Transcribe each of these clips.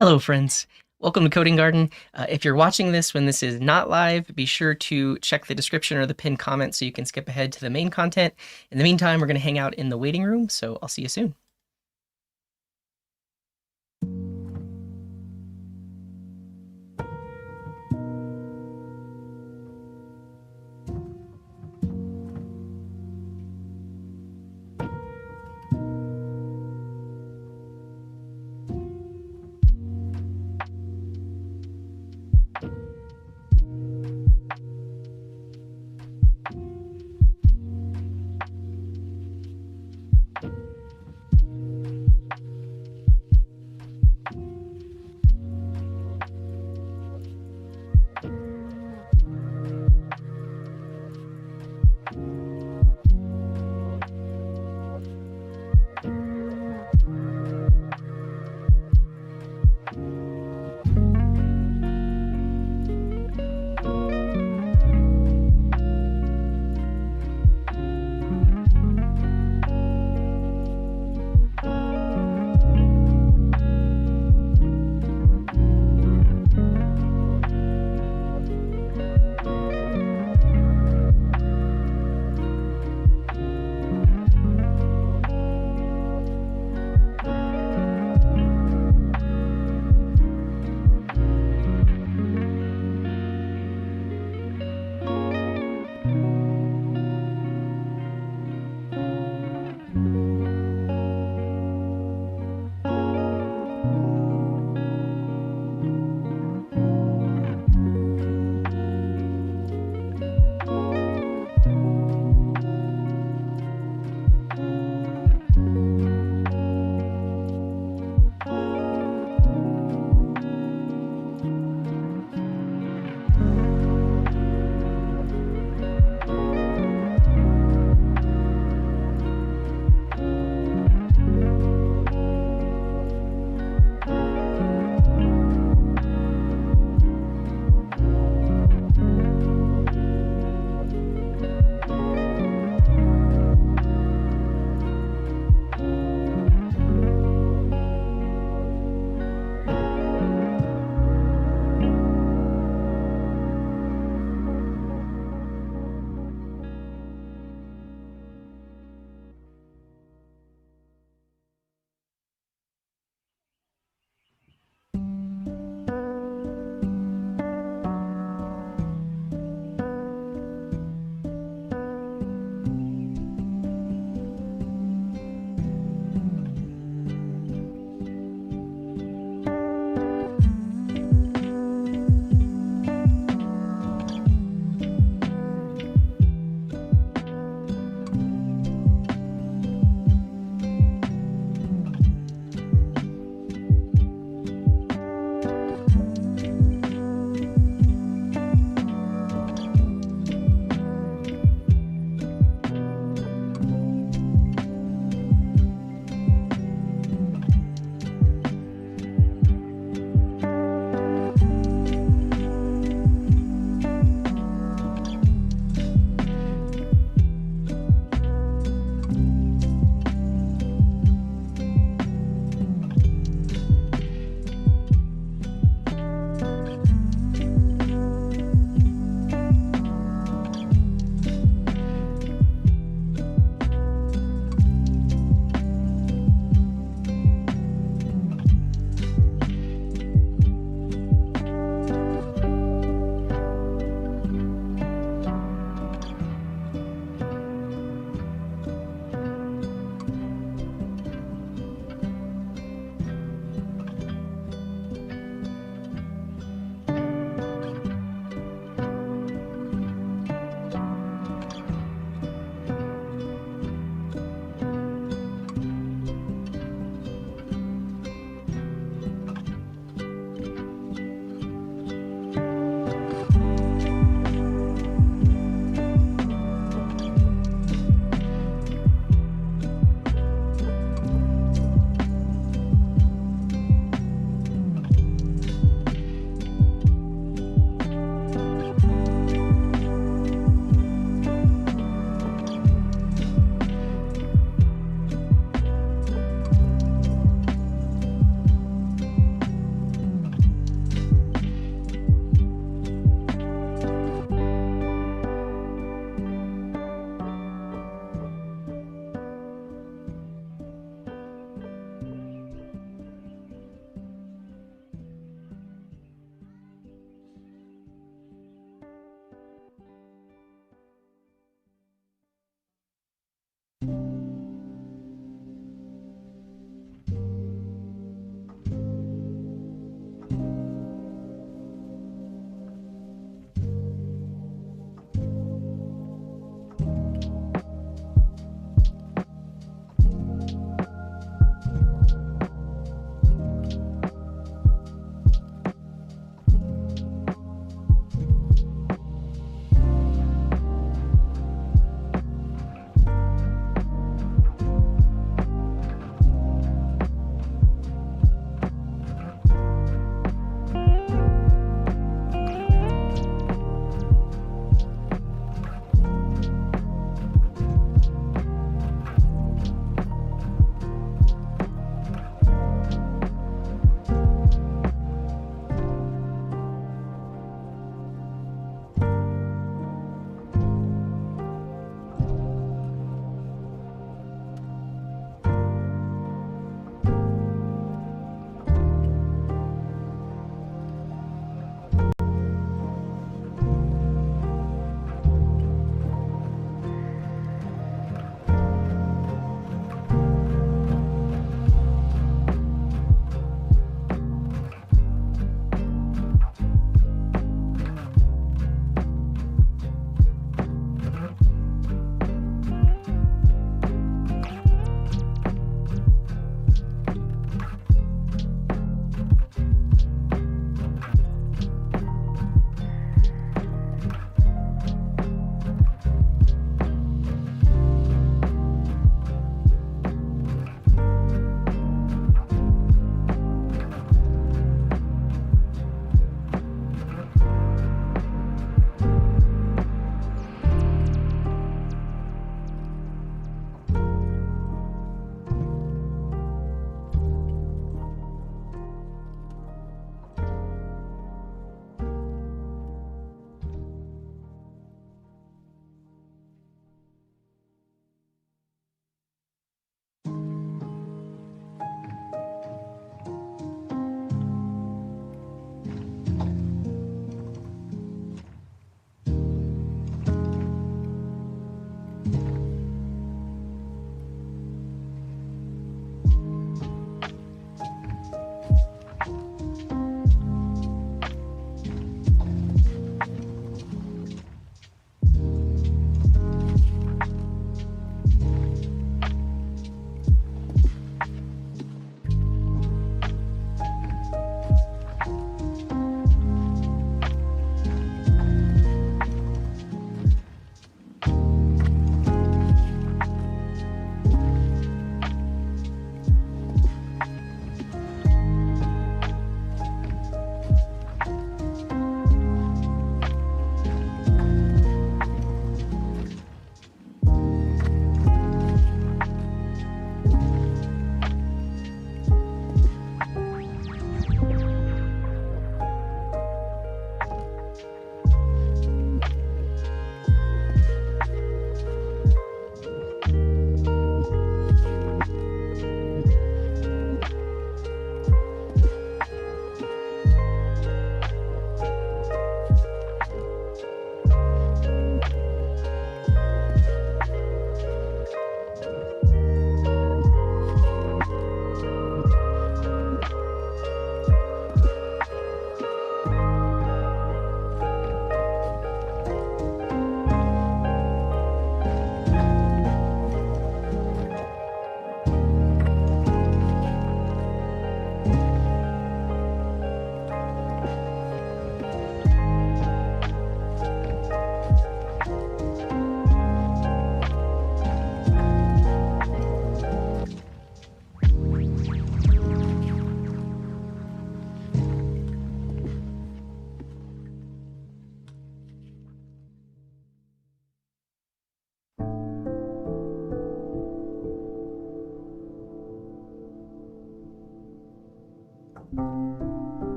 Hello, friends. Welcome to Coding Garden. If you're watching this when this is not live, be sure to check the description or the pinned comment so you can skip ahead to the main content. In the meantime, we're going to hang out in the waiting room, so I'll see you soon.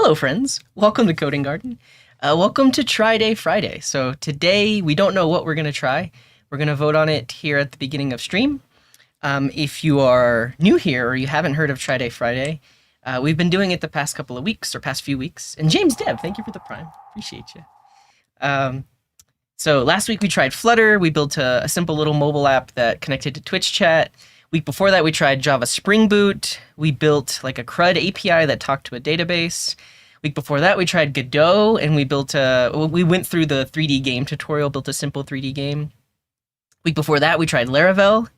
Hello, friends. Welcome to Coding Garden. Welcome to Try Day Friday. So today we don't know what we're going to try. We're going to vote on it here at the beginning of stream. If you are new here or you haven't heard of Try Day Friday, we've been doing it the past couple of weeks or past few weeks. And James Deb, thank you for the prime. Appreciate you. So last week we tried Flutter. We built a simple little mobile app that connected to Twitch chat. Week before that, we tried Java Spring Boot. We built like a CRUD API that talked to a database. Week before that, we tried Godot, and we went through the 3D game tutorial, built a simple 3D game. Week before that, we tried Laravel,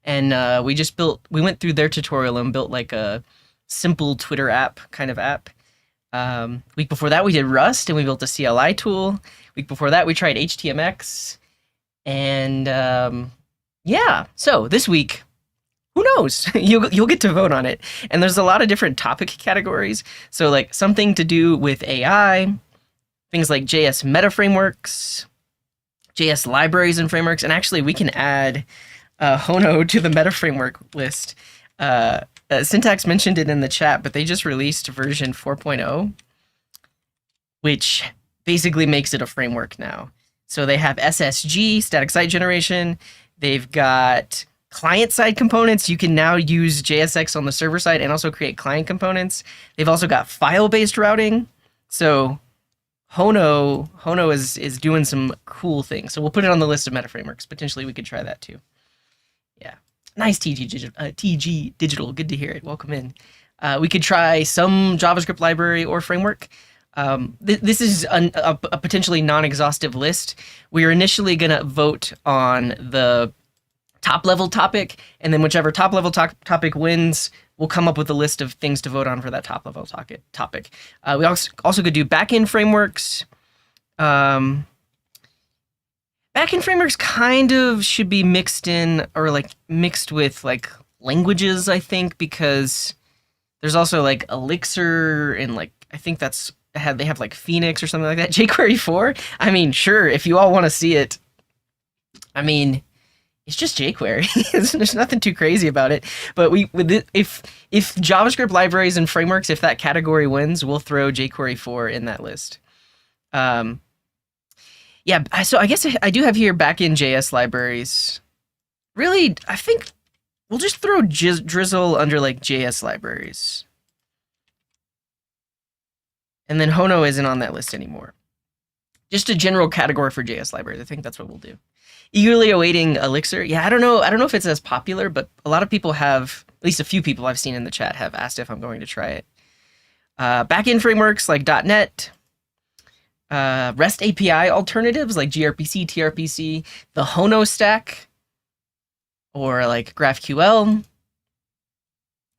and we went through their tutorial and built like a simple Twitter app kind of app. Week before that, we did Rust, and we built a CLI tool. Week before that, we tried HTMX, and yeah. So this week, who knows? You'll get to vote on it. And there's a lot of different topic categories. So like something to do with AI, things like JS meta frameworks, JS libraries and frameworks. And actually we can add Hono to the meta framework list. Syntax mentioned it in the chat, but they just released version 4.0, which basically makes it a framework now. So they have SSG, static site generation. They've got client-side components. You can now use JSX on the server side and also create client components. They've also got file-based routing. So Hono is doing some cool things. So we'll put it on the list of meta frameworks. Potentially we could try that too. Yeah. Nice, TG Digital. Good to hear it. Welcome in. We could try some JavaScript library or framework. This is a potentially non-exhaustive list. We are initially going to vote on the top-level topic, and then whichever top-level topic wins, we'll come up with a list of things to vote on for that top-level topic. We also could do backend frameworks. Backend frameworks kind of should be mixed in, or like mixed with like languages, I think, because there's also like Elixir and like I think that's they have like Phoenix or something like that. jQuery 4. I mean, sure, if you all want to see it. I mean, it's just jQuery. There's nothing too crazy about it. But if JavaScript libraries and frameworks, if that category wins, we'll throw jQuery 4 in that list. Yeah, so I guess I do have here backend JS libraries. Really, I think we'll just throw Drizzle under like JS libraries. And then Hono isn't on that list anymore. Just a general category for JS libraries. I think that's what we'll do. Eagerly awaiting Elixir. Yeah, I don't know if it's as popular, but a lot of people have, at least a few people I've seen in the chat have asked if I'm going to try it. Backend frameworks like .NET, REST API alternatives like gRPC, tRPC, the Hono stack, or like GraphQL,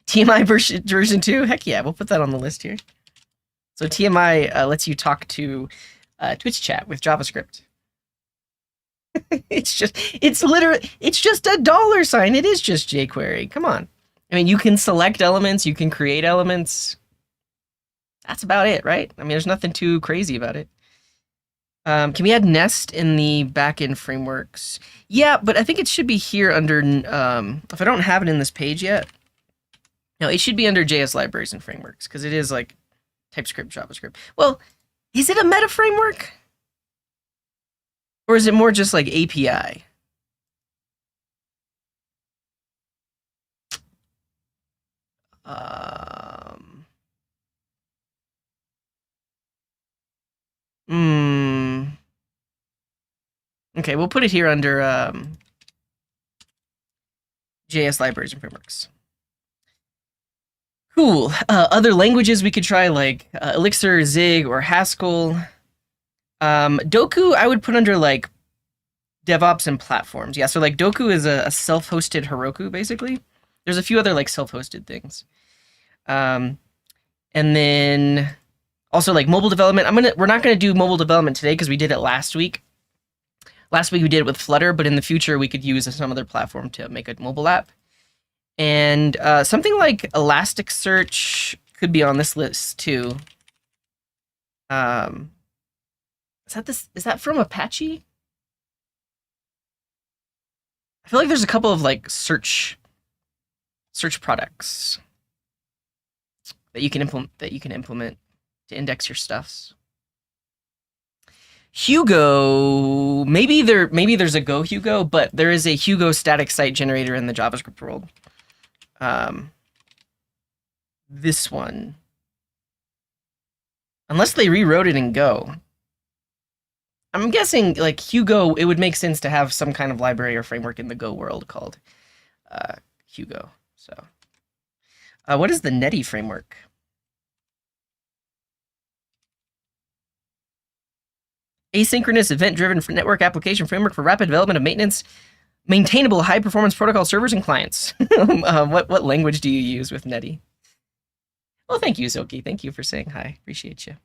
TMI version 2. Heck yeah, we'll put that on the list here. So TMI lets you talk to Twitch chat with JavaScript. it's just a dollar sign. It is just jQuery. Come on. I mean, you can select elements, you can create elements. That's about it, right? I mean, there's nothing too crazy about it. Can we add Nest in the backend frameworks? Yeah, but I think it should be here under, if I don't have it in this page yet, no, it should be under JS libraries and frameworks, because it is like TypeScript, JavaScript. Well, is it a meta framework? Or is it more just like API? Okay, we'll put it here under JS libraries and frameworks. Cool. Other languages we could try, like Elixir, Zig, or Haskell. Doku, I would put under like DevOps and platforms. Yeah, so like Doku is a self-hosted Heroku, basically. There's a few other like self-hosted things. And then also like mobile development. We're not gonna do mobile development today because we did it last week. Last week we did it with Flutter, but in the future we could use some other platform to make a mobile app. And something like Elasticsearch could be on this list too. Is that from Apache? I feel like there's a couple of like search products that you can implement to index your stuffs. Hugo, maybe there's a Go Hugo, but there is a Hugo static site generator in the JavaScript world. This one, unless they rewrote it in Go. I'm guessing like Hugo, it would make sense to have some kind of library or framework in the Go world called Hugo. So, what is the Netty framework? Asynchronous event-driven network application framework for rapid development of maintenance, maintainable high-performance protocol servers and clients. What language do you use with Netty? Well, thank you, Zoki. Thank you for saying hi. Appreciate you.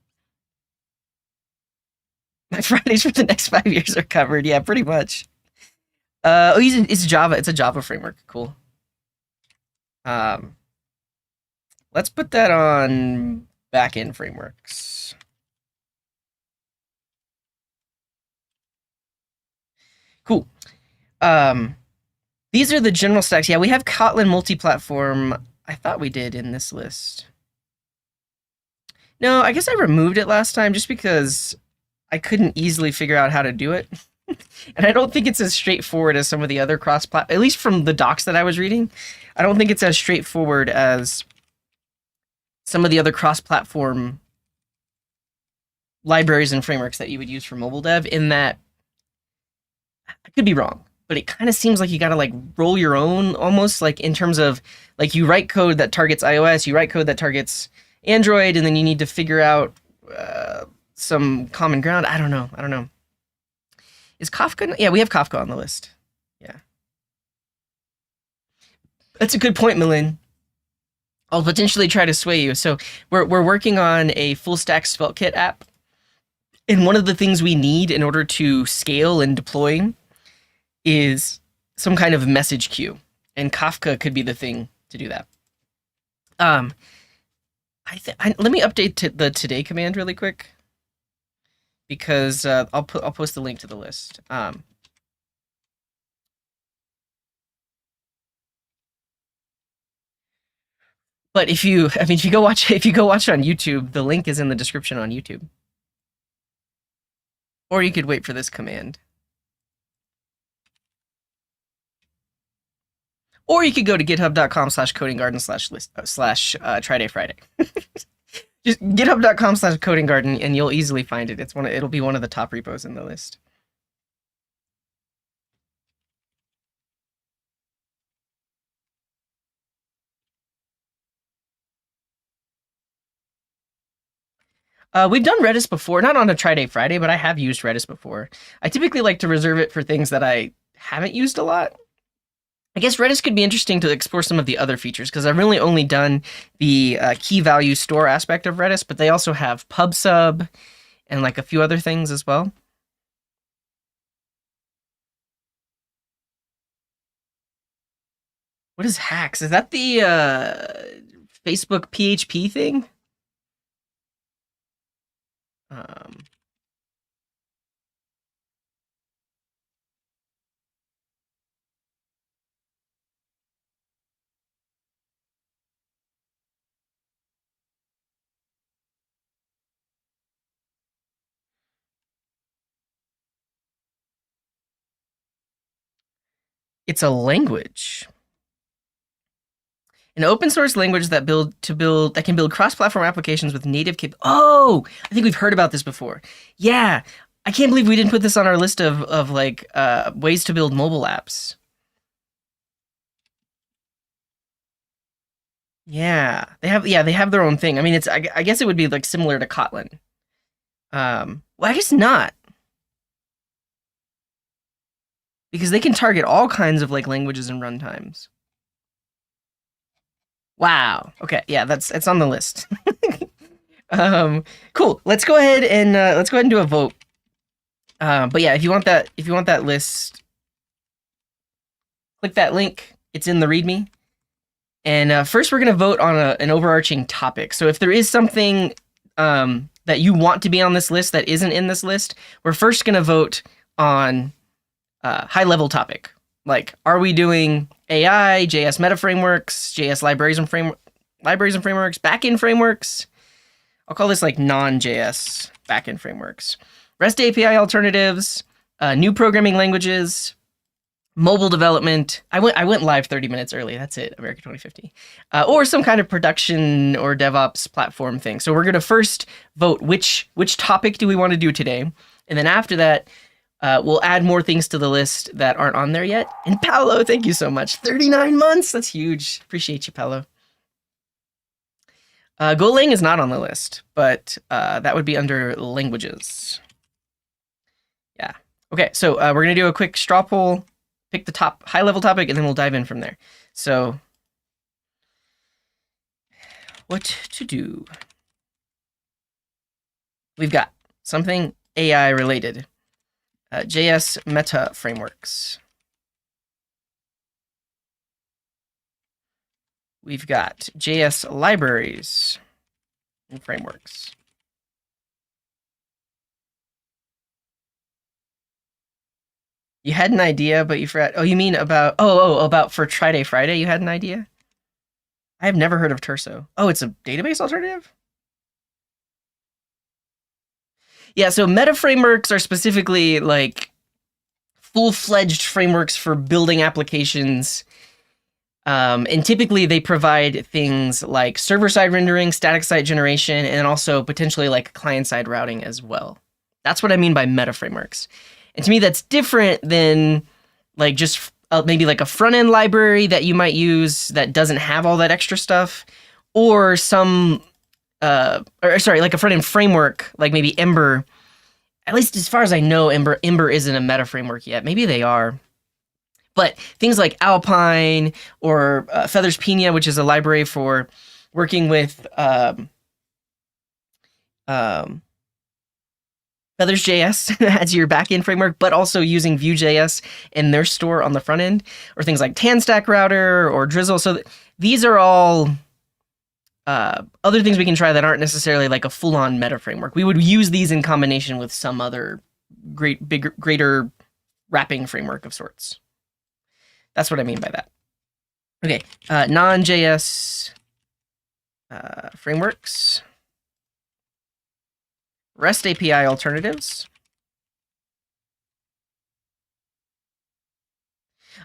My Fridays for the next 5 years are covered. Yeah, pretty much. It's Java. It's a Java framework. Cool. Let's put that on backend frameworks. Cool. These are the general stacks. Yeah, we have Kotlin multi-platform. I thought we did in this list. No, I guess I removed it last time just because I couldn't easily figure out how to do it. And I don't think it's as straightforward as some of the other at least from the docs that I was reading. I don't think it's as straightforward as some of the other cross-platform libraries and frameworks that you would use for mobile dev, in that I could be wrong, but it kind of seems like you got to like roll your own, almost like in terms of like you write code that targets iOS, you write code that targets Android, and then you need to figure out some common ground. I don't know. Is Kafka? Yeah, we have Kafka on the list. Yeah. That's a good point, Milin. I'll potentially try to sway you. So we're working on a full stack Svelte kit app. And one of the things we need in order to scale and deploy is some kind of message queue. And Kafka could be the thing to do that. Let me update the today command really quick, because I'll post the link to the list. But if you go watch it on YouTube, the link is in the description on YouTube. Or you could wait for this command. Or you could go to github.com/codinggarden/tridayfriday. Just github.com/codinggarden and you'll easily find it. It'll be one of the top repos in the list. We've done Redis before, not on a Try-Day Friday, but I have used Redis before. I typically like to reserve it for things that I haven't used a lot. I guess Redis could be interesting to explore some of the other features, because I've really only done the key value store aspect of Redis, but they also have PubSub and like a few other things as well. What is Hacks? Is that the Facebook PHP thing? It's a language. An open source language that can build cross-platform applications with native Oh, I think we've heard about this before. Yeah, I can't believe we didn't put this on our list of like ways to build mobile apps. Yeah, they have their own thing. I mean, I guess it would be like similar to Kotlin. Well, I guess not, because they can target all kinds of like languages and runtimes. Wow. Okay. Yeah, it's on the list. Cool. Let's go ahead and do a vote. But yeah, if you want that list, click that link. It's in the README. And first, we're gonna vote on an overarching topic. So if there is something that you want to be on this list that isn't in this list, we're first gonna vote on high-level topic. Like, are we doing AI, JS meta frameworks, JS libraries and frameworks, backend frameworks? I'll call this like non-JS backend frameworks. REST API alternatives, new programming languages, mobile development. I went live 30 minutes early. That's it, America 2050. Or some kind of production or DevOps platform thing. So we're gonna first vote which topic do we want to do today, and then after that, we'll add more things to the list that aren't on there yet. And Paolo, thank you so much. 39 months. That's huge. Appreciate you, Paolo. Golang is not on the list, but that would be under languages. Yeah. Okay, so we're going to do a quick straw poll, pick the top high-level topic, and then we'll dive in from there. So, what to do? We've got something AI-related. JS meta frameworks. We've got JS libraries and frameworks. You had an idea, but you forgot. Oh, you mean about about for Try-Day Friday? You had an idea? I have never heard of Terso. Oh, it's a database alternative? Yeah, so meta frameworks are specifically like full-fledged frameworks for building applications. And typically they provide things like server-side rendering, static site generation, and also potentially like client-side routing as well. That's what I mean by meta frameworks. And to me, that's different than like just maybe like a front-end library that you might use that doesn't have all that extra stuff, or some like a front-end framework, like maybe Ember. At least as far as I know, Ember isn't a meta framework yet. Maybe they are. But things like Alpine or Feathers Pina, which is a library for working with Feathers.js as your backend framework, but also using Vue.js in their store on the front end, or things like TanStack Router or Drizzle. So these are all other things we can try that aren't necessarily like a full-on meta framework. We would use these in combination with some other greater wrapping framework of sorts. That's what I mean by that. Okay, non.js frameworks, REST API alternatives.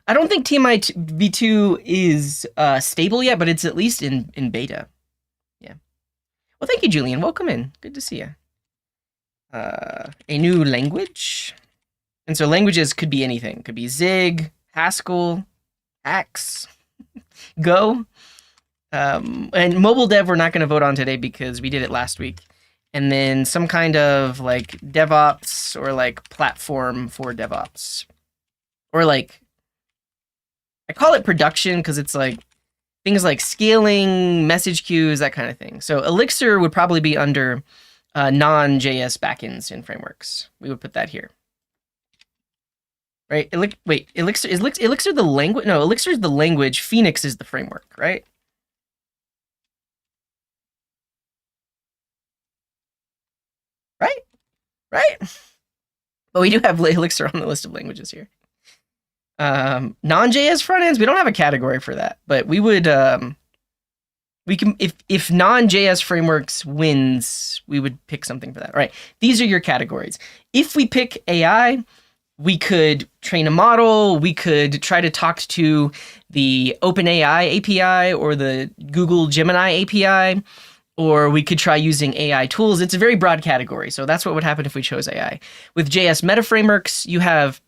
I don't think TMI v2 is stable yet, but it's at least in beta. Yeah. Well, thank you, Julian. Welcome in. Good to see you. A new language. And so languages could be anything. Could be Zig, Haskell, Axe, Go. And mobile dev we're not going to vote on today because we did it last week. And then some kind of like DevOps or like platform for DevOps. Or like, I call it production because it's like things like scaling, message queues, that kind of thing. So Elixir would probably be under non-JS backends and frameworks. We would put that here. Right? Elixir the language? No, Elixir is the language. Phoenix is the framework, right? Right? But we do have Elixir on the list of languages here. Non-JS front ends, we don't have a category for that, but we would, we can, if non-JS frameworks wins, we would pick something for that. All right, these are your categories. If we pick AI, we could train a model, we could try to talk to the OpenAI API or the Google Gemini API, or we could try using AI tools. It's a very broad category, so that's what would happen if we chose AI. With JS meta frameworks, you have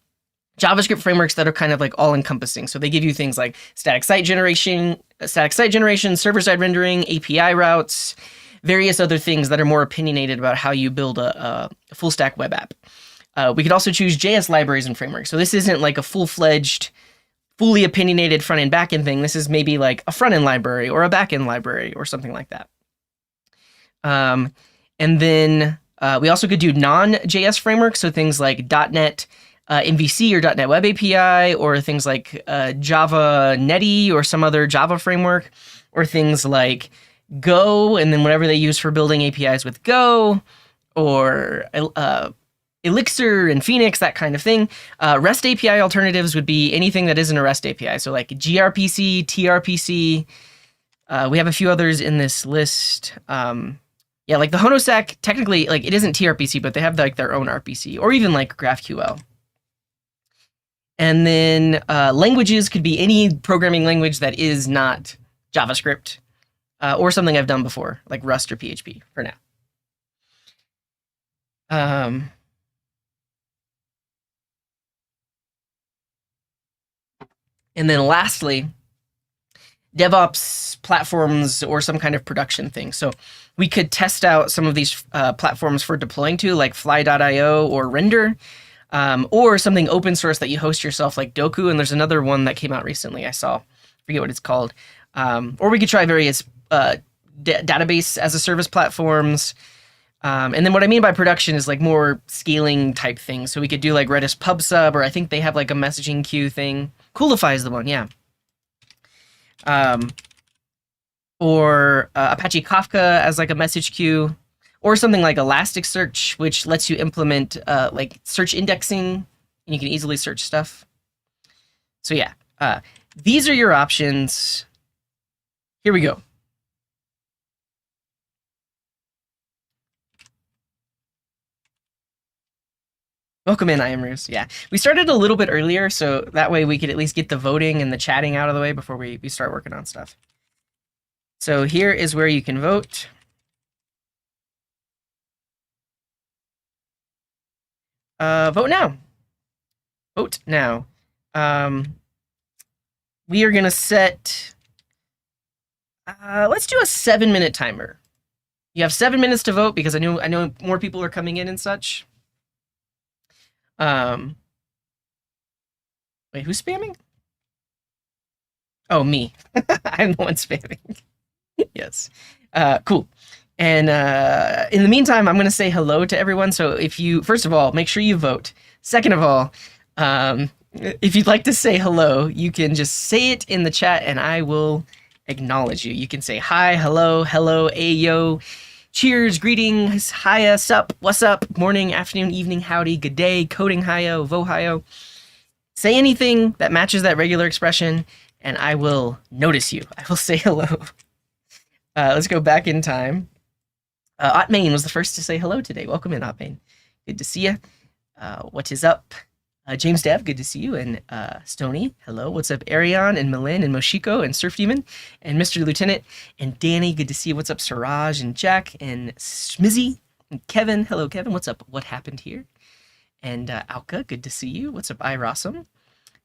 JavaScript frameworks that are kind of like all-encompassing. So they give you things like static site generation, server-side rendering, API routes, various other things that are more opinionated about how you build a full-stack web app. We could also choose JS libraries and frameworks. So this isn't like a full-fledged, fully opinionated front-end, back-end thing. This is maybe like a front-end library or a back-end library or something like that. And then we also could do non-JS frameworks, so things like .NET MVC or .NET Web API, or things like Java Netty or some other Java framework, or things like Go, and then whatever they use for building APIs with Go, or Elixir and Phoenix, that kind of thing. REST API alternatives would be anything that isn't a REST API, so like gRPC, tRPC. We have a few others in this list. Yeah, like the Honostack, technically, like it isn't tRPC, but they have like their own RPC, or even like GraphQL. And then languages could be any programming language that is not JavaScript, or something I've done before, like Rust or PHP for now. And then lastly, DevOps platforms or some kind of production thing. So we could test out some of these platforms for deploying to, like fly.io or Render, or something open source that you host yourself, like Doku. And there's another one that came out recently, I saw. Forget what it's called. Or we could try various database as a service platforms. And then what I mean by production is like more scaling type things. So we could do like Redis PubSub, or I think they have like a messaging queue thing. Coolify is the one, yeah. Or Apache Kafka as like a message queue, or something like Elasticsearch, which lets you implement like search indexing, and you can easily search stuff. So yeah, these are your options. Here we go. Welcome in, I am Roos. Yeah, we started a little bit earlier, so that way we could at least get the voting and the chatting out of the way before we start working on stuff. So here is where you can vote. Vote now. Vote now. We are gonna set. Let's do a 7-minute timer. You have 7 minutes to vote because I know more people are coming in and such. Wait, who's spamming? Oh, me. I'm the one spamming. Yes. Cool. And in the meantime, I'm going to say hello to everyone. So if you, first of all, make sure you vote. Second of all, if you'd like to say hello, you can just say it in the chat and I will acknowledge you. You can say hi, hello, ayo, cheers, greetings, hiya, sup, what's up, morning, afternoon, evening, howdy, good day, coding hiyo, vohayo. Say anything that matches that regular expression, and I will notice you. I will say hello. Let's go back in time. Otmain was the first to say hello today. Welcome in, Otmain. Good to see you. What is up? James Dev, good to see you. And Stony, hello. What's up, Arion and Malin and Moshiko and Surf Demon and Mr. Lieutenant and Danny, good to see you. What's up, Siraj and Jack and Smizzy and Kevin. Hello, Kevin. What's up? What happened here? And Alka, good to see you. What's up, iRossum?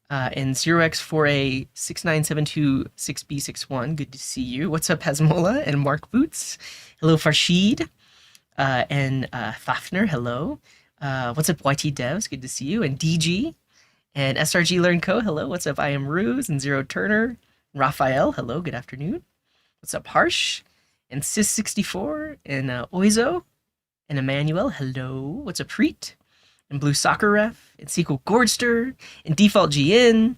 And 0x4A69726B61, good to see you. What's up, Hasmola and Mark Boots? Hello, Farshid. And Fafner, hello. What's up, YT Devs? Good to see you. And DG and SRG Learn Co. Hello. What's up, I am Ruse and Zero Turner. Raphael, hello. Good afternoon. What's up, Harsh and Sis64 and Oizo and Emmanuel. Hello. What's up, Preet and Blue Soccer Ref and Sequel Gordster and Default GN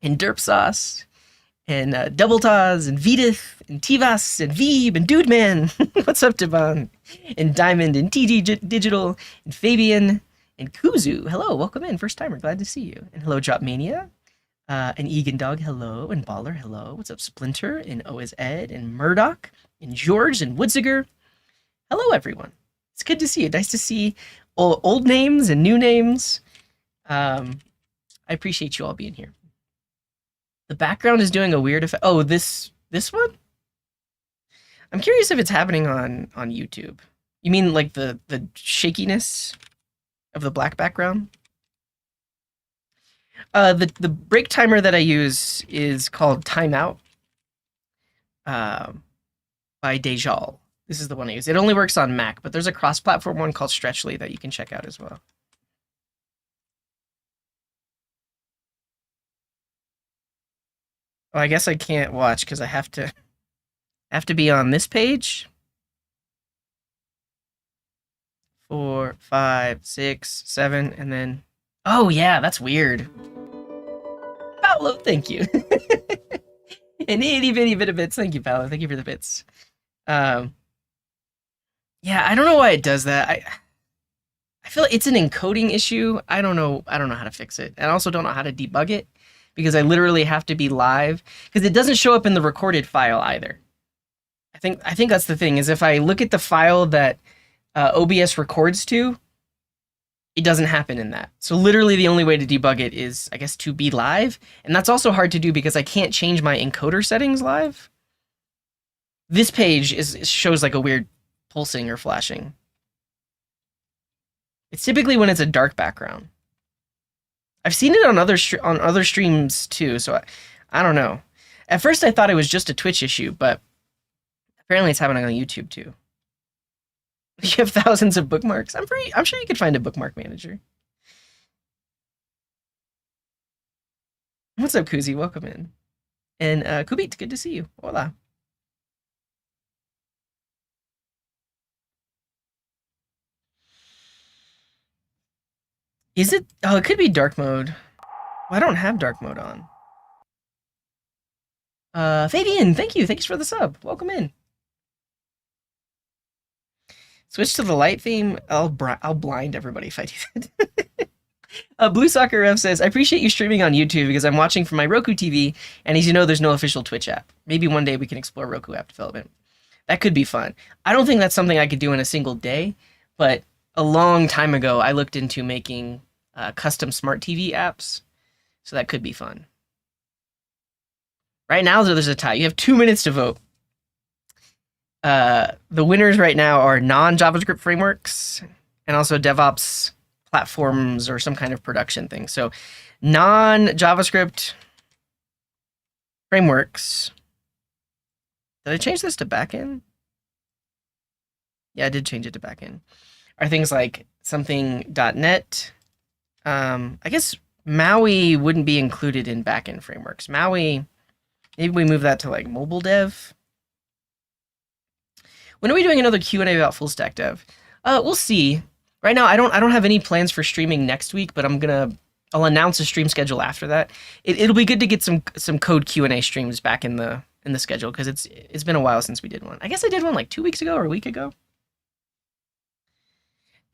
and Derp Sauce and Double Taz and Vedith and Tivas and Veeb and Dude Man. What's up, Devon? And Diamond and TG Digital and Fabian and Kuzu. Hello, welcome in. First timer, glad to see you. And hello, Dropmania. And Egan Dog, hello. And Baller, hello. What's up, Splinter? And O is Ed and Murdoch and George and Woodsiger. Hello, everyone. It's good to see you. Nice to see old names and new names. I appreciate you all being here. The background is doing a weird effect. Oh, this one? I'm curious if it's happening on YouTube. You mean like the shakiness of the black background? The break timer that I use is called Timeout by Dejal. This is the one I use. It only works on Mac, but there's a cross-platform one called Stretchly that you can check out as well. Oh, I guess I can't watch because I have to be on this page. 4, 5, 6, 7, and then... Oh, yeah, that's weird. Paolo, thank you. An itty bitty bit of bits. Thank you, Paolo. Thank you for the bits. Yeah, I don't know why it does that. I feel it's an encoding issue. I don't know how to fix it. And I also don't know how to debug it because I literally have to be live because it doesn't show up in the recorded file either. I think that's the thing is if I look at the file that OBS records to, it doesn't happen in that. So literally the only way to debug it is, I guess, to be live. And that's also hard to do because I can't change my encoder settings live. This page shows like a weird pulsing or flashing. It's typically when it's a dark background. I've seen it on other streams too, so I don't know. At first I thought it was just a Twitch issue, but apparently it's happening on YouTube too. You have thousands of bookmarks. I'm sure you could find a bookmark manager. What's up, Kuzi? Welcome in. And Kubit, good to see you. Hola. Is it? Oh, it could be dark mode. Well, I don't have dark mode on. Fabian, thank you. Thanks for the sub. Welcome in. Switch to the light theme. I'll blind everybody if I do that. Blue Soccer Rev says, I appreciate you streaming on YouTube because I'm watching from my Roku TV, and as you know, there's no official Twitch app. Maybe one day we can explore Roku app development. That could be fun. I don't think that's something I could do in a single day, but a long time ago, I looked into making custom smart TV apps, so that could be fun. Right now, there's a tie. You have 2 minutes to vote. The winners right now are non-JavaScript frameworks and also DevOps platforms or some kind of production thing. So non-JavaScript frameworks. Did I change this to backend? Yeah, I did change it to backend. Are things like something .NET. I guess Maui wouldn't be included in backend frameworks. Maui, maybe we move that to like mobile dev. When are we doing another Q&A about full stack dev? We'll see. Right now, I don't have any plans for streaming next week, but I'll announce a stream schedule after that. It'll be good to get some code Q&A streams back in the in the schedule because it's been a while since we did one. I guess I did one like 2 weeks ago or a week ago.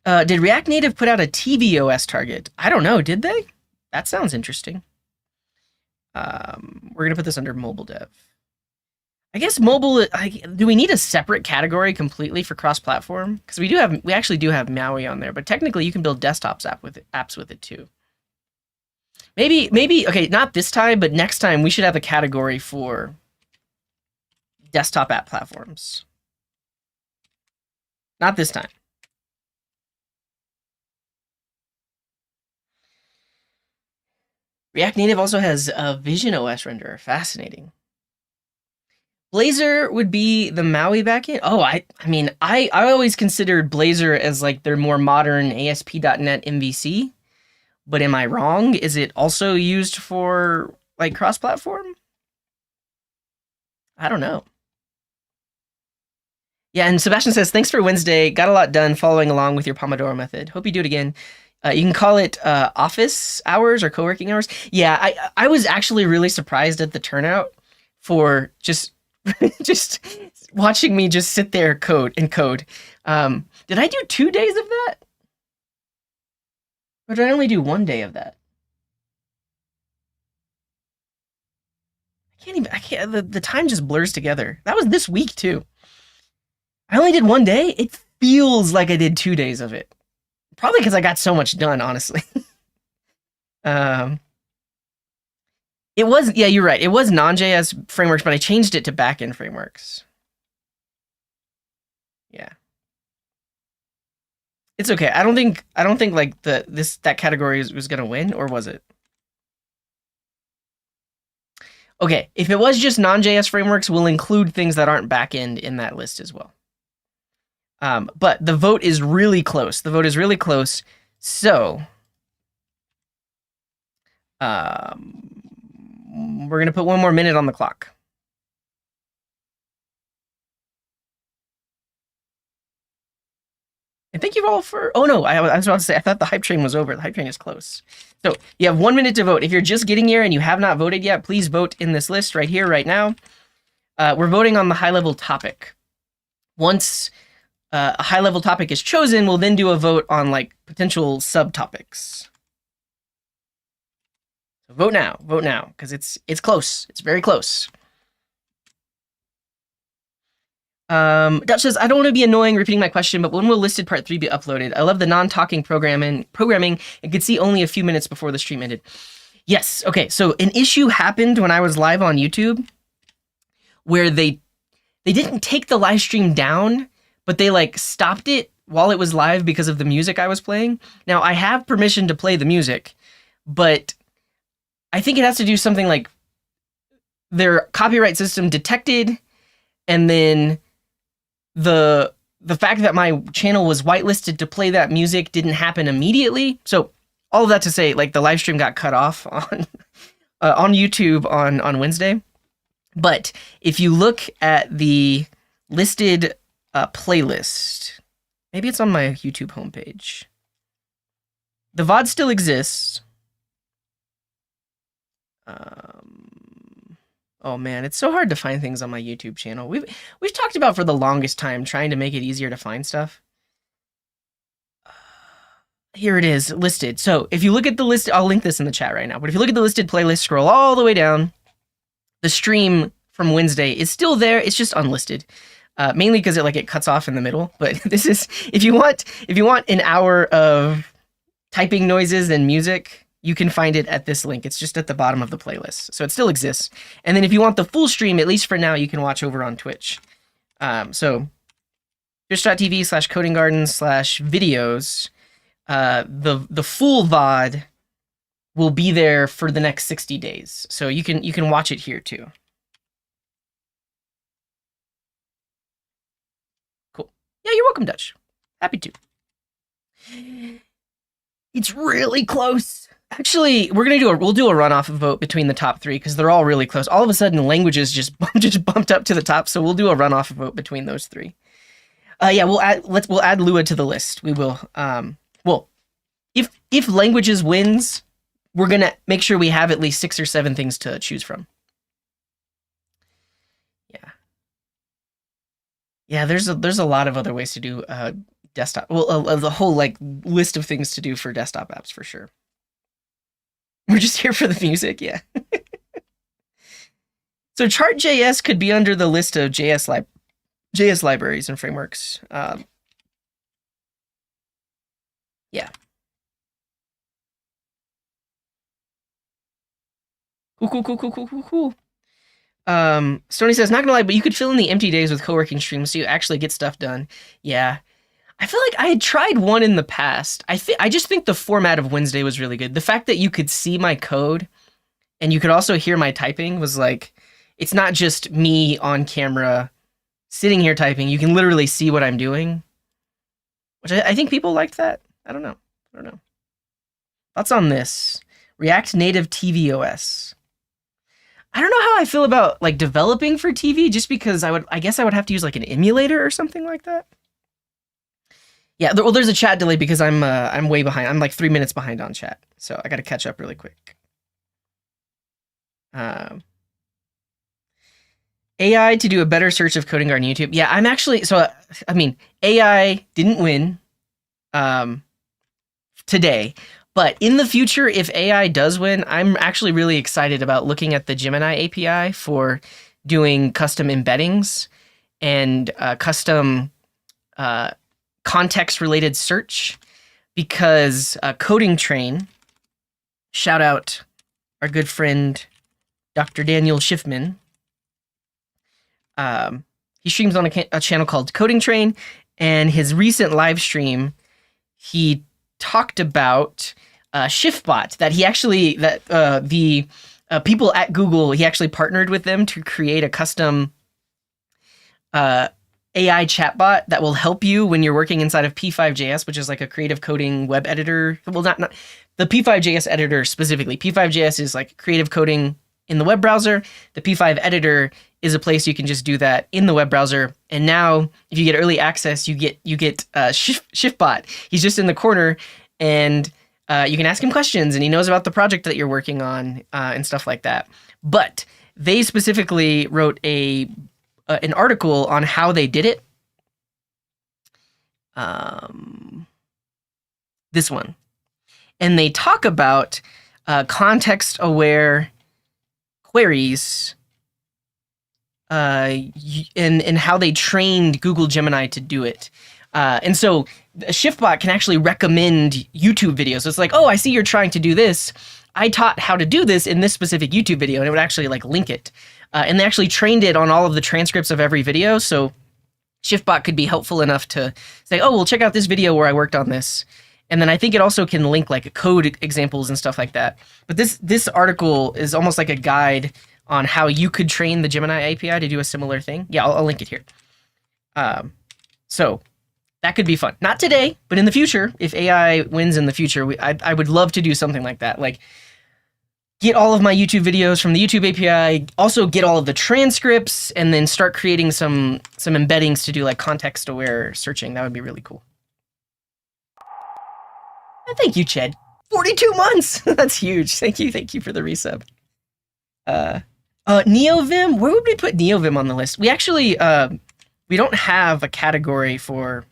Did React Native put out a tvOS target? I don't know. Did they? That sounds interesting. We're gonna put this under mobile dev. I guess mobile. Do we need a separate category completely for cross-platform? Because we actually do have Maui on there, but technically you can build apps with it too. Maybe okay, not this time, but next time we should have a category for desktop app platforms. Not this time. React Native also has a Vision OS renderer. Fascinating. Blazor would be the Maui backend. Oh, I mean, I always considered Blazor as like their more modern ASP.NET MVC. But am I wrong? Is it also used for like cross-platform? I don't know. Yeah, and Sebastian says, thanks for Wednesday. Got a lot done following along with your Pomodoro method. Hope you do it again. You can call it office hours or co-working hours. Yeah, I was actually really surprised at the turnout for just watching me just sit there code. Did I do 2 days of that? Or did I only do 1 day of that? I can't, the time just blurs together. That was this week too. I only did 1 day. It feels like I did 2 days of it. Probably because I got so much done, honestly. It was, yeah, you're right. It was non.js frameworks, but I changed it to backend frameworks. Yeah. It's okay. I don't think like that category was gonna win, or was it? Okay, if it was just non.js frameworks, we'll include things that aren't backend in that list as well. But the vote is really close. So we're gonna put 1 more minute on the clock. And thank you all for... Oh, no, I was about to say, I thought the hype train was over. The hype train is close. So you have 1 minute to vote. If you're just getting here and you have not voted yet, please vote in this list right here, right now. We're voting on the high-level topic. Once a high-level topic is chosen, we'll then do a vote on like potential subtopics. So vote now, because it's close. It's very close. Dutch says, I don't want to be annoying repeating my question, but when will listed part 3 be uploaded? I love the non-talking programming and could see only a few minutes before the stream ended. Yes, okay, so an issue happened when I was live on YouTube where they didn't take the live stream down, but they like stopped it while it was live because of the music I was playing. Now, I have permission to play the music, but I think it has to do something like their copyright system detected, and then the fact that my channel was whitelisted to play that music didn't happen immediately. So all of that to say, like, the live stream got cut off on YouTube on Wednesday. But if you look at the listed playlist, maybe it's on my YouTube homepage. The VOD still exists. Oh man, it's so hard to find things on my YouTube channel. We've talked about for the longest time trying to make it easier to find stuff. Here it is, listed. So if you look at the list, I'll link this in the chat right now, but if you look at the listed playlist, scroll all the way down, the stream from Wednesday is still there. It's just unlisted, mainly because it cuts off in the middle. But this is, if you want an hour of typing noises and music, you can find it at this link. It's just at the bottom of the playlist. So it still exists. And then if you want the full stream, at least for now, you can watch over on Twitch. So twitch.tv/codinggarden/videos. The full VOD will be there for the next 60 days. So you can watch it here too. Cool. Yeah, you're welcome, Dutch. Happy to. It's really close. Actually, we'll do a runoff vote between the top 3 because they're all really close. All of a sudden, languages just bumped up to the top, so we'll do a runoff vote between those 3. Yeah, we'll add Lua to the list. We will. Well, if languages wins, we're gonna make sure we have at least 6 or 7 things to choose from. Yeah, there's a lot of other ways to do desktop. Well, the whole like list of things to do for desktop apps for sure. We're just here for the music, yeah. So Chart.js could be under the list of JS libraries and frameworks. Yeah. Cool. Stony says, not gonna lie, but you could fill in the empty days with co-working streams so you actually get stuff done. Yeah. I feel like I had tried one in the past. I just think the format of Wednesday was really good. The fact that you could see my code and you could also hear my typing was like, it's not just me on camera sitting here typing. You can literally see what I'm doing, which I think people liked that. I don't know. Thoughts on this? React Native tvOS. I don't know how I feel about like developing for TV, just because I guess I would have to use like an emulator or something like that. Yeah, well, there's a chat delay because I'm way behind. I'm like 3 minutes behind on chat, so I got to catch up really quick. AI to do a better search of coding on YouTube. Yeah, I'm actually I mean, AI didn't win today, but in the future, if AI does win, I'm actually really excited about looking at the Gemini API for doing custom embeddings and custom context-related search, because Coding Train, shout out our good friend Dr. Daniel Schiffman. He streams on a channel called Coding Train, and his recent live stream, he talked about ShiftBot, that he actually, the people at Google, he actually partnered with them to create a custom AI chatbot that will help you when you're working inside of P5.js, which is like a creative coding web editor. Well, not the P5.js editor specifically. P5.js is like creative coding in the web browser. The P5 editor is a place you can just do that in the web browser. And now, if you get early access, you get ShiftBot. He's just in the corner, and you can ask him questions, and he knows about the project that you're working on and stuff like that. But they specifically wrote an article on how they did it. This one. And they talk about context-aware queries and how they trained Google Gemini to do it. And so ShiftBot can actually recommend YouTube videos. So it's like, oh, I see you're trying to do this. I taught how to do this in this specific YouTube video, and it would actually like link it. And they actually trained it on all of the transcripts of every video. So ShiftBot could be helpful enough to say, oh, well, check out this video where I worked on this. And then I think it also can link like code examples and stuff like that. But this article is almost like a guide on how you could train the Gemini API to do a similar thing. Yeah, I'll link it here. So that could be fun. Not today, but in the future, if AI wins in the future, I would love to do something like that. Like, get all of my YouTube videos from the YouTube API, also get all of the transcripts, and then start creating some embeddings to do like context-aware searching. That would be really cool. Thank you, Ched. 42 months! That's huge. Thank you for the resub. NeoVim, where would we put NeoVim on the list? We actually, we don't have a category for...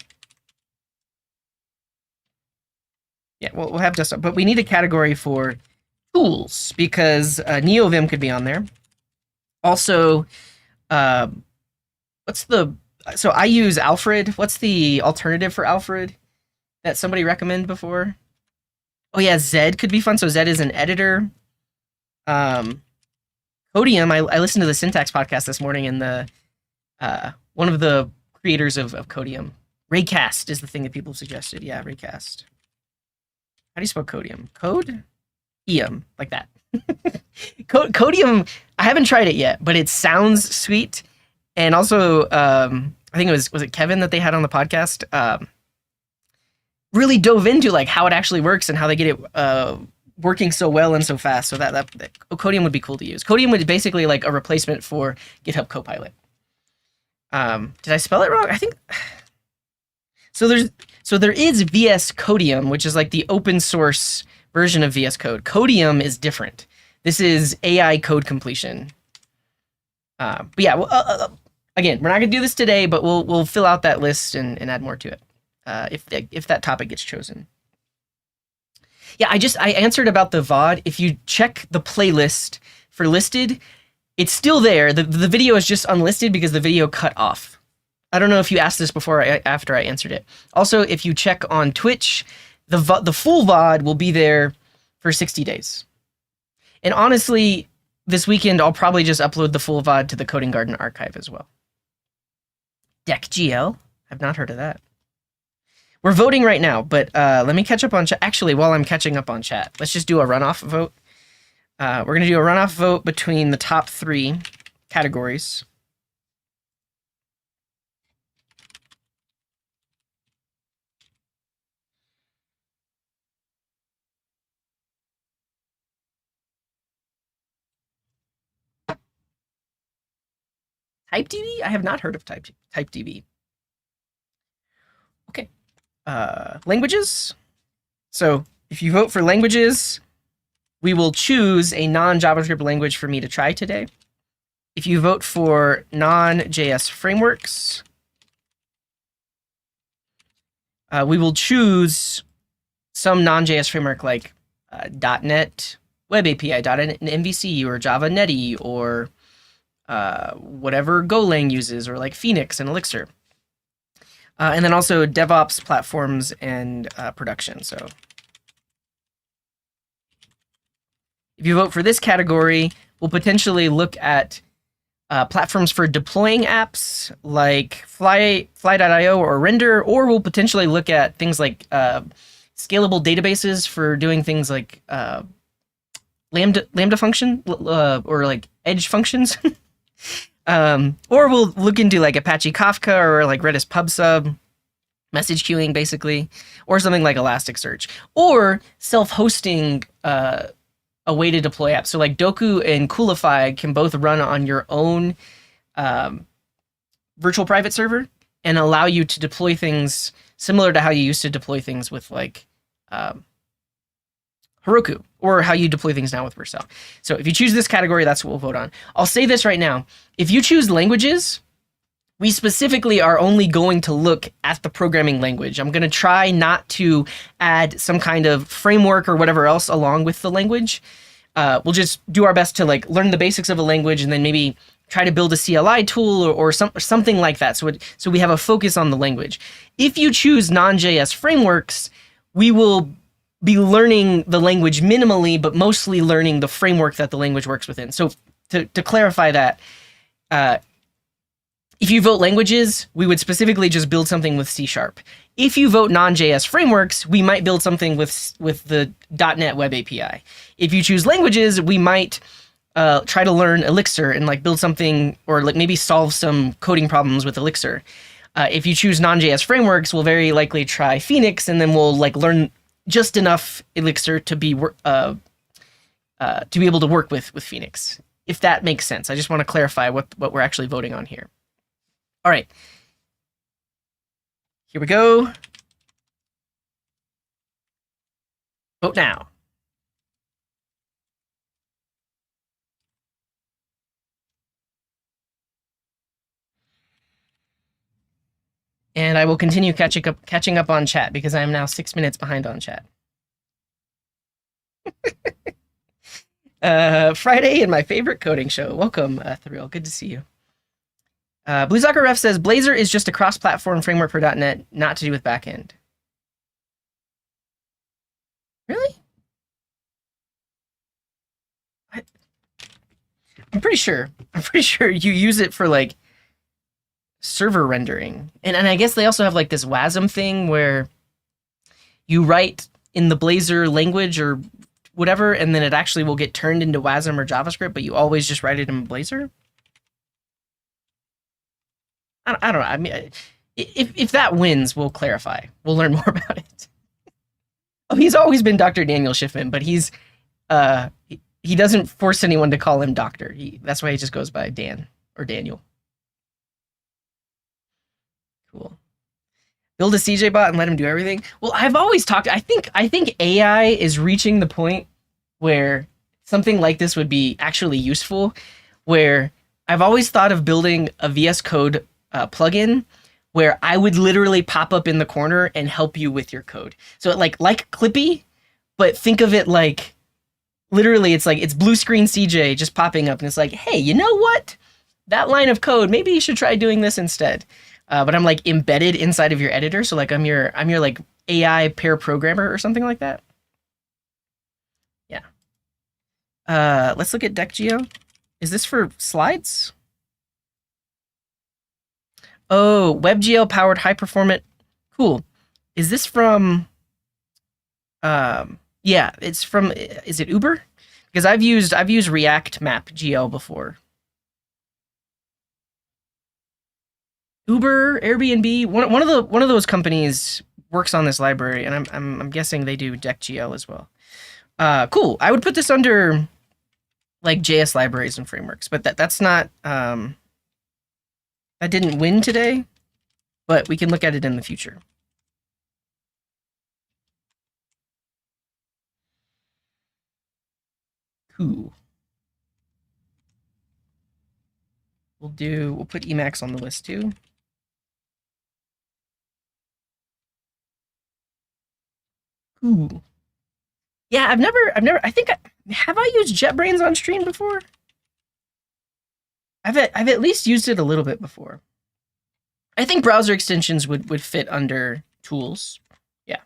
Yeah, we'll have desktop, but we need a category for tools, because NeoVim could be on there. Also, so I use Alfred. What's the alternative for Alfred that somebody recommended before? Oh yeah, Zed could be fun. So Zed is an editor. Codium, I listened to the Syntax podcast this morning, and the one of the creators of Codium, Raycast is the thing that people suggested. Yeah, Raycast. How do you spell Codium? Code-ium, like that. Codium, I haven't tried it yet, but it sounds sweet. And also, I think was it Kevin that they had on the podcast? Really dove into like how it actually works and how they get it working so well and so fast. So that Codium would be cool to use. Codium would be basically like a replacement for GitHub Copilot. Did I spell it wrong? I think so. There is VS Codium, which is like the open source version of VS Code. Codium is different. This is AI code completion. But yeah, Again, we're not going to do this today, but we'll fill out that list and add more to it if that topic gets chosen. Yeah, I answered about the VOD. If you check the playlist for listed, it's still there. The video is just unlisted because the video cut off. I don't know if you asked this before after I answered it. Also, if you check on Twitch, the full VOD will be there for 60 days. And honestly, this weekend I'll probably just upload the full VOD to the Coding Garden archive as well. DeckGL? I've not heard of that. We're voting right now, but let me catch up on chat. Actually, while I'm catching up on chat, let's just do a runoff vote. We're going to do a runoff vote between the top 3 categories. TypeDB? I have not heard of TypeDB. Okay. Languages. So if you vote for languages, we will choose a non-JavaScript language for me to try today. If you vote for non-JS frameworks, we will choose some non-JS framework like .NET Web API, .NET MVC, or Java Netty, or whatever Golang uses, or like Phoenix and Elixir. And then also DevOps platforms and production. So if you vote for this category, we'll potentially look at platforms for deploying apps like Fly.io or Render, or we'll potentially look at things like scalable databases for doing things like Lambda function or like edge functions. Or we'll look into like Apache Kafka or like Redis PubSub, message queuing basically, or something like Elasticsearch, or self-hosting a way to deploy apps. So like Doku and Coolify can both run on your own virtual private server and allow you to deploy things similar to how you used to deploy things with like Heroku, or how you deploy things now with Vercel. So if you choose this category, that's what we'll vote on. I'll say this right now. If you choose languages, we specifically are only going to look at the programming language. I'm going to try not to add some kind of framework or whatever else along with the language. We'll just do our best to like learn the basics of a language and then maybe try to build a CLI tool or something like that. So we have a focus on the language. If you choose non-JS frameworks, we will be learning the language minimally, but mostly learning the framework that the language works within. So to clarify that, if you vote languages, we would specifically just build something with C#. If you vote non-JS frameworks, we might build something with the .NET Web API. If you choose languages, we might try to learn Elixir and like build something, or like maybe solve some coding problems with Elixir. If you choose non-JS frameworks, we'll very likely try Phoenix, and then we'll like learn just enough Elixir to be able to work with Phoenix, if that makes sense. I just want to clarify what we're actually voting on here. All right, here we go. Vote now. And I will continue catching up on chat because I am now 6 minutes behind on chat. Friday and my favorite coding show. Welcome, Thrill. Good to see you. Blue Soccer Ref says Blazor is just a cross-platform framework for .NET, not to do with backend. Really? I'm pretty sure. I'm pretty sure you use it for like server rendering, and I guess they also have like this WASM thing where you write in the Blazor language or whatever, and then it actually will get turned into WASM or JavaScript, but you always just write it in Blazor. I don't know. I mean, if that wins, we'll clarify. We'll learn more about it. Oh, he's always been Dr. Daniel Schiffman, but he's he doesn't force anyone to call him doctor. That's why he just goes by Dan or Daniel. Cool. Build a CJ bot and let him do everything. Well, I've always talked. I think AI is reaching the point where something like this would be actually useful, where I've always thought of building a VS Code plugin where I would literally pop up in the corner and help you with your code. So like Clippy, but think of it like literally it's blue screen CJ just popping up and it's like, hey, you know what? That line of code, maybe you should try doing this instead. But I'm like embedded inside of your editor, so like I'm your like AI pair programmer or something like that. Yeah. Let's look at DeckGeo. Is this for slides? Oh, WebGL powered high performant. Cool. Is this from? Yeah, it's from. Is it Uber? Because I've used React Map GL before. Uber, Airbnb, one of those companies works on this library, and I'm guessing they do DeckGL as well. Cool. I would put this under like JS libraries and frameworks, but that's not that didn't win today, but we can look at it in the future. Cool. We'll put Emacs on the list too. Ooh. Yeah, I've never have I used JetBrains on stream before? I've at least used it a little bit before. I think browser extensions would fit under tools. Yeah.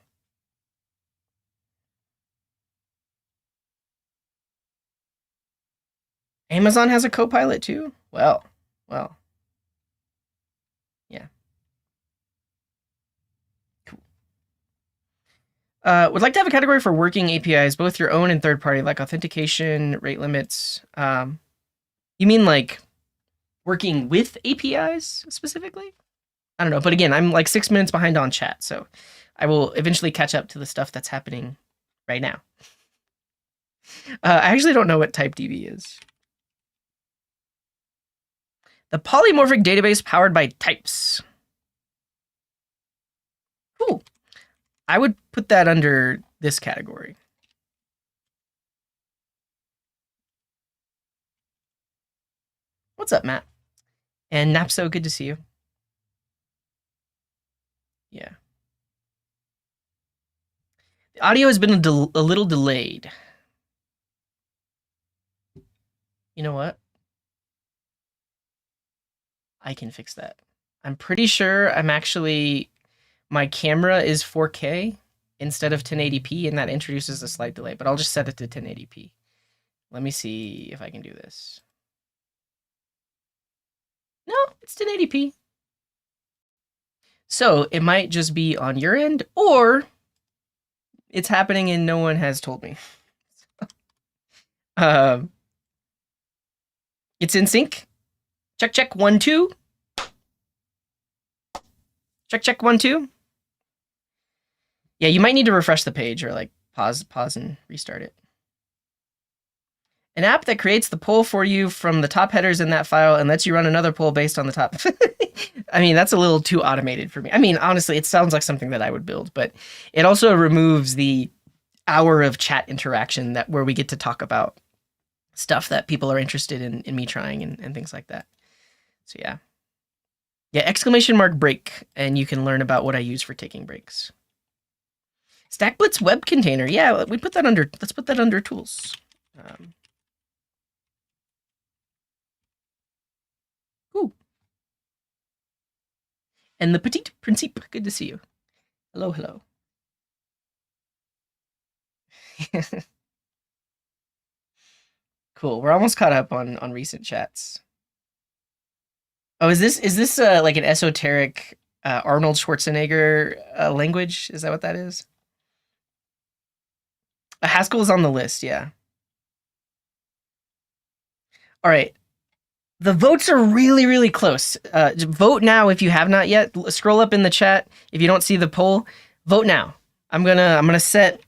Amazon has a Copilot too? Well. Yeah. Cool. Would like to have a category for working APIs, both your own and third party, like authentication, rate limits. You mean like working with APIs specifically? I don't know, but again, I'm like 6 minutes behind on chat, so I will eventually catch up to the stuff that's happening right now. I actually don't know what TypeDB is. The polymorphic database powered by types. Cool. I would put that under this category. What's up, Matt? And Napso, good to see you. Yeah. The audio has been a little delayed. You know what? I can fix that. I'm pretty sure my camera is 4K instead of 1080p, and that introduces a slight delay, but I'll just set it to 1080p. Let me see if I can do this. No, it's 1080p. So it might just be on your end, or it's happening and no one has told me. It's in sync. Check 1 2. Check 1 2. Yeah, you might need to refresh the page or like pause and restart it. An app that creates the poll for you from the top headers in that file and lets you run another poll based on the top. I mean, that's a little too automated for me. I mean, honestly, it sounds like something that I would build, but it also removes the hour of chat interaction where we get to talk about stuff that people are interested in me trying and things like that. So yeah. Yeah, ! break, and you can learn about what I use for taking breaks. StackBlitz web container. Yeah, let's put that under tools. Cool. And the Petite Principe, good to see you. Hello. Cool. We're almost caught up on recent chats. Oh, is this like an esoteric Arnold Schwarzenegger language? Is that what that is? Haskell is on the list, yeah. All right. The votes are really, really close. Vote now if you have not yet. Scroll up in the chat if you don't see the poll. Vote now. I'm gonna set.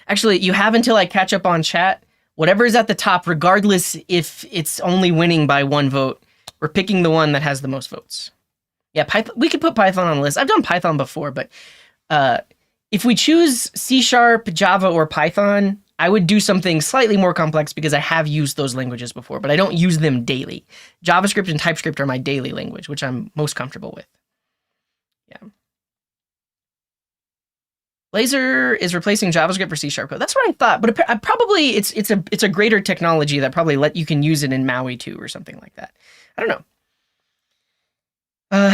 Actually, you have until I catch up on chat. Whatever is at the top, regardless if it's only winning by 1 vote, we're picking the one that has the most votes. Yeah, Python. We could put Python on the list. I've done Python before, but if we choose C#, Java, or Python, I would do something slightly more complex because I have used those languages before, but I don't use them daily. JavaScript and TypeScript are my daily language, which I'm most comfortable with. Yeah. Blazor is replacing JavaScript for C# code. That's what I thought, but probably it's a greater technology that probably you can use it in Maui too or something like that. I don't know.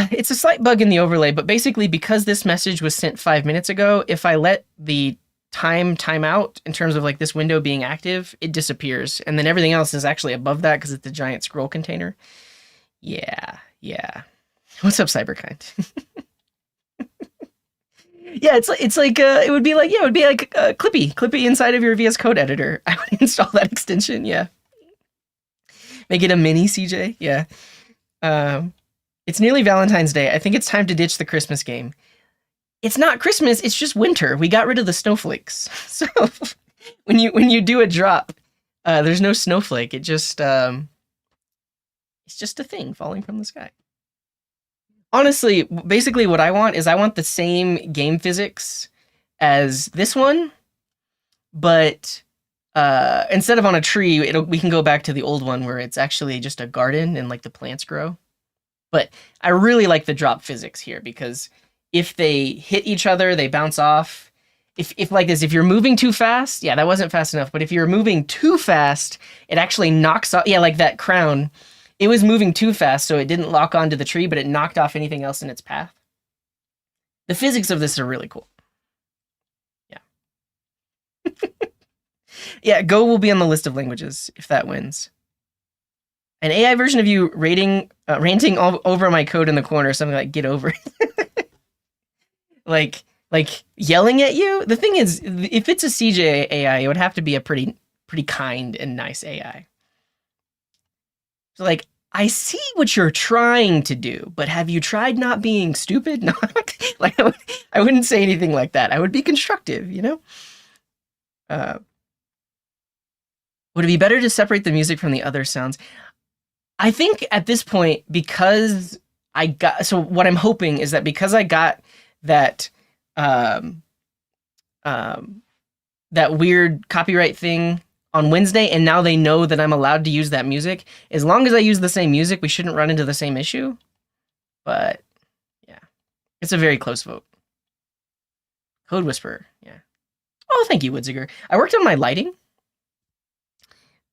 It's a slight bug in the overlay, but basically because this message was sent 5 minutes ago, if I let the time out in terms of like this window being active, it disappears. And then everything else is actually above that because it's a giant scroll container. Yeah. What's up, Cyberkind? Yeah, it's like it would be like Clippy inside of your VS Code editor. I would install that extension. Yeah, make it a mini CJ. Yeah. It's nearly Valentine's Day. I think it's time to ditch the Christmas game. It's not Christmas. It's just winter. We got rid of the snowflakes. So when you do a drop, there's no snowflake. It's just a thing falling from the sky. Honestly, basically what I want is I want the same game physics as this one, but instead of on a tree, we can go back to the old one where it's actually just a garden and like the plants grow. But I really like the drop physics here because if they hit each other, they bounce off. If like this, if you're moving too fast, yeah, that wasn't fast enough. But if you're moving too fast, it actually knocks off. Yeah, like that crown. It was moving too fast, so it didn't lock onto the tree, but it knocked off anything else in its path. The physics of this are really cool. Yeah. Yeah, Go will be on the list of languages if that wins. An AI version of you ranting all over my code in the corner, something like "get over it." like yelling at you. The thing is, if it's a CJ AI, it would have to be a pretty kind and nice AI. So like, I see what you're trying to do, but have you tried not being stupid? No, like I wouldn't say anything like that. I would be constructive, you know. Would it be better to separate the music from the other sounds? I think at this point, because what I'm hoping is that because I got that that weird copyright thing on Wednesday, and now they know that I'm allowed to use that music. As long as I use the same music, we shouldn't run into the same issue. But yeah, it's a very close vote. Code Whisperer, yeah. Oh, thank you, Woodziger. I worked on my lighting.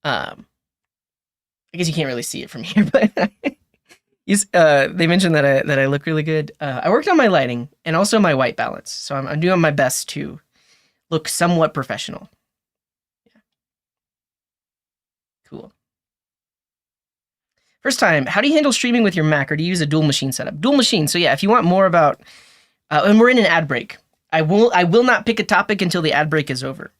I guess you can't really see it from here, but they mentioned that I look really good. I worked on my lighting and also my white balance, so I'm doing my best to look somewhat professional. Yeah. Cool. First time, how do you handle streaming with your Mac, or do you use a dual machine setup? Dual machine. So yeah, if you want more about, and we're in an ad break, I will not pick a topic until the ad break is over.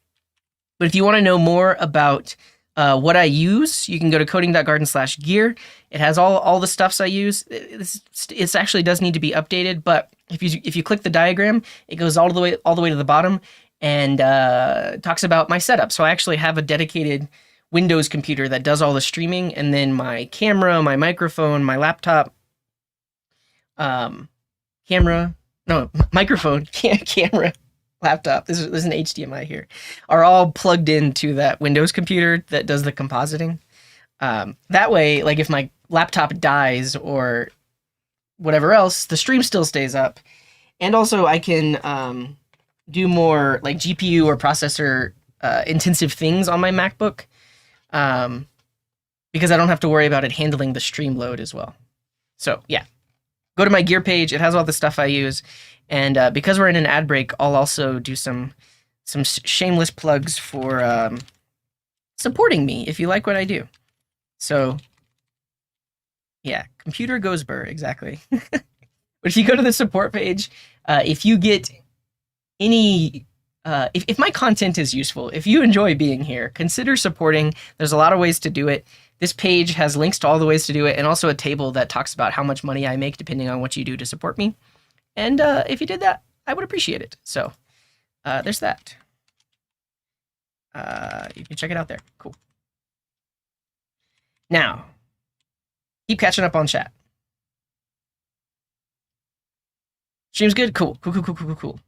But if you want to know more about what I use, you can go to coding.garden/gear. It has all the stuffs I use. It actually does need to be updated, but if you click the diagram, it goes all the way to the bottom and talks about my setup. So I actually have a dedicated Windows computer that does all the streaming, and then my camera, my microphone, my laptop, microphone, camera, laptop. There's an HDMI here. Are all plugged into that Windows computer that does the compositing. That way, like if my laptop dies or whatever else, the stream still stays up, and also I can do more like GPU or processor intensive things on my MacBook. Because I don't have to worry about it handling the stream load as well. So yeah, go to my gear page. It has all the stuff I use. And because we're in an ad break, I'll also do some shameless plugs for supporting me if you like what I do. So yeah, computer goes burr, exactly. But if you go to the support page, if you get any if my content is useful, if you enjoy being here, consider supporting. There's a lot of ways to do it. This page has links to all the ways to do it, and also a table that talks about how much money I make depending on what you do to support me. And if you did that, I would appreciate it. So there's that. You can check it out there. Cool. Now, keep catching up on chat. Stream's good? Cool. Cool.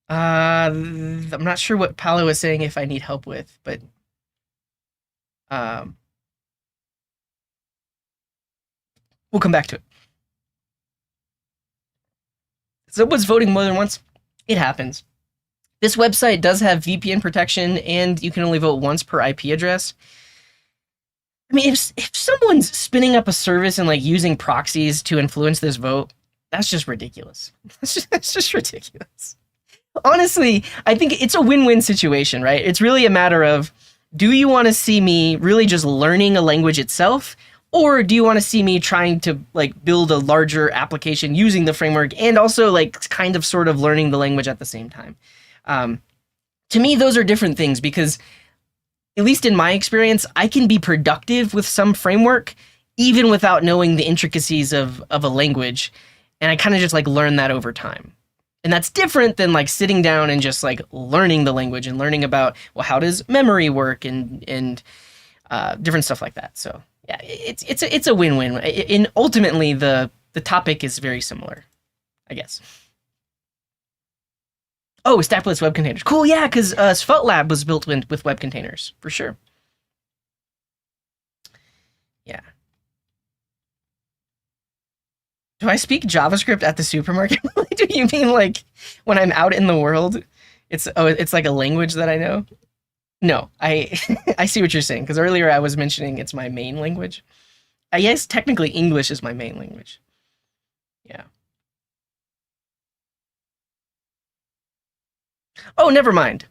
I'm not sure what Paolo was saying if I need help with, but um, we'll come back to it. Someone's voting more than once. It happens. This website does have VPN protection, and you can only vote once per IP address. I mean, if someone's spinning up a service and like using proxies to influence this vote, that's just ridiculous. That's just ridiculous. Honestly, I think it's a win-win situation, right? It's really a matter of, do you want to see me really just learning a language itself, or do you want to see me trying to like build a larger application using the framework and also like kind of sort of learning the language at the same time? Um, to me, those are different things because, at least in my experience, I can be productive with some framework even without knowing the intricacies of a language, and I kind of just like learn that over time. And that's different than like sitting down and just like learning the language and learning about, well, how does memory work and different stuff like that. So yeah, it's a win-win. And ultimately, the topic is very similar, I guess. Oh, stackless web containers. Cool, yeah, because Svelte was built with web containers, for sure. Yeah. Do I speak JavaScript at the supermarket? Do you mean like when I'm out in the world? It's like a language that I know? No, I I see what you're saying, because earlier I was mentioning it's my main language. I guess technically English is my main language. Yeah. Oh, never mind.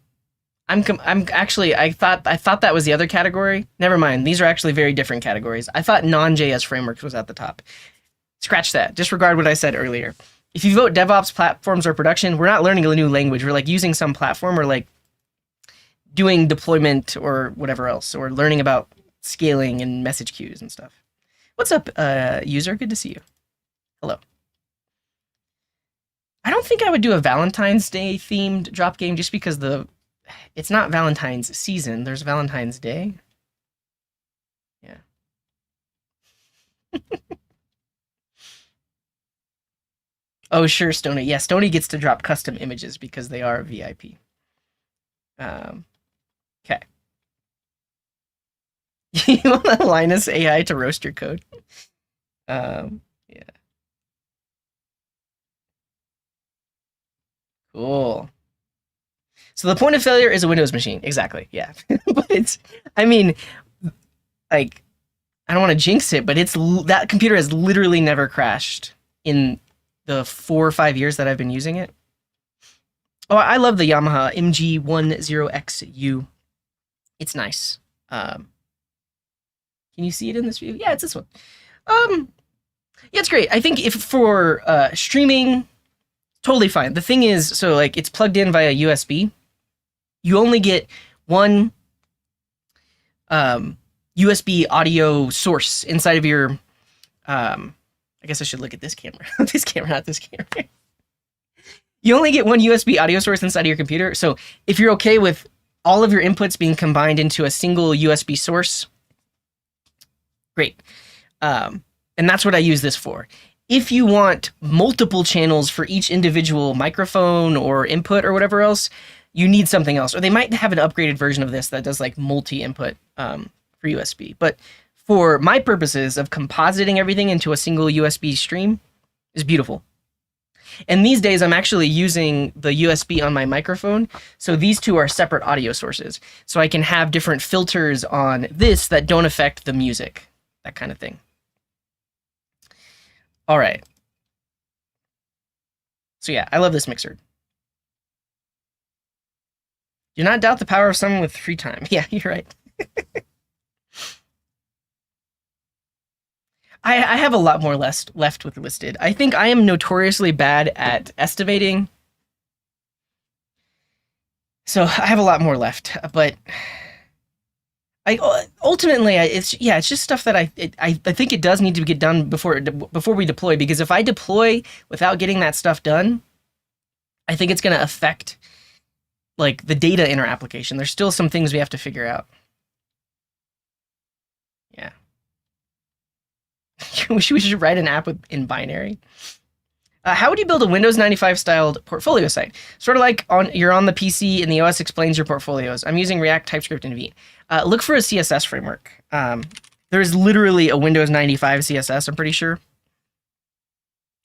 I'm actually I thought that was the other category. Never mind. These are actually very different categories. I thought non-JS frameworks was at the top. Scratch that. Disregard what I said earlier. If you vote DevOps, platforms, or production, we're not learning a new language. We're like using some platform or like doing deployment or whatever else, or learning about scaling and message queues and stuff. What's up, user? Good to see you. Hello. I don't think I would do a Valentine's Day themed drop game just because it's not Valentine's season. There's Valentine's Day. Yeah. Oh, sure, Stony. Yeah, Stony gets to drop custom images because they are VIP. Okay. You want Linus AI to roast your code? Yeah. Cool. So the point of failure is a Windows machine. Exactly. Yeah. But I mean, like, I don't want to jinx it, but that computer has literally never crashed in the 4 or 5 years that I've been using it. Oh, I love the Yamaha MG10XU. It's nice. Can you see it in this view? Yeah, it's this one. Yeah, it's great. I think if for streaming, totally fine. The thing is, so like it's plugged in via USB. You only get one USB audio source inside of your. I guess I should look at this camera. This camera, not this camera. You only get one USB audio source inside of your computer. So if you're okay with all of your inputs being combined into a single USB source, great. And that's what I use this for. If you want multiple channels for each individual microphone or input or whatever else, you need something else. Or they might have an upgraded version of this that does like multi-input for USB. But for my purposes of compositing everything into a single USB stream is beautiful. And these days I'm actually using the USB on my microphone. So these two are separate audio sources. So I can have different filters on this that don't affect the music, that kind of thing. All right. So yeah, I love this mixer. Do not doubt the power of someone with free time. Yeah, you're right. I have a lot more left with listed. I think I am notoriously bad at estimating. So I have a lot more left, but ultimately it's just stuff that I think it does need to get done before we deploy, because if I deploy without getting that stuff done, I think it's going to affect like the data in our application. There's still some things we have to figure out. Yeah. We should write an app in binary. How would you build a Windows 95 styled portfolio site? Sort of like you're on the PC and the OS explains your portfolios. I'm using React, TypeScript, and Vite. Look for a CSS framework. There is literally a Windows 95 CSS, I'm pretty sure.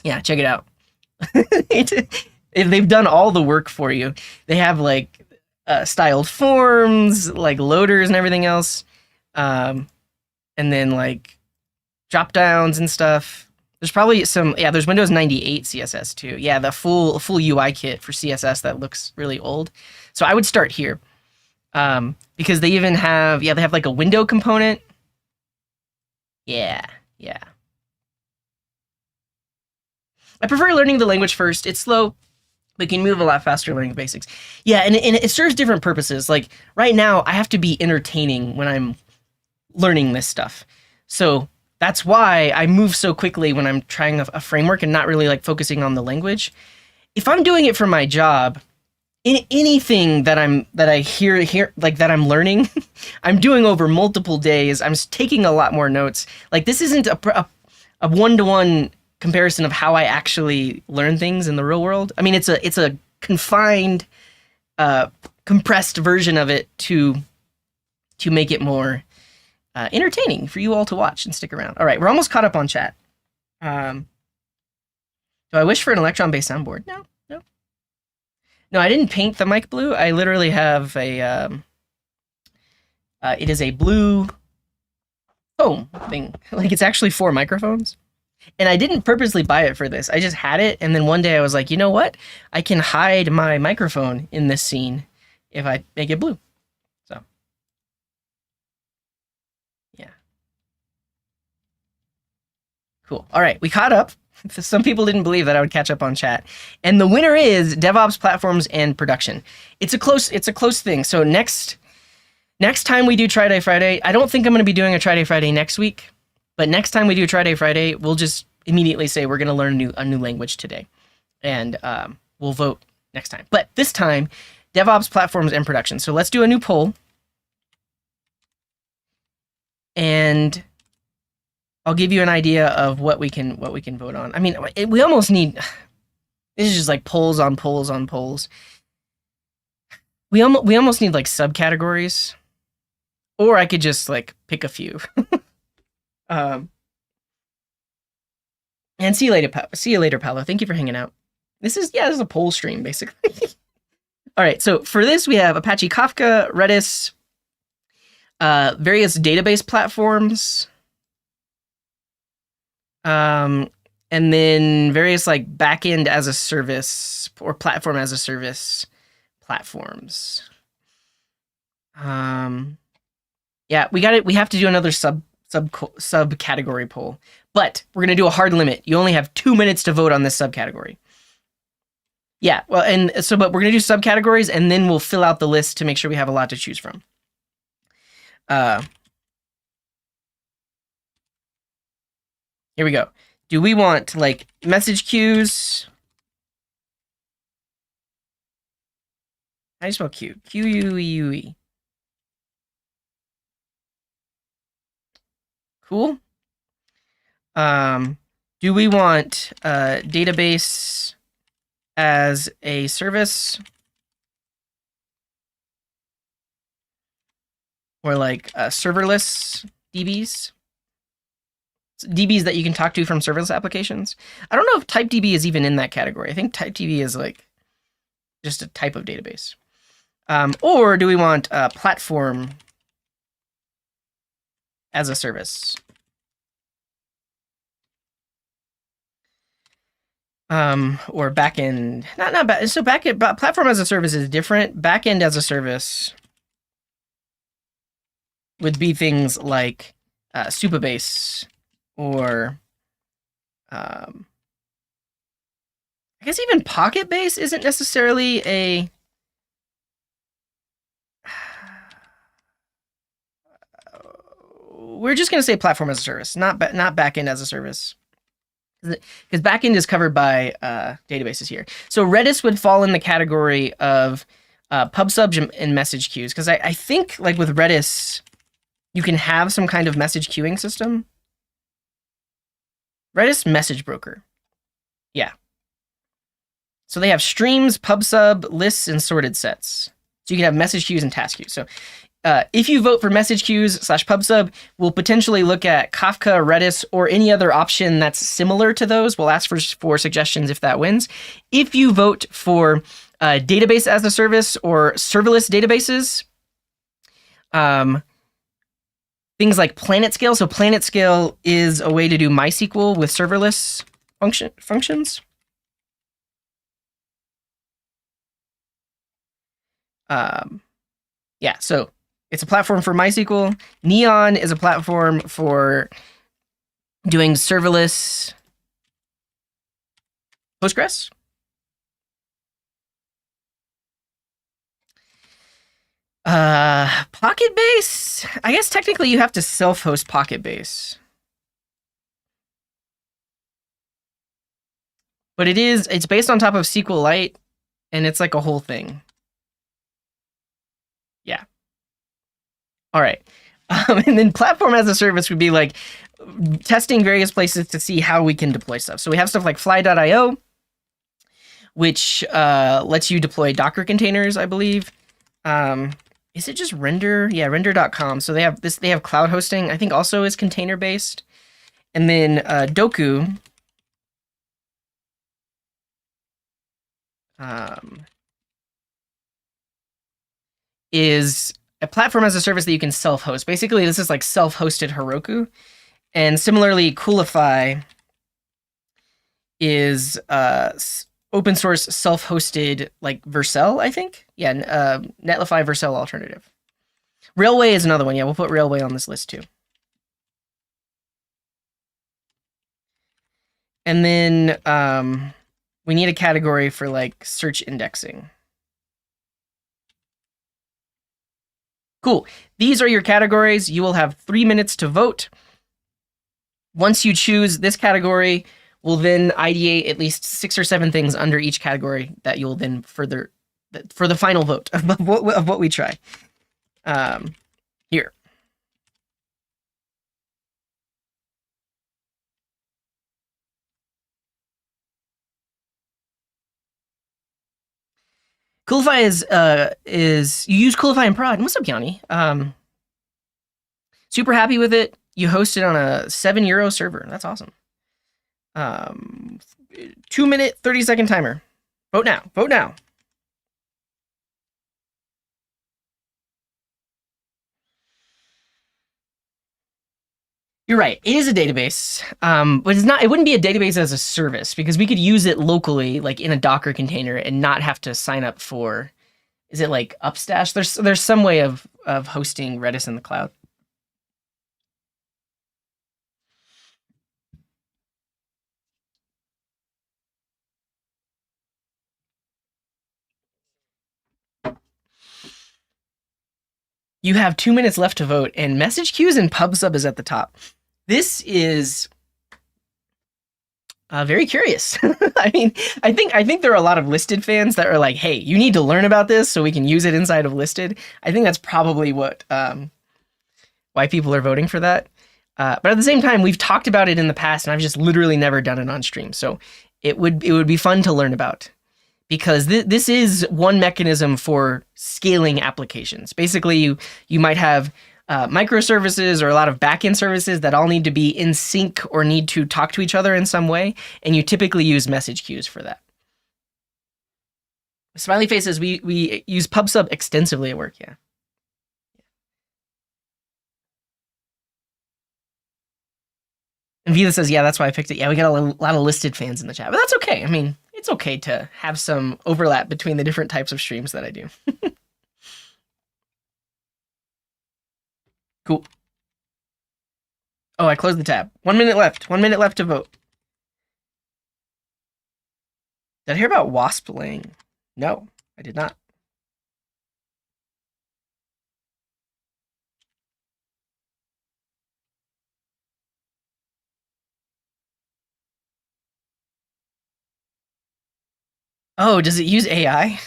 Yeah, check it out. They've done all the work for you. They have like styled forms, like loaders and everything else. And then like drop downs and stuff. There's probably some, yeah, there's Windows 98 CSS too. Yeah, the full UI kit for CSS that looks really old. So I would start here. Because they even have, yeah, they have like a window component. Yeah. I prefer learning the language first. It's slow, but you can move a lot faster learning the basics. Yeah, and it serves different purposes. Like right now, I have to be entertaining when I'm learning this stuff. So that's why I move so quickly when I'm trying a framework and not really like focusing on the language. If I'm doing it for my job, in anything that I hear like that I'm learning, I'm doing over multiple days. I'm taking a lot more notes. Like this isn't a one-to-one comparison of how I actually learn things in the real world. I mean, it's a confined, compressed version of it to make it more entertaining for you all to watch and stick around. All right, we're almost caught up on chat. Do I wish for an Electron-based soundboard? No, I didn't paint the mic blue. I literally have a, it is a blue foam thing. Like it's actually 4 microphones. And I didn't purposely buy it for this. I just had it. And then one day I was like, you know what? I can hide my microphone in this scene if I make it blue. So, yeah. Cool. All right, we caught up. Some people didn't believe that I would catch up on chat. And the winner is DevOps platforms and production. It's a close thing. So next time we do Try Day Friday, I don't think I'm going to be doing a Try Day Friday next week, but next time we do Try Day Friday, we'll just immediately say we're going to learn a new language today. And we'll vote next time. But this time, DevOps platforms and production. So let's do a new poll. And I'll give you an idea of what we can vote on. I mean, we almost need. This is just like polls on polls on polls. We almost need like subcategories, or I could just like pick a few. And see you later, Paolo. Thank you for hanging out. This is a poll stream basically. All right, so for this we have Apache Kafka, Redis, various database platforms. And then various like backend as a service or platform as a service platforms. Yeah, we have to do another subcategory poll, but we're gonna do a hard limit. You only have 2 minutes to vote on this subcategory. Yeah, well, but we're gonna do subcategories and then we'll fill out the list to make sure we have a lot to choose from. Here we go. Do we want like message queues? How do you spell queue? Queue. Cool. Do we want database as a service? Or like serverless DBs? DBs that you can talk to from serverless applications. I don't know if TypeDB is even in that category. I think TypeDB is like just a type of database. Or do we want a platform as a service? Or backend, not back. So backend, platform as a service is different. Backend as a service would be things like Supabase. Or, I guess even Pocket Base isn't necessarily a. We're just gonna say platform as a service, not backend as a service, because backend is covered by databases here. So Redis would fall in the category of PubSub and message queues, because I think like with Redis, you can have some kind of message queuing system. Redis message broker. Yeah. So they have streams, pub/sub, lists, and sorted sets. So you can have message queues and task queues. So if you vote for message queues / pub/sub, we'll potentially look at Kafka, Redis, or any other option that's similar to those. We'll ask for suggestions if that wins. If you vote for database as a service or serverless databases, things like PlanetScale. So PlanetScale is a way to do MySQL with serverless functions. Yeah, so it's a platform for MySQL. Neon is a platform for doing serverless Postgres. Pocket Base? I guess technically you have to self-host Pocket Base. But it's based on top of SQLite, and it's like a whole thing. Yeah. All right. And then platform as a service would be like testing various places to see how we can deploy stuff. So we have stuff like fly.io, which lets you deploy Docker containers, I believe. Is it just render? Yeah, render.com. So they have cloud hosting, I think also is container based. And then Doku is a platform as a service that you can self-host. Basically, this is like self-hosted Heroku. And similarly, Coolify is open source self-hosted like Vercel, I think. Yeah, Netlify Vercel alternative. Railway is another one. Yeah, we'll put Railway on this list too. And then we need a category for like search indexing. Cool. These are your categories. You will have 3 minutes to vote. Once you choose this category, we'll then ideate at least 6 or 7 things under each category that you'll then further for the final vote of what we try. Here. Coolify is you use Coolify in prod. What's up, Yanni? Super happy with it. You host it on a €7 server. That's awesome. 2 minute, 30-second timer. Vote now. Vote now. You're right. It is a database, but it's not. It wouldn't be a database as a service because we could use it locally, like in a Docker container, and not have to sign up for. Is it like Upstash? There's some way of hosting Redis in the cloud. You have 2 minutes left to vote, and message queues and pub/sub is at the top. This is very curious. I mean, I think there are a lot of listed fans that are like, "Hey, you need to learn about this so we can use it inside of listed." I think that's probably what why people are voting for that. But at the same time, we've talked about it in the past, and I've just literally never done it on stream. So it would be fun to learn about because this is one mechanism for scaling applications. Basically, you might have microservices or a lot of backend services that all need to be in sync or need to talk to each other in some way, and you typically use message queues for that. Smiley face says we use pub/sub extensively at work. Yeah. And Vila says, yeah, that's why I picked it. Yeah, we got a lot of listed fans in the chat, but that's okay. I mean, it's okay to have some overlap between the different types of streams that I do. Cool. Oh, I closed the tab. 1 minute left. 1 minute left to vote. Did I hear about Wasp Lang? No, I did not. Oh, does it use AI?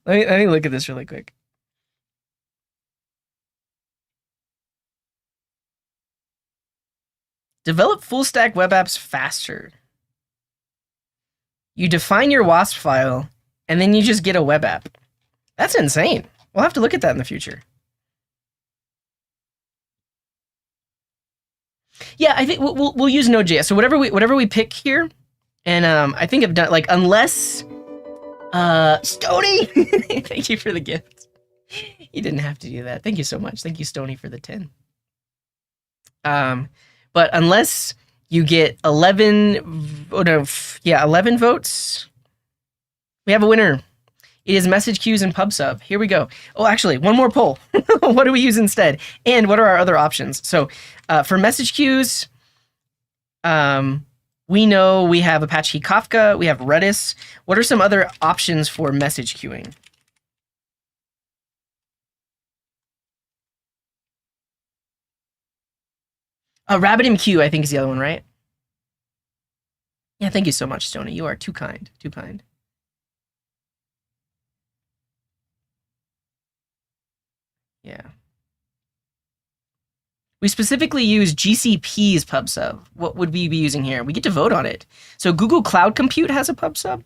Let me look at this really quick. Develop full stack web apps faster. You define your WASP file, and then you just get a web app. That's insane. We'll have to look at that in the future. Yeah, I think we'll use node.js. So whatever we pick here, and I think I've done like unless Stony, thank you for the gift. You didn't have to do that. Thank you so much. Thank you, Stony, for the 10. But unless you get 11, 11 votes, we have a winner. It is message queues and PubSub. Here we go. Oh, actually, one more poll. What do we use instead? And what are our other options? So for message queues, we know we have Apache Kafka, we have Redis. What are some other options for message queuing? RabbitMQ, I think, is the other one, right? Yeah, thank you so much, Stony. You are too kind. Too kind. Yeah. We specifically use GCP's PubSub. What would we be using here? We get to vote on it. So Google Cloud Compute has a PubSub.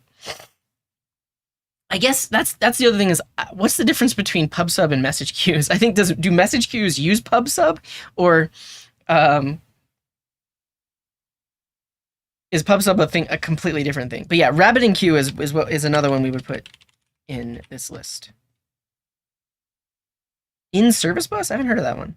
I guess that's the other thing is what's the difference between PubSub and message queues? I think do message queues use PubSub or is PubSub a completely different thing? But yeah, RabbitMQ is another one we would put in this list. In Service Bus? I haven't heard of that one.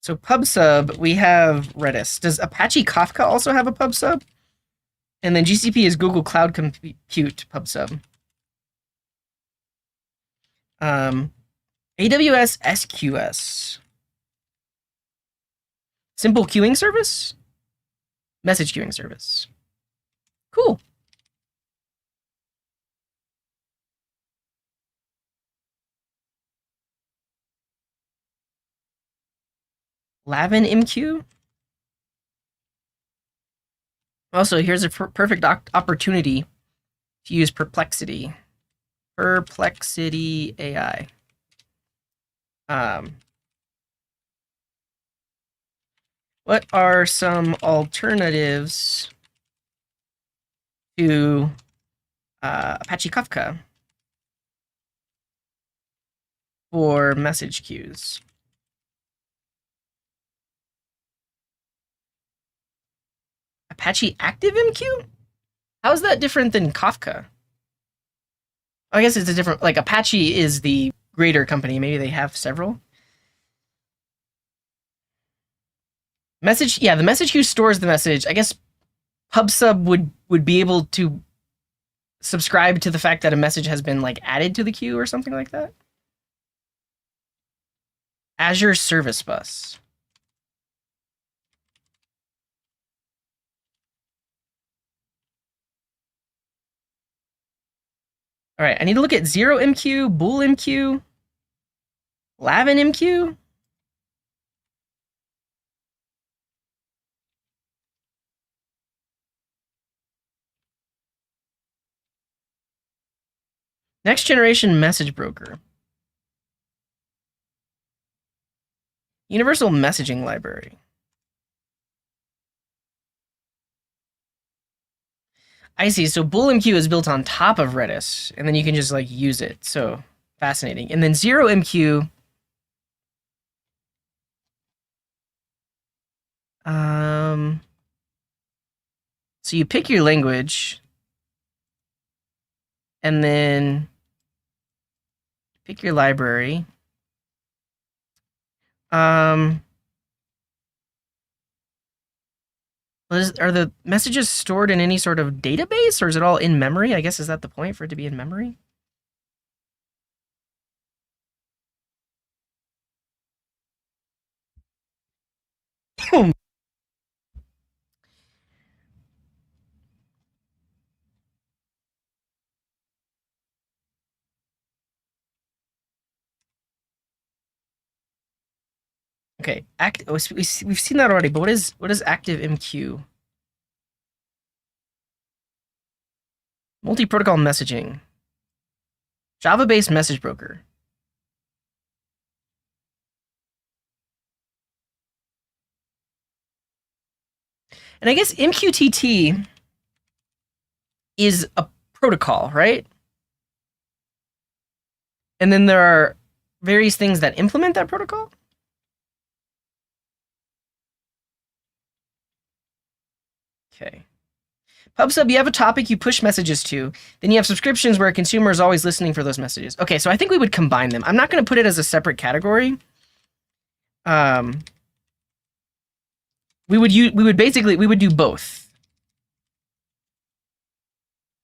So PubSub, we have Redis. Does Apache Kafka also have a PubSub? And then GCP is Google Cloud Compute PubSub. AWS SQS. Simple queuing service? Message queuing service. Cool. LavinMQ? Also, here's a perfect opportunity to use Perplexity. Perplexity AI. What are some alternatives to Apache Kafka for message queues? Apache ActiveMQ? How is that different than Kafka? I guess it's a different, like Apache is the greater company. Maybe they have several. Message, yeah, the message queue stores the message. I guess PubSub would be able to subscribe to the fact that a message has been like added to the queue or something like that. Azure Service Bus. All right, I need to look at ZeroMQ, Bullmq, LavinMQ. Next generation message broker. Universal messaging library. I see. So Bullmq is built on top of Redis, and then you can just like use it. So fascinating. And then ZeroMQ. So you pick your language, and then pick your library. Are the messages stored in any sort of database, or is it all in memory? I guess, is that the point for it to be in memory? Okay, we've seen that already, but what is ActiveMQ? Multi-protocol messaging. Java-based message broker. And I guess MQTT is a protocol, right? And then there are various things that implement that protocol. Okay. PubSub, you have a topic you push messages to. Then you have subscriptions where a consumer is always listening for those messages. Okay, so I think we would combine them. I'm not going to put it as a separate category. We would do both.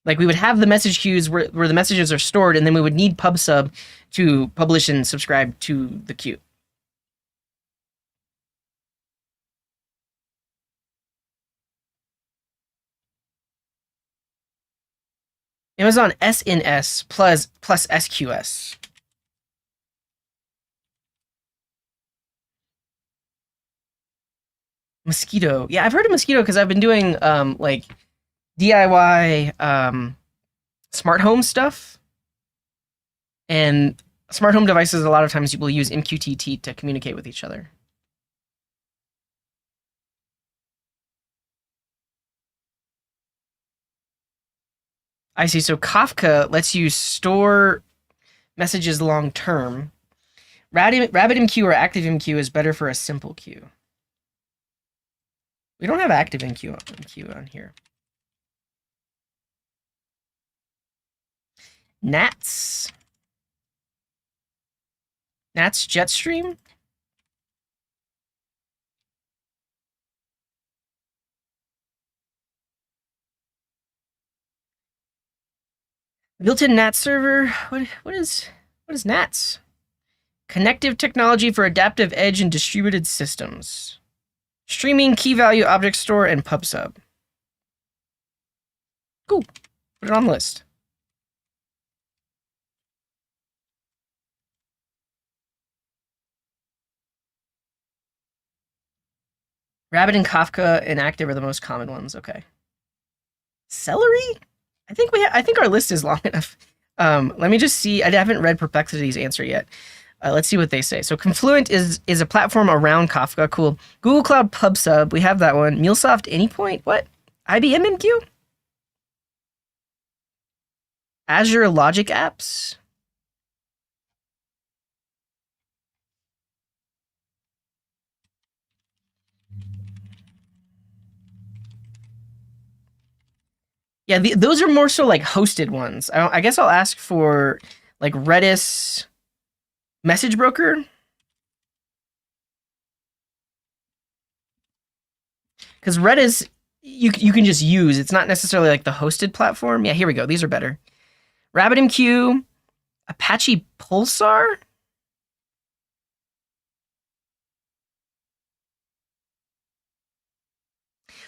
Like we would have the message queues where the messages are stored, and then we would need PubSub to publish and subscribe to the queue. Amazon SNS plus SQS. Mosquito. Yeah, I've heard of Mosquito because I've been doing like DIY smart home stuff. And smart home devices, a lot of times you will use MQTT to communicate with each other. I see. So Kafka lets you store messages long term. RabbitMQ or ActiveMQ is better for a simple queue. We don't have ActiveMQ on here. Nats Jetstream. Built-in NATS server. What is NATS? Connective technology for adaptive edge and distributed systems. Streaming, key value object store, and PubSub. Cool. Put it on the list. Rabbit and Kafka and Active are the most common ones. Okay. Celery? I think our list is long enough. Let me just see. I haven't read Perplexity's answer yet. Let's see what they say. So Confluent is a platform around Kafka. Cool. Google Cloud PubSub. We have that one. MuleSoft Anypoint. What? IBM MQ? Azure Logic Apps. Yeah, those are more so like hosted ones. I guess I'll ask for like Redis Message Broker. Because Redis, you can just use. It's not necessarily like the hosted platform. Yeah, here we go. These are better. RabbitMQ, Apache Pulsar.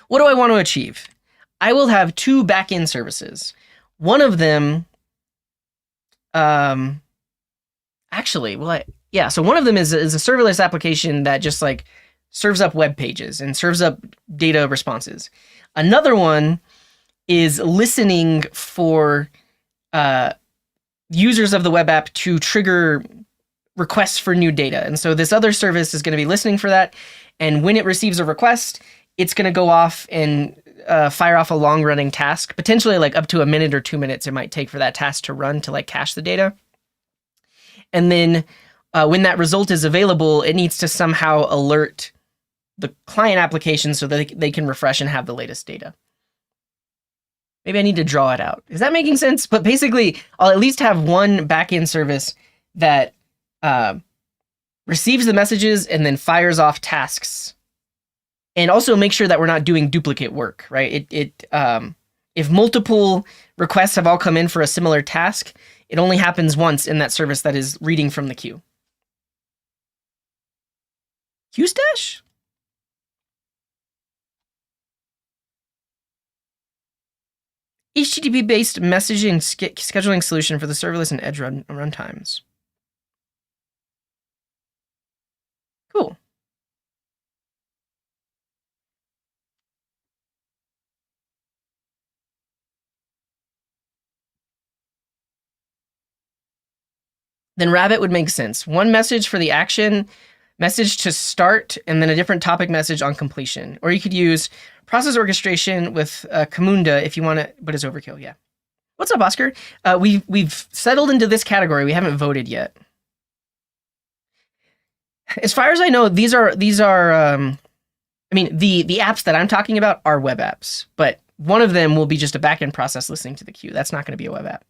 What do I want to achieve? I will have two backend services. One of them, actually, so one of them is a serverless application that just like serves up web pages and serves up data responses. Another one is listening for users of the web app to trigger requests for new data. And so this other service is going to be listening for that. And when it receives a request, it's going to go off and fire off a long running task, potentially like up to a minute or 2 minutes it might take for that task to run to like cache the data. And then when that result is available, it needs to somehow alert the client application so that they can refresh and have the latest data. Maybe I need to draw it out. Is that making sense? But basically, I'll at least have one backend service that receives the messages and then fires off tasks. And also make sure that we're not doing duplicate work, right? If multiple requests have all come in for a similar task, it only happens once in that service that is reading from the queue. QStash? HTTP-based messaging scheduling solution for the serverless and edge runtimes. Cool. Then Rabbit would make sense. One message for the action, message to start and then a different topic message on completion. Or you could use process orchestration with Camunda if you want to, but it's overkill. Yeah. What's up, Oscar? We've settled into this category. We haven't voted yet. As far as I know, these are I mean, the apps that I'm talking about are web apps, but one of them will be just a backend process listening to the queue. That's not going to be a web app.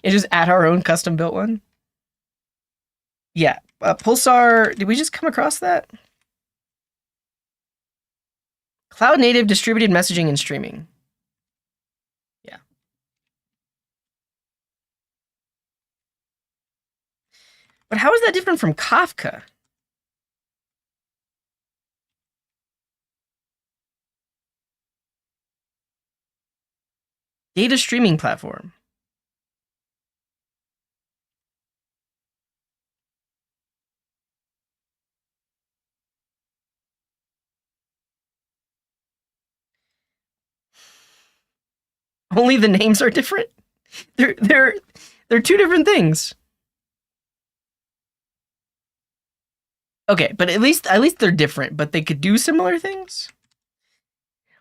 It's just add our own custom built one. Yeah, Pulsar. Did we just come across that? Cloud native distributed messaging and streaming. Yeah. But how is that different from Kafka? Data streaming platform. Only the names are different. They're two different things. Okay, but at least they're different, but they could do similar things.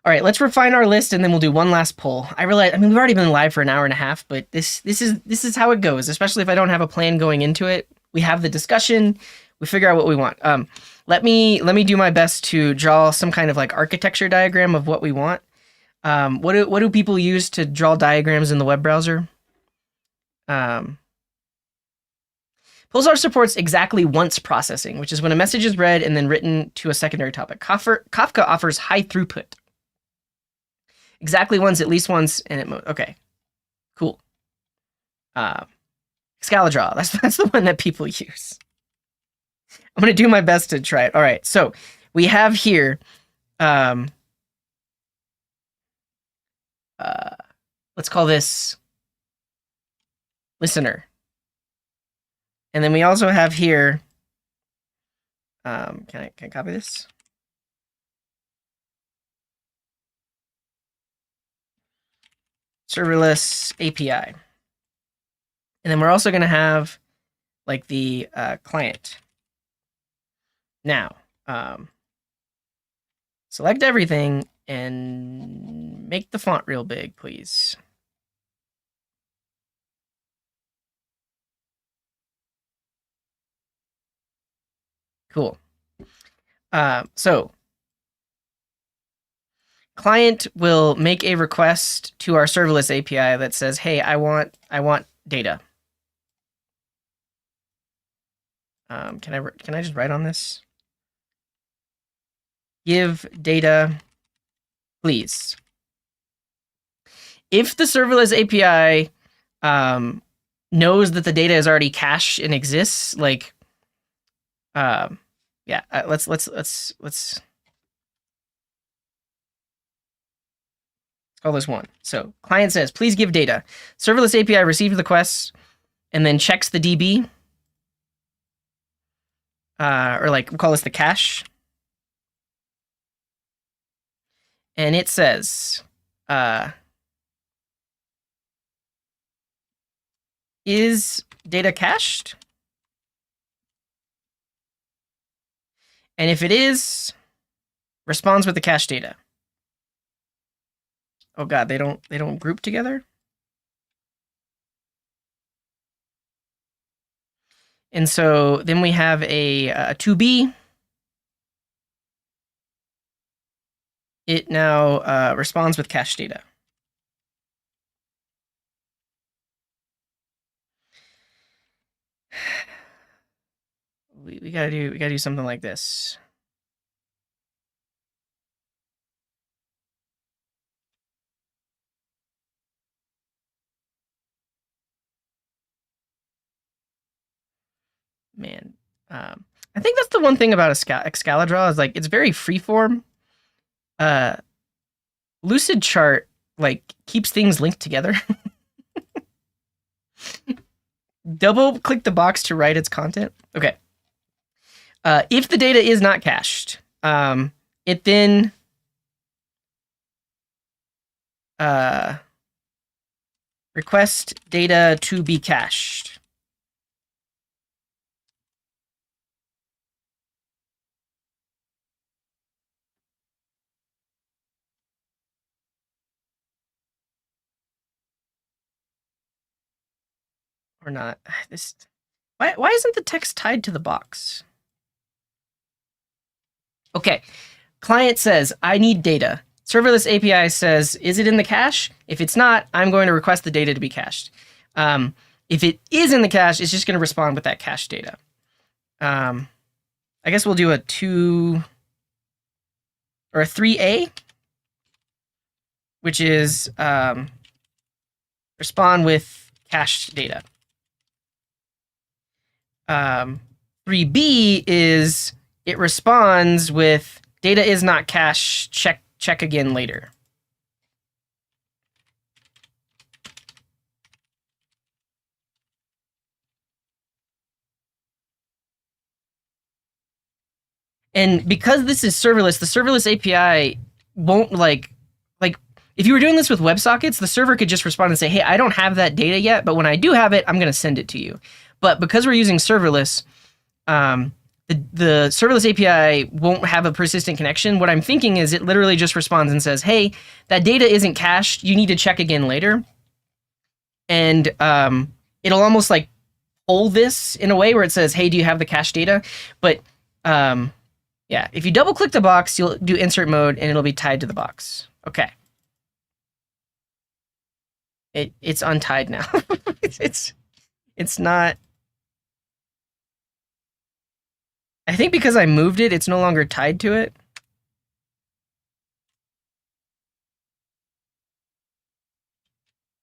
All right, let's refine our list and then we'll do one last poll. I realize, I mean, we've already been live for an hour and a half, but this is how it goes, especially if I don't have a plan going into it. We have the discussion, we figure out what we want. Let me do my best to draw some kind of like architecture diagram of what we want. What do people use to draw diagrams in the web browser? Pulsar supports exactly once processing, which is when a message is read and then written to a secondary topic. Kafka offers high throughput. Exactly once, at least once, and it okay, cool. Scaladraw, that's the one that people use. I'm gonna do my best to try it. All right, so we have here, let's call this listener. And then we also have here, can I copy this? Serverless API. And then we're also going to have like the client. Now, select everything and make the font real big, please. Cool. So client will make a request to our serverless API that says, "Hey, I want data." Can I just write on this? Give data, please. If the serverless API knows that the data is already cached and exists, like, yeah, let's call this one. So client says, please give data. Serverless API receives the request and then checks the DB, or like we'll call this the cache. And it says, is data cached? And if it is, responds with the cache data. Oh god, they don't group together? And so then we have a to be. It now responds with cache data. We gotta do something like this. Man, I think that's the one thing about Excalidraw is like it's very freeform. Lucid Chart like keeps things linked together. Double click the box to write its content. Okay. If the data is not cached, it then request data to be cached. or not. This why isn't the text tied to the box? Okay, client says, I need data. Serverless API says, is it in the cache? If it's not, I'm going to request the data to be cached. If it is in the cache, it's just going to respond with that cache data. I guess we'll do a 2 or a 3A, which is respond with cached data. 3B is it responds with data is not cached, check again later. And because this is serverless, the serverless API won't like if you were doing this with WebSockets, the server could just respond and say, hey, I don't have that data yet, but when I do have it, I'm going to send it to you. But because we're using serverless, the serverless API won't have a persistent connection. What I'm thinking is it literally just responds and says, hey, that data isn't cached. You need to check again later. And it'll almost like pull this in a way where it says, hey, do you have the cached data? But yeah, if you double click the box, you'll do insert mode and it'll be tied to the box. Okay. It's untied now. it's not. I think because I moved it, it's no longer tied to it.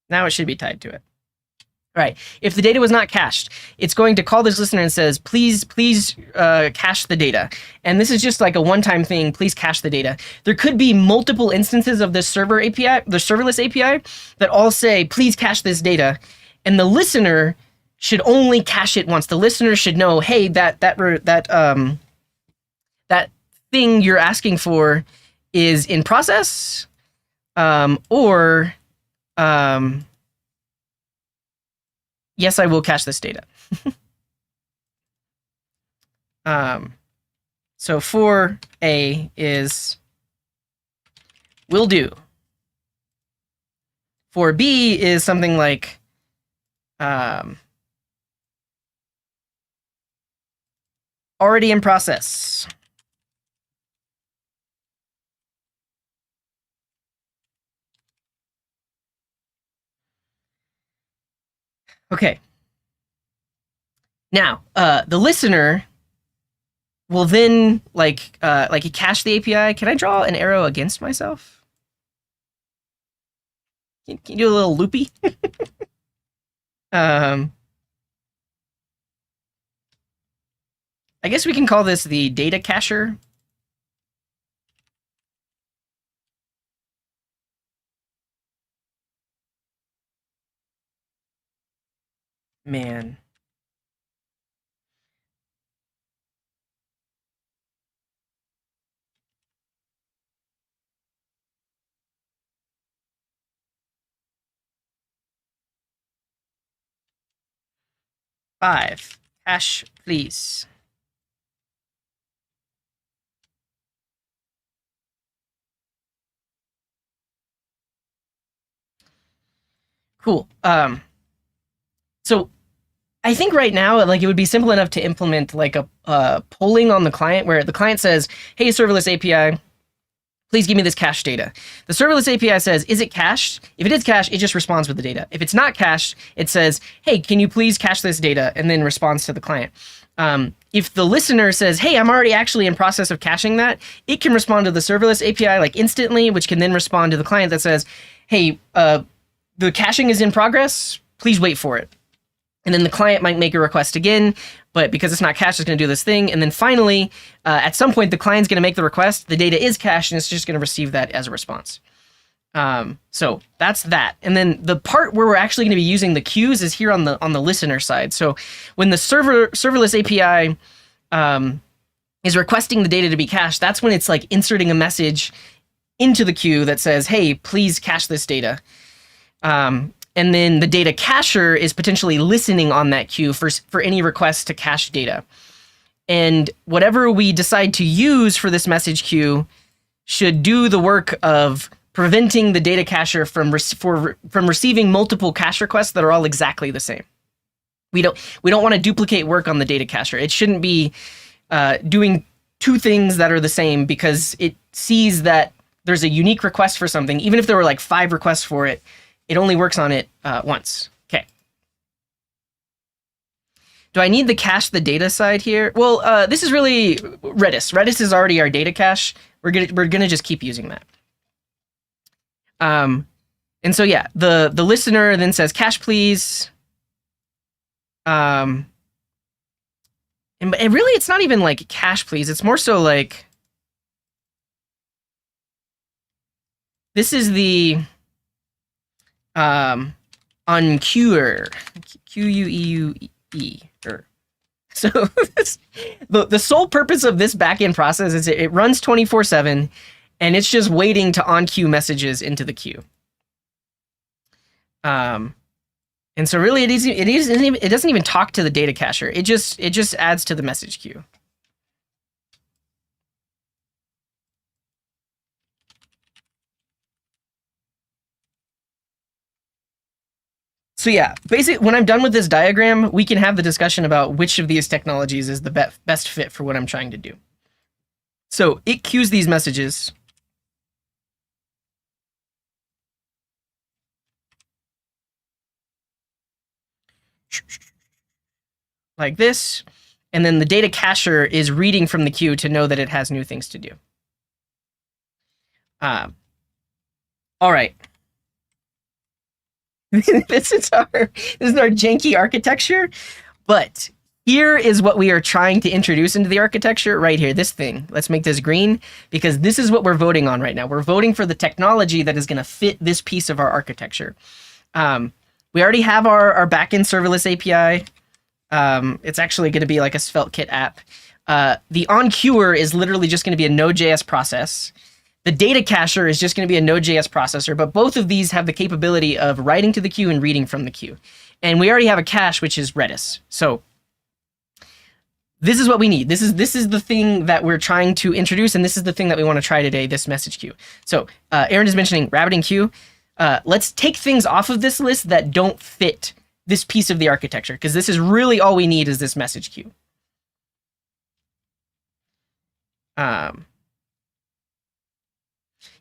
Now it should be tied to it. All right. If the data was not cached, it's going to call this listener and says, please cache the data. And this is just like a one-time thing. Please cache the data. There could be multiple instances of this server API, the serverless API, that all say, please cache this data. And the listener should only cache it once. The listener should know, hey, that thing you're asking for is in process, or yes, I will cache this data. So 4A is will do. 4B is something like already in process. Okay. Now, the listener will then like cache the API. Can I draw an arrow against myself? Can you do a little loopy? I guess we can call this the data cacher. Man. Five. Cache, please. Cool. So I think right now, like it would be simple enough to implement like a polling on the client where the client says, hey, serverless API, please give me this cache data. The serverless API says, is it cached? If it is cached, it just responds with the data. If it's not cached, it says, hey, can you please cache this data? And then responds to the client. If the listener says, hey, I'm already actually in process of caching that, it can respond to the serverless API like instantly, which can then respond to the client that says, hey, the caching is in progress, please wait for it. And then the client might make a request again, but because it's not cached, it's going to do this thing. And then finally, at some point, the client's going to make the request. The data is cached, and it's just going to receive that as a response. So that's that. And then the part where we're actually going to be using the queues is here on the listener side. So when the serverless API is requesting the data to be cached, that's when it's like inserting a message into the queue that says, hey, please cache this data. And then the data cacher is potentially listening on that queue for any request to cache data. And whatever we decide to use for this message queue should do the work of preventing the data cacher from receiving multiple cache requests that are all exactly the same. We don't want to duplicate work on the data cacher. It shouldn't be doing two things that are the same, because it sees that there's a unique request for something. Even if there were like 5 requests for it, it only works on it once. Okay. Do I need to cache the data side here? Well, this is really Redis. Redis is already our data cache. We're gonna just keep using that. And so yeah, the listener then says cache please. And really, it's not even like cache please. It's more so like, this is the unqueuer, Queuee. So the sole purpose of this backend process is it runs 24/7, and it's just waiting to on-queue messages into the queue. And so really, it doesn't even talk to the data cacher. It just adds to the message queue. So yeah, basically, when I'm done with this diagram, we can have the discussion about which of these technologies is the best fit for what I'm trying to do. So it queues these messages. Like this. And then the data cacher is reading from the queue to know that it has new things to do. All right. This is our janky architecture, but here is what we are trying to introduce into the architecture right here. This thing. Let's make this green, because this is what we're voting on right now. We're voting for the technology that is going to fit this piece of our architecture. We already have our backend serverless API. It's actually going to be like a SvelteKit app. The onQueuer is literally just going to be a node.js process. The data cacher is just going to be a node.js processor, but both of these have the capability of writing to the queue and reading from the queue. And we already have a cache, which is Redis. So this is what we need. This is the thing that we're trying to introduce, and this is the thing that we want to try today, this message queue. So Aaron is mentioning rabbiting queue. Let's take things off of this list that don't fit this piece of the architecture, because this is really all we need is this message queue.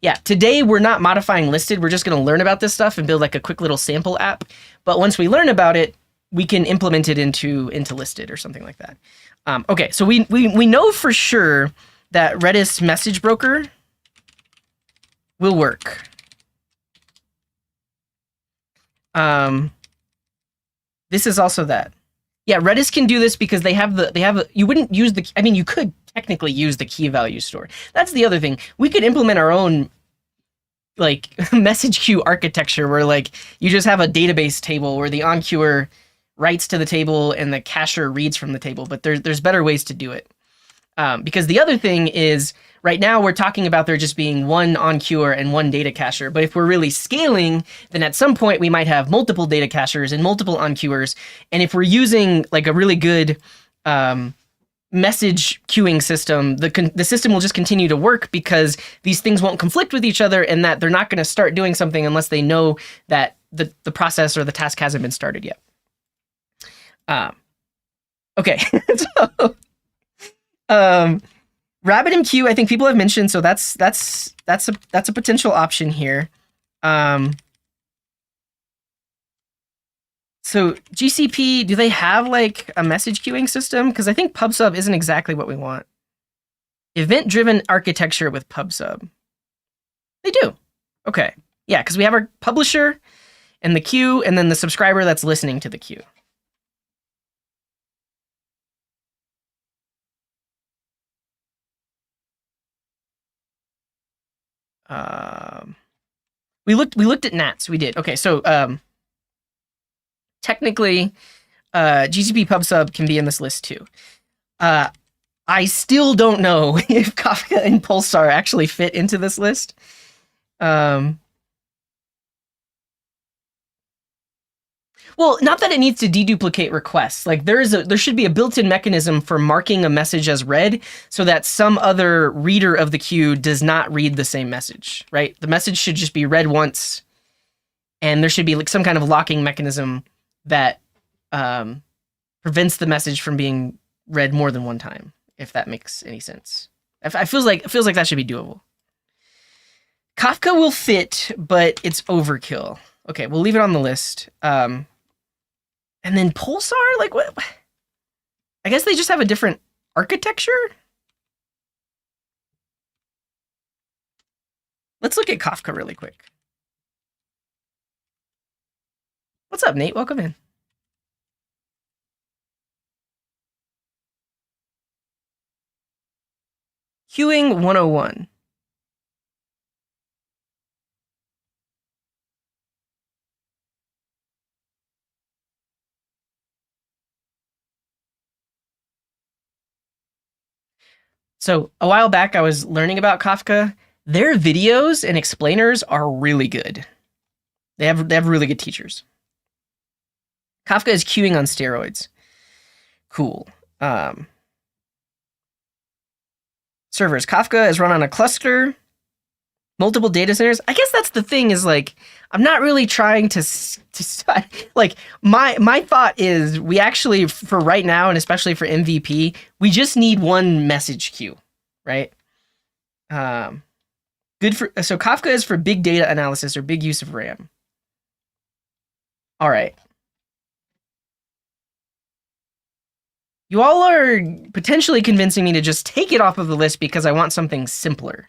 Yeah, today we're not modifying listed. We're just going to learn about this stuff and build like a quick little sample app. But once we learn about it, we can implement it into listed or something like that. Okay, so we know for sure that Redis message broker will work. This is also that. Yeah, Redis can do this because you wouldn't use the, I mean, you could technically use the key value store. That's the other thing. We could implement our own like message queue architecture where like you just have a database table where the onQueuer writes to the table and the cacher reads from the table, but there's better ways to do it. Because the other thing is, right now we're talking about there just being one onQueuer and one data cacher, but if we're really scaling, then at some point we might have multiple data cachers and multiple onQueuers, and if we're using like a really good message queuing system, the system will just continue to work because these things won't conflict with each other, and that they're not going to start doing something unless they know that the process or the task hasn't been started yet. Okay, so RabbitMQ, I think people have mentioned, so that's a potential option here. So GCP, do they have like a message queuing system? Because I think PubSub isn't exactly what we want. Event-driven architecture with PubSub. They do. Okay. Yeah, because we have our publisher and the queue, and then the subscriber that's listening to the queue. We looked at Nats. We did. Okay, so technically, GCP PubSub can be in this list too. I still don't know if Kafka and Pulsar actually fit into this list. Well, not that it needs to deduplicate requests. Like there should be a built-in mechanism for marking a message as read so that some other reader of the queue does not read the same message, right? The message should just be read once, and there should be like some kind of locking mechanism that prevents the message from being read more than one time, if that makes any sense. It feels like that should be doable. Kafka will fit, but it's overkill. Okay, we'll leave it on the list. And then Pulsar, like what? I guess they just have a different architecture. Let's look at Kafka really quick. What's up, Nate? Welcome in. Queuing 101. So a while back, I was learning about Kafka. Their videos and explainers are really good. They have really good teachers. Kafka is queuing on steroids. Cool. Servers. Kafka is run on a cluster, multiple data centers. I guess that's the thing is like, I'm not really trying to like my thought is we actually, for right now, and especially for MVP, we just need one message queue, right? Good for, so Kafka is for big data analysis or big use of RAM. All right. You all are potentially convincing me to just take it off of the list because I want something simpler.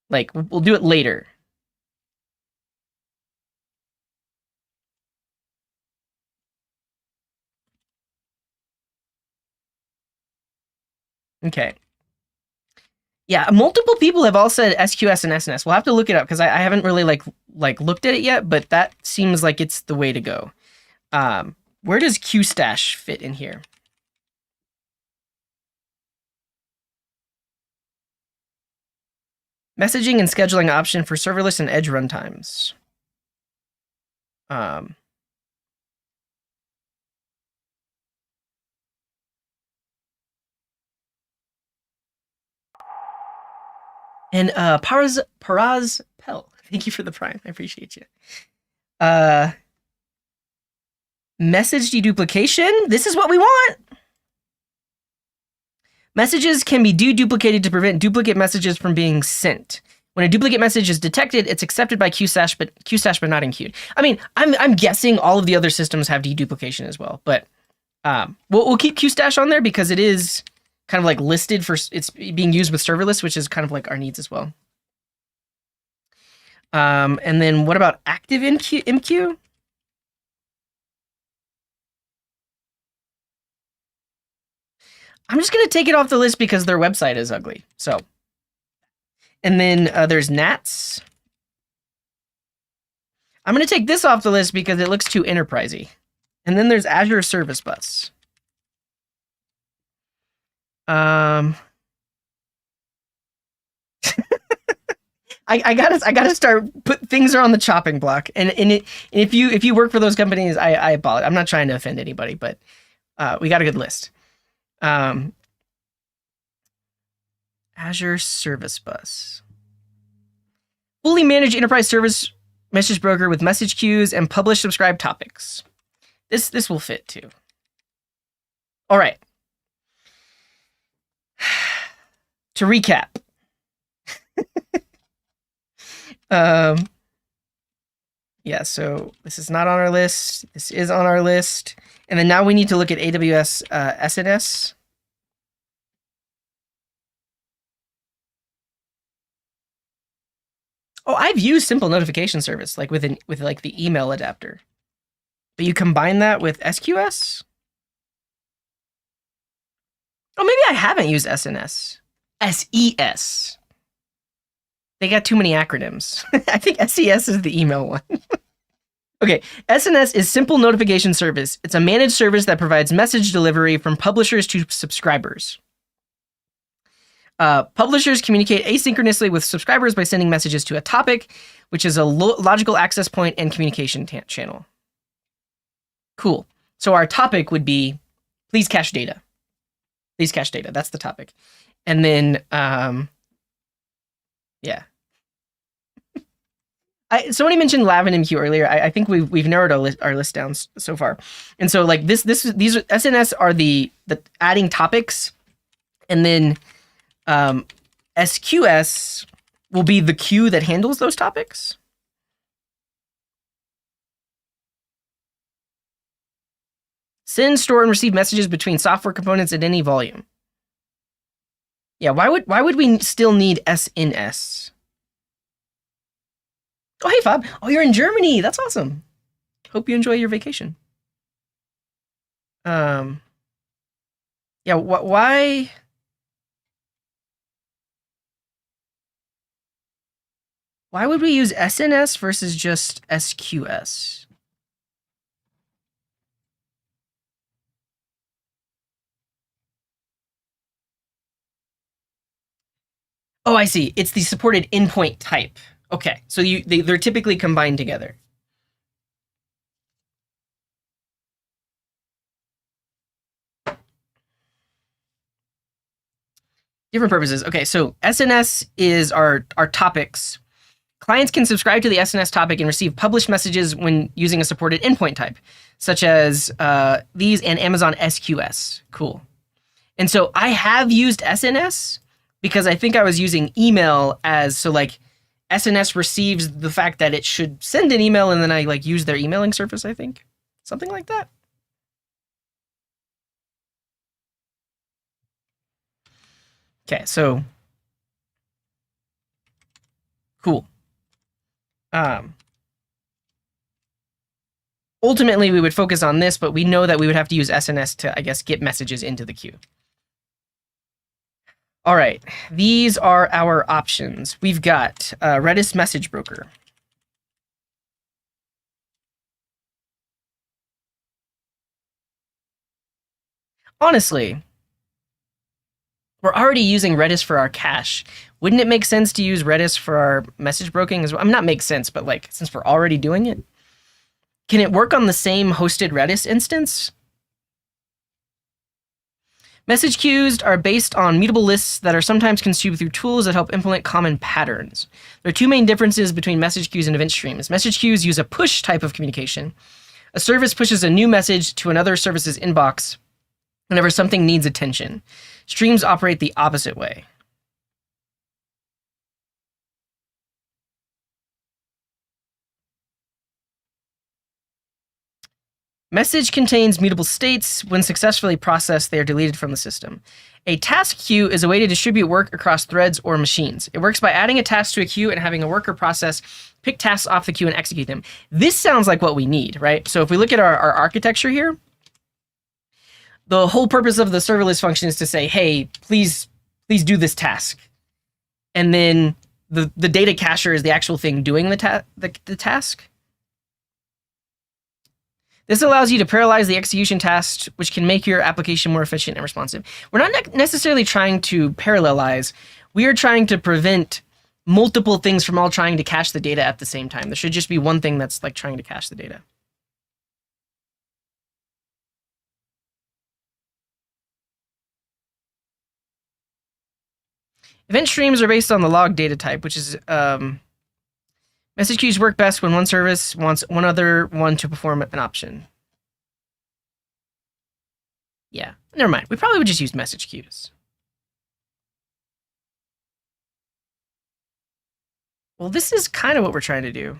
Like, we'll do it later. Okay. Yeah, multiple people have all said SQS and SNS. We'll have to look it up because I haven't really like looked at it yet, but that seems like it's the way to go. Where does QStash fit in here? Messaging and scheduling option for serverless and edge runtimes. And Paraz Pell, thank you for the prime. I appreciate you. Message deduplication. This is what we want. Messages can be deduplicated to prevent duplicate messages from being sent. When a duplicate message is detected, it's accepted by QStash, but not enqueued. I mean, I'm guessing all of the other systems have deduplication as well, but we'll keep QStash on there because it is kind of like listed for it's being used with serverless, which is kind of like our needs as well. And then what about active MQ? I'm just going to take it off the list because their website is ugly. So, and then there's Nats. I'm going to take this off the list because it looks too enterprisey. And then there's Azure Service Bus. I gotta start put things are on the chopping block, and if you work for those companies, I apologize. I'm not trying to offend anybody, but we got a good list. Azure Service Bus, fully managed enterprise service message broker with message queues and publish subscribe topics. This will fit too. All right. To recap. Yeah, so this is not on our list. This is on our list. And then now we need to look at AWS SNS. Oh, I've used simple notification service, like with like the email adapter. But you combine that with SQS? Oh, maybe I haven't used SNS. SES. They got too many acronyms. I think SES is the email one. Okay, SNS is Simple Notification Service. It's a managed service that provides message delivery from publishers to subscribers. Publishers communicate asynchronously with subscribers by sending messages to a topic, which is a logical access point and communication channel. Cool. So our topic would be, please cache data. Please cache data. That's the topic. And then, yeah. Somebody mentioned livestream earlier. I think we've narrowed our list down so far, and so like these are SNS are the adding topics, and then SQS will be the queue that handles those topics. Send, store, and receive messages between software components at any volume. Yeah, why would we still need SNS? Oh, hey, Fob. Oh, you're in Germany. That's awesome. Hope you enjoy your vacation. Yeah, why? Why would we use SNS versus just SQS? Oh, I see. It's the supported endpoint type. Okay, so they're typically combined together. Different purposes. Okay, so SNS is our topics. Clients can subscribe to the SNS topic and receive published messages when using a supported endpoint type, such as these and Amazon SQS. Cool. And so I have used SNS because I think I was using email as, so like SNS receives the fact that it should send an email, and then I like use their emailing service, I think. Something like that. Okay, so cool. Ultimately, we would focus on this, but we know that we would have to use SNS to, I guess, get messages into the queue. All right, these are our options. We've got Redis Message Broker. Honestly, we're already using Redis for our cache. Wouldn't it make sense to use Redis for our message broking as well? I mean, not make sense, but like, since we're already doing it, can it work on the same hosted Redis instance? Message queues are based on mutable lists that are sometimes consumed through tools that help implement common patterns. There are two main differences between message queues and event streams. Message queues use a push type of communication. A service pushes a new message to another service's inbox whenever something needs attention. Streams operate the opposite way. Message contains mutable states. When successfully processed, they are deleted from the system. A task queue is a way to distribute work across threads or machines. It works by adding a task to a queue and having a worker process, pick tasks off the queue, and execute them. This sounds like what we need, right? So if we look at our architecture here, the whole purpose of the serverless function is to say, hey, please do this task. And then the data cacher is the actual thing doing the task. This allows you to parallelize the execution tasks, which can make your application more efficient and responsive. We're not necessarily trying to parallelize. We are trying to prevent multiple things from all trying to cache the data at the same time. There should just be one thing that's like trying to cache the data. Event streams are based on the log data type, which is message queues work best when one service wants one other one to perform an option. Yeah, never mind. We probably would just use message queues. Well, this is kind of what we're trying to do.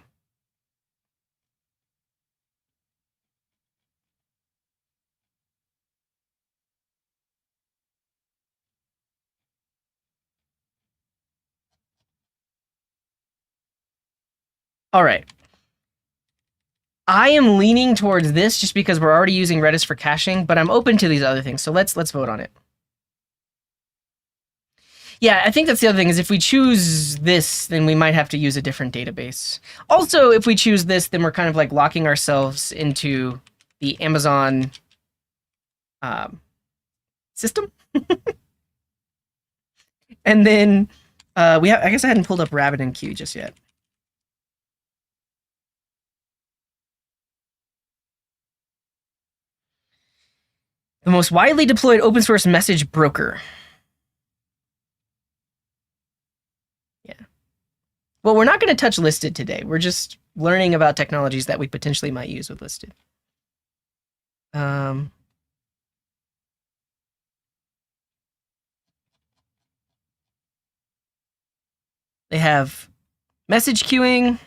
All right. I am leaning towards this just because we're already using Redis for caching, but I'm open to these other things. So let's vote on it. Yeah, I think that's the other thing is if we choose this, then we might have to use a different database. Also, if we choose this, then we're kind of like locking ourselves into the Amazon system. And then I guess I hadn't pulled up RabbitMQ just yet. The most widely deployed open source message broker. Yeah. Well, we're not going to touch listed today. We're just learning about technologies that we potentially might use with listed. They have message queuing,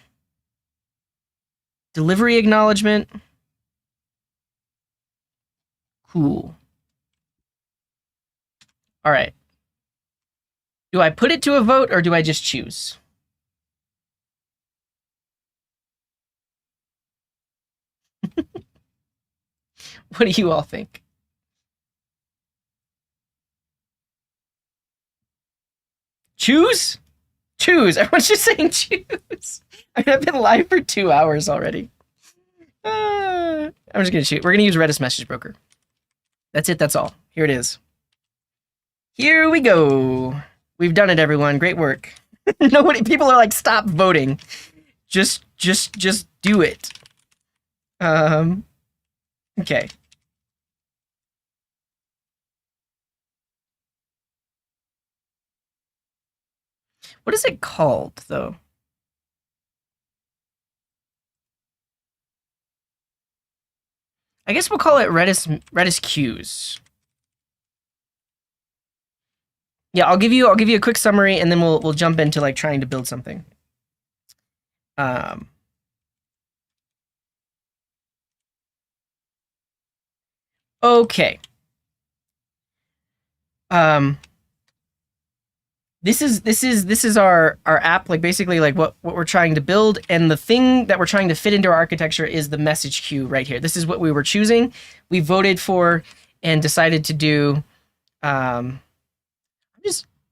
delivery acknowledgement. Cool. All right. Do I put it to a vote or do I just choose? What do you all think? Choose? Choose. Everyone's just saying choose. I mean, I've been live for 2 hours already. I'm just going to choose. We're going to use Redis Message Broker. That's it. That's all. Here it is. Here we go. We've done it, everyone. Great work. Nobody. People are like, stop voting. Just do it. Okay. What is it called, though? I guess we'll call it Redis Queues. Yeah, I'll give you a quick summary, and then we'll jump into like trying to build something. Okay. This is our app, like basically like what we're trying to build, and the thing that we're trying to fit into our architecture is the message queue right here. This is what we were choosing. We voted for and decided to do.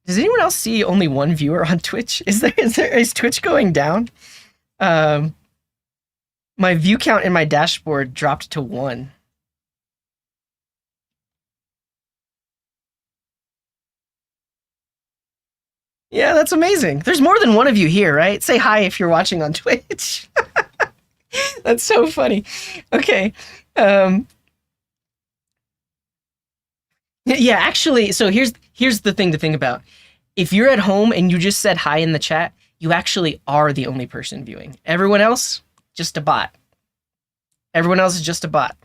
Does anyone else see only one viewer on Twitch? Is Twitch going down? My view count in my dashboard dropped to 1. Yeah, that's amazing. There's more than one of you here, right? Say hi if you're watching on Twitch. That's so funny. Okay. Yeah, actually, so here's the thing to think about. If you're at home and you just said hi in the chat, you actually are the only person viewing. Everyone else, just a bot. Everyone else is just a bot.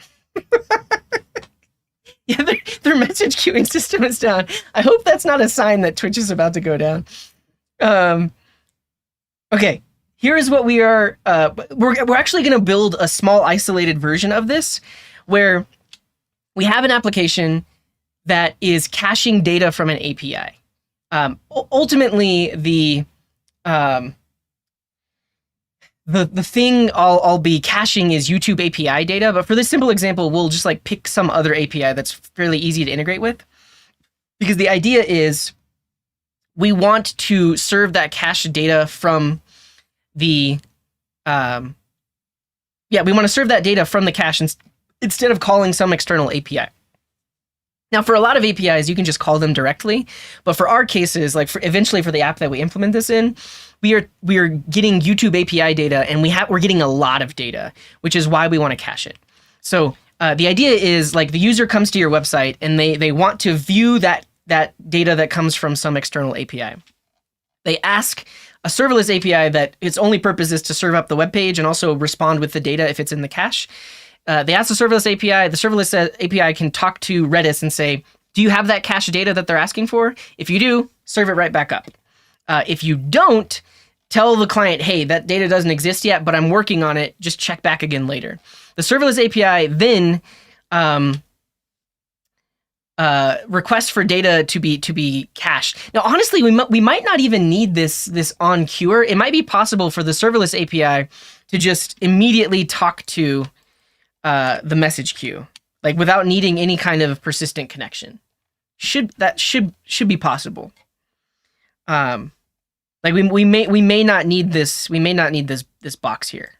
Yeah, their message queuing system is down. I hope that's not a sign that Twitch is about to go down. Okay, here is what we are. We're actually going to build a small isolated version of this, where we have an application that is caching data from an API. Ultimately, the thing I'll be caching is YouTube API data, but for this simple example, we'll just like pick some other API that's fairly easy to integrate with. Because the idea is we want to serve that cached data from the, we want to serve that data from the cache instead of calling some external API. Now, for a lot of APIs, you can just call them directly, but for our cases, like eventually for the app that we implement this in, we are getting YouTube API data, and we're getting a lot of data, which is why we want to cache it. So the idea is like the user comes to your website and they want to view that data that comes from some external API. They ask a serverless API that its only purpose is to serve up the web page and also respond with the data if it's in the cache. They ask the serverless API. The serverless API can talk to Redis and say, do you have that cache data that they're asking for? If you do, serve it right back up. If you don't, tell the client, hey, that data doesn't exist yet, but I'm working on it. Just check back again later. The serverless API then requests for data to be cached. Now, honestly, we might not even need this on queuer. It might be possible for the serverless API to just immediately talk to the message queue, like without needing any kind of persistent connection. Should be possible. Like we may not need this. We may not need this box here.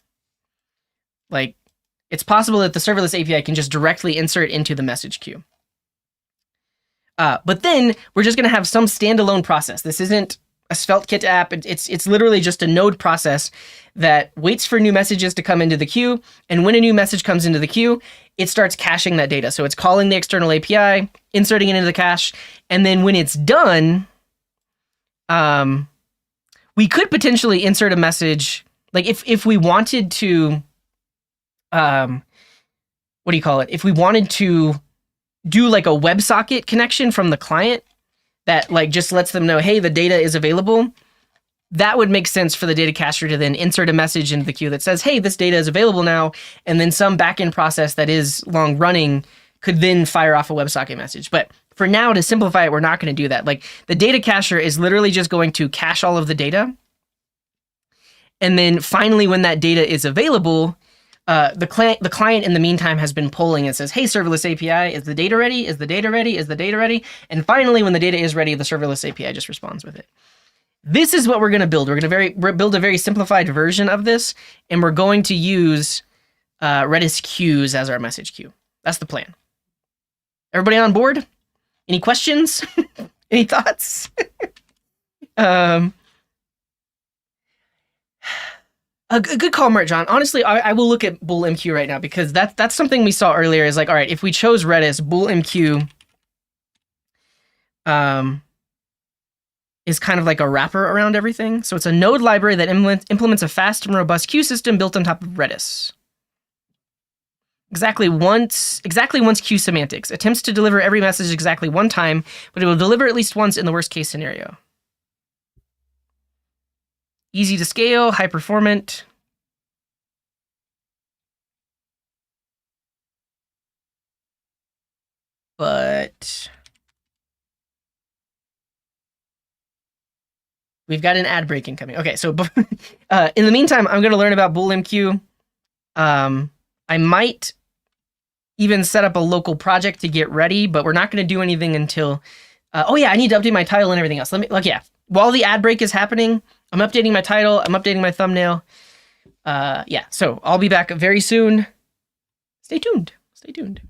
Like it's possible that the serverless API can just directly insert into the message queue. But then we're just going to have some standalone process. This isn't a SvelteKit app. It's literally just a node process that waits for new messages to come into the queue. And when a new message comes into the queue, it starts caching that data. So it's calling the external API, inserting it into the cache. And then when it's done, we could potentially insert a message, like if we wanted to, what do you call it? If we wanted to do like a WebSocket connection from the client that like just lets them know, hey, the data is available, that would make sense for the data cacher to then insert a message into the queue that says, hey, this data is available now, and then some backend process that is long running could then fire off a WebSocket message. But for now, to simplify it, we're not going to do that. Like the data cacher is literally just going to cache all of the data. And then finally, when that data is available, the client in the meantime has been polling and says, hey, serverless API, is the data ready? Is the data ready? Is the data ready? And finally, when the data is ready, the serverless API just responds with it. This is what we're going to build. We're going to build a very simplified version of this, and we're going to use Redis Queues as our message queue. That's the plan. Everybody on board? Any questions? Any thoughts? A good call, Mert John. Honestly, I will look at Bullmq right now because that's something we saw earlier. Is like, all right, if we chose Redis, Bullmq is kind of like a wrapper around everything. So it's a node library that implements a fast and robust queue system built on top of Redis. Exactly once queue semantics. Attempts to deliver every message exactly one time, but it will deliver at least once in the worst case scenario. Easy to scale, high performant. But we've got an ad break incoming. Okay, so in the meantime, I'm going to learn about Bullmq. I might even set up a local project to get ready, but we're not going to do anything until... oh yeah, I need to update my title and everything else. While the ad break is happening, I'm updating my title, I'm updating my thumbnail. Yeah, so I'll be back very soon. Stay tuned. Stay tuned.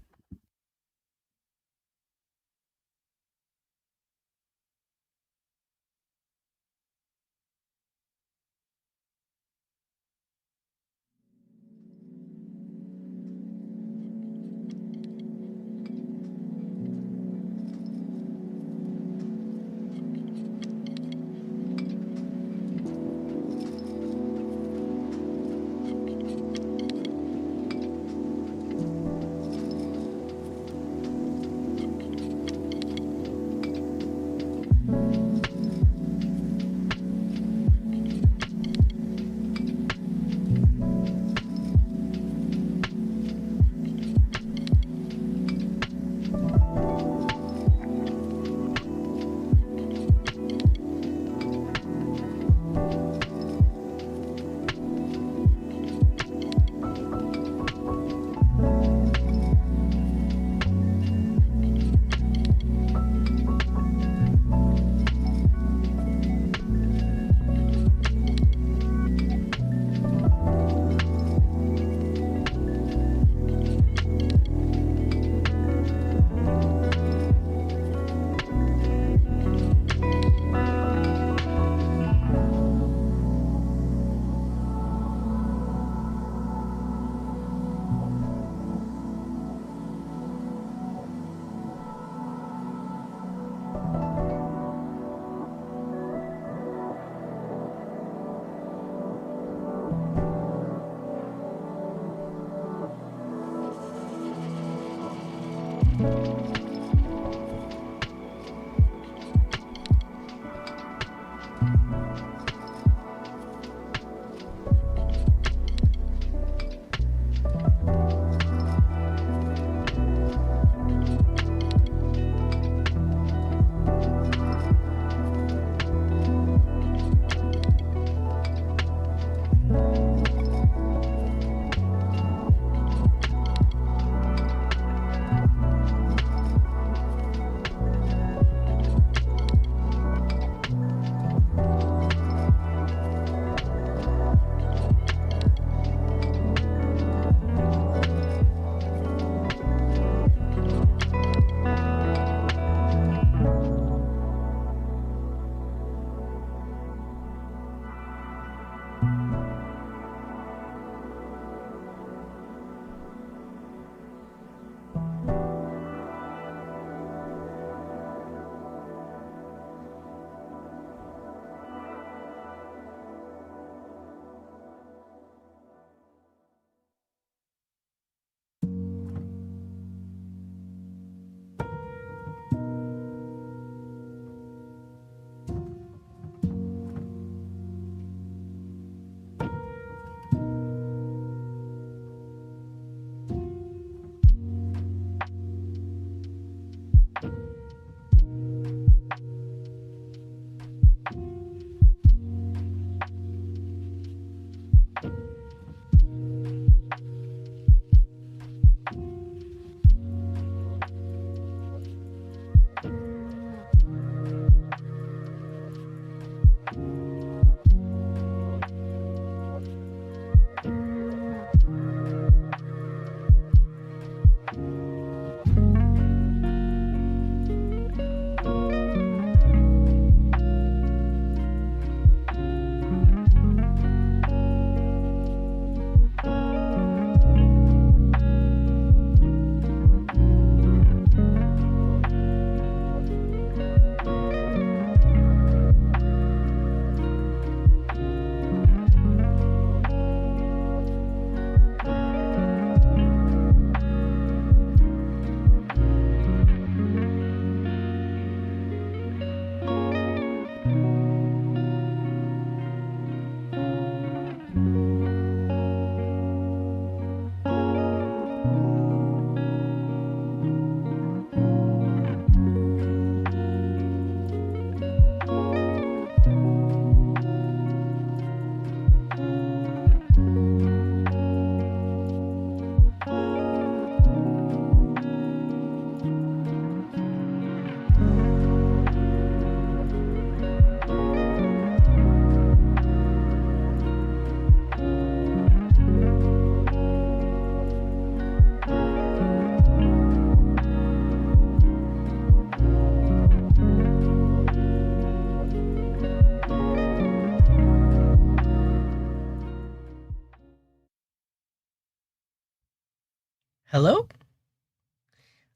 Hello?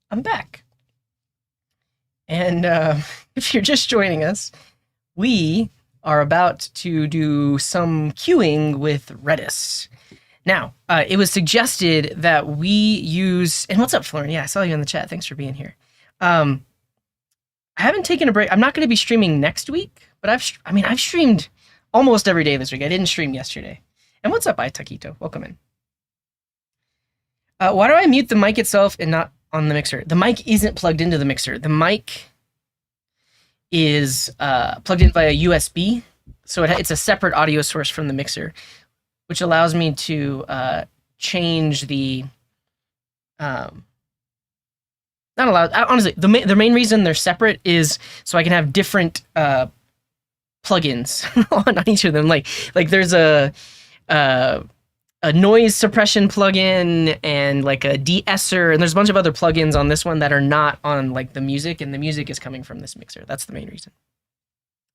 I'm back. And if you're just joining us, we are about to do some queuing with Redis. Now, it was suggested that we use, and what's up, Florin? Yeah, I saw you in the chat. Thanks for being here. I haven't taken a break. I'm not going to be streaming next week, but I've streamed almost every day this week. I didn't stream yesterday. And what's up, Taquito? Welcome in. Why do I mute the mic itself and not on the mixer? The mic isn't plugged into the mixer. The mic is plugged in via USB, so it's a separate audio source from the mixer, which allows me to change the not allowed. Honestly, the main reason they're separate is so I can have different plugins on each of them. Like there's a noise suppression plugin and like a de-esser, and there's a bunch of other plugins on this one that are not on like the music, and the music is coming from this mixer. That's the main reason.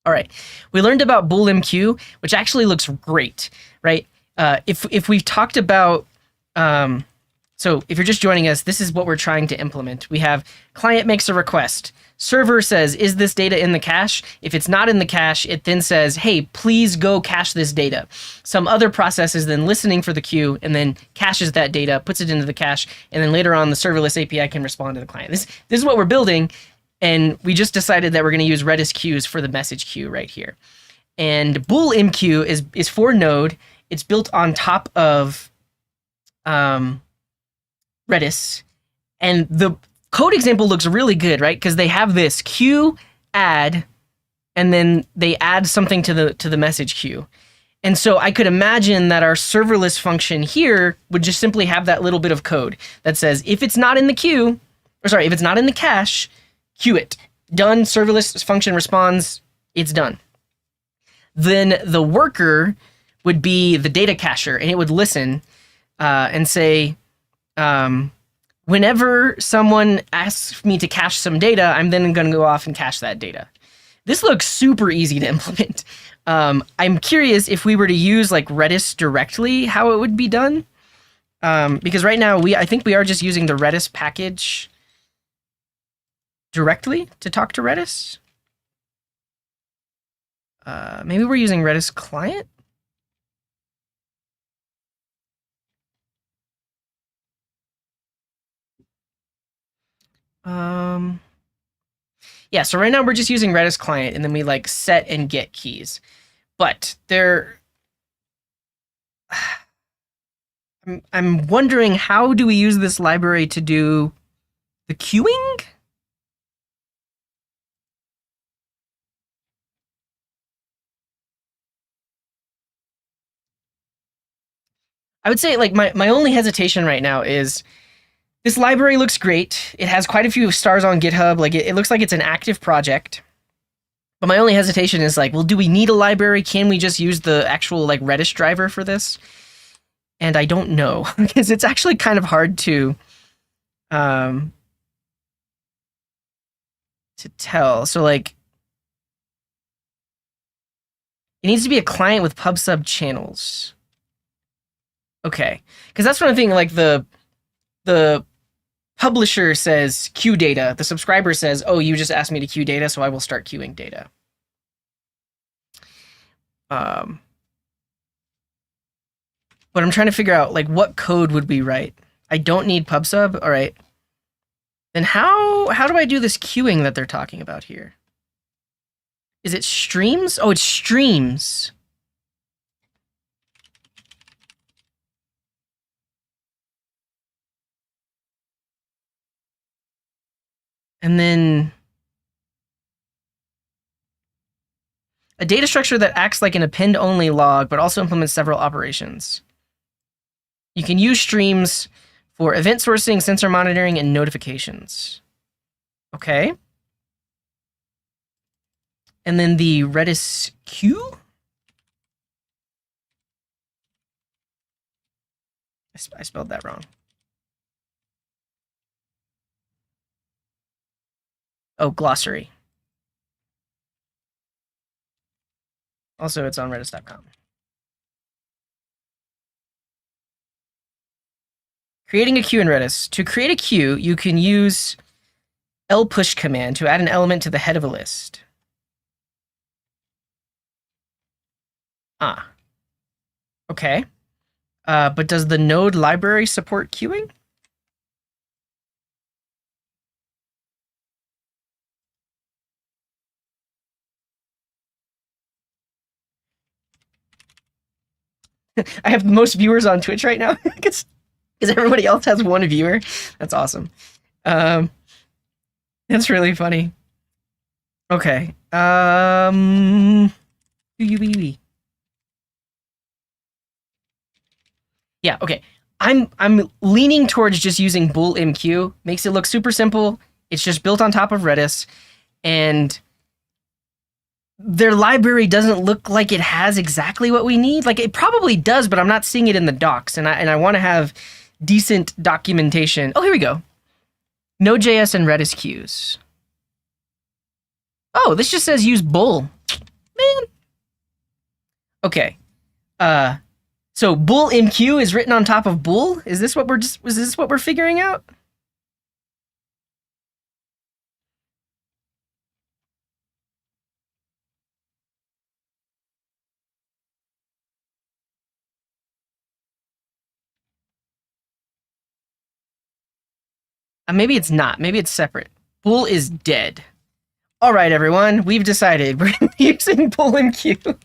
All right, we learned about Bullmq, which actually looks great, right? If we've talked about so if you're just joining us, this is what we're trying to implement. We have client makes a request. Server says, is this data in the cache? If it's not in the cache, it then says, hey, please go cache this data. Some other process is then listening for the queue and then caches that data, puts it into the cache, and then later on the serverless API can respond to the client. This is what we're building, and we just decided that we're going to use Redis Queues for the message queue right here. And Bullmq is for Node. It's built on top of Redis, and the code example looks really good, right? Because they have this queue add, and then they add something to the message queue. And so I could imagine that our serverless function here would just simply have that little bit of code that says, if it's not in the queue, or sorry, if it's not in the cache, queue it. Done, serverless function responds, it's done. Then the worker would be the data cacher, and it would listen and say, whenever someone asks me to cache some data, I'm then going to go off and cache that data. This looks super easy to implement. I'm curious if we were to use like Redis directly, how it would be done. Because right now I think we are just using the Redis package directly to talk to Redis. Maybe we're using Redis client. Yeah, so right now we're just using Redis client, and then we like set and get keys. But I'm wondering, how do we use this library to do the queuing? I would say like my only hesitation right now is this library looks great. It has quite a few stars on GitHub. Like it looks like it's an active project. But my only hesitation is like, well, do we need a library? Can we just use the actual like Redis driver for this? And I don't know, because it's actually kind of hard to tell. So like, it needs to be a client with pub sub channels. Okay, because that's what I'm thinking. Like the publisher says queue data. The subscriber says, oh, you just asked me to queue data, so I will start queuing data. But I'm trying to figure out like what code would we write. I don't need pub sub. All right. Then how do I do this queuing that they're talking about here? Is it streams? Oh, it's streams. And then a data structure that acts like an append-only log, but also implements several operations. You can use streams for event sourcing, sensor monitoring, and notifications. Okay. And then the Redis queue? I spelled that wrong. Oh, glossary. Also, it's on redis.com. Creating a queue in Redis. To create a queue, you can use lpush command to add an element to the head of a list. Ah. Okay. But does the node library support queuing? I have the most viewers on Twitch right now because everybody else has one viewer. That's awesome. That's really funny. Okay. Yeah. Okay. I'm leaning towards just using Bullmq. Makes it look super simple. It's just built on top of Redis, and their library doesn't look like it has exactly what we need. Like it probably does, but I'm not seeing it in the docs, and I want to have decent documentation. Oh, here we go. Node.js and Redis Queues. Oh, this just says use Bull. Man. Okay. So Bullmq is written on top of Bull? Is this what we're figuring out? Maybe it's not. Maybe it's separate. Bull is dead. All right, everyone. We've decided we're using Bullmq.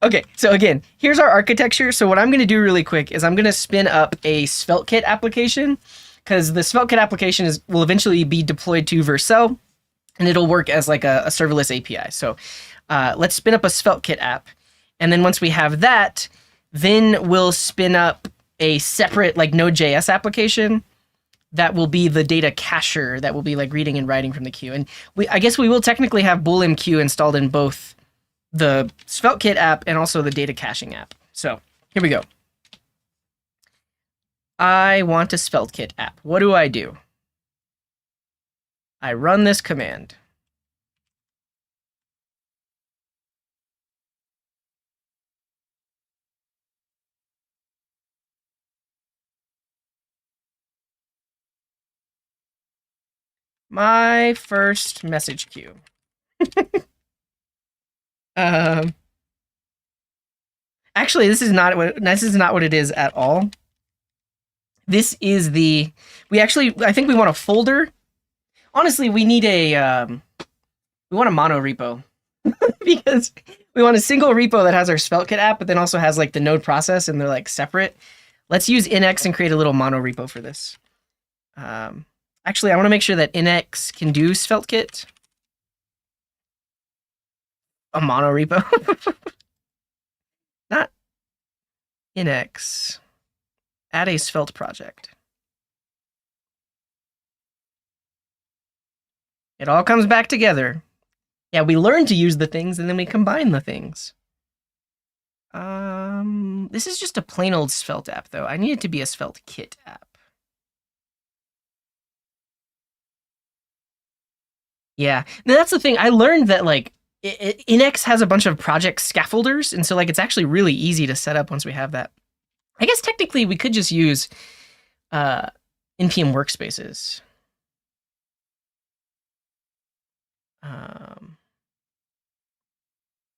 Okay, so again, here's our architecture. So what I'm going to do really quick is I'm going to spin up a SvelteKit application, because the SvelteKit application will eventually be deployed to Vercel, and it'll work as like a serverless API. So let's spin up a SvelteKit app. And then once we have that, then we'll spin up a separate like Node.js application that will be the data cacher that will be like reading and writing from the queue. And I guess we will technically have Bullmq installed in both the SvelteKit app and also the data caching app. So here we go. I want a SvelteKit app. What do? I run this command. My first message queue. Actually, this is not what it is at all. This is I think we want a folder. Honestly, we need we want a mono repo because we want a single repo that has our SvelteKit app, but then also has like the node process, and they're like separate. Let's use nx and create a little mono repo for this. Actually, I want to make sure that nx can do SvelteKit. A mono repo. Not nx. Add a Svelte project. It all comes back together. Yeah, we learn to use the things and then we combine the things. This is just a plain old Svelte app, though. I need it to be a SvelteKit app. Yeah, now that's the thing. I learned that like nx has a bunch of project scaffolders, and so like it's actually really easy to set up once we have that. I guess technically we could just use npm workspaces.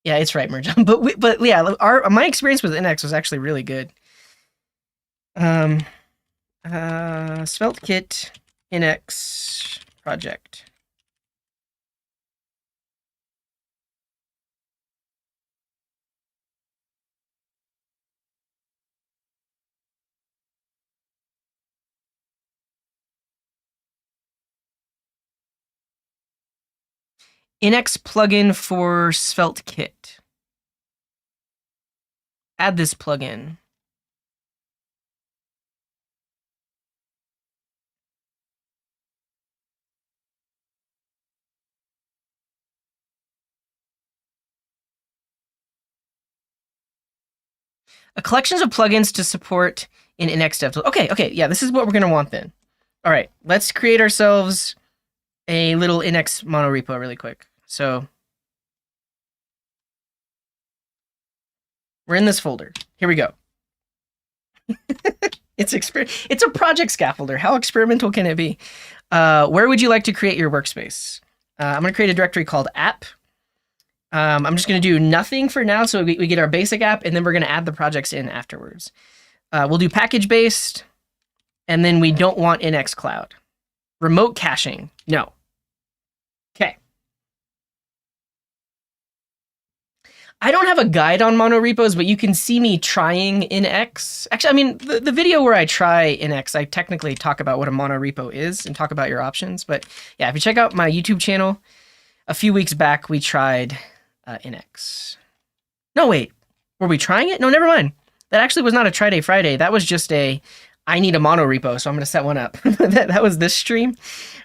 Yeah, it's right, Merjan. But yeah, my experience with nx was actually really good. SvelteKit nx project. nx plugin for SvelteKit. Add this plugin. A collection of plugins to support in nx dev. Okay, yeah, this is what we're going to want then. All right, let's create ourselves a little nx mono repo really quick. So we're in this folder. Here we go. It's a project scaffolder. How experimental can it be? Where would you like to create your workspace? I'm going to create a directory called app. I'm just going to do nothing for now, so we get our basic app, and then we're going to add the projects in afterwards. We'll do package based, and then we don't want NX Cloud. Remote caching, no. Okay. I don't have a guide on monorepos, but you can see me trying NX. Actually, I mean, the video where I try NX, I technically talk about what a monorepo is and talk about your options. But yeah, if you check out my YouTube channel, a few weeks back, we tried NX. No, wait. Were we trying it? No, never mind. That actually was not a Try Day Friday. That was just I need a monorepo, so I'm going to set one up. that was this stream.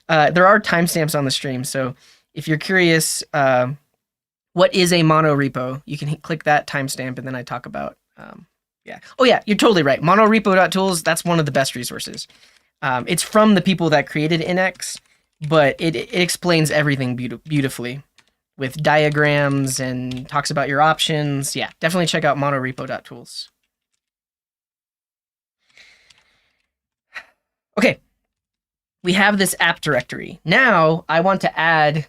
There are timestamps on the stream, so if you're curious... what is a monorepo? You can click that timestamp, and then I talk about, yeah. Oh yeah, you're totally right. Monorepo.tools, that's one of the best resources. It's from the people that created NX, but it explains everything beautifully with diagrams and talks about your options. Yeah, definitely check out monorepo.tools. Okay, we have this app directory. Now I want to add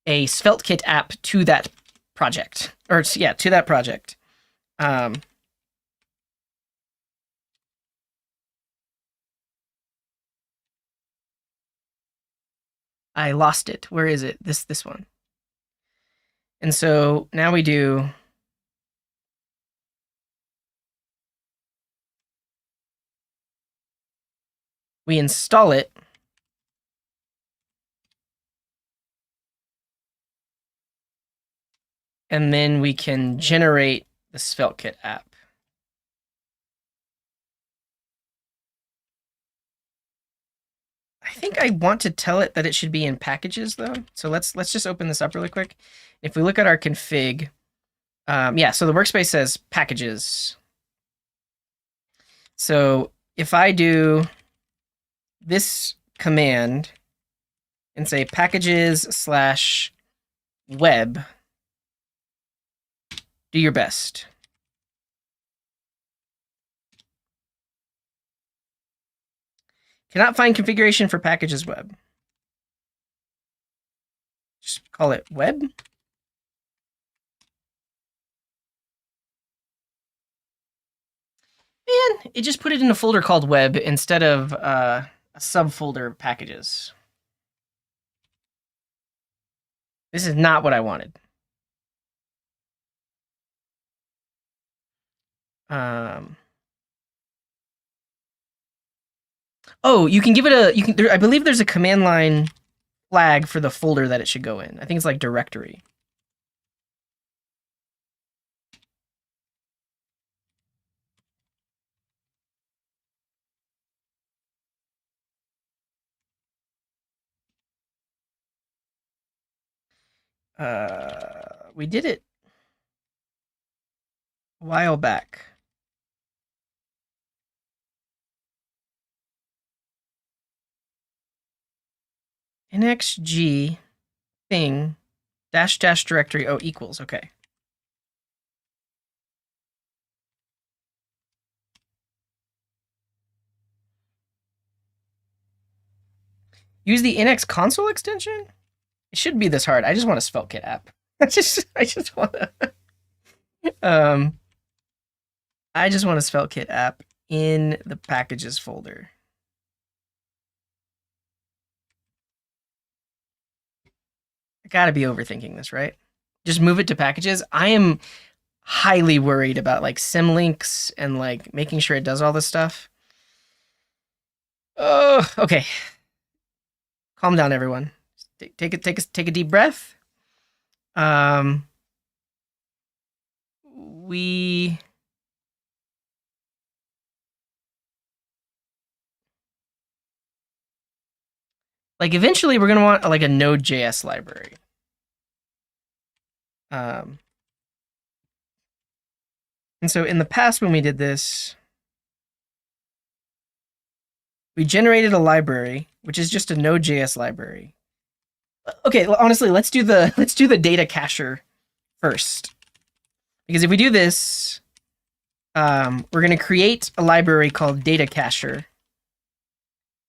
a SvelteKit app to that project, or yeah, to that project. I lost it. Where is it? This one. And so now we install it. And then we can generate the SvelteKit app. I think I want to tell it that it should be in packages though. So let's just open this up really quick. If we look at our config, yeah, so the workspace says packages. So if I do this command and say packages/web, do your best. Cannot find configuration for packages web. Just call it web. Man, it just put it in a folder called web instead of a subfolder of packages. This is not what I wanted. Oh, you can give it I believe there's a command line flag for the folder that it should go in. I think it's like directory. We did it a while back. NXG thing dash directory equals, okay. Use the NX console extension? It shouldn't be this hard. I just want a SvelteKit app. I just want to I just want a SvelteKit app in the packages folder. I gotta be overthinking this, right? Just move it to packages. I am highly worried about like symlinks and like making sure it does all this stuff. Oh, okay. Calm down, everyone. Take a deep breath. We like eventually we're gonna want like a node.js library. And so in the past when we did this, we generated a library, which is just a node.js library. Okay, honestly, let's do the data cacher first. Because if we do this, we're going to create a library called data cacher,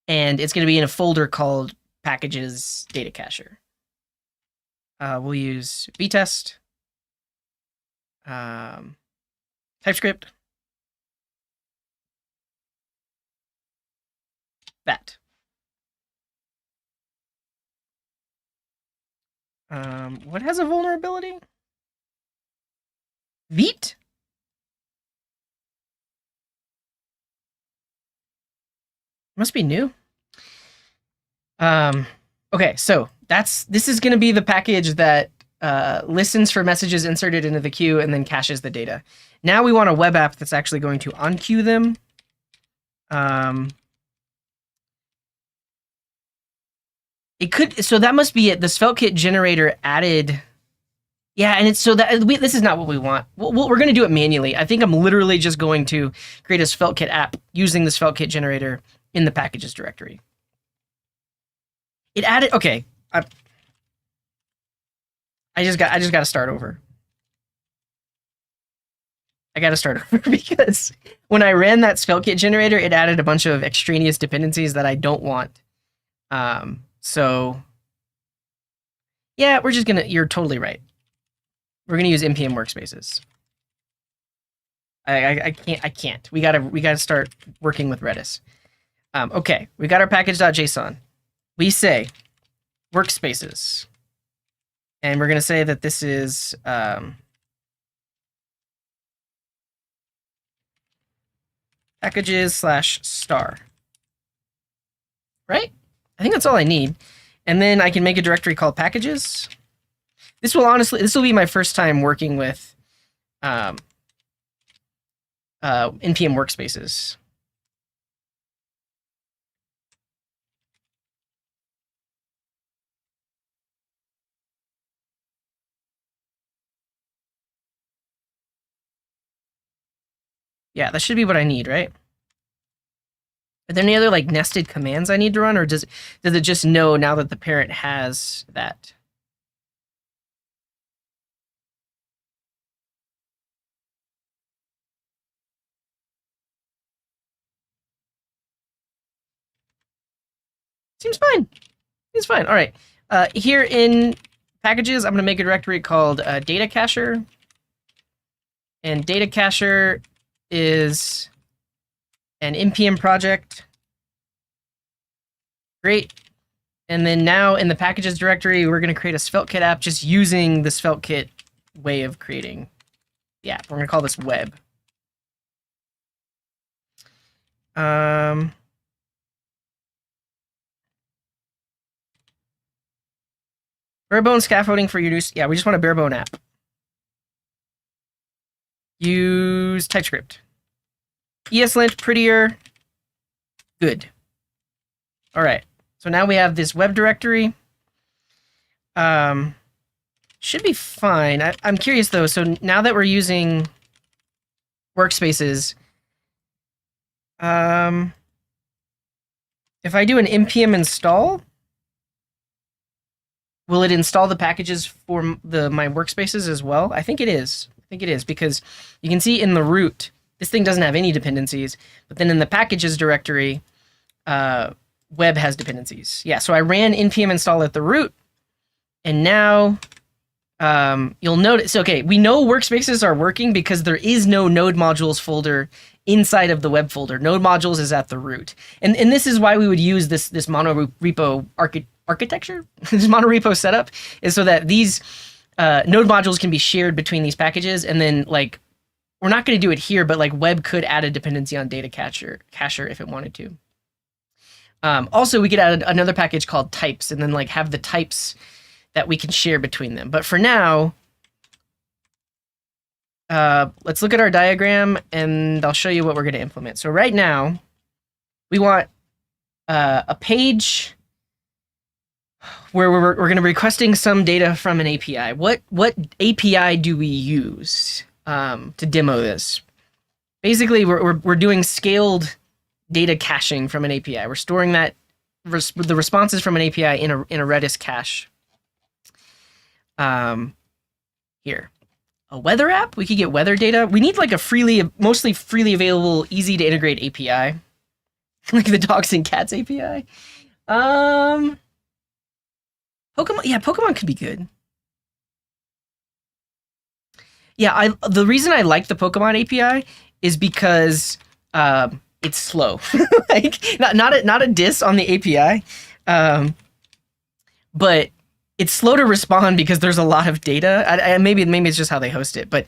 and it's going to be in a folder called packages data cacher. We'll use vtest, TypeScript, that. What has a vulnerability? Vite? Must be new. Okay, so this is going to be the package that listens for messages inserted into the queue and then caches the data. Now we want a web app that's actually going to unqueue them. It could, so that must be it. The SvelteKit generator added, yeah, and it's so that this is not what we want. We're going to do it manually. I think I'm literally just going to create a SvelteKit app using the SvelteKit generator in the packages directory. It added, okay. I just got to start over. I got to start over because when I ran that SvelteKit generator, it added a bunch of extraneous dependencies that I don't want. So yeah, we're just gonna, you're totally right. We're gonna use npm workspaces. I can't. We gotta start working with Redis. Okay, we got our package.json. We say workspaces. And we're gonna say that this is packages/star. Right? I think that's all I need. And then I can make a directory called packages. This will be my first time working with npm workspaces. Yeah, that should be what I need, right? Are there any other like nested commands I need to run, or does it just know now that the parent has that? Seems fine. Seems fine. All right. Here in packages, I'm going to make a directory called data cacher, and data cacher is an npm project. Great. And then now in the packages directory, we're going to create a SvelteKit app just using the SvelteKit way of creating the app. We're going to call this web. Bare bone scaffolding for your use. Yeah, we just want a bare bone app. Use TypeScript. ESLint, prettier. Good. All right. So now we have this web directory. Should be fine. I'm curious though. So now that we're using workspaces, if I do an npm install, will it install the packages for my workspaces as well? I think it is. I think it is because you can see in the root, this thing doesn't have any dependencies, but then in the packages directory, web has dependencies. Yeah, so I ran npm install at the root, and now you'll notice, okay, we know workspaces are working because there is no node modules folder inside of the web folder. Node modules is at the root. And this is why we would use this monorepo architecture, this monorepo setup, is so that these node modules can be shared between these packages, and then like, we're not going to do it here, but like web could add a dependency on data cacher if it wanted to. Also, we could add another package called types, and then like have the types that we can share between them. But for now, let's look at our diagram, and I'll show you what we're going to implement. So right now, we want a page where we're going to be requesting some data from an API. What API do we use to demo this? Basically, we're doing scaled data caching from an API. We're storing the responses from an API in a Redis cache. Here. a weather app. We could get weather data. We need like a mostly freely available, easy to integrate API, like the dogs and cats API. Pokemon. Yeah, Pokemon could be good. Yeah, the reason I like the Pokemon API is because it's slow. Like not a diss on the API, but it's slow to respond because there's a lot of data. Maybe it's just how they host it, but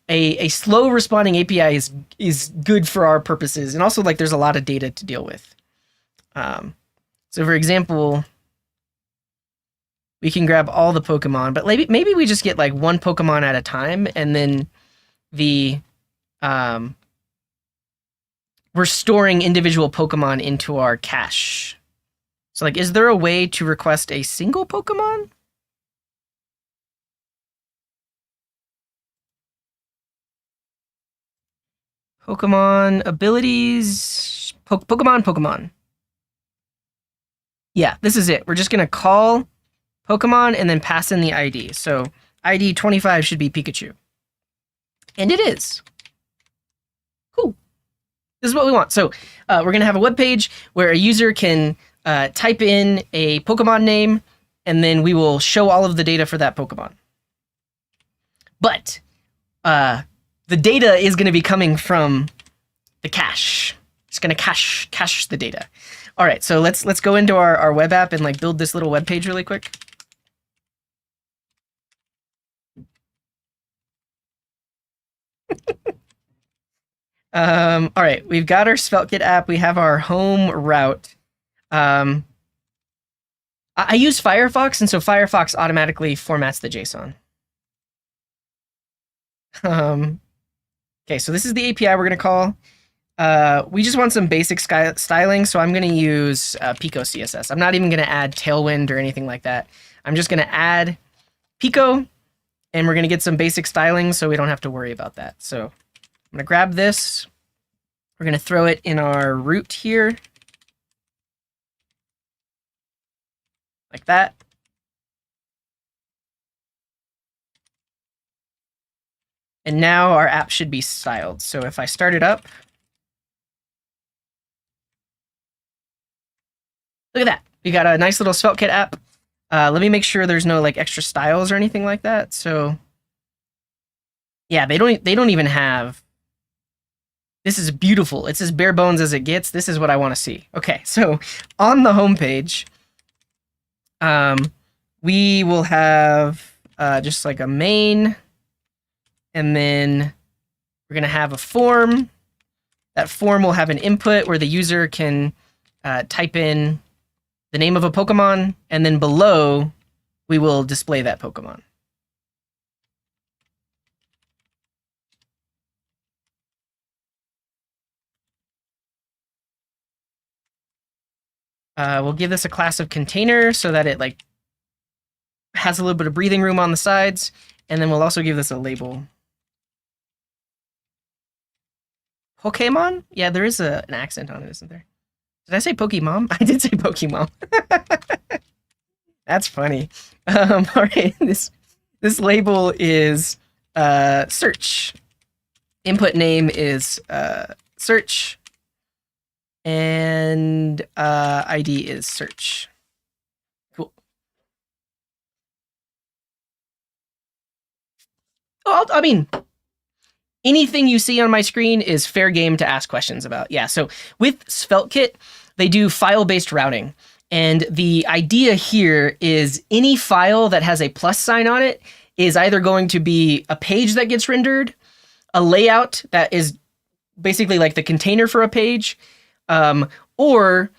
a slow responding API is good for our purposes, and also like there's a lot of data to deal with. So for example, we can grab all the Pokemon, but maybe we just get like one Pokemon at a time, and then we're storing individual Pokemon into our cache. So like, is there a way to request a single Pokemon? Pokemon abilities, Pokemon. Yeah, this is it. We're just gonna call Pokemon and then pass in the ID. So ID 25 should be Pikachu. And it is. Cool. This is what we want. So we're gonna have a web page where a user can type in a Pokemon name, and then we will show all of the data for that Pokemon. But the data is going to be coming from the cache. It's going to cache the data. All right, so let's go into our web app and like build this little web page really quick. All right, we've got our SvelteKit app. We have our home route. I use Firefox, and so Firefox automatically formats the JSON. Okay, so this is the API we're going to call. We just want some basic styling, so I'm going to use Pico CSS. I'm not even going to add Tailwind or anything like that. I'm just going to add Pico, and we're going to get some basic styling so we don't have to worry about that. So I'm going to grab this. We're going to throw it in our root here. Like that. And now our app should be styled. So if I start it up, look at that. We got a nice little SvelteKit app. Let me make sure there's no like extra styles or anything like that. So yeah, they don't even have. This is beautiful. It's as bare bones as it gets. This is what I want to see. Okay, so on the homepage, we will have just like a main, and then we're going to have a form. That form will have an input where the user can type in the name of a Pokemon, and then below we will display that Pokemon. We'll give this a class of container so that it like has a little bit of breathing room on the sides, and then we'll also give this a label. Pokemon? Yeah, there is an accent on it, isn't there? Did I say Pokemon? I did say Pokemon. That's funny. All right, this label is search. Input name is search. And ID is search. Cool. Oh, I mean, anything you see on my screen is fair game to ask questions about. Yeah, so with SvelteKit, they do file-based routing. And the idea here is any file that has a plus sign on it is either going to be a page that gets rendered, a layout that is basically like the container for a page, or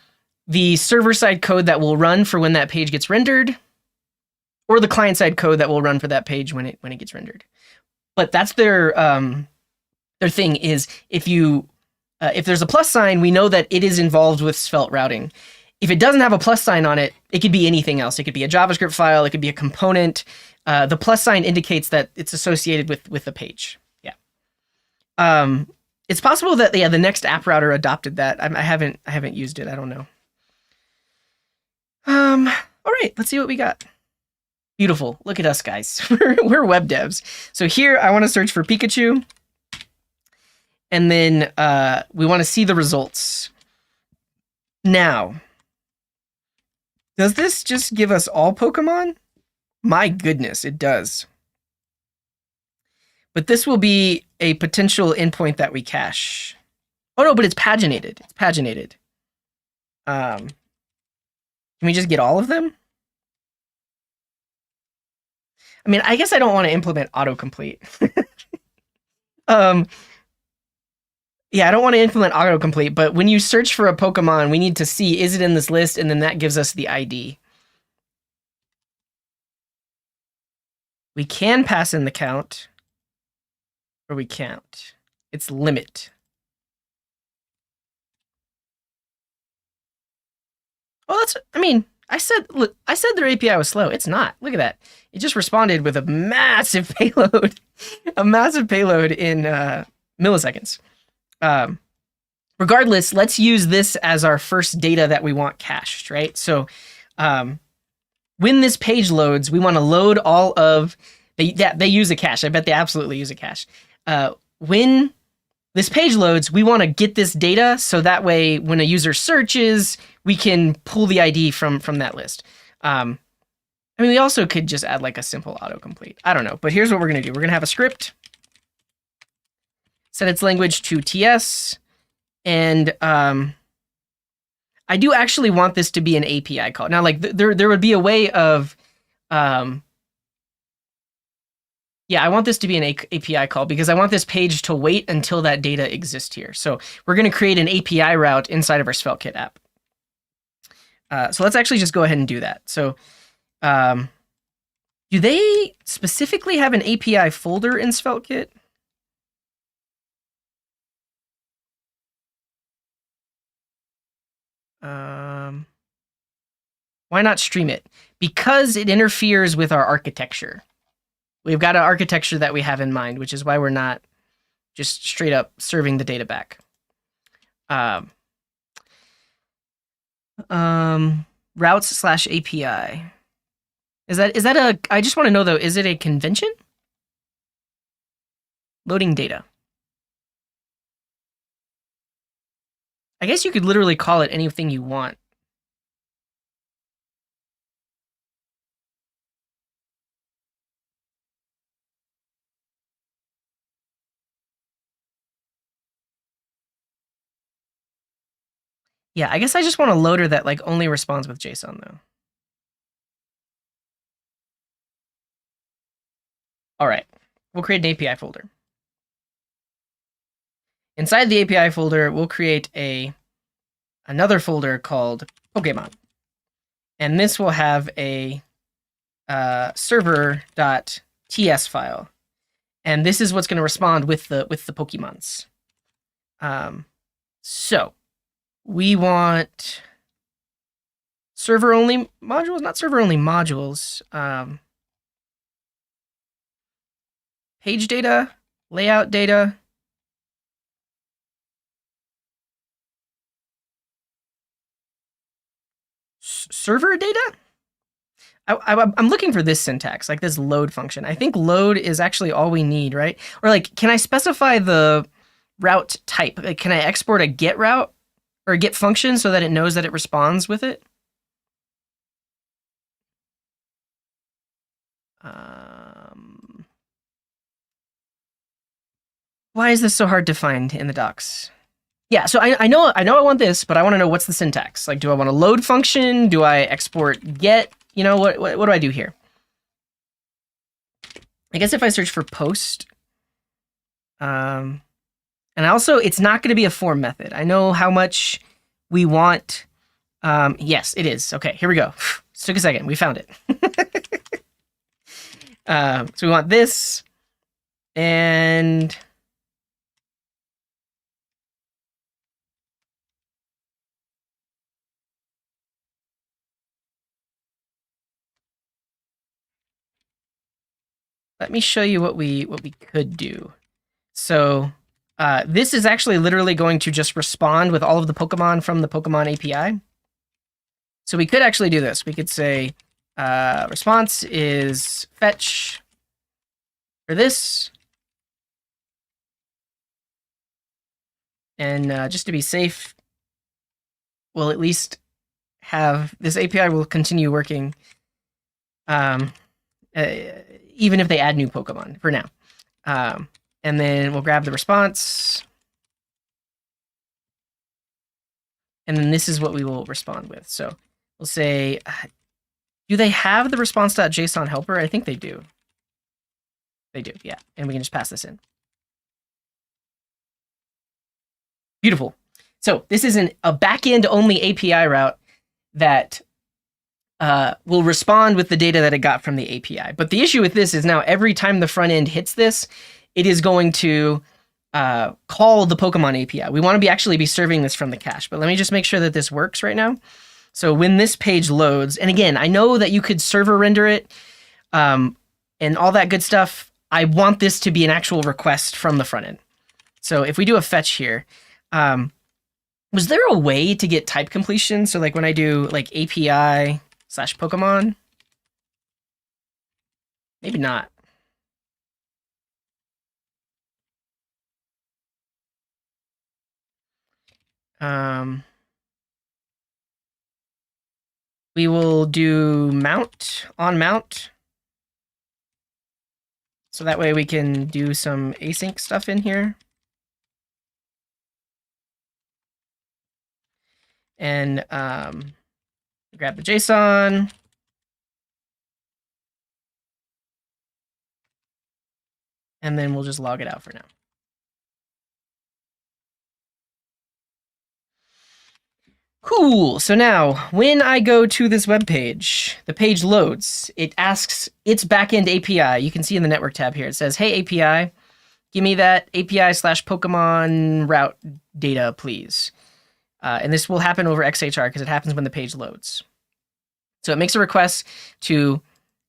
the server-side code that will run for when that page gets rendered, or the client-side code that will run for that page when it gets rendered. But that's their thing is if there's a plus sign, we know that it is involved with Svelte routing. If it doesn't have a plus sign on it, it could be anything else. It could be a JavaScript file. It could be a component. The plus sign indicates that it's associated with the page. Yeah. It's possible that the next app router adopted that. I haven't used it. I don't know. All right, let's see what we got. Beautiful. Look at us, guys. We're web devs. So here I want to search for Pikachu. And then we want to see the results. Now, does this just give us all Pokemon? My goodness, it does. But this will be a potential endpoint that we cache. Oh no, but it's paginated. It's paginated. Can we just get all of them? I mean, I guess I don't want to implement autocomplete. Yeah, I don't want to implement autocomplete, but when you search for a Pokemon, we need to see, is it in this list? And then that gives us the ID. We can pass in the count, or we can't. It's limit. Oh, that's, I mean, I said their API was slow. It's not. Look at that. It just responded with a massive payload, a massive payload in milliseconds. Regardless, let's use this as our first data that we want cached, right? So when this page loads, we want to load all of, they use a cache. I bet they absolutely use a cache. When this page loads, we want to get this data so that way when a user searches, we can pull the ID from that list. I mean, we also could just add like a simple autocomplete. I don't know, but here's what we're going to do. We're going to have a script, set its language to TS, and I do actually want this to be an API call. Now, like there would be a way of, yeah, I want this to be an API call because I want this page to wait until that data exists here. So we're going to create an API route inside of our SvelteKit app. So let's actually just go ahead and do that. So do they specifically have an API folder in SvelteKit? Why not stream it? Because it interferes with our architecture. We've got an architecture that we have in mind, which is why we're not just straight up serving the data back. Routes/API. Is that a, I just want to know though, is it a convention? Loading data. I guess you could literally call it anything you want. Yeah, I guess I just want a loader that like only responds with JSON though. All right, we'll create an API folder. Inside the API folder, we'll create another folder called Pokemon. And this will have a server.ts file. And this is what's going to respond with the Pokemons. So we want server-only modules, not server-only modules. Page data, layout data. Server data? I'm looking for this syntax, like this load function. I think load is actually all we need, right? Or like, can I specify the route type? Like, can I export a get route or a get function so that it knows that it responds with it? Why is this so hard to find in the docs? Yeah, so I know I want this, but I want to know what's the syntax. Like, do I want a load function? Do I export get? You know, what do I do here? I guess if I search for post, and also it's not going to be a form method. I know how much we want. Yes, it is. Okay, here we go. It took a second. We found it. So we want this, and let me show you what we could do. So this is actually literally going to just respond with all of the Pokemon from the Pokemon API. So we could actually do this. We could say response is fetch for this. And just to be safe, we'll at least have this API will continue working even if they add new Pokemon for now. And then we'll grab the response. And then this is what we will respond with. So we'll say, do they have the response.json helper? I think they do. They do, yeah. And we can just pass this in. Beautiful. So this is a backend only API route that will respond with the data that it got from the API. But the issue with this is now every time the front end hits this, it is going to call the Pokemon API. We want to actually be serving this from the cache, but let me just make sure that this works right now. So when this page loads, and again, I know that you could server render it and all that good stuff. I want this to be an actual request from the front end. So if we do a fetch here, was there a way to get type completion? So like when I do like API/Pokemon, maybe not. We will do mount on mount. So that way we can do some async stuff in here. And grab the JSON. And then we'll just log it out for now. Cool. So now when I go to this web page, the page loads. It asks its backend API. You can see in the network tab here, it says, hey, API, give me that API/Pokemon route data, please. And this will happen over XHR because it happens when the page loads. So it makes a request to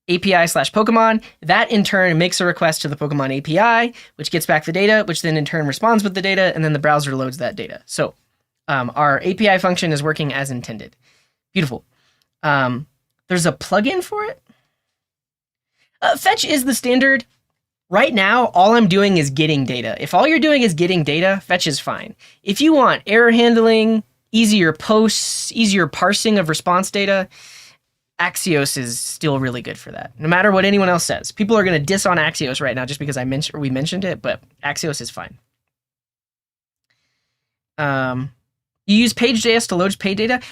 API/Pokemon. That in turn makes a request to the Pokemon API, which gets back the data, which then in turn responds with the data, and then the browser loads that data. So our API function is working as intended. Beautiful. There's a plugin for it. Fetch is the standard. Right now, all I'm doing is getting data. If all you're doing is getting data, fetch is fine. If you want error handling, easier posts, easier parsing of response data, Axios is still really good for that. No matter what anyone else says. People are going to diss on Axios right now just because we mentioned it, but Axios is fine. You use page.js to load page data?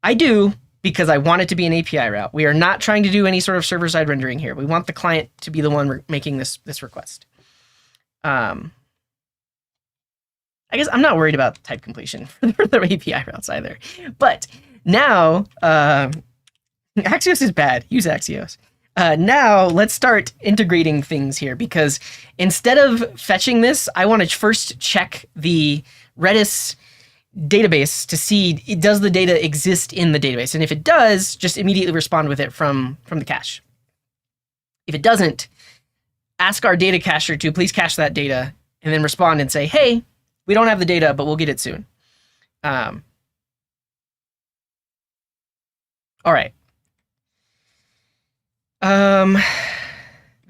I do, because I want it to be an API route. We are not trying to do any sort of server-side rendering here. We want the client to be the one making this request. I guess I'm not worried about type completion for the API routes either. But now, Axios is bad. Use Axios. Now, let's start integrating things here, because instead of fetching this, I want to first check the Redis database to see, does the data exist in the database? And if it does, just immediately respond with it from the cache. If it doesn't, ask our data cacher to please cache that data, and then respond and say, hey, we don't have the data, but we'll get it soon. All right.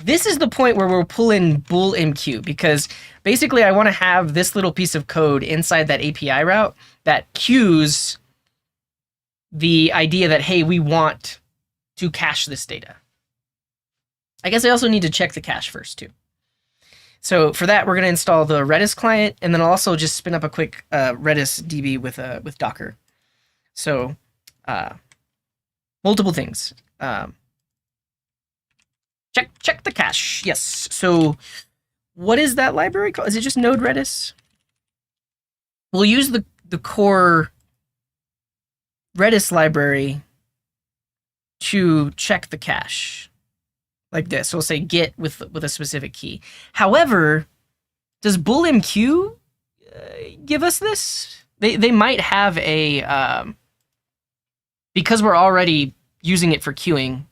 This is the point where we'll pull in Bullmq, because basically I want to have this little piece of code inside that API route that queues the idea that, hey, we want to cache this data. I guess I also need to check the cache first too. So for that, we're going to install the Redis client, and then I'll also just spin up a quick Redis DB with Docker. So multiple things. Check the cache. Yes. So what is that library called? Is it just node Redis? We'll use the core Redis library to check the cache like this. So we'll say get with a specific key. However, does Bullmq give us this? They might have a because we're already using it for queuing.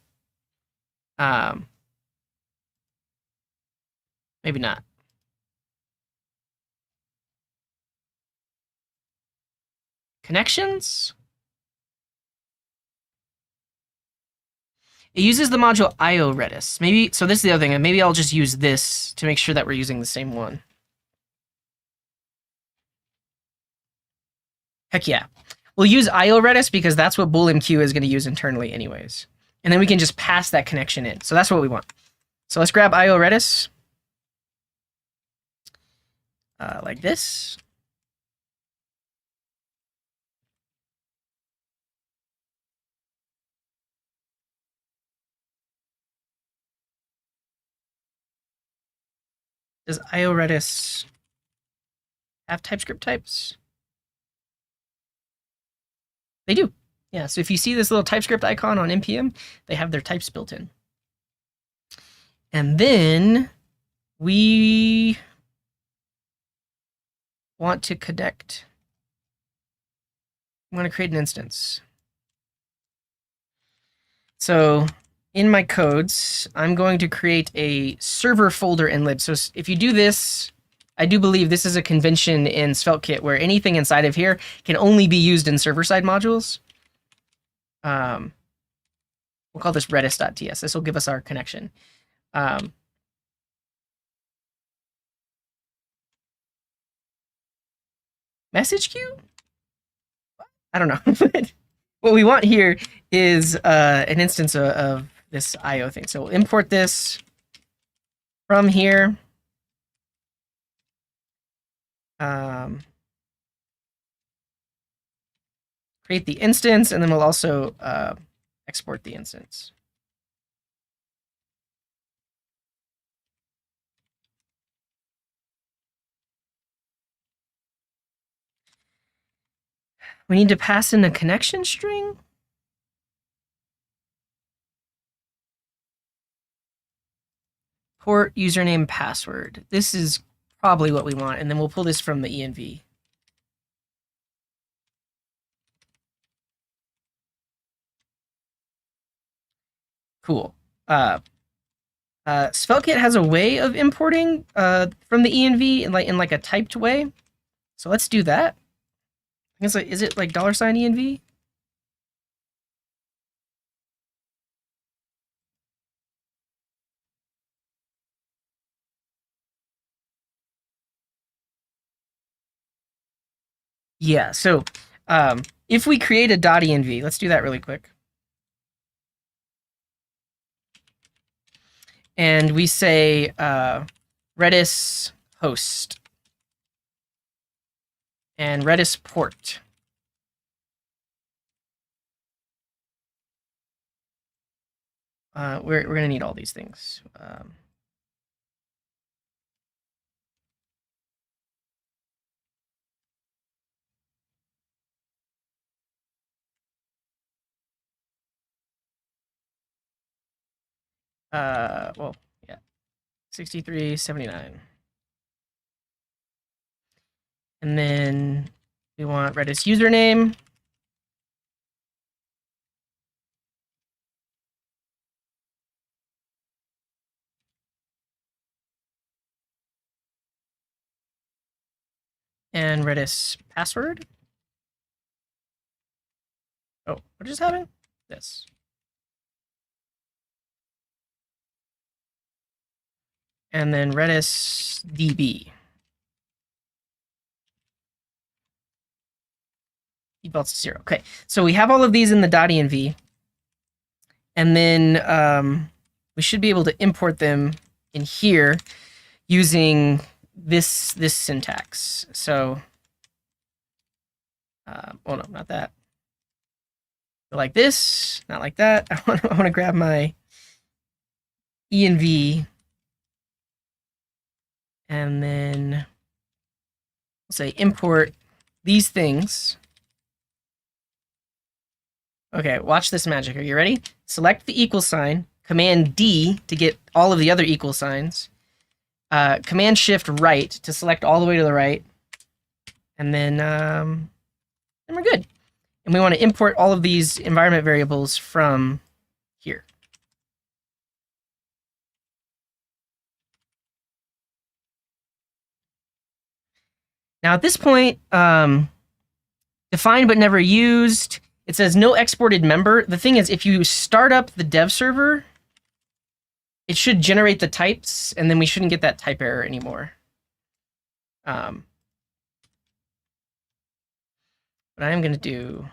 Maybe not. Connections? It uses the module IO Redis. Maybe, so this is the other thing. Maybe I'll just use this to make sure that we're using the same one. Heck yeah. We'll use IO Redis because that's what Bullmq is going to use internally anyways. And then we can just pass that connection in. So that's what we want. So let's grab IO Redis. Like this. Does IO Redis have TypeScript types? They do. Yeah, so if you see this little TypeScript icon on npm, they have their types built in. And then we want to connect. I'm going to create an instance. So in my codes, I'm going to create a server folder in lib. So if you do this, I do believe this is a convention in SvelteKit where anything inside of here can only be used in server-side modules. We'll call this redis.ts. This will give us our connection. Message queue? I don't know. What we want here is an instance of this IO thing. So we'll import this from here. Create the instance, and then we'll also export the instance. We need to pass in a connection string. Port, username, password. This is probably what we want, and then we'll pull this from the env. Cool. SvelteKit has a way of importing from the env in like a typed way. So let's do that. I guess, is it like $env? Yeah, so if we create a .env, let's do that really quick. And we say Redis host and Redis port. We're going to need all these things. Well, yeah, 6379. And then we want Redis username. And Redis password. Oh, what just happened? This. And then Redis DB. Defaults to 0. Okay, so we have all of these in the .env. And then we should be able to import them in here using this syntax. So, oh no, not that. Like this, not like that. I want to grab my env, and then we'll say import these things. Okay, watch this magic. Are you ready? Select the equal sign, Command D to get all of the other equal signs, Command Shift right to select all the way to the right, and then we're good. And we want to import all of these environment variables from here. Now at this point, defined but never used It says no exported member. The thing is, if you start up the dev server, it should generate the types, and then we shouldn't get that type error anymore. But I am going to do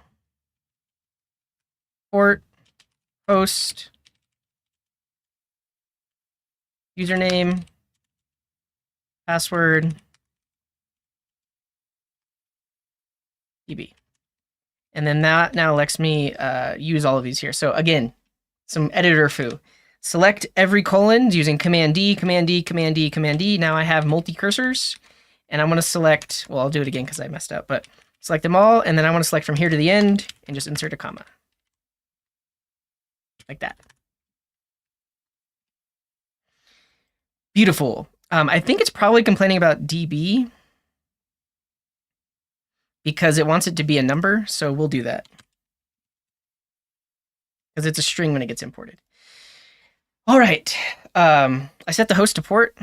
port, host, username, password, db. And then that now lets me use all of these here. So again, some editor foo. Select every colon using Command D, Command D, Command D, Command D. Now I have multi-cursors, and I'm going to select, well, I'll do it again because I messed up, but select them all, and then I want to select from here to the end and just insert a comma. Like that. Beautiful. I think it's probably complaining about DB because it wants it to be a number, so we'll do that. Because it's a string when it gets imported. All right. I set the host to port.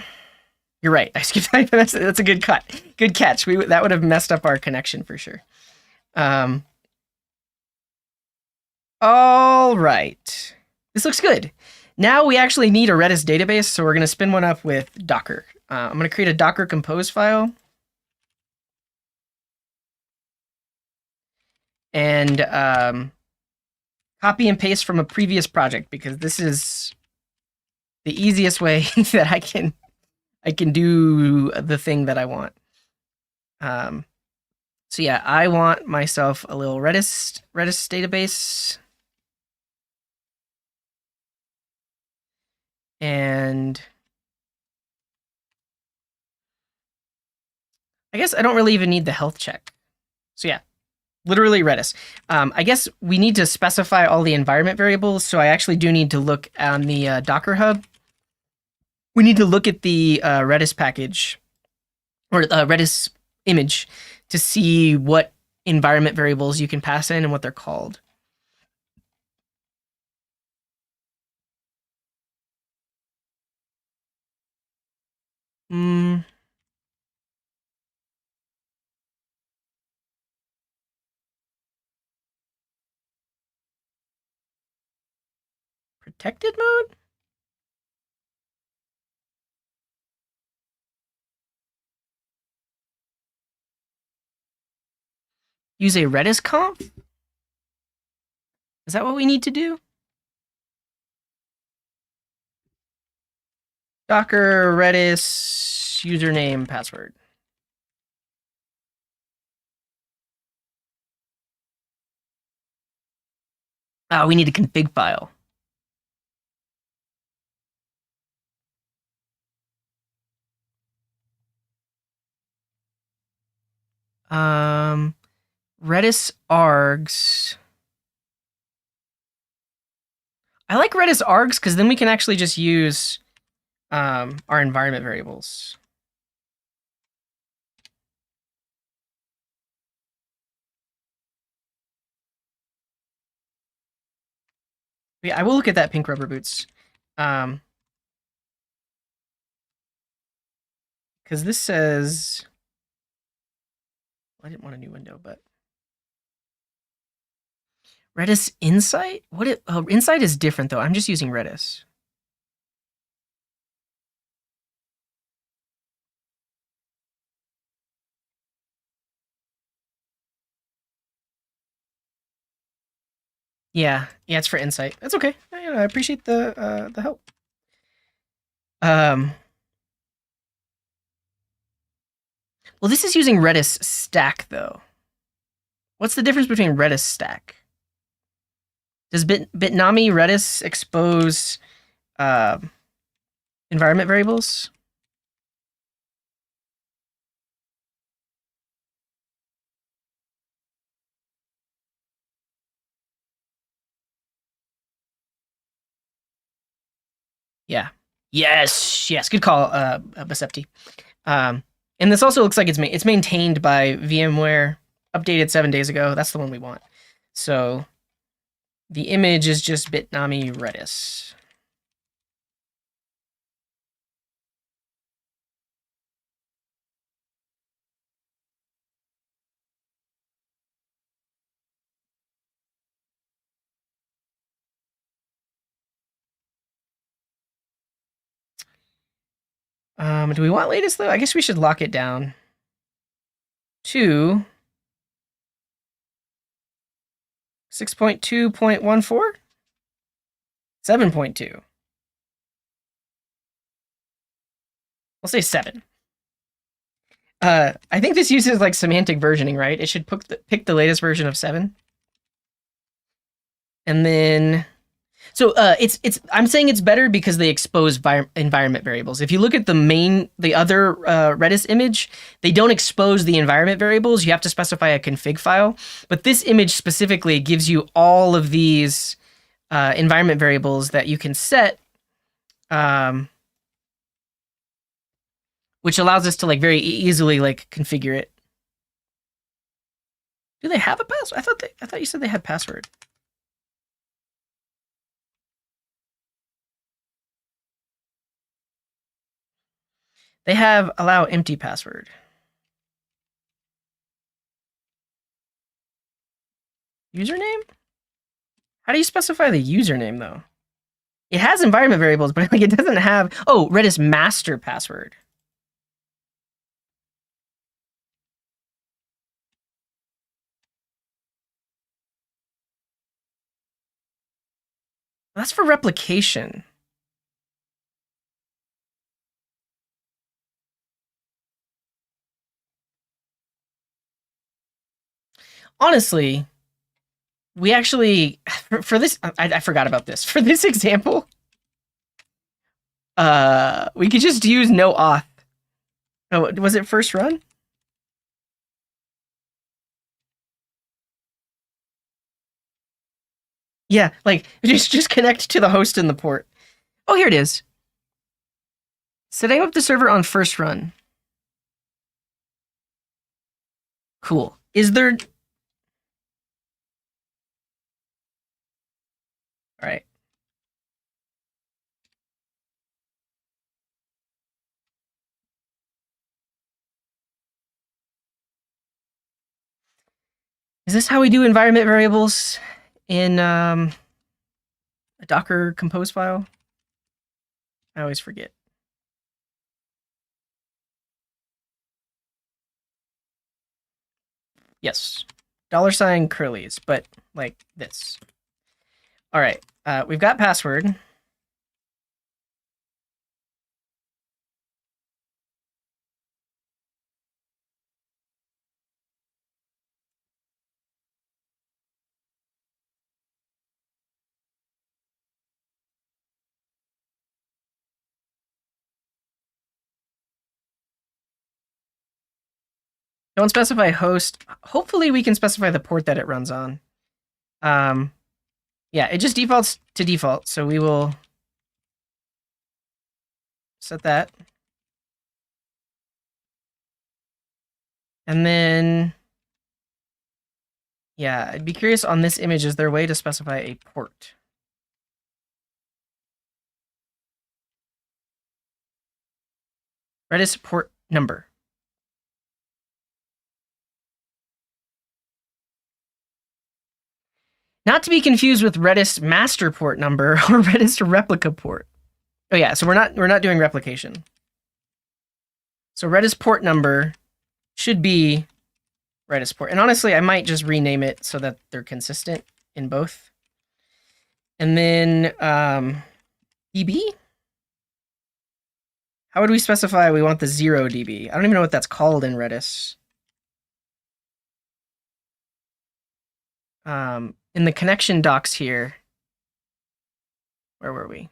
You're right. I skipped that. That's a good cut. Good catch. That would have messed up our connection for sure. All right. This looks good. Now we actually need a Redis database, so we're going to spin one up with Docker. I'm going to create a Docker compose file. And copy and paste from a previous project, because this is the easiest way that I can do the thing that I want. So yeah, I want myself a little Redis database. And I guess I don't really even need the health check. So yeah, literally Redis. I guess we need to specify all the environment variables. So I actually do need to look on the Docker Hub. We need to look at the Redis package or Redis image to see what environment variables you can pass in and what they're called. Protected mode? Use a Redis conf? Is that what we need to do? Docker Redis username password. We need a config file. Redis args. I like Redis args because then we can actually just use our environment variables. Yeah, I will look at that pink rubber boots. Because this says, I didn't want a new window, but Redis Insight? Insight is different though. I'm just using Redis. Yeah, it's for Insight. That's okay. I appreciate the help. Well, this is using Redis Stack though. What's the difference between Redis Stack? Does Bitnami Redis expose environment variables? Yeah. Yes. Good call, Basepti. And this also looks like it's maintained by VMware, updated 7 days ago. That's the one we want. So the image is just Bitnami Redis. Do we want latest though? I guess we should lock it down to 6.2.14? 7.2. We'll say 7. I think this uses like semantic versioning, right? It should pick the latest version of 7. And then, so I'm saying it's better because they expose environment variables. If you look at the other Redis image, they don't expose the environment variables. You have to specify a config file. But this image specifically gives you all of these environment variables that you can set, which allows us to like very easily like configure it. Do they have a password? I thought you said they had password. They have allow empty password. Username? How do you specify the username though? It has environment variables, but like it doesn't have. Oh, Redis master password. That's for replication. Honestly, we actually for this I forgot about this. For this example, we could just use no auth. Oh, was it first run? Yeah, like just connect to the host and the port. Oh, here it is. Setting up the server on first run. Cool. Is there? All right. Is this how we do environment variables in a Docker compose file? I always forget. Yes. $ curlies, but like this. All right. We've got password. Don't specify host. Hopefully we can specify the port that it runs on. Yeah, it just defaults to default, so we will set that. And then, yeah, I'd be curious on this image, is there a way to specify a port? Redis port number. Not to be confused with Redis master port number or Redis replica port. Oh yeah, so we're not doing replication. So Redis port number should be Redis port. And honestly, I might just rename it so that they're consistent in both. And then dB? How would we specify we want the 0 dB? I don't even know what that's called in Redis. In the connection docs here, where were we?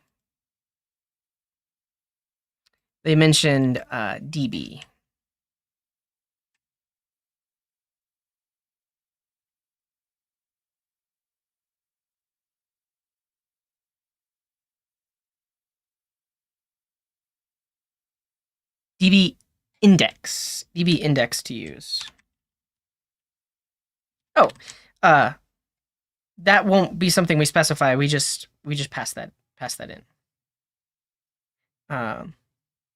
They mentioned dB. dB index to use. Oh, that won't be something we specify. We just pass that in.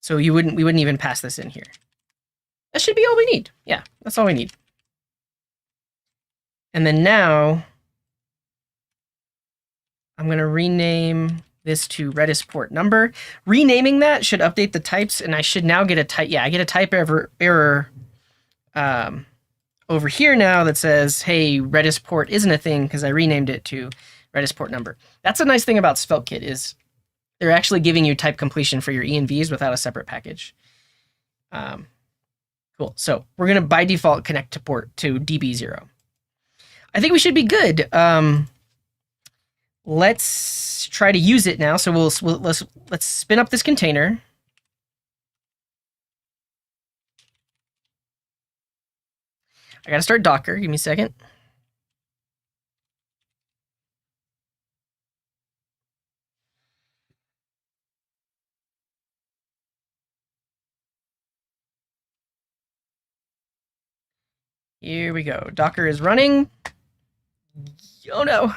So we wouldn't even pass this in here. That should be all we need. Yeah, that's all we need. And then now I'm going to rename this to Redis port number. Renaming that should update the types, and I should now get a type. Yeah, I get a type error over here now that says, hey, Redis port isn't a thing because I renamed it to Redis port number. That's a nice thing about SvelteKit is they're actually giving you type completion for your envs without a separate package. Cool. So we're going to, by default, connect to port to DB0. I think we should be good. Let's try to use it now. So let's spin up this container. I got to start Docker. Give me a second. Here we go. Docker is running. Oh no.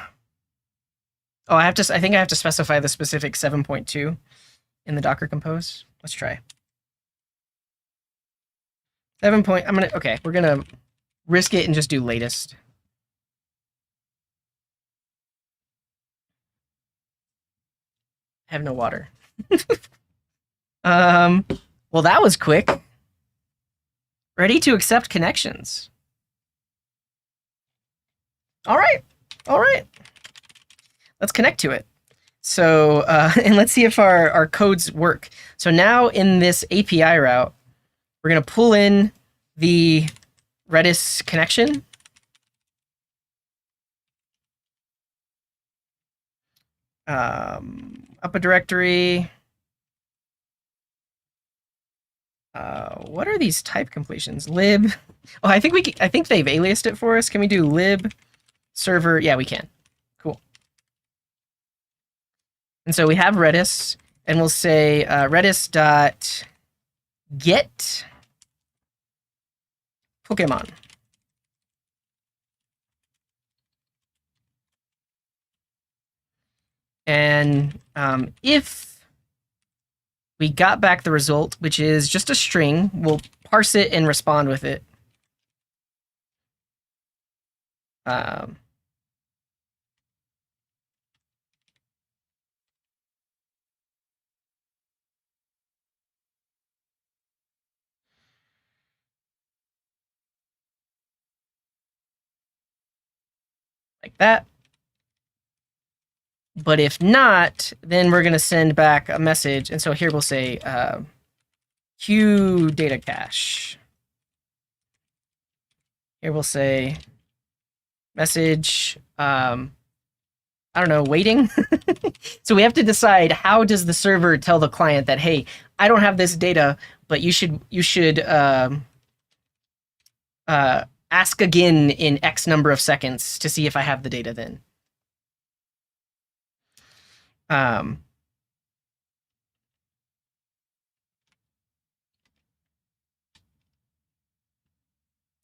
Oh, I think I have to specify the specific 7.2 in the Docker compose. Let's try. 7. Okay, we're gonna risk it and just do latest. I have no water. Well, that was quick. Ready to accept connections. All right. Let's connect to it. So, and let's see if our codes work. So now in this API route, we're going to pull in the Redis connection. Up a directory. What are these type completions? Lib. Oh, I think they've aliased it for us. Can we do lib server? Yeah, we can. Cool. And so we have Redis, and we'll say redis.get Pokemon. And if we got back the result, which is just a string, we'll parse it and respond with it. Like that. But if not, then we're going to send back a message. And so here we'll say queue data cache. Here we'll say message, I don't know, waiting. So we have to decide, how does the server tell the client that, hey, I don't have this data, but you should ask again in X number of seconds to see if I have the data then.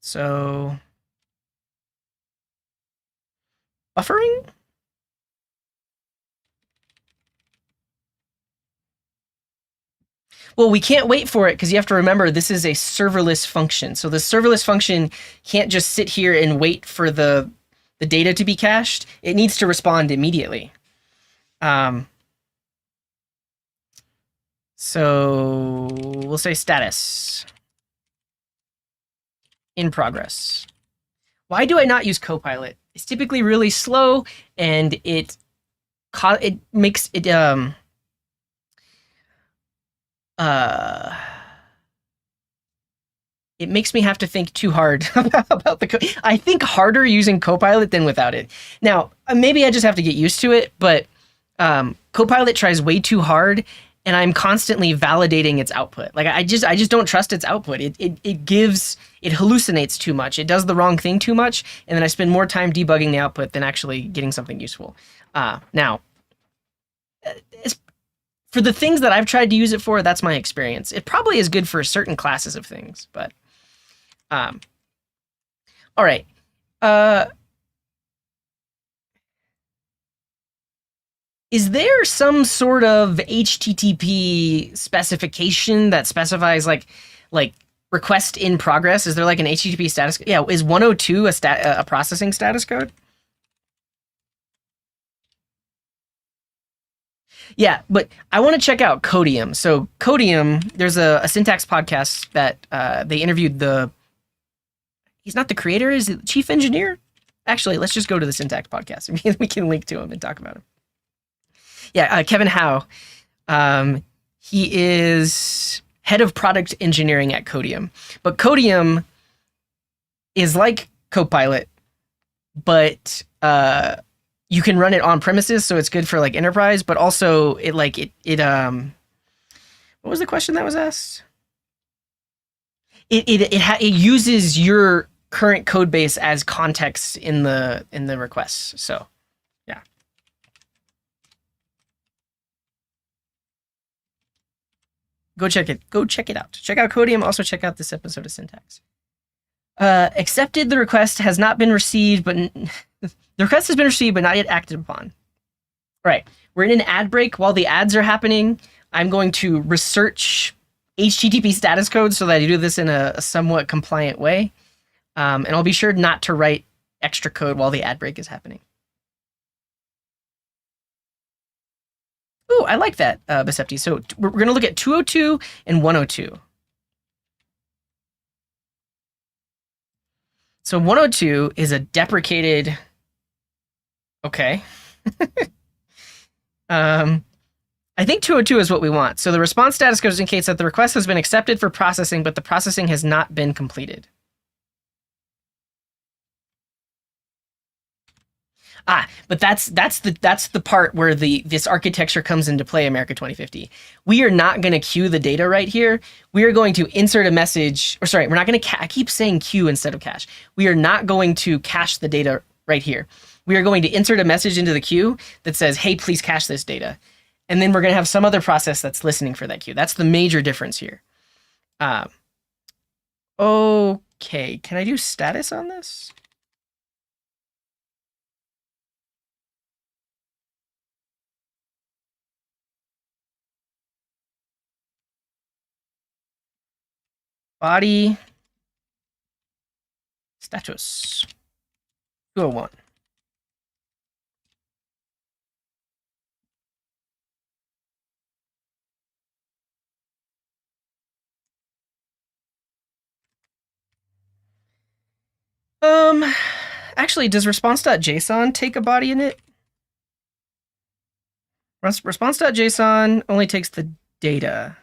So buffering. Well, we can't wait for it because you have to remember this is a serverless function. So the serverless function can't just sit here and wait for the data to be cached. It needs to respond immediately. So we'll say status in progress. Why do I not use Copilot? It's typically really slow, and it makes it it makes me have to think too hard about the code. I think harder using Copilot than without it. Now, maybe I just have to get used to it, but Copilot tries way too hard, and I'm constantly validating its output. Like I just don't trust its output. It hallucinates too much. It does the wrong thing too much, and then I spend more time debugging the output than actually getting something useful. Now, for the things that I've tried to use it for, that's my experience. It probably is good for certain classes of things, but all right. Is there some sort of HTTP specification that specifies like request in progress? Is there like an HTTP status? Yeah, is 102 a processing status code? Yeah, but I want to check out Codium. So Codium, there's a syntax podcast that they interviewed he's not the creator, is it the chief engineer? Actually, let's just go to the syntax podcast. We can link to him and talk about him. Yeah, Kevin Howe. He is head of product engineering at Codium. But Codium is like Copilot, but you can run it on premises, so it's good for like enterprise, but also it what was the question that was asked? It uses your current code base as context in the requests. So yeah. Go check it out. Check out Codium. Also check out this episode of Syntax. Accepted the request has not been received, but the request has been received, but not yet acted upon. All right. We're in an ad break. While the ads are happening, I'm going to research HTTP status code so that I do this in a somewhat compliant way. And I'll be sure not to write extra code while the ad break is happening. Ooh, I like that, Bicepti. So we're going to look at 202 and 102. So 102 is a deprecated... Okay. I think 202 is what we want. So the response status code indicates that the request has been accepted for processing, but the processing has not been completed. But that's the part where this architecture comes into play, America 2050. We are not going to queue the data right here. We are going to insert a message, or sorry, we're not going to, I keep saying queue instead of cache. We are not going to cache the data right here. We are going to insert a message into the queue that says, hey, please cache this data. And then we're going to have some other process that's listening for that queue. That's the major difference here. Okay, can I do status on this? Body status 201. Actually, does response.json take a body in it? Response.json only takes the data.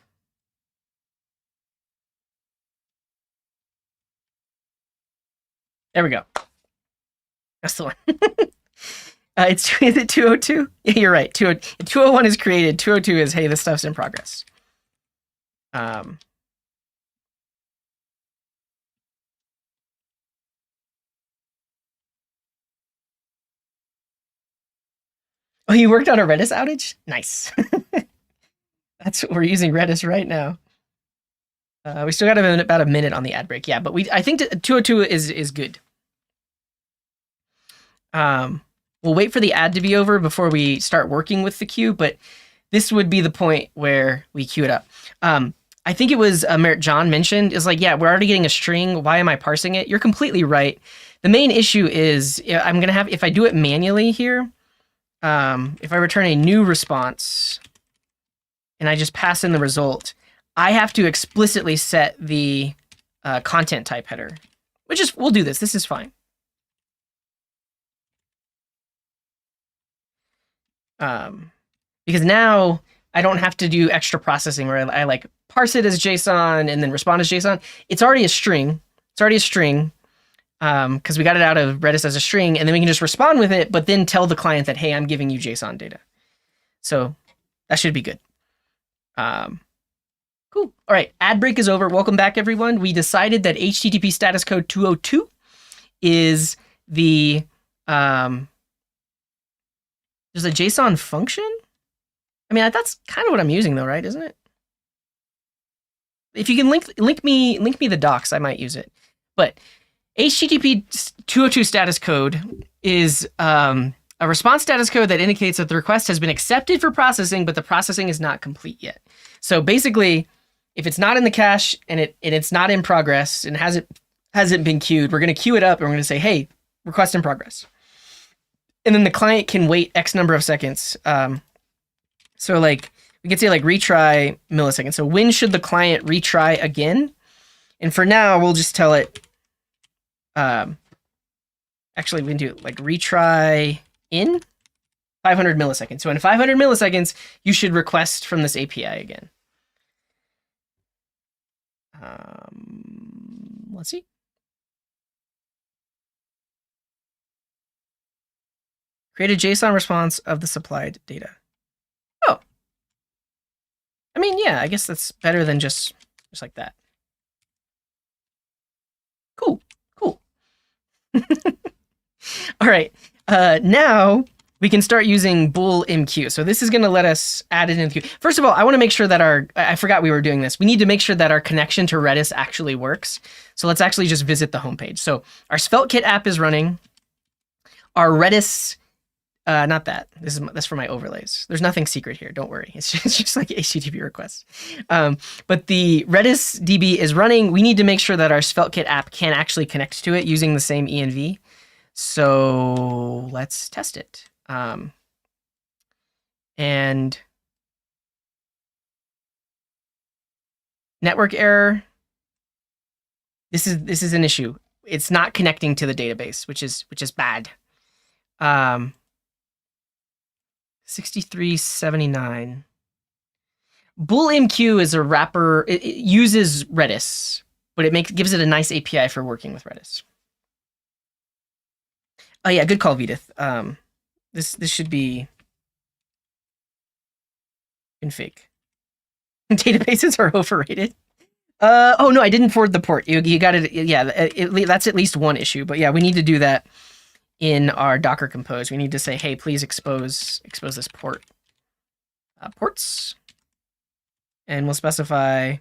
There we go. That's the one. Is it 202? Yeah, you're right. 201 is created. 202 is, hey, this stuff's in progress. Oh, you worked on a Redis outage? Nice. That's what we're using Redis right now. We still got about a minute on the ad break. Yeah, but I think 202 is good. We'll wait for the ad to be over before we start working with the queue, but this would be the point where we queue it up. I think it was John mentioned, is like, yeah, we're already getting a string. Why am I parsing it? You're completely right. The main issue is I'm going to have, if I do it manually here, if I return a new response and I just pass in the result, I have to explicitly set the content type header, which is, we'll do this. This is fine. Because now I don't have to do extra processing where I like parse it as JSON and then respond as JSON. It's already a string. Because we got it out of Redis as a string, and then we can just respond with it, but then tell the client that, hey, I'm giving you JSON data. So that should be good. Cool. All right, ad break is over. Welcome back, everyone. We decided that HTTP status code 202 is the there's a JSON function. I mean, that's kind of what I'm using, though, right? Isn't it? If you can link me the docs, I might use it. But HTTP 202 status code is a response status code that indicates that the request has been accepted for processing, but the processing is not complete yet. So basically, if it's not in the cache and it's not in progress and hasn't been queued, we're going to queue it up and we're going to say, hey, request in progress. And then the client can wait X number of seconds. So like we can say like retry millisecond. So when should the client retry again? And for now, we'll just tell it. Actually, we can do like retry in 500 milliseconds. So in 500 milliseconds, you should request from this API again. Let's see. Create a JSON response of the supplied data. Oh. I mean, yeah, I guess that's better than just like that. Cool. All right. Now we can start using Bullmq. So this is going to let us add it in the queue. First of all, I want to make sure that I forgot we were doing this. We need to make sure that our connection to Redis actually works. So let's actually just visit the homepage. So our SvelteKit app is running. Our Redis, not that. That's for my overlays. There's nothing secret here. Don't worry. It's just like HTTP requests. But the Redis DB is running. We need to make sure that our SvelteKit app can actually connect to it using the same env. So let's test it. And network error. This is an issue. It's not connecting to the database, which is bad. 6379. Bullmq is a wrapper. It uses Redis, but it gives it a nice API for working with Redis. Oh yeah, good call, Vedith. This should be config. Databases are overrated. Oh no, I didn't forward the port. You got it. Yeah, that's at least one issue. But yeah, we need to do that in our Docker Compose. We need to say, hey, please expose this port. Ports, and we'll specify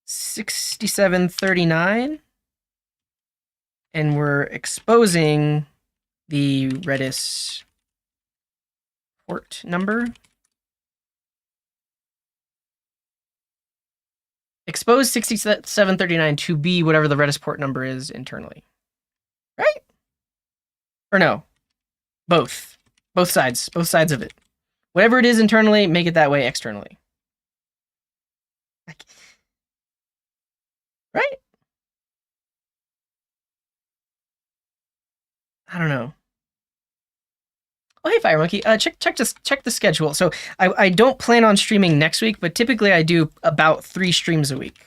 6739, and we're exposing the Redis port number. Expose 6739 to be whatever the Redis port number is internally. Right? Or no? Both. Both sides of it. Whatever it is internally, make it that way externally. Right? I don't know. Oh, hey, FireMonkey. Check the schedule. So I don't plan on streaming next week, but typically I do about 3 streams a week.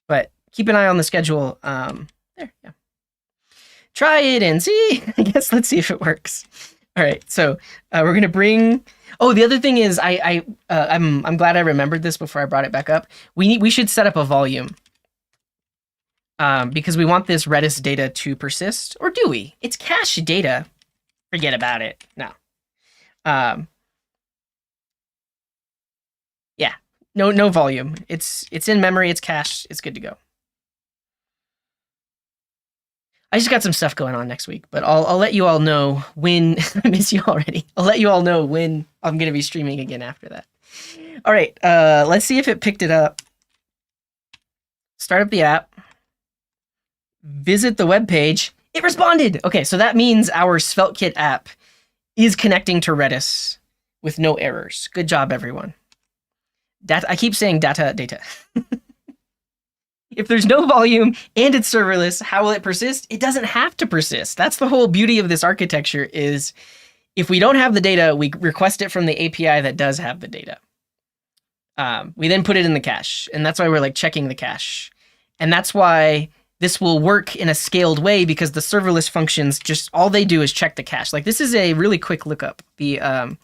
But keep an eye on the schedule. There, yeah. Try it and see. I guess let's see if it works. All right, so we're gonna bring. Oh, the other thing is I'm glad I remembered this before I brought it back up. We should set up a volume. Because we want this Redis data to persist, or do we? It's cache data. Forget about it. No. Yeah. No volume. It's in memory. It's cached. It's good to go. I just got some stuff going on next week, but I'll let you all know when. I miss you already. I'll let you all know when I'm gonna be streaming again after that. All right. Let's see if it picked it up. Start up the app. Visit the web page. It responded. Okay, so that means our SvelteKit app is connecting to Redis with no errors. Good job, everyone. I keep saying data. If there's no volume and it's serverless, how will it persist? It doesn't have to persist. That's the whole beauty of this architecture is if we don't have the data, we request it from the API that does have the data. We then put it in the cache, and that's why we're like checking the cache. And that's why this will work in a scaled way because the serverless functions just all they do is check the cache. Like this is a really quick lookup. The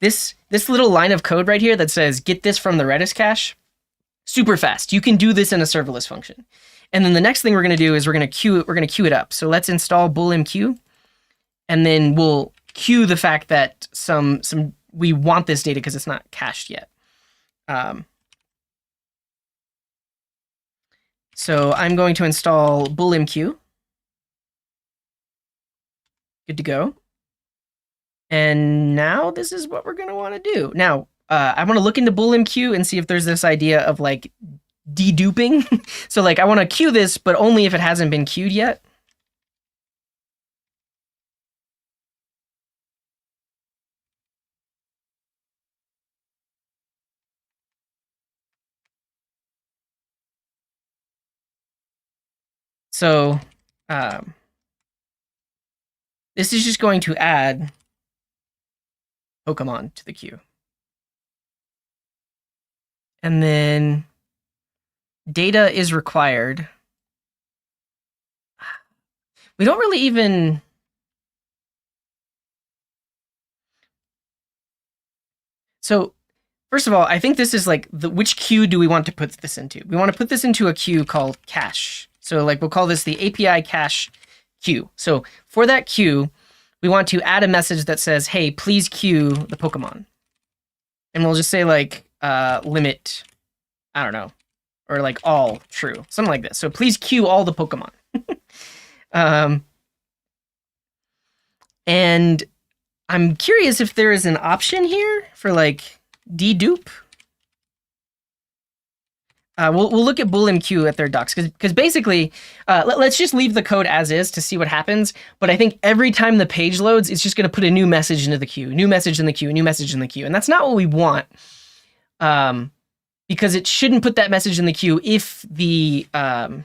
this little line of code right here that says get this from the Redis cache, super fast. You can do this in a serverless function. And then the next thing we're going to do is we're going to queue it up. So let's install Bullmq, and then we'll queue the fact that we want this data because it's not cached yet. So I'm going to install Bullmq. Good to go. And now this is what we're going to want to do. Now, I want to look into Bullmq and see if there's this idea of like deduping. So like I want to queue this, but only if it hasn't been queued yet. So this is just going to add Pokemon to the queue. And then data is required. We don't really even... So first of all, I think this is like which queue do we want to put this into? We want to put this into a queue called cache. So like we'll call this the API cache queue. So for that queue, we want to add a message that says, hey, please queue the Pokemon. And we'll just say like limit, I don't know, or like all true, something like this. So please queue all the Pokemon. And I'm curious if there is an option here for like dedupe. We'll look at Bullmq at their docs because basically, let's just leave the code as is to see what happens. But I think every time the page loads, it's just going to put a new message into the queue, new message in the queue, new message in the queue, and that's not what we want. Because it shouldn't put that message in the queue if the API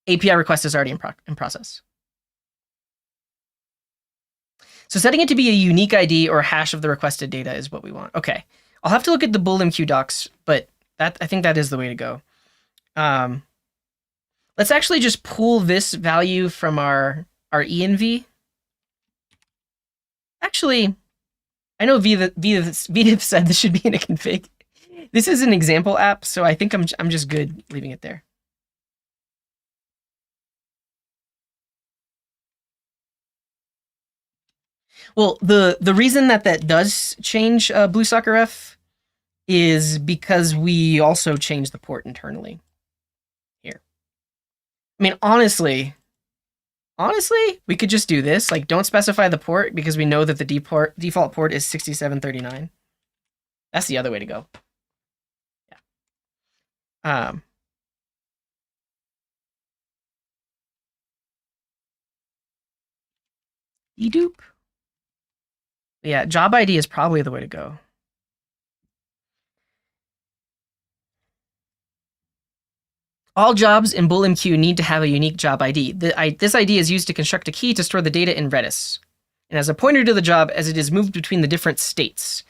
request is already in process. So setting it to be a unique ID or a hash of the requested data is what we want. Okay, I'll have to look at the Bullmq docs, but I think that is the way to go. Let's actually just pull this value from our env. Actually, I know Vdiv said this should be in a config. This is an example app, so I think I'm just good leaving it there. Well, the reason that does change Blue Soccer F is because we also change the port internally here. I mean, honestly, we could just do this. Like, don't specify the port because we know that the default port is 6739. That's the other way to go. Yeah. Dedupe. Yeah, job ID is probably the way to go. All jobs in Bullmq need to have a unique job ID. This ID is used to construct a key to store the data in Redis, and as a pointer to the job as it is moved between the different states.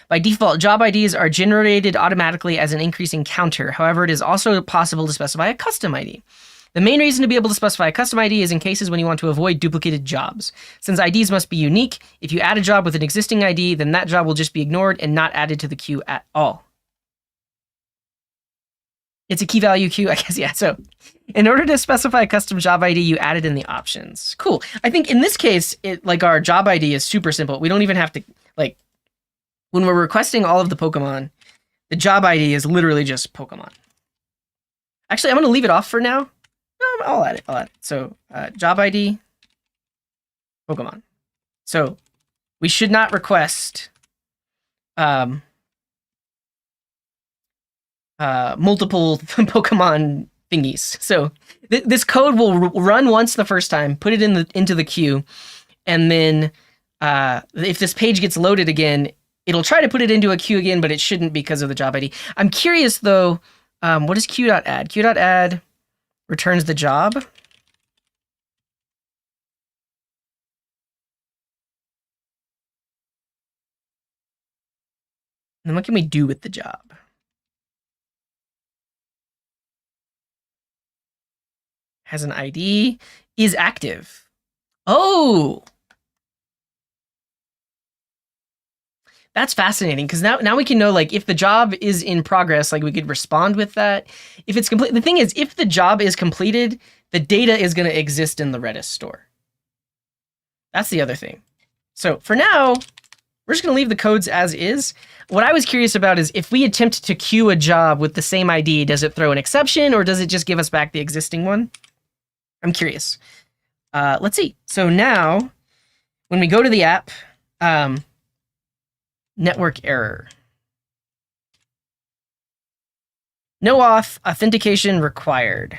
By default, job IDs are generated automatically as an increasing counter. However, it is also possible to specify a custom ID. The main reason to be able to specify a custom ID is in cases when you want to avoid duplicated jobs. Since IDs must be unique, if you add a job with an existing ID, then that job will just be ignored and not added to the queue at all. It's a key value queue, I guess, yeah. So in order to specify a custom job ID, you add it in the options. Cool. I think in this case, our job ID is super simple. We don't even have to, like, when we're requesting all of the Pokemon, the job ID is literally just Pokemon. Actually, I'm going to leave it off for now. No, I'll add it. So job ID, Pokemon. So we should not request multiple Pokemon thingies. So this code will run once the first time, put it into the queue, and then if this page gets loaded again, it'll try to put it into a queue again, but it shouldn't because of the job ID. I'm curious though, what is q.add? Q.add returns the job. And then what can we do with the job? Has an ID, is active. Oh! That's fascinating, because now we can know, like, if the job is in progress, like, we could respond with that. If it's complete, the thing is, if the job is completed, the data is going to exist in the Redis store. That's the other thing. So for now, we're just going to leave the codes as is. What I was curious about is if we attempt to queue a job with the same ID, does it throw an exception, or does it just give us back the existing one? I'm curious. Let's see. So now, when we go to the app, network error. No auth, authentication required.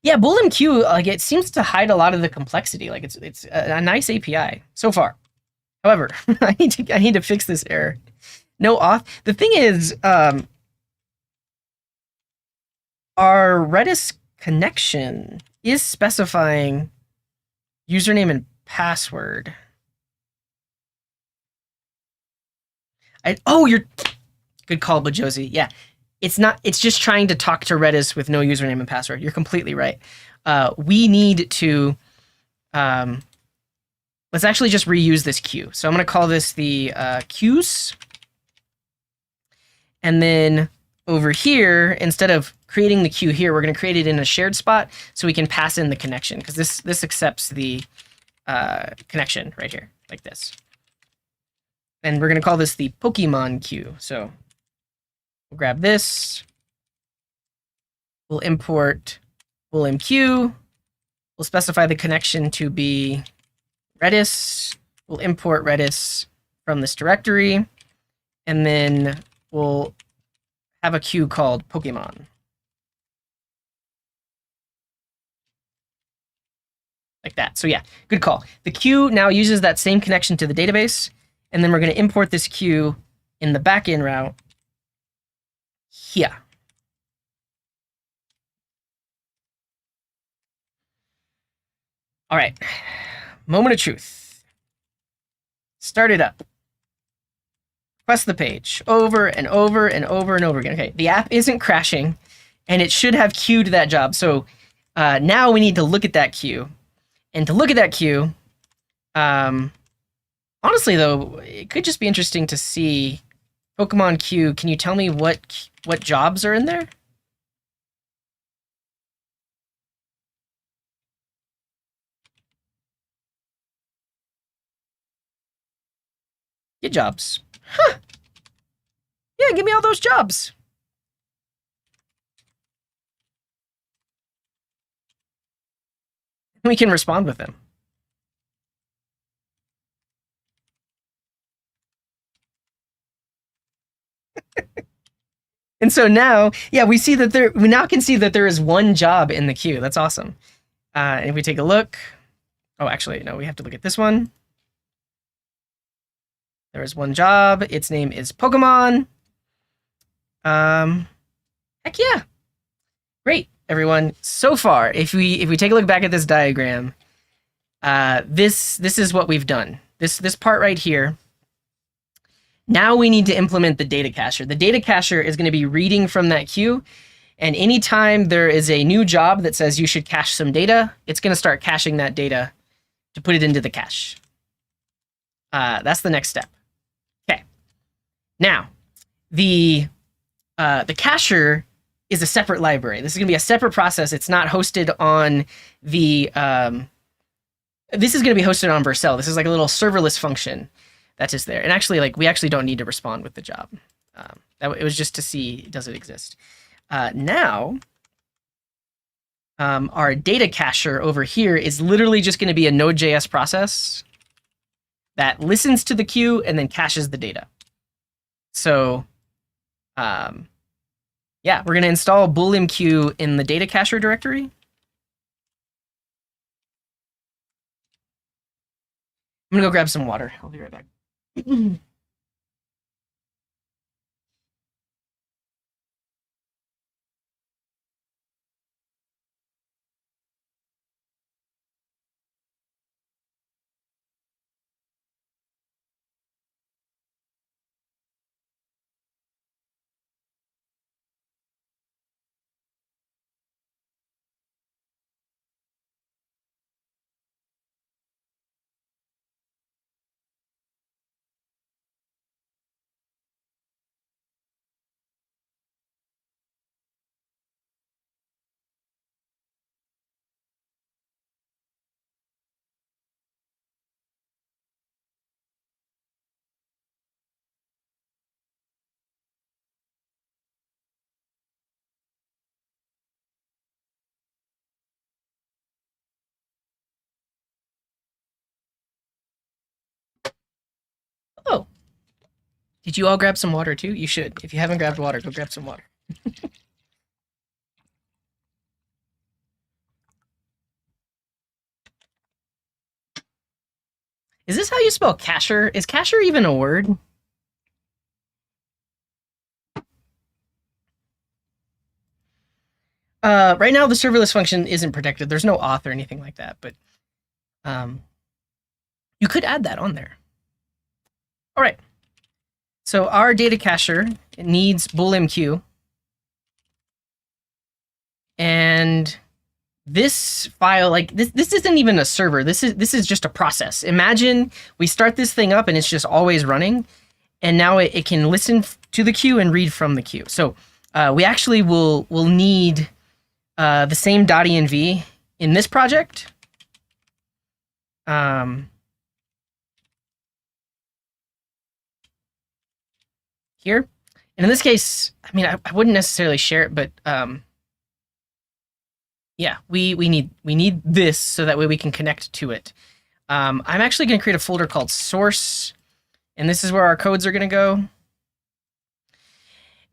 Yeah, Bullmq, like, it seems to hide a lot of the complexity. Like, it's a nice API so far. However, I need to fix this error. No auth. The thing is, our Redis connection is specifying username and password. You're good call, Bajosi. Yeah, it's not. It's just trying to talk to Redis with no username and password. You're completely right. We need to. Let's actually just reuse this queue. So I'm going to call this the queues. And then over here, instead of creating the queue here, we're going to create it in a shared spot so we can pass in the connection, because this accepts the connection right here, like this. And we're going to call this the Pokemon queue. So we'll grab this. We'll import Bullmq. We'll specify the connection to be Redis. We'll import Redis from this directory. And then we'll have a queue called Pokemon. Like that. So yeah, good call. The queue now uses that same connection to the database, and then we're going to import this queue in the backend route here. All right, moment of truth. Start it up. Request the page over and over and over and over again. Okay, the app isn't crashing, and it should have queued that job. So now we need to look at that queue. And to look at that queue, honestly, though, it could just be interesting to see Pokemon queue. Can you tell me what jobs are in there? Get jobs. Huh. Yeah, give me all those jobs. We can respond with them. And so now, yeah, we see that we now can see that there is one job in the queue. That's awesome. And if we take a look, oh, actually, no, we have to look at this one. There is one job. Its name is Pokemon. Heck yeah. Great, everyone. So far, if we take a look back at this diagram, this is what we've done. This part right here. Now we need to implement the data cacher. The data cacher is going to be reading from that queue, and anytime there is a new job that says you should cache some data, it's going to start caching that data to put it into the cache. That's the next step. Okay. Now, the cacher is a separate library. This is going to be a separate process. It's not hosted on the... this is going to be hosted on Vercel. This is like a little serverless function that's just there. And actually, like, we actually don't need to respond with the job. It was just to see, does it exist? Now, our data cacher over here is literally just going to be a node.js process that listens to the queue and then caches the data. So, yeah, we're going to install Bullmq in the data cacher directory. I'm going to go grab some water. I'll be right back. Oh, did you all grab some water too? You should. If you haven't grabbed water, go grab some water. Is this how you spell cacher? Is cacher even a word? Right now, the serverless function isn't protected. There's no auth or anything like that, but you could add that on there. All right. So our data cacher needs Bullmq, and this file, like this isn't even a server. This is just a process. Imagine we start this thing up and it's just always running, and now it can listen to the queue and read from the queue. So we actually will need the same .env in this project. Here. And in this case, I mean, I wouldn't necessarily share it, but yeah, we need this so that way we can connect to it. I'm actually going to create a folder called source, and this is where our codes are going to go.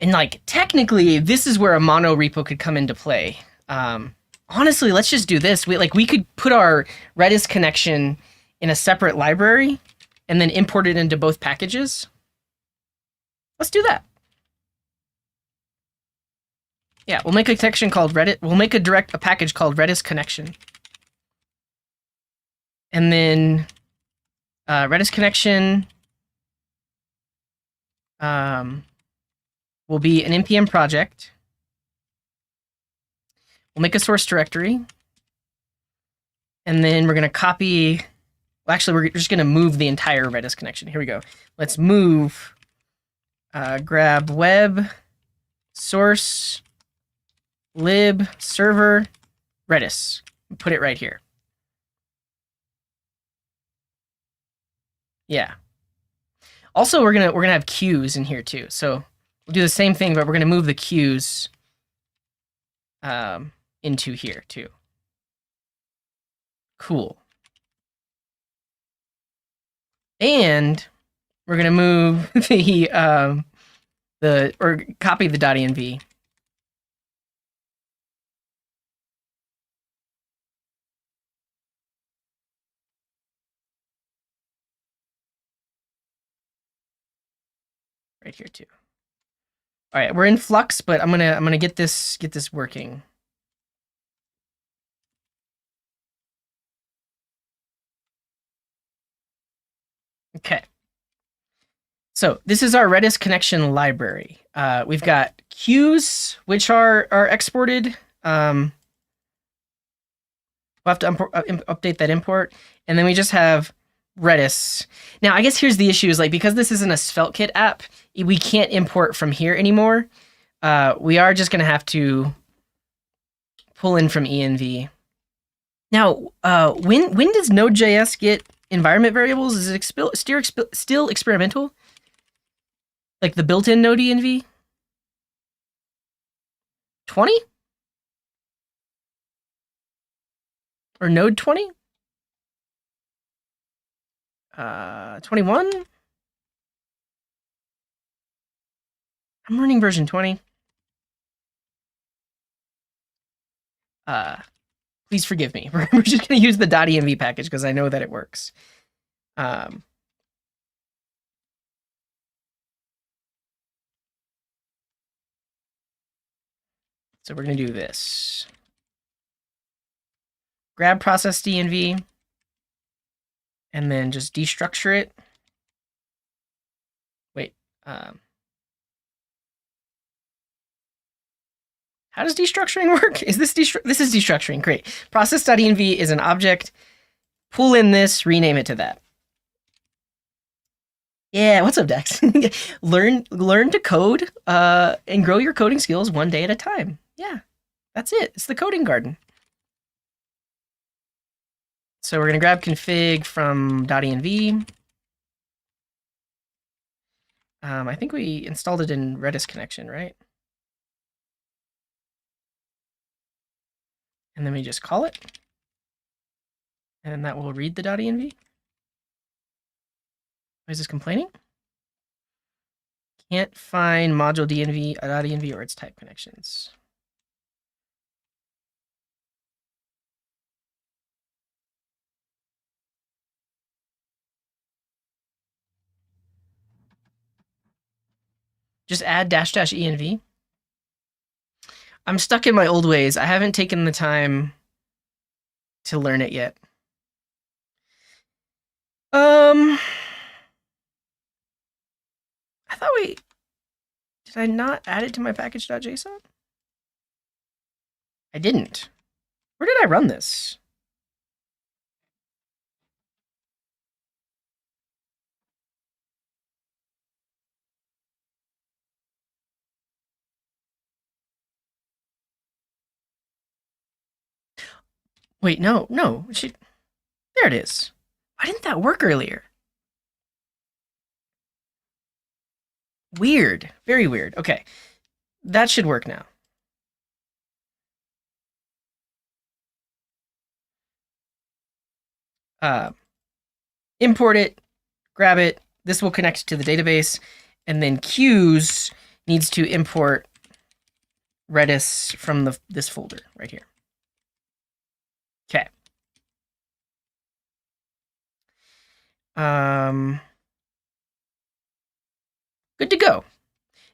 And like technically, this is where a mono repo could come into play. Honestly, let's just do this. We could put our Redis connection in a separate library and then import it into both packages. Let's do that. Yeah, we'll make a connection called Redis. We'll make a package called Redis connection. And then Redis connection will be an npm project. We'll make a source directory. And then we're going to copy. Well, actually, we're just going to move the entire Redis connection. Here we go. Let's move. Grab web, source, lib, server, Redis. Put it right here. Yeah. Also, we're gonna have queues in here too. So we'll do the same thing, but we're gonna move the queues into here too. Cool. And we're gonna move or copy the .env. Right here too. All right, we're in Flux, but I'm gonna get this working. Okay. So this is our Redis connection library. We've got queues, which are exported. We'll have to update that import, and then we just have Redis. Now, I guess here's the issue: is like because this isn't a SvelteKit app, we can't import from here anymore. We are just gonna have to pull in from env. Now, when does node.js get environment variables? Is it still experimental? Like the built-in node env? 20? Or node 20? 21? I'm running version 20. Please forgive me. We're just going to use the .env package because I know that it works. So we're going to do this. Grab process .env, and then just destructure it. Wait. How does destructuring work? Is this this is destructuring? Great. Process.env is an object. Pull in this, rename it to that. Yeah, what's up, Dex? learn to code and grow your coding skills one day at a time. Yeah, that's it. It's the coding garden. So we're going to grab config from .env. I think we installed it in Redis connection, right? And then we just call it. And that will read the .env. Is this complaining? Can't find module .env or its type connections. Just add dash dash env. I'm stuck in my old ways. I haven't taken the time to learn it yet. I thought did I not add it to my package.json? I didn't. Where did I run this? Wait, no. There it is. Why didn't that work earlier? Weird. Very weird. Okay. That should work now. Import it, grab it. This will connect to the database. And then Queues needs to import Redis from this folder right here. Okay. Good to go.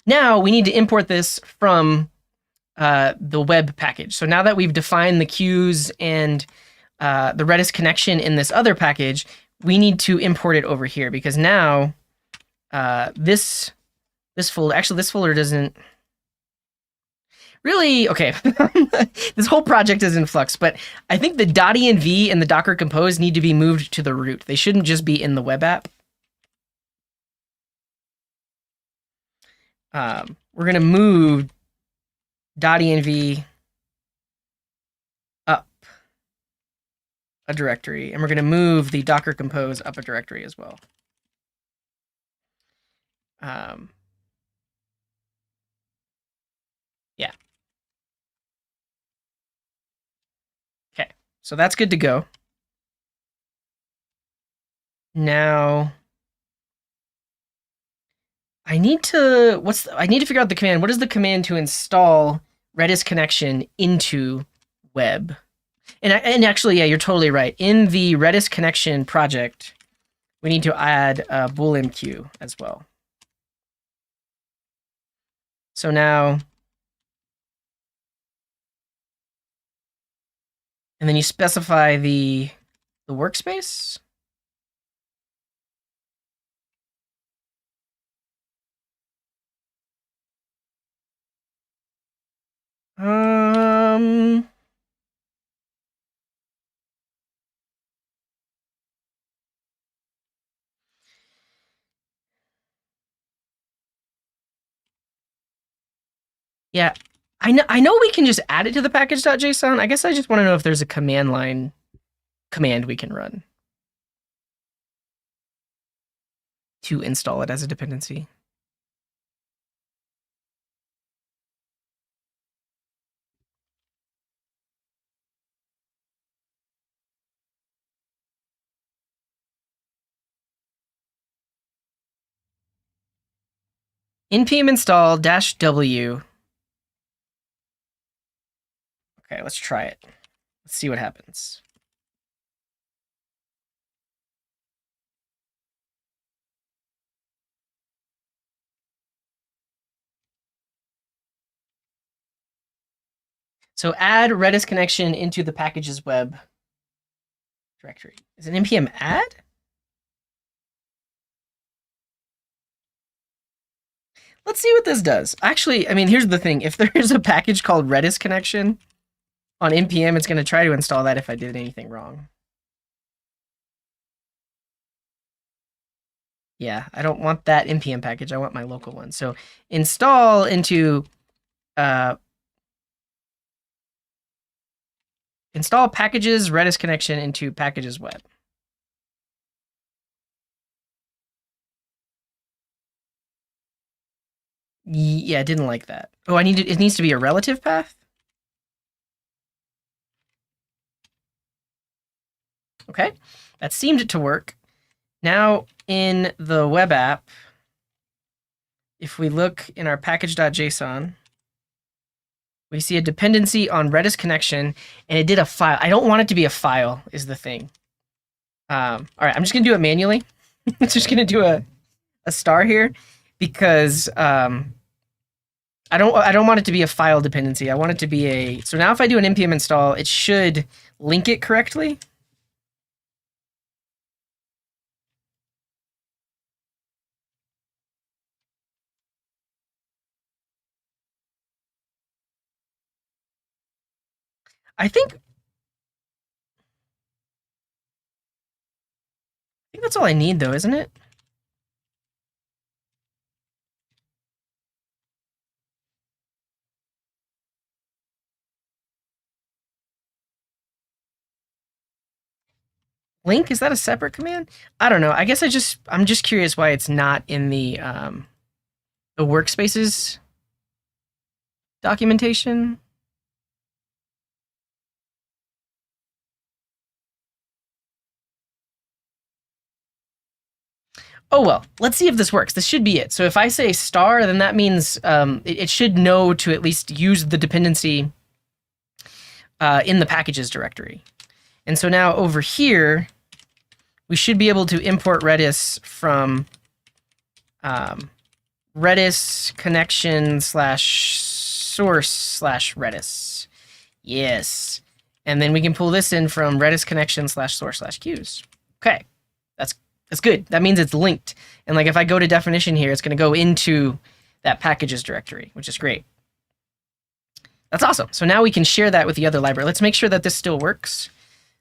Now we need to import this from the web package. So now that we've defined the queues and the Redis connection in this other package, we need to import it over here because now this folder, actually this folder doesn't really, okay. This whole project is in flux, but I think the .env and the Docker Compose need to be moved to the root. They shouldn't just be in the web app. We're going to move .env up a directory, and we're going to move the Docker Compose up a directory as well. Yeah. Okay, so that's good to go. Now, I need to figure out the command. What is the command to install Redis connection into web? And actually, yeah, you're totally right. In the Redis connection project, we need to add Bullmq as well. So now, and then you specify the workspace. Yeah, I know we can just add it to the package.json. I guess I just want to know if there's a command line command we can run to install it as a dependency. npm install -w. Okay, let's try it. Let's see what happens. So add Redis connection into the packages web directory. Is it npm add? Let's see what this does. Actually, I mean, here's the thing. If there's a package called Redis connection on npm, it's going to try to install that if I did anything wrong. Yeah, I don't want that npm package. I want my local one. So install into install packages Redis connection into packages web. Yeah, I didn't like that. Oh, it needs to be a relative path? Okay, that seemed to work. Now in the web app, if we look in our package.json, we see a dependency on Redis connection, and it did a file. I don't want it to be a file, is the thing. All right, I'm just gonna do it manually. I'm just gonna do a star here because I don't want it to be a file dependency. I want it to be a, so now if I do an npm install, it should link it correctly. I think that's all I need though, isn't it? Link, is that a separate command? I don't know. I guess I'm just curious why it's not in the workspaces documentation. Oh well, let's see if this works. This should be it. So if I say star, then that means it should know to at least use the dependency in the packages directory. And so now over here, we should be able to import Redis from Redis connection slash source slash Redis. Yes. And then we can pull this in from Redis connection slash source slash queues. Okay. That's good. That means it's linked. And like if I go to definition here, it's going to go into that packages directory, which is great. That's awesome. So now we can share that with the other library. Let's make sure that this still works.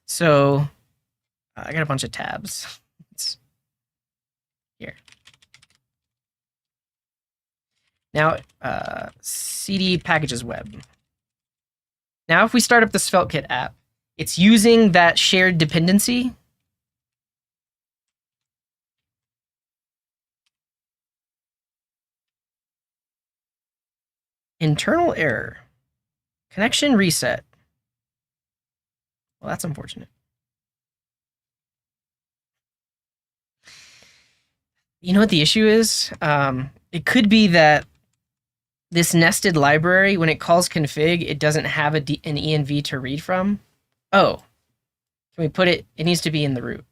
So I got a bunch of tabs. It's here. Now, cd packages web. Now, if we start up the SvelteKit app, it's using that shared dependency. Internal error. Connection reset. Well, that's unfortunate. You know what the issue is? It could be that this nested library, when it calls config, it doesn't have an env to read from. Oh, can we put it? It needs to be in the root.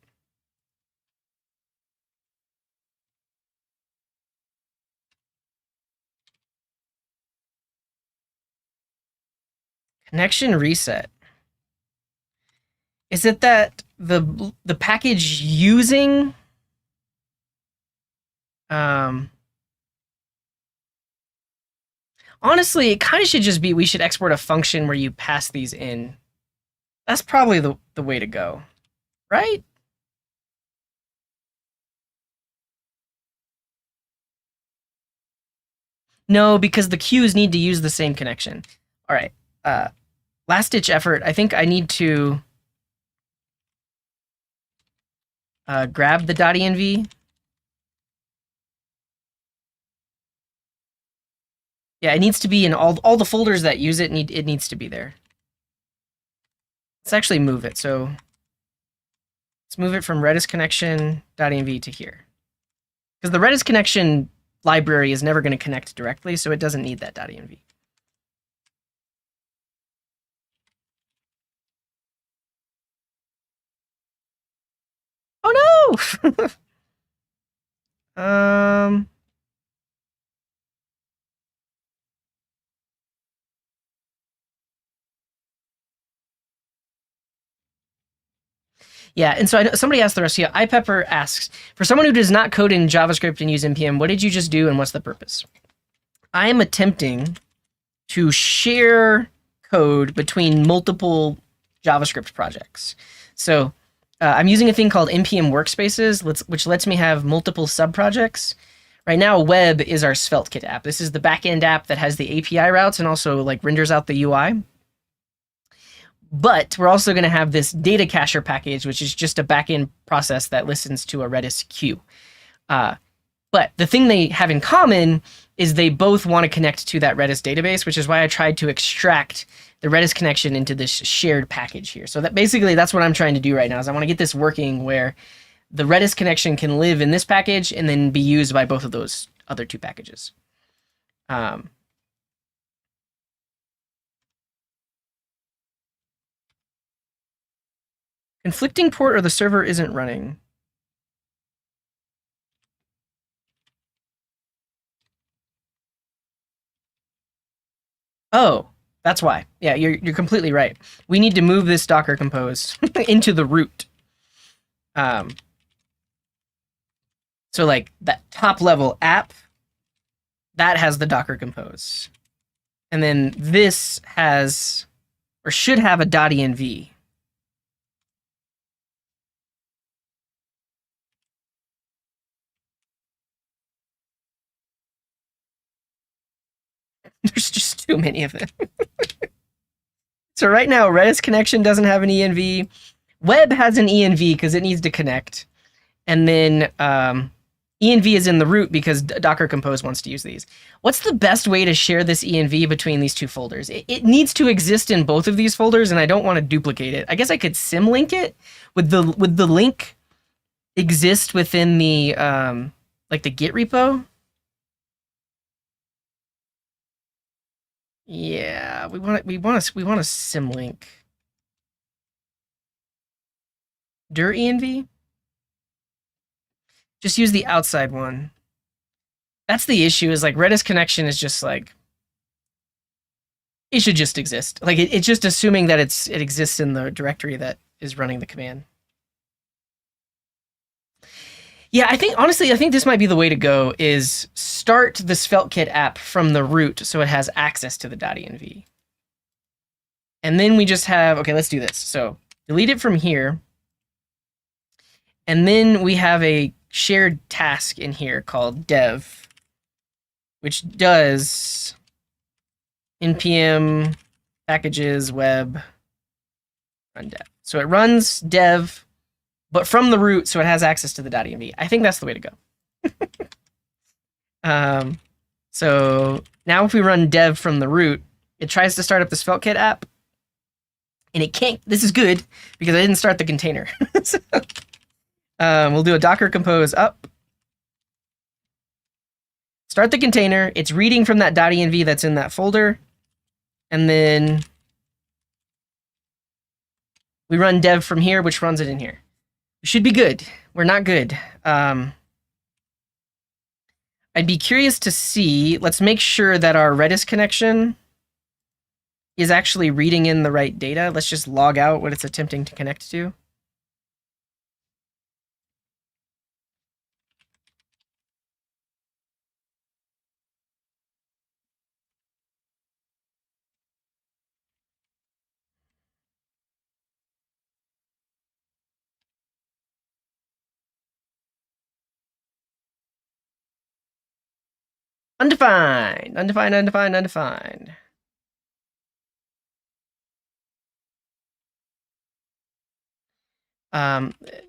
Connection reset. Is it that the package using honestly, it kind of should just be we should export a function where you pass these in. That's probably the way to go, right? No, because the queues need to use the same connection. All right. Last ditch effort. I think I need to grab the .env. Yeah, it needs to be in all the folders that use it. It needs to be there. Let's actually move it. So let's move it from Redis connection.env to here. Because the Redis connection library is never going to connect directly, so it doesn't need that .env. Oh no! Yeah, and so somebody asked the rest. Yeah, iPepper asks, for someone who does not code in JavaScript and use npm, what did you just do and what's the purpose? I am attempting to share code between multiple JavaScript projects. So I'm using a thing called npm workspaces, which lets me have multiple subprojects. Right now, web is our SvelteKit app. This is the backend app that has the API routes and also like renders out the UI. But we're also going to have this data cacher package, which is just a backend process that listens to a Redis queue. But the thing they have in common is they both want to connect to that Redis database, which is why I tried to extract the Redis connection into this shared package here. So that basically that's what I'm trying to do right now is I want to get this working where the Redis connection can live in this package and then be used by both of those other two packages. Conflicting port or the server isn't running. Oh, that's why. Yeah, you're completely right. We need to move this Docker Compose into the root. So like that top level app, that has the Docker Compose. And then this has, or should have, a .env. There's just too many of them. So right now, Redis connection doesn't have an env. Web has an env because it needs to connect. And then env is in the root because Docker Compose wants to use these. What's the best way to share this env between these two folders? It needs to exist in both of these folders, and I don't want to duplicate it. I guess I could symlink it. Would the link exist within the like the Git repo? Yeah, we want to symlink. Dir env? Just use the outside one. That's the issue, is like Redis connection is just like, it should just exist. Like it's just assuming that it exists in the directory that is running the command. Yeah, I think this might be the way to go, is start the SvelteKit app from the root so it has access to the .env. And then we just have, okay, let's do this. So delete it from here. And then we have a shared task in here called dev, which does npm packages web run dev. So it runs dev, but from the root, so it has access to the .env. I think that's the way to go. So now if we run dev from the root, it tries to start up the SvelteKit app, and it can't. This is good because I didn't start the container. So, we'll do a Docker Compose up. Start the container. It's reading from that .env that's in that folder. And then we run dev from here, which runs it in here. We should be good. We're not good. I'd be curious to see. Let's make sure that our Redis connection is actually reading in the right data. Let's just log out what it's attempting to connect to. Undefined, undefined, undefined, undefined.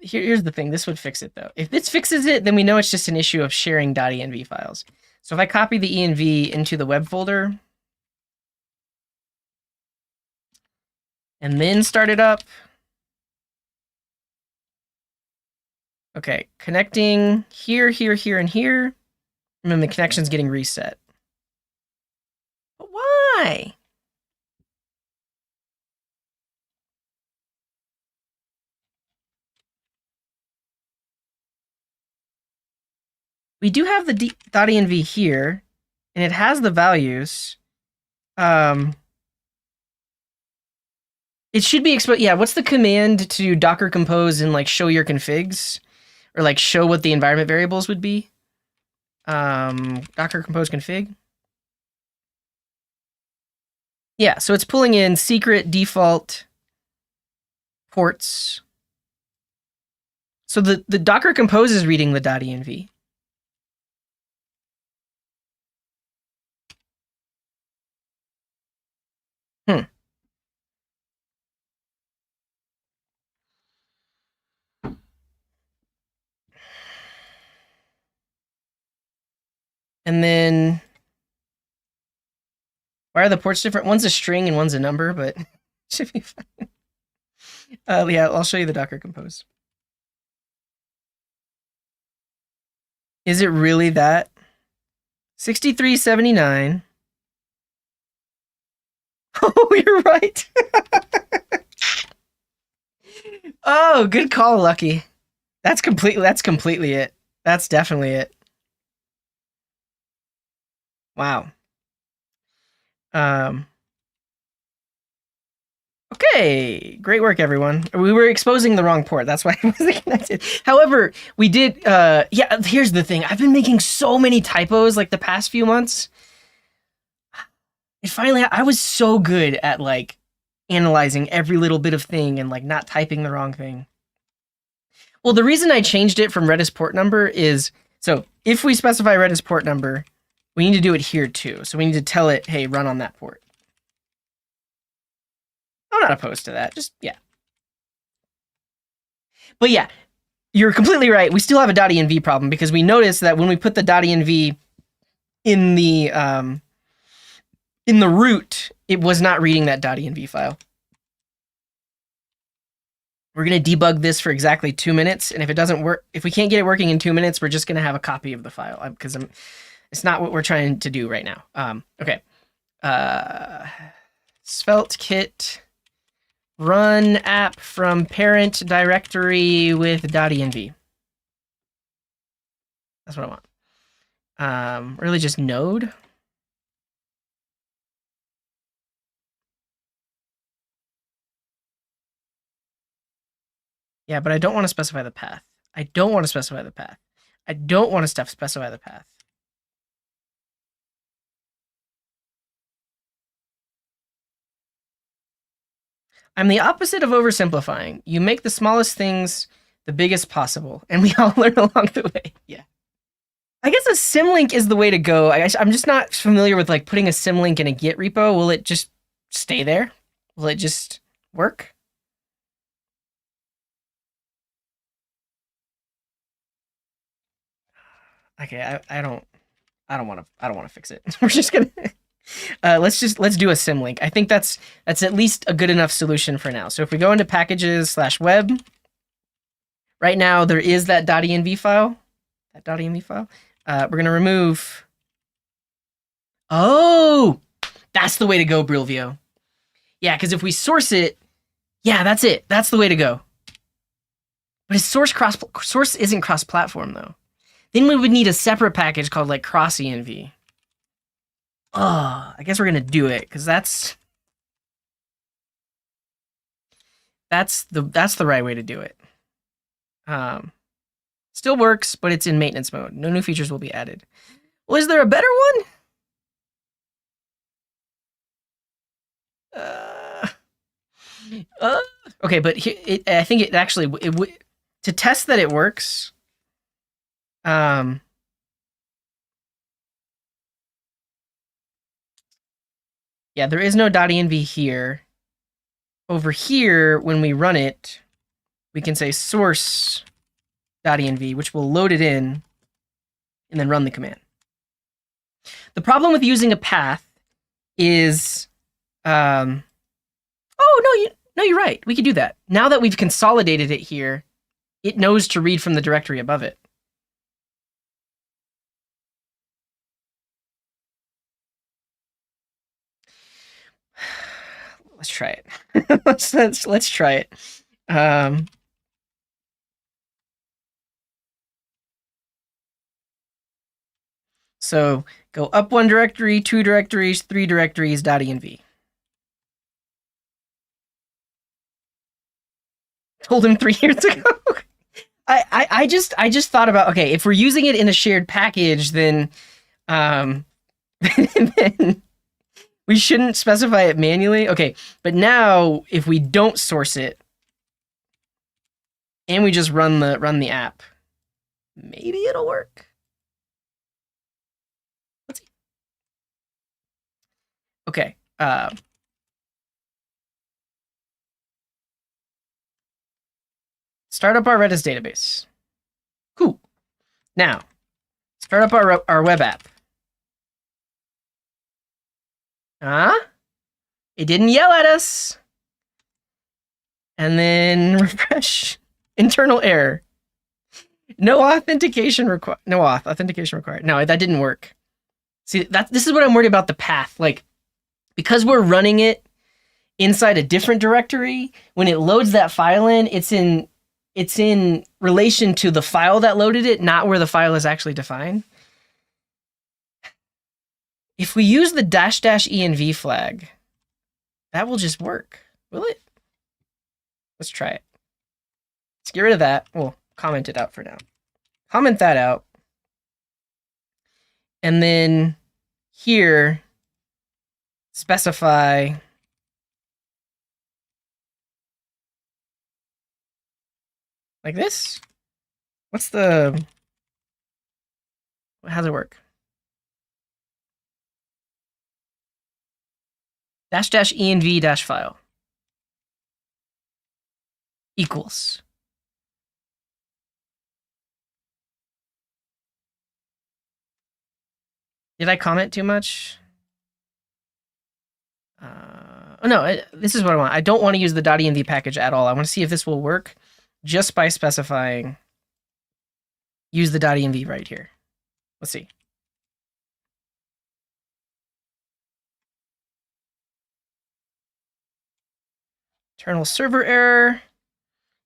Here's the thing. This would fix it, though. If this fixes it, then we know it's just an issue of sharing .env files. So if I copy the env into the web folder and then start it up. Okay, connecting here, here, here, and here. And then the connection's getting reset. But why? We do have the .env here, and it has the values. It should be exposed. Yeah, what's the command to Docker Compose and like show your configs, or like show what the environment variables would be? Docker Compose config. Yeah, so it's pulling in secret default ports. So the Docker Compose is reading the .env. And then, why are the ports different? One's a string and one's a number, but should be fine. Yeah, I'll show you the Docker Compose. Is it really that? 6379. Oh, you're right. Oh, good call, Lucky. That's completely it. That's definitely it. Wow. Okay, great work, everyone. We were exposing the wrong port. That's why it wasn't connected. However, we did, yeah, here's the thing. I've been making so many typos like the past few months. And finally, I was so good at like analyzing every little bit of thing and like not typing the wrong thing. Well, the reason I changed it from Redis port number is, so if we specify Redis port number, we need to do it here too. So we need to tell it, hey, run on that port. I'm not opposed to that. Just, yeah. But yeah, you're completely right. We still have a .env problem because we noticed that when we put the .env in the root, it was not reading that .env file. We're going to debug this for exactly 2 minutes, and if it doesn't work, if we can't get it working in 2 minutes, we're just going to have a copy of the file because it's not what we're trying to do right now. Okay. Svelte kit run app from parent directory with .env. That's what I want. Really just node. Yeah, but I don't want to specify the path. I don't want to specify the path. I don't want to specify the path. I'm the opposite of oversimplifying. You make the smallest things the biggest possible, and we all learn along the way. Yeah. I guess a symlink is the way to go. I'm just not familiar with like putting a symlink in a Git repo. Will it just stay there? Will it just work? Okay, I don't want to fix it. We're just gonna let's do a symlink. I think that's at least a good enough solution for now. So if we go into packages/web, right now there is that .env file. We're gonna remove. Oh, that's the way to go, Brilvio. Yeah, because if we source it, yeah, that's it. That's the way to go. But source isn't cross-platform though. Then we would need a separate package called like cross-env. Oh, I guess we're gonna do it because that's the right way to do it. Still works, but it's in maintenance mode. No new features will be added. Well, is there a better one? Okay, but I think it actually to test that it works. Yeah, there is no .env here. Over here, when we run it, we can say source.env, which will load it in and then run the command. The problem with using a path is, oh, no, you're right. We could do that. Now that we've consolidated it here, it knows to read from the directory above it. Let's try it. let's try it. So go up 1 directory, 2 directories, 3 directories, .env. Told him 3 years ago. I just thought about, okay, if we're using it in a shared package, then then we shouldn't specify it manually. Okay, but now if we don't source it and we just run the app, maybe it'll work. Let's see. Okay. Start up our Redis database. Cool. Now, start up our web app. It didn't yell at us. And then refresh. Internal error. No authentication required. No authentication required. No, that didn't work. See, this is what I'm worried about the path. Like, because we're running it inside a different directory, when it loads that file in, it's in relation to the file that loaded it, not where the file is actually defined. If we use the --env flag, that will just work. Will it? Let's try it. Let's get rid of that. We'll comment it out for now. Comment that out. And then here, specify like this. What's the, how does it work? --env -file equals. Did I comment too much? Oh no, this is what I want. I don't want to use the .env package at all. I want to see if this will work just by specifying use the .env right here. Let's see. Internal server error.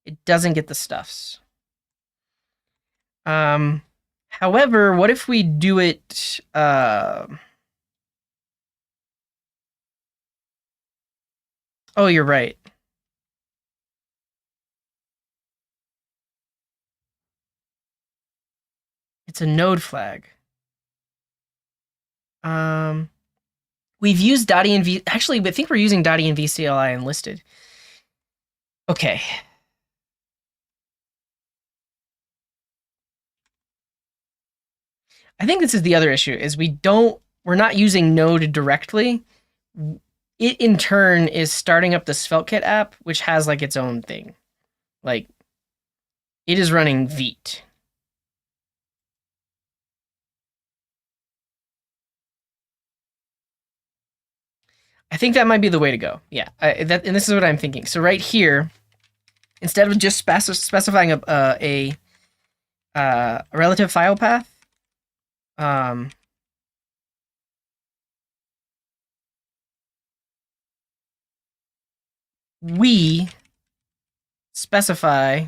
It doesn't get the stuffs. However, what if we do it? Oh, you're right. It's a node flag. We've used .env. Actually, I think we're using .env CLI enlisted. Okay. I think this is the other issue, is we're not using Node directly. It in turn is starting up the SvelteKit app, which has like its own thing. Like, it is running Vite. I think that might be the way to go. Yeah, and this is what I'm thinking. So right here, instead of just specifying a relative file path, we specify,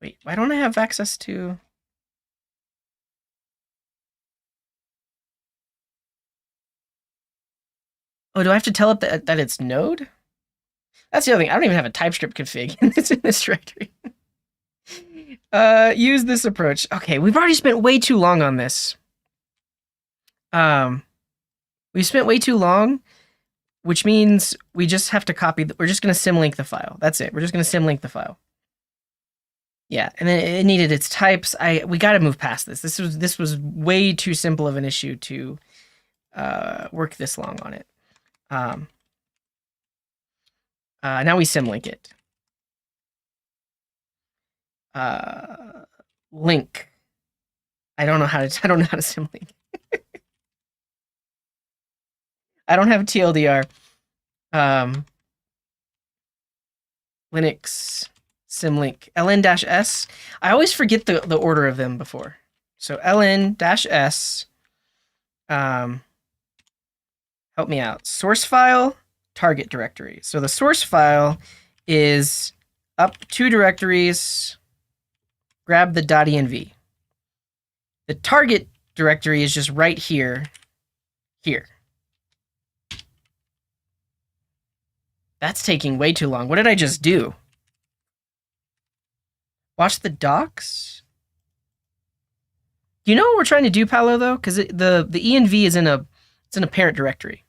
wait, why don't I have access to? Oh, do I have to tell it that it's Node? That's the other thing. I don't even have a TypeScript config in this directory. Use this approach. Okay, we've already spent way too long on this. We spent way too long, which means we just have to copy. We're just going to symlink the file. That's it. We're just going to symlink the file. Yeah, and then it needed its types. We got to move past this. This was way too simple of an issue to work this long on it. Now we symlink it. Link. I don't know how to symlink. I don't have TLDR. Linux symlink ln-s. I always forget the order of them before. So ln-s. Help me out. Source file, target directory. So the source file is up 2 directories. Grab the .env. The target directory is just right here. Here. That's taking way too long. What did I just do? Watch the docs? Do you know what we're trying to do, Paolo, though? Because the env is in a parent directory.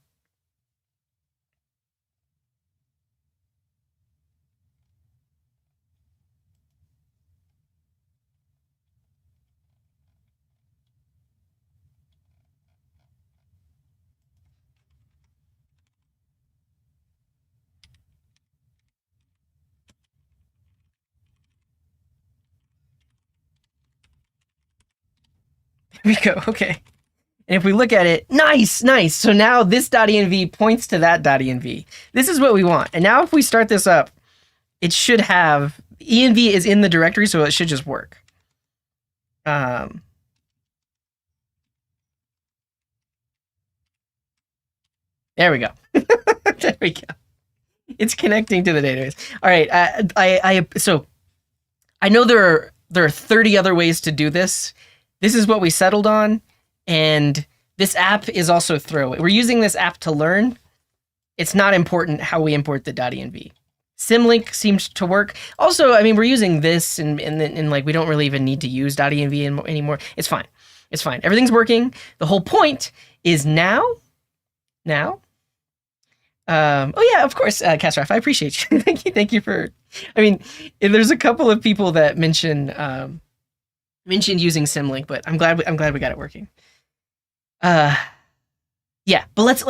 There we go. Okay. And if we look at it, nice. So now this .env points to that .env. This is what we want. And now if we start this up, it should have, env is in the directory, so it should just work. There we go. There we go. It's connecting to the database. All right. So I know there are 30 other ways to do this. This is what we settled on, and This app is also throwaway. We're using this app to learn. It's not important how we import the .env. Symlink seems to work. Also, I mean, we're using this and like we don't really even need to use .env anymore. It's fine. It's fine. Everything's working. The whole point is now. Oh yeah, of course, Casraf, I appreciate you. Thank you for. I mean, there's a couple of people that mentioned using Symlink, but I'm glad we got it working. Yeah, but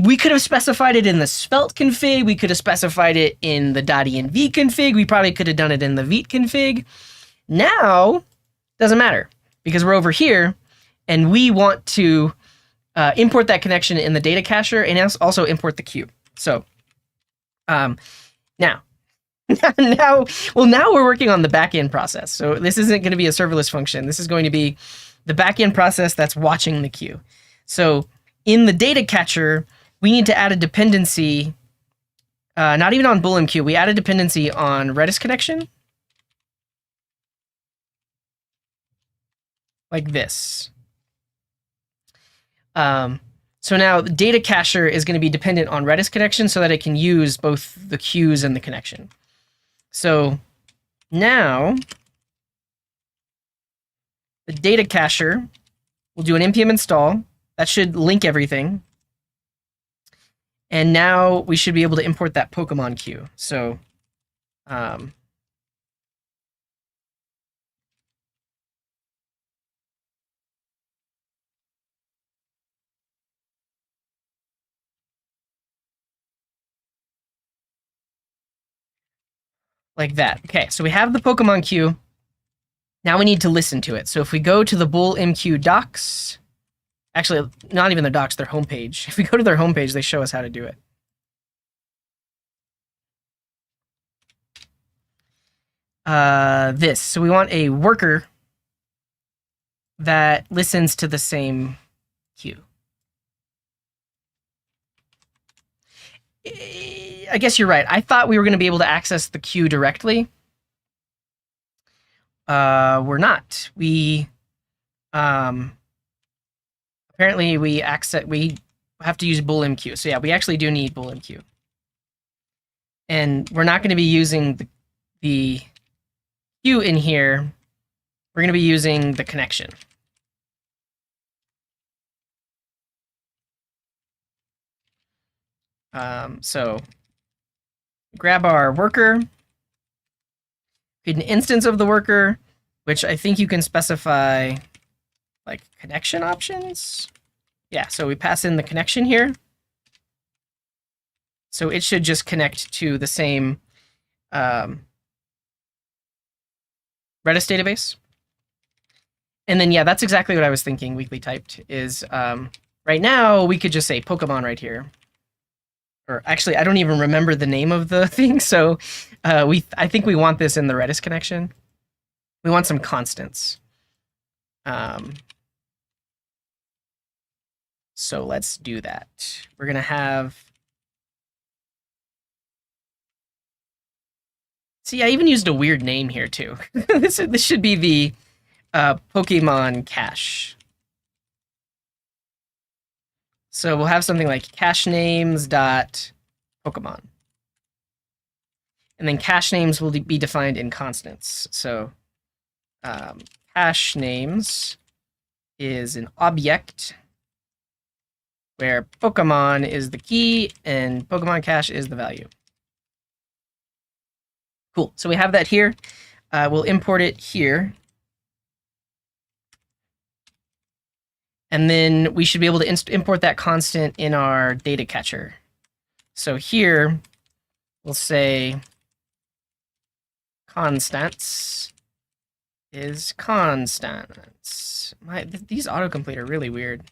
we could have specified it in the Svelte config. We could have specified it in the .env config. We probably could have done it in the Vite config. Now, doesn't matter because we're over here, and we want to import that connection in the data cacher and also import the queue. So, now we're working on the backend process. So this isn't going to be a serverless function. This is going to be the backend process that's watching the queue. So in the data catcher, we need to add a dependency, not even on Bullmq. We add a dependency on Redis connection. Like this. So now the data cacher is going to be dependent on Redis connection so that it can use both the queues and the connection. So now the data cacher will do an npm install. That should link everything. And now we should be able to import that Pokemon queue. So like that. Okay, so we have the Pokemon queue. Now we need to listen to it. So if we go to the Bullmq docs, actually, not even the docs, their homepage. If we go to their homepage, they show us how to do it. So we want a worker that listens to the same queue. I guess you're right. I thought we were going to be able to access the queue directly. We're not. We apparently we have to use Bullmq. So yeah, we actually do need Bullmq. And we're not going to be using the queue in here. We're going to be using the connection. So grab our worker, create an instance of the worker, which I think you can specify like connection options. Yeah, so we pass in the connection here. So it should just connect to the same Redis database. And then, yeah, that's exactly what I was thinking, weekly typed, is right now we could just say Pokemon right here. Or actually, I don't even remember the name of the thing, so I think we want this in the Redis connection. We want some constants. So let's do that. We're going to have... See, I even used a weird name here, too. This should be the Pokemon cache. So we'll have something like cache names dot Pokemon. And then cache names will be defined in constants. So cache names is an object where Pokemon is the key and Pokemon cache is the value. Cool. So we have that here. We'll import it here. And then we should be able to import that constant in our data catcher. So here, we'll say constants is constants. These autocomplete are really weird.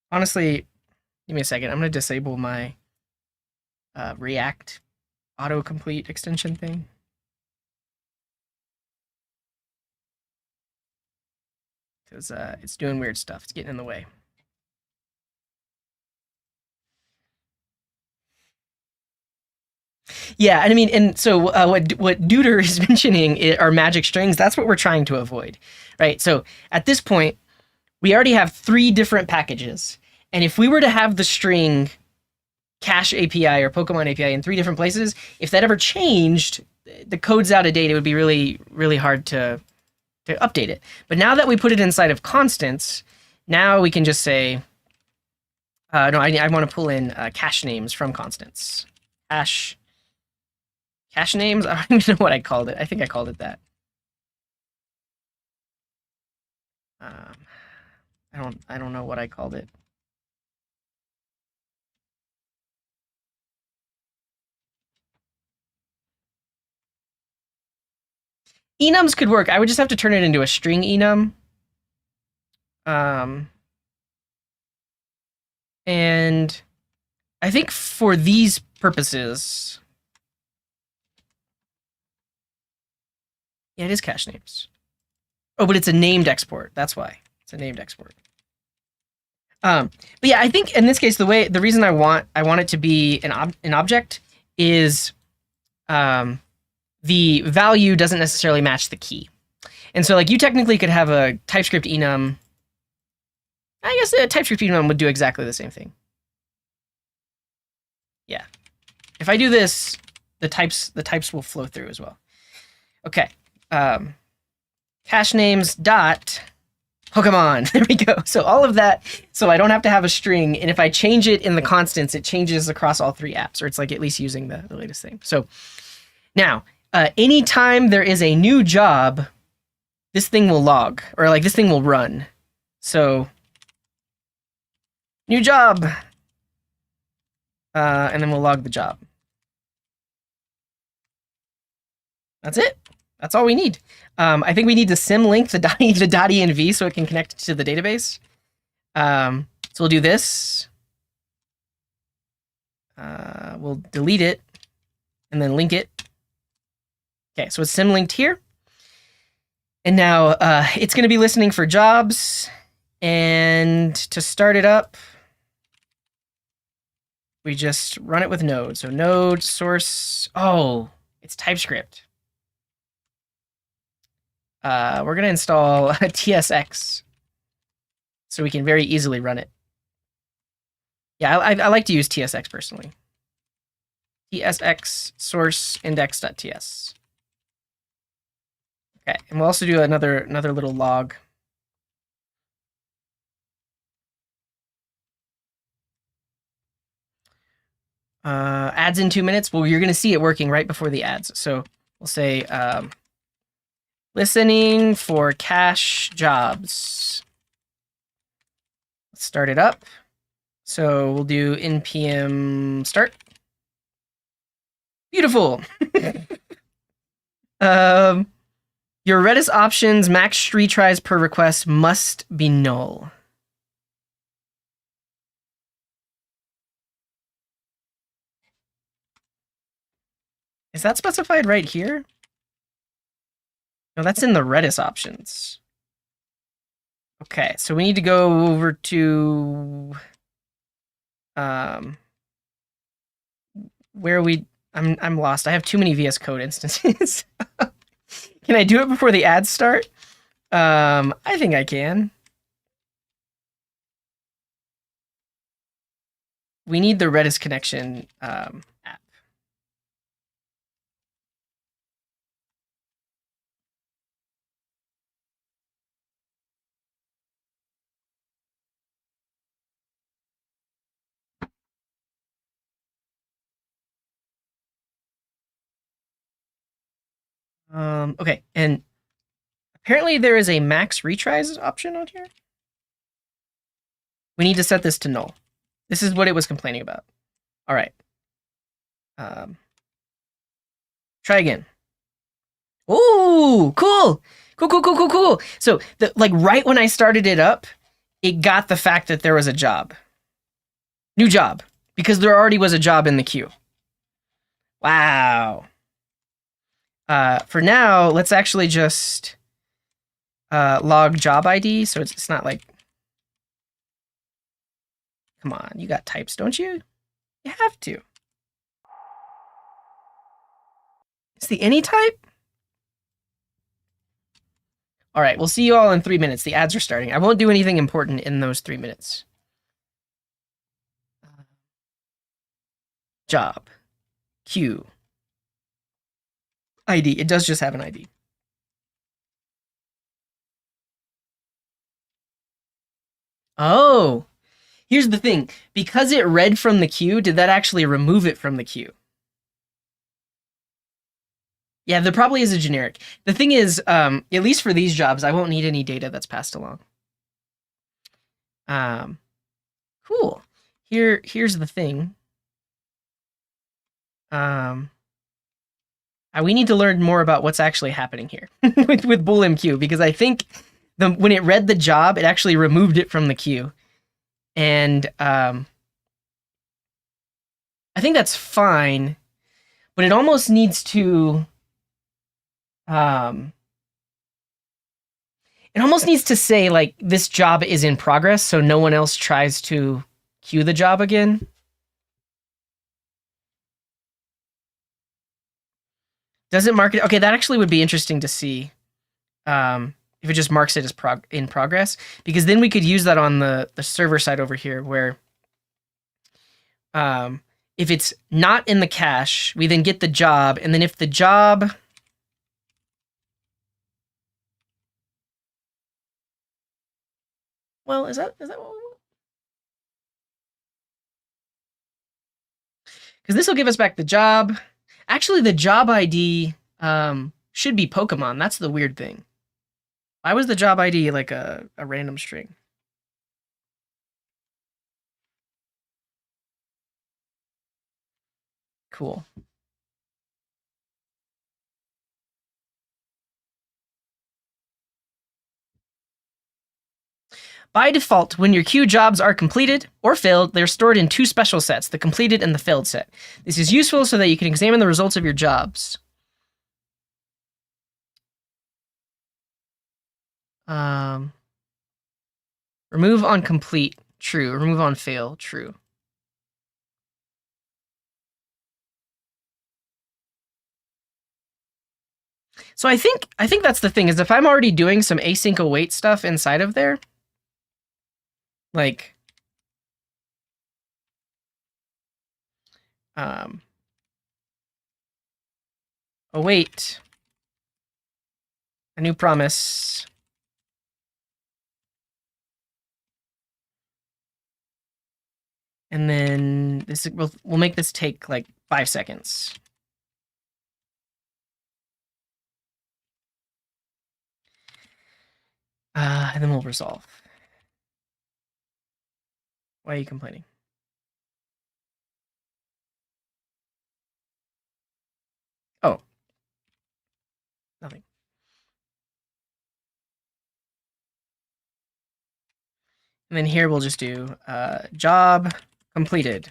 Honestly, give me a second. I'm going to disable my React autocomplete extension thing. Because it's doing weird stuff. It's getting in the way. Yeah, and I mean, and so what Duder is mentioning are magic strings. That's what we're trying to avoid, right? So at this point, we already have 3 different packages. And if we were to have the string Cache API or Pokemon API in 3 different places, if that ever changed, the code's out of date. It would be really, really hard to update it. But now that we put it inside of constants, now we can just say, no, I want to pull in cache names from constants. Cache names? I don't even know what I called it. I think I called it that. I don't know what I called it. Enums could work. I would just have to turn it into a string enum. And I think for these purposes, yeah, it is cache names. Oh, but it's a named export. That's why it's a named export. But yeah, I think in this case, the reason I want it to be an object is, the value doesn't necessarily match the key, and so like you technically could have a TypeScript enum. I guess a TypeScript enum would do exactly the same thing. Yeah, if I do this, the types will flow through as well. Okay, cache names dot Pokemon. There we go. So all of that, so I don't have to have a string, and if I change it in the constants, it changes across all 3 apps, or it's like at least using the latest thing. So now, anytime there is a new job, this thing will log, or like this thing will run. So new job, and then we'll log the job. That's it. That's all we need. I think we need to symlink the .env so it can connect to the database. So we'll do this. We'll delete it and then link it. Okay, so it's symlinked here. And now it's going to be listening for jobs. And to start it up, we just run it with node. So node source. Oh, it's TypeScript. We're going to install a TSX so we can very easily run it. Yeah, I like to use TSX personally. TSX source index.ts. Okay, and we'll also do another little log. Ads in 2 minutes. Well, you're going to see it working right before the ads. So we'll say listening for cache jobs. Let's start it up. So we'll do npm start. Beautiful. Your Redis options max retries per request must be null. Is that specified right here? No, that's in the Redis options. Okay, so we need to go over to where I'm lost. I have too many VS Code instances. Can I do it before the ads start? I think I can. We need the Redis connection app. Okay, and apparently there is a max retries option on here. We need to set this to null. This is what it was complaining about. All right. Try again. Ooh, cool. Cool. So, like right when I started it up, it got the fact that there was a job. New job. Because there already was a job in the queue. Wow. For now, let's actually just log job ID. So it's not like, come on, you got types, don't you? You have to. It's the any type? All right, we'll see you all in 3 minutes. The ads are starting. I won't do anything important in those 3 minutes. Job. Queue. ID. It does just have an ID. Oh, here's the thing. Because it read from the queue, did that actually remove it from the queue? Yeah, there probably is a generic. The thing is, at least for these jobs, I won't need any data that's passed along. Cool. Here's the thing. We need to learn more about what's actually happening here with Bullmq, because I think when it read the job, it actually removed it from the queue. And I think that's fine, but it almost needs to say, like, this job is in progress, so no one else tries to queue the job again. Does it mark it? Okay, that actually would be interesting to see. If it just marks it as in progress, because then we could use that on the server side over here, where if it's not in the cache, we then get the job, and then if the job is that what we want? Because this will give us back the job. Actually, the job ID should be Pokemon. That's the weird thing. Why was the job ID like a random string? Cool. By default, when your queue jobs are completed or failed, they're stored in two special sets, the completed and the failed set. This is useful so that you can examine the results of your jobs. Remove on complete, true. Remove on fail, true. So I think that's the thing, is if I'm already doing some async await stuff inside of there, like await a new promise, and then this we'll make this take like 5 seconds. And then we'll resolve. Why are you complaining? Oh, nothing. And then here we'll just do job completed.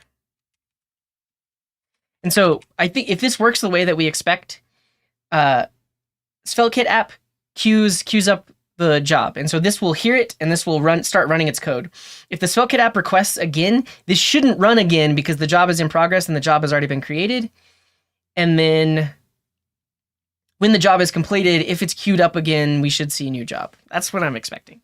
And so I think if this works the way that we expect, SvelteKit app queues up the job. And so this will hear it, and this will start running its code. If the SvelteKit app requests again, this shouldn't run again because the job is in progress and the job has already been created. And then when the job is completed, if it's queued up again, we should see a new job. That's what I'm expecting.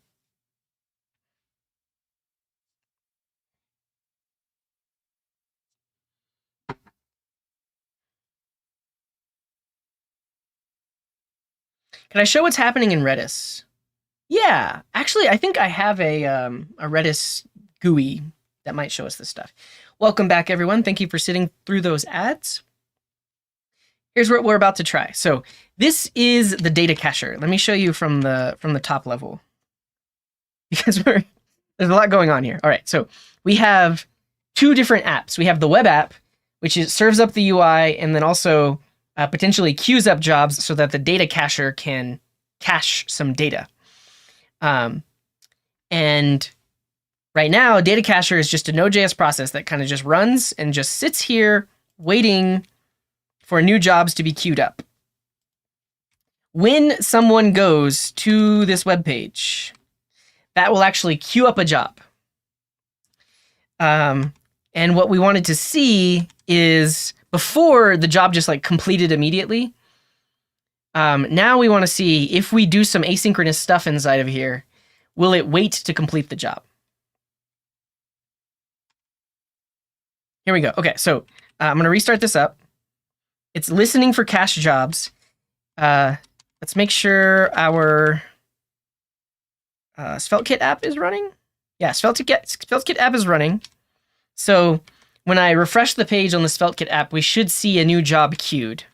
Can I show what's happening in Redis? Yeah, actually, I think I have a Redis GUI that might show us this stuff. Welcome back, everyone. Thank you for sitting through those ads. Here's what we're about to try. So this is the data cacher. Let me show you from the top level, because there's a lot going on here. All right, so we have two different apps. We have the web app, which serves up the UI, and then also potentially queues up jobs so that the data cacher can cache some data. And right now, data cacher is just a node.js process that kind of just runs and just sits here waiting for new jobs to be queued up. When someone goes to this web page, that will actually queue up a job. And what we wanted to see is, before the job just like completed immediately, Now we want to see if we do some asynchronous stuff inside of here, will it wait to complete the job? Here we go. Okay, so I'm going to restart this up. It's listening for cached jobs. Let's make sure our SvelteKit app is running. Yeah, SvelteKit app is running. So when I refresh the page on the SvelteKit app, we should see a new job queued.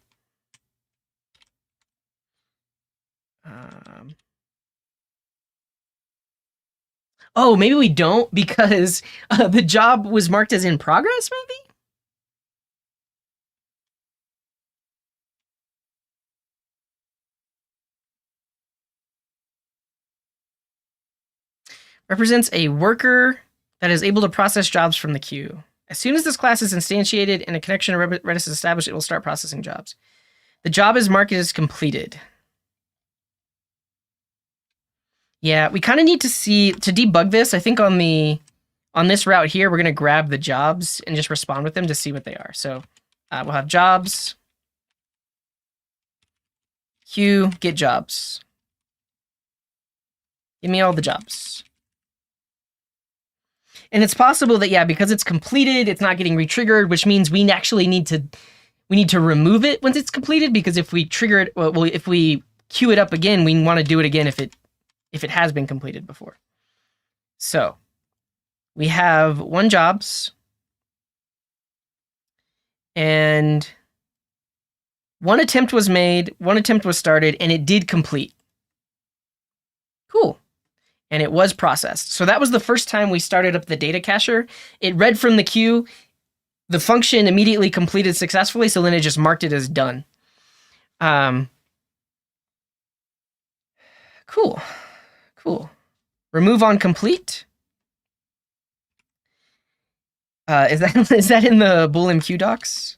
Oh, maybe we don't because the job was marked as in progress, maybe? Represents a worker that is able to process jobs from the queue. As soon as this class is instantiated and a connection to Redis is established, it will start processing jobs. The job is marked as completed. Yeah, we kind of need to see, to debug this, I think on this route here, we're going to grab the jobs and just respond with them to see what they are. So we'll have jobs, queue, get jobs. Give me all the jobs. And it's possible that, yeah, because it's completed, it's not getting retriggered, which means we actually need to remove it once it's completed, because if we trigger it, well, if we queue it up again, we want to do it again if it has been completed before. So we have 1 jobs and 1 attempt was made, 1 attempt was started, and it did complete. Cool. And it was processed. So that was the first time we started up the data cacher. It read from the queue. The function immediately completed successfully, so then it just marked it as done. Cool. Remove on complete. Is that in the Bullmq docs?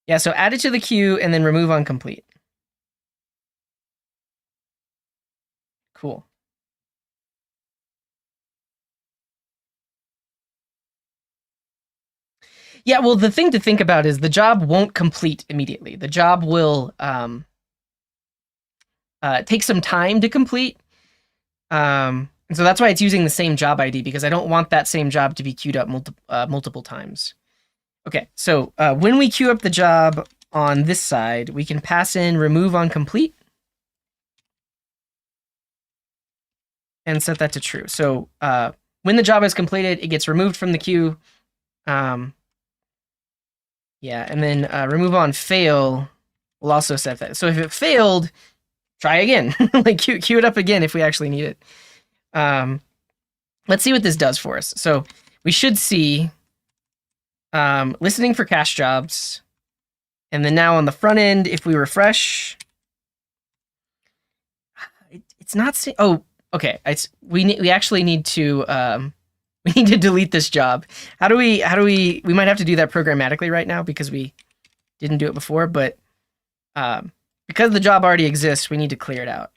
Yeah, so add it to the queue and then remove on complete. Cool. Yeah, well, the thing to think about is the job won't complete immediately. The job will take some time to complete. And so that's why it's using the same job ID, because I don't want that same job to be queued up multiple times. Okay, so when we queue up the job on this side, we can pass in remove on complete and set that to true. So when the job is completed, it gets removed from the queue. Yeah, and then remove on fail will also set that. So if it failed, try again. Like queue it up again if we actually need it. Let's see what this does for us. So we should see listening for cache jobs. And then now on the front end, if we refresh, it's not saying, oh, okay. We actually need to, we need to delete this job. We might have to do that programmatically right now because we didn't do it before, but because the job already exists, we need to clear it out.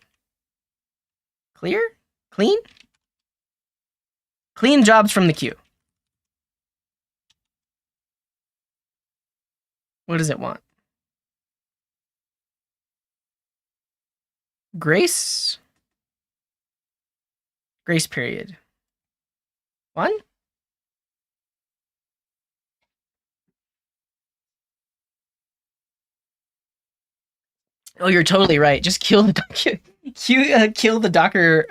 Clear? Clean? Clean jobs from the queue. What does it want? Grace period. 1? Oh, you're totally right. Just kill the kill the Docker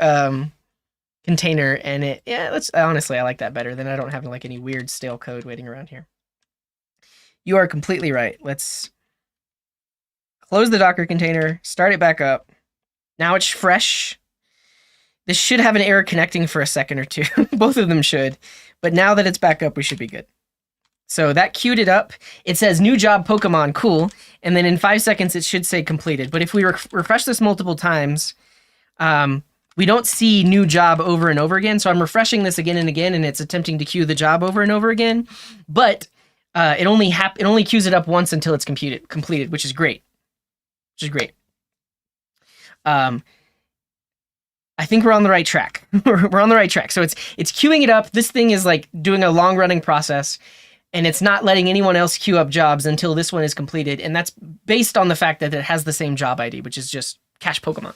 container, and it. Yeah, honestly, I like that better. Then I don't have like any weird stale code waiting around here. You are completely right. Let's close the Docker container, start it back up. Now it's fresh. This should have an error connecting for a second or two. Both of them should. But now that it's back up, we should be good. So that queued it up. It says new job Pokemon, cool. And then in 5 seconds, it should say completed. But if we refresh this multiple times, we don't see new job over and over again. So I'm refreshing this again and again, and it's attempting to queue the job over and over again. But it only queues it up once until it's completed, which is great. I think we're on the right track. We're on the right track. So it's queuing it up. This thing is like doing a long running process, and it's not letting anyone else queue up jobs until this one is completed. And that's based on the fact that it has the same job ID, which is just cache Pokemon.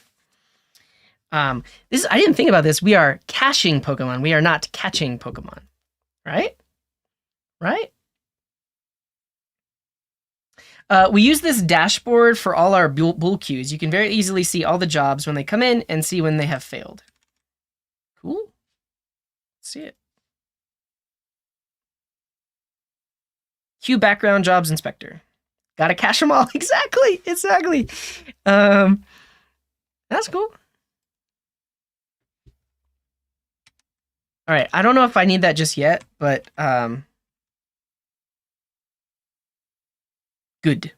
This I didn't think about this. We are caching Pokemon. We are not catching Pokemon, right? Right? We use this dashboard for all our Bullmq. You can very easily see all the jobs when they come in and see when they have failed. Cool. Let's see it. Queue background jobs inspector. Gotta cache them all. Exactly. That's cool. All right. I don't know if I need that just yet, but good.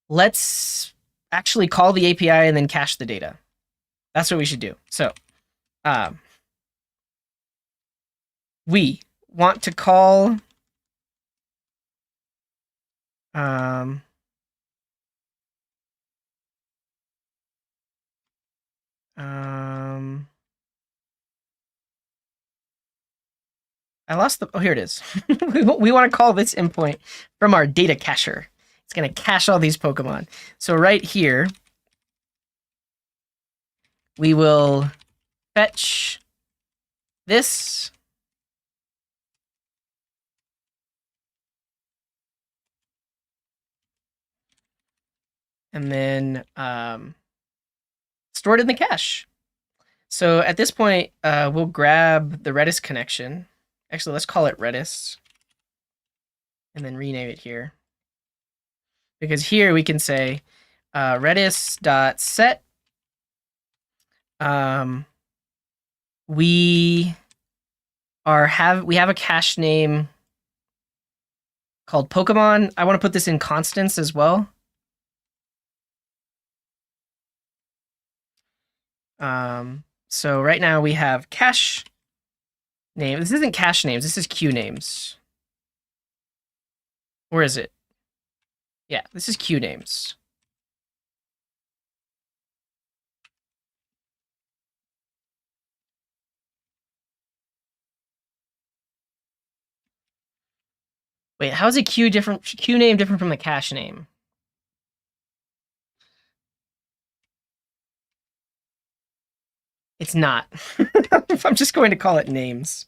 Let's actually call the API and then cache the data. That's what we should do. So, we want to call I lost the, oh, here it is. We want to call this endpoint from our data cacher. It's going to cache all these Pokemon. So right here, we will fetch this. And then store it in the cache. So at this point, we'll grab the Redis connection. Actually, let's call it Redis. And then rename it here. Because here we can say redis.set. We have a cache name called Pokemon. I want to put this in constants as well. So right now we have cache name. This isn't cache names. This is queue names. Or is it? Yeah, this is queue names. Wait, how is a queue name different from the cache name? It's not. I'm just going to call it names.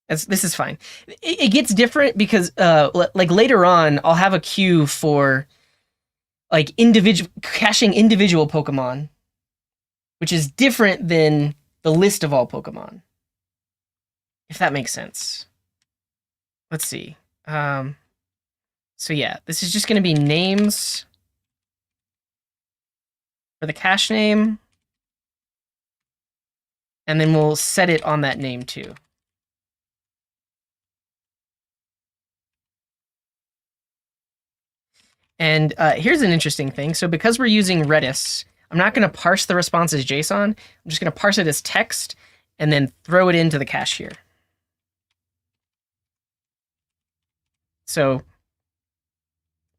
This is fine. It gets different because like later on, I'll have a queue for like caching individual Pokemon, which is different than the list of all Pokemon. If that makes sense. Let's see. So yeah, this is just going to be names for the cache name, and then we'll set it on that name too. And here's an interesting thing. So because we're using Redis, I'm not going to parse the response as JSON. I'm just going to parse it as text and then throw it into the cache here. So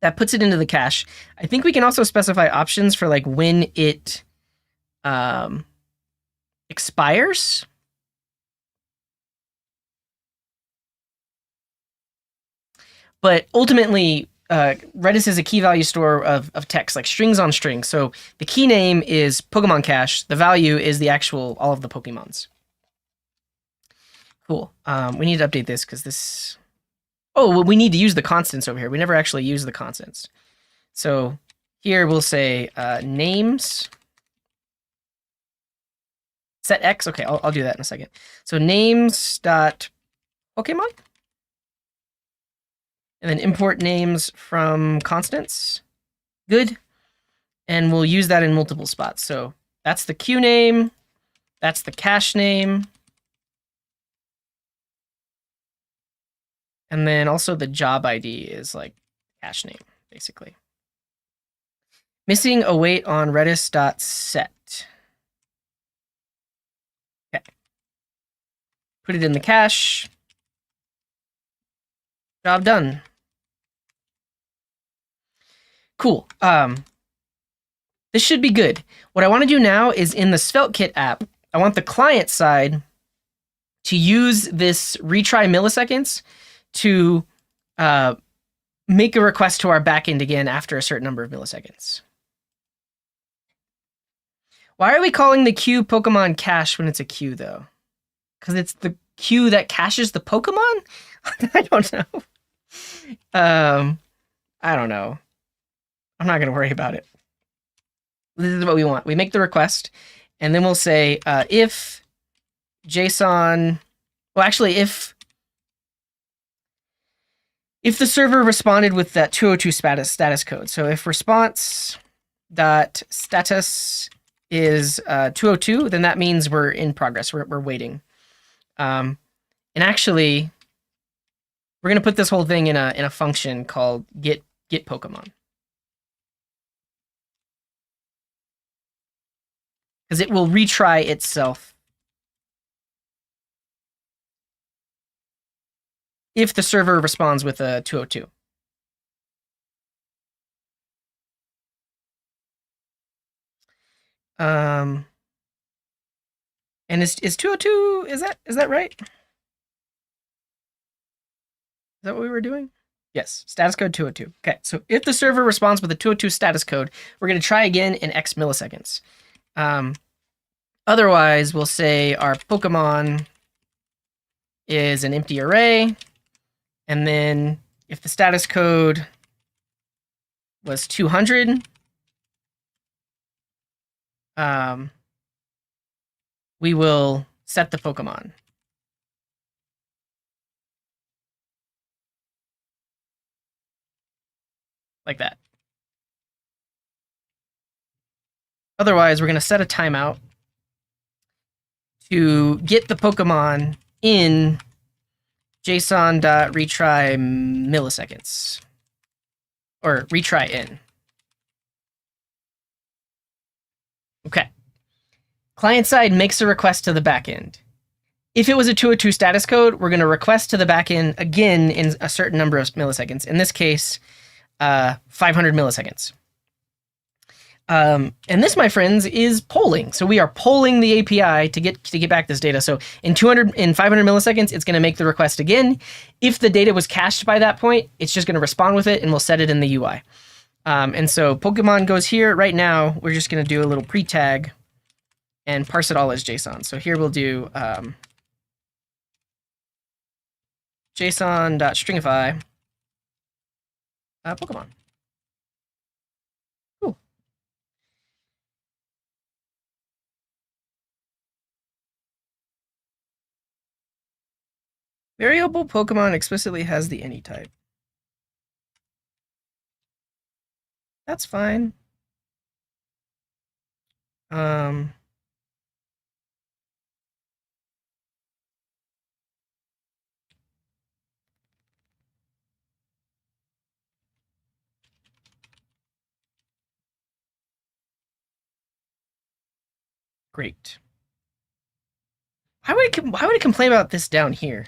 that puts it into the cache. I think we can also specify options for like when it expires. But ultimately, Redis is a key value store of text, like strings on strings. So the key name is Pokemon cache. The value is the actual, all of the Pokemons. Cool. We need to update this because this... Oh, well, we need to use the constants over here. We never actually use the constants. So here we'll say names. Set X. Okay, I'll do that in a second. So names dot Pokemon. And then import names from constants. Good. And we'll use that in multiple spots. So that's the queue name. That's the cache name. And then also the job ID is like cache name, basically. Missing await on redis.set. Okay. Put it in the cache. Job done. Cool. This should be good. What I want to do now is in the SvelteKit app, I want the client side to use this retry milliseconds to make a request to our backend again after a certain number of milliseconds. Why are we calling the queue Pokemon cache when it's a queue, though? Because it's the queue that caches the Pokemon? I don't know. I don't know. I'm not going to worry about it. This is what we want. We make the request, and then we'll say if JSON... Well, actually, if the server responded with that 202 status code. So if response.status is 202, then that means we're in progress. We're waiting. And actually, we're going to put this whole thing in a function called get Pokemon. Because it will retry itself if the server responds with a 202. And is 202, is that right? Is that what we were doing? Yes, status code 202. Okay, so if the server responds with a 202 status code, we're going to try again in X milliseconds. Otherwise, we'll say our Pokemon is an empty array. And then if the status code was 200, we will set the Pokemon. Like that. Otherwise, we're going to set a timeout to get the Pokemon in JSON.retry milliseconds. Or retry in. Okay. Client side makes a request to the backend. If it was a 202 status code, we're going to request to the backend again in a certain number of milliseconds. In this case, 500 milliseconds. And this, my friends, is polling. So we are polling the API to get back this data. So in 500 milliseconds, it's going to make the request again. If the data was cached by that point, it's just going to respond with it, and we'll set it in the UI. And so Pokemon goes here. Right now, we're just going to do a little pre-tag and parse it all as JSON. So here we'll do JSON.stringify Pokemon. Cool. Variable Pokemon explicitly has the any type. That's fine. Great. Why would it complain about this down here?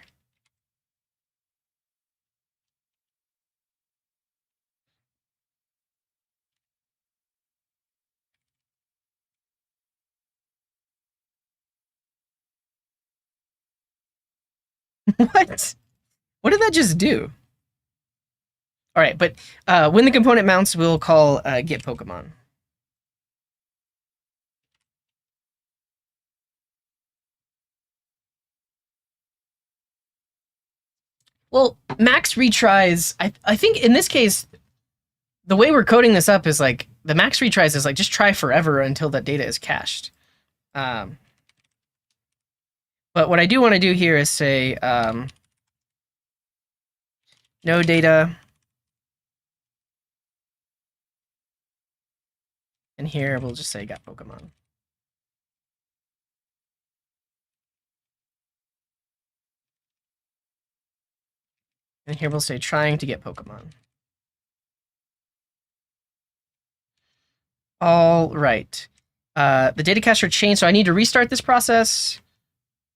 What? What did that just do? All right, but when the component mounts, we'll call get Pokemon. Well, max retries, I think in this case, the way we're coding this up is like, the max retries is like, just try forever until that data is cached. But what I do want to do here is say, no data. And here we'll just say got Pokemon. And here we'll say trying to get Pokemon. All right. The data cacher changed, so I need to restart this process,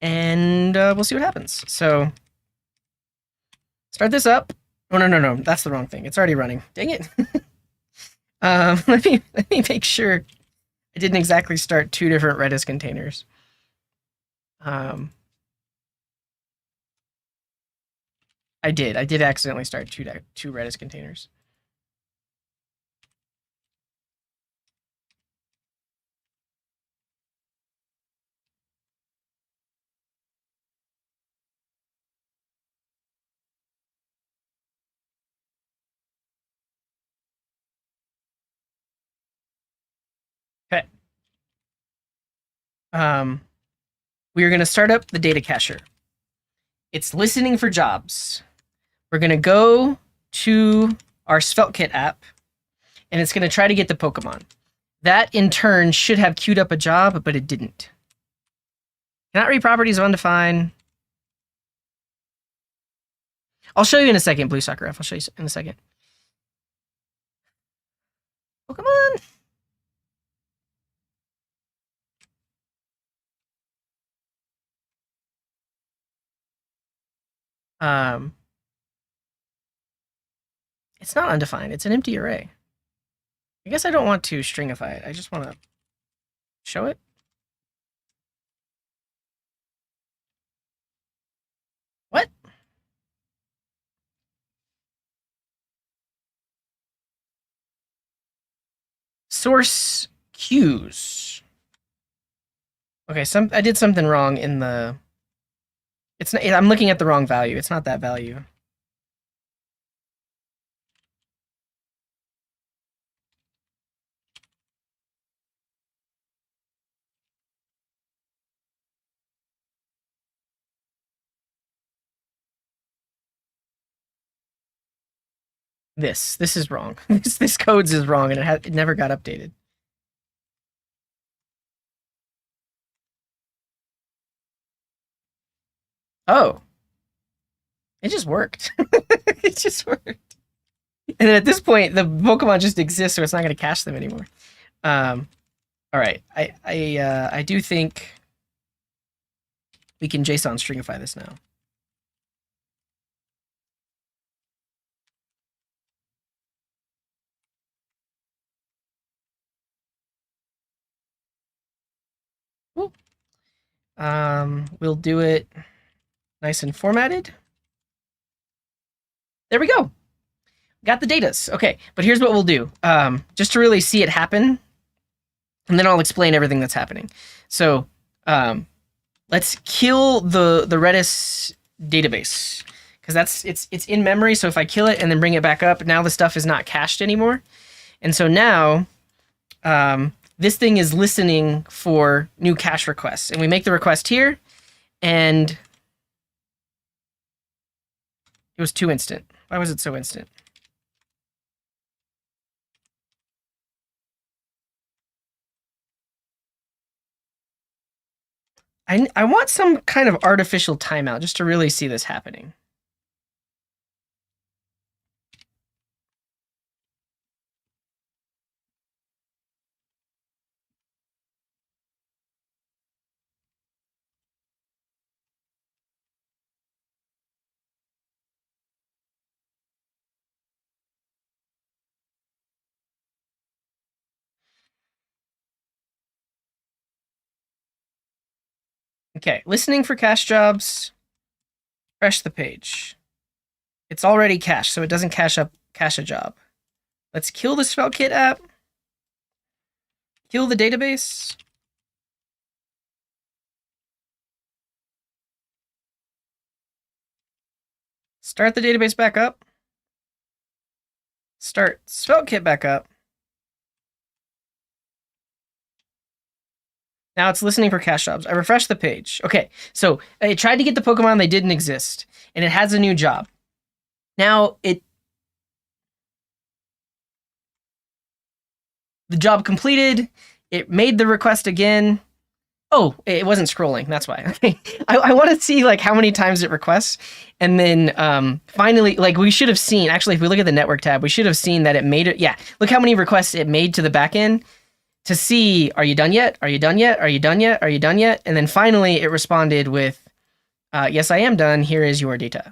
and we'll see what happens. So start this up. Oh, no, that's the wrong thing. It's already running. Dang it. Let me make sure I didn't exactly start two different Redis containers. I did. I did accidentally start two Redis containers. Okay. We are going to start up the data cacher. It's listening for jobs. We're going to go to our SvelteKit app, and it's going to try to get the Pokemon. That, in turn, should have queued up a job, but it didn't. Cannot read properties of undefined. I'll show you in a second, Blue Soccer F. I'll show you in a second. Pokemon. It's not undefined. It's an empty array. I guess I don't want to stringify it. I just want to show it. What? Source queues. Okay, I did something wrong in the. It's not, I'm looking at the wrong value. It's not that value. This is wrong. this codes is wrong, and it never got updated. Oh, it just worked. It just worked. And then at this point, the Pokemon just exist, so it's not going to cache them anymore. All right, I do think we can JSON stringify this now. Cool. We'll do it nice and formatted. There we go. Got the datas. Okay, but here's what we'll do. Just to really see it happen, and then I'll explain everything that's happening. So let's kill the Redis database, because it's in memory. So if I kill it and then bring it back up, now the stuff is not cached anymore. And so now this thing is listening for new cache requests. And we make the request here, and it was too instant. Why was it so instant? I want some kind of artificial timeout just to really see this happening. Okay, listening for cache jobs. Refresh the page. It's already cached, so it doesn't cache a job. Let's kill the SvelteKit app. Kill the database. Start the database back up. Start SvelteKit back up. Now it's listening for cache jobs. I refreshed the page. Okay, so it tried to get the Pokemon, they didn't exist, and it has a new job. Now the job completed. It made the request again. Oh, it wasn't scrolling. That's why. Okay, I want to see like how many times it requests, and then finally, like we should have seen. Actually, if we look at the network tab, we should have seen that it made it. Yeah, look how many requests it made to the backend to see, are you done yet? Are you done yet? Are you done yet? Are you done yet? And then finally it responded with, yes, I am done. Here is your data.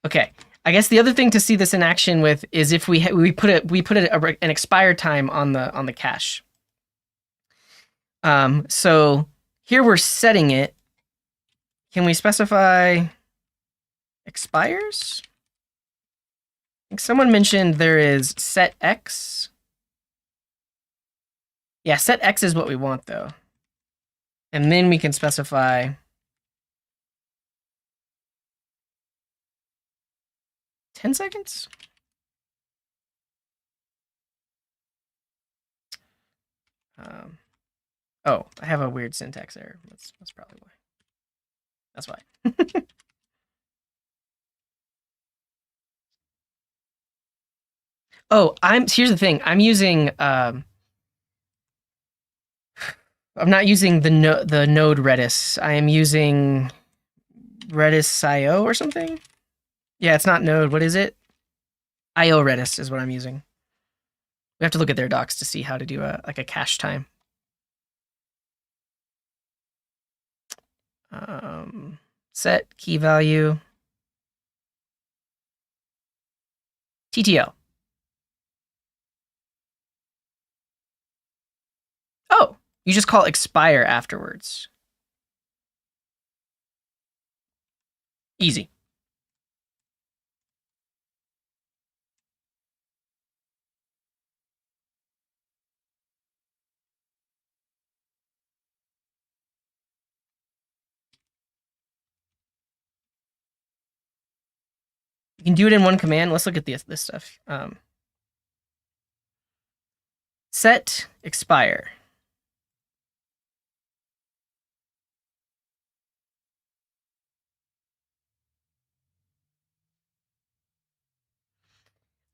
Okay. I guess the other thing to see this in action with is if we put an expire time on the cache. So here we're setting it. Can we specify expires? I think someone mentioned there is set X. Yeah, set X is what we want though. And then we can specify 10 seconds. Oh, I have a weird syntax error. That's probably why. That's why. Oh, here's the thing. I'm using I'm not using the node Redis. I am using Redis IO or something. Yeah, it's not node. What is it? IO Redis is what I'm using. We have to look at their docs to see how to do a cache time. Set key value TTL. Oh, you just call expire afterwards. Easy. You can do it in one command. Let's look at this stuff. Set expire.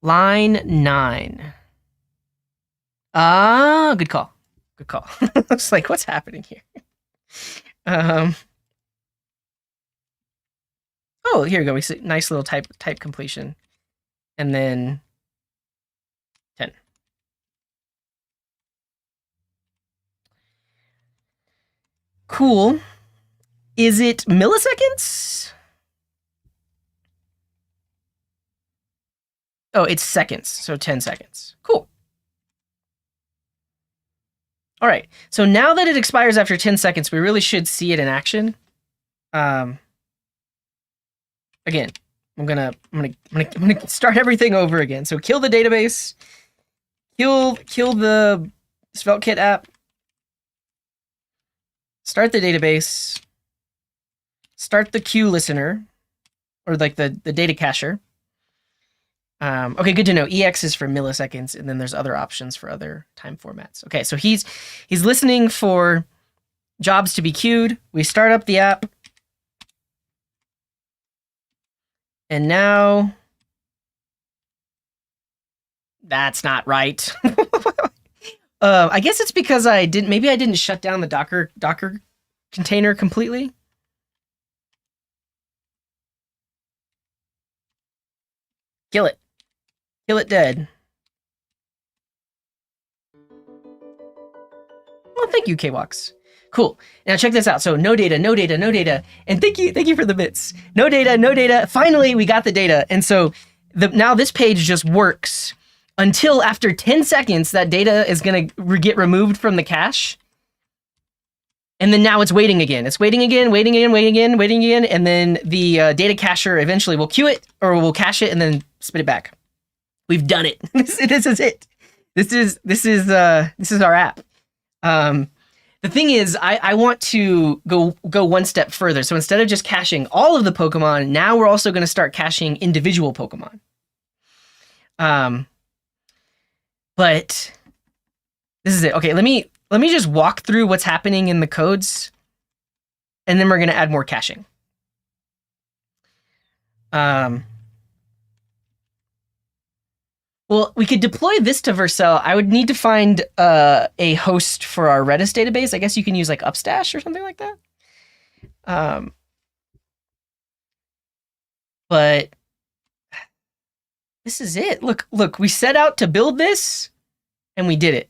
Line 9. Ah, good call. Good call. It's like, what's happening here? Oh, here we go. We see nice little type completion. And then 10. Cool. Is it milliseconds? Oh, it's seconds. So 10 seconds. Cool. All right. So now that it expires after 10 seconds, we really should see it in action. Again, I'm gonna start everything over again. So kill the database, kill the SvelteKit app, start the database, start the queue listener, or like the data cacher. Okay, good to know. EX is for milliseconds, and then there's other options for other time formats. Okay, so he's listening for jobs to be queued. We start up the app. And now, that's not right. I guess it's because maybe I didn't shut down the Docker container completely. Kill it. Kill it dead. Well, thank you, Kwalks. Cool. Now check this out. So no data, no data, no data. And thank you for the bits. No data, no data. Finally, we got the data. And so now this page just works until after 10 seconds, that data is going to get removed from the cache. And then now it's waiting again. It's waiting again, waiting again, waiting again, waiting again. And then the data cacher eventually will queue it or will cache it and then spit it back. We've done it. This is it. This is our app. The thing is, I want to go one step further. So instead of just caching all of the Pokemon, now we're also going to start caching individual Pokemon. But this is it. Okay, let me just walk through what's happening in the codes, and then we're going to add more caching. Well, we could deploy this to Vercel. I would need to find a host for our Redis database. I guess you can use like Upstash or something like that. But this is it. Look, we set out to build this, and we did it.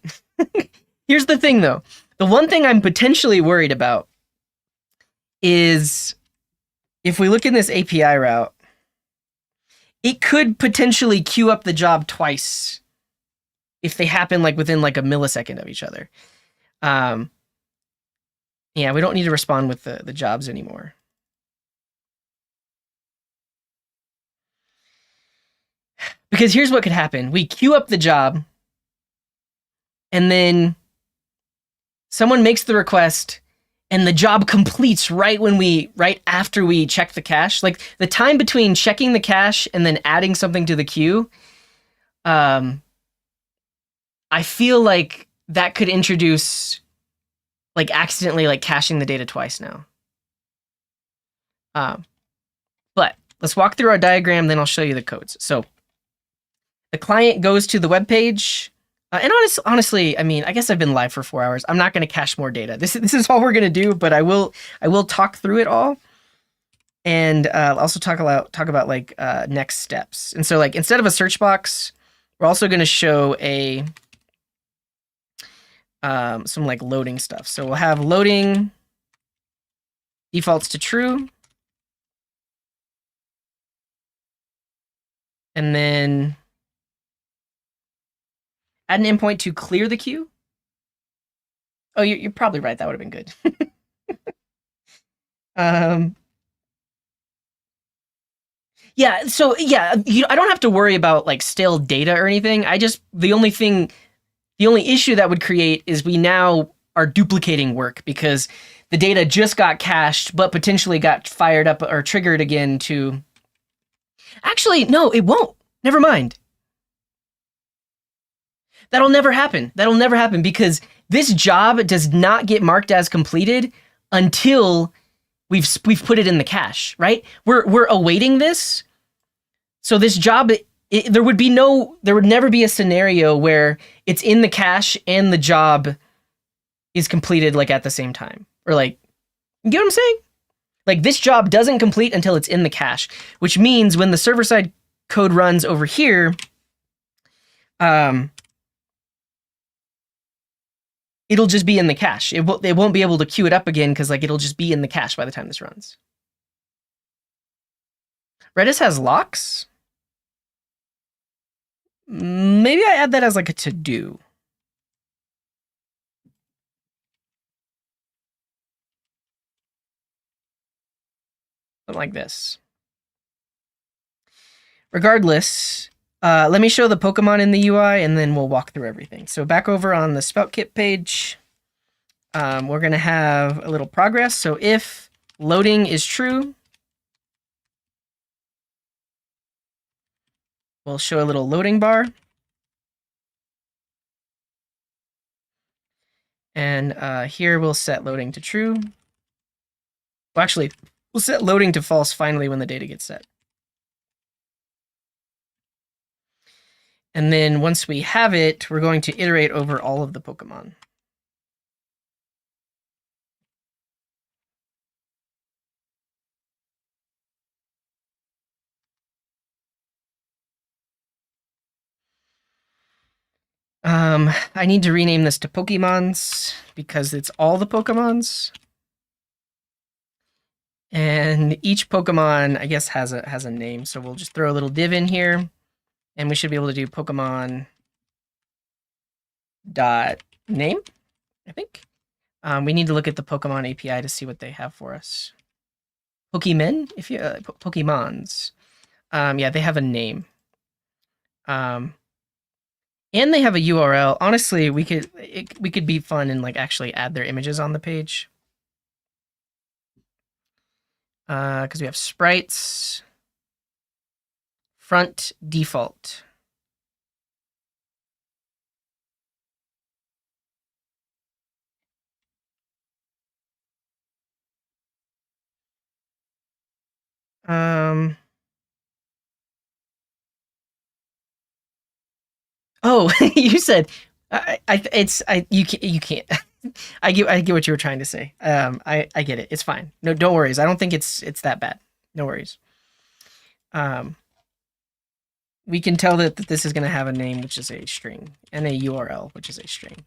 Here's the thing, though. The one thing I'm potentially worried about is if we look in this API route, it could potentially queue up the job twice if they happen like within like a millisecond of each other. Yeah, we don't need to respond with the jobs anymore. Because here's what could happen. We queue up the job, and then someone makes the request, and the job completes right after we check the cache. Like the time between checking the cache and then adding something to the queue, I feel like that could introduce like accidentally like caching the data twice now. But let's walk through our diagram, then I'll show you the codes. So the client goes to the web page. And honestly, I mean, I guess I've been live for 4 hours. I'm not going to cache more data. This is all we're going to do, but I will talk through it all, and also talk about like next steps. And so, like, instead of a search box, we're also going to show a some like loading stuff. So we'll have loading defaults to true, and then add an endpoint to clear the queue. Oh, you're probably right. That would have been good. Yeah, so yeah, I don't have to worry about like stale data or anything. The only issue that would create is we now are duplicating work because the data just got cached, but potentially got fired up or triggered again to. Actually, no, it won't. Never mind. That'll never happen. That'll never happen because this job does not get marked as completed until we've put it in the cache, right? We're awaiting this. So this job, there would never be a scenario where it's in the cache and the job is completed like at the same time. Or like, you get what I'm saying? Like this job doesn't complete until it's in the cache, which means when the server-side code runs over here, it'll just be in the cache. It won't be able to queue it up again because like it'll just be in the cache by the time this runs. Redis has locks. Maybe I add that as like a to-do. Something like this. Regardless, let me show the Pokemon in the UI and then we'll walk through everything. So back over on the SpoutKit page, we're going to have a little progress. So if loading is true, we'll show a little loading bar. And here we'll set loading to true. Well, actually, we'll set loading to false finally when the data gets set. And then once we have it, we're going to iterate over all of the Pokemon. I need to rename this to Pokemons because it's all the Pokemons. And each Pokemon, I guess, has a name. So we'll just throw a little div in here, and we should be able to do Pokemon dot name, I think. We need to look at the Pokemon API to see what they have for us. Pokemon, if you Pokemons, yeah, they have a name. And they have a URL. Honestly, we could be fun and like actually add their images on the page. Because we have sprites, front default. Oh, you said you can't. I get what you were trying to say. I get it. It's fine. No, don't worry. I don't think it's that bad. No worries. We can tell that this is going to have a name, which is a string, and a URL, which is a string.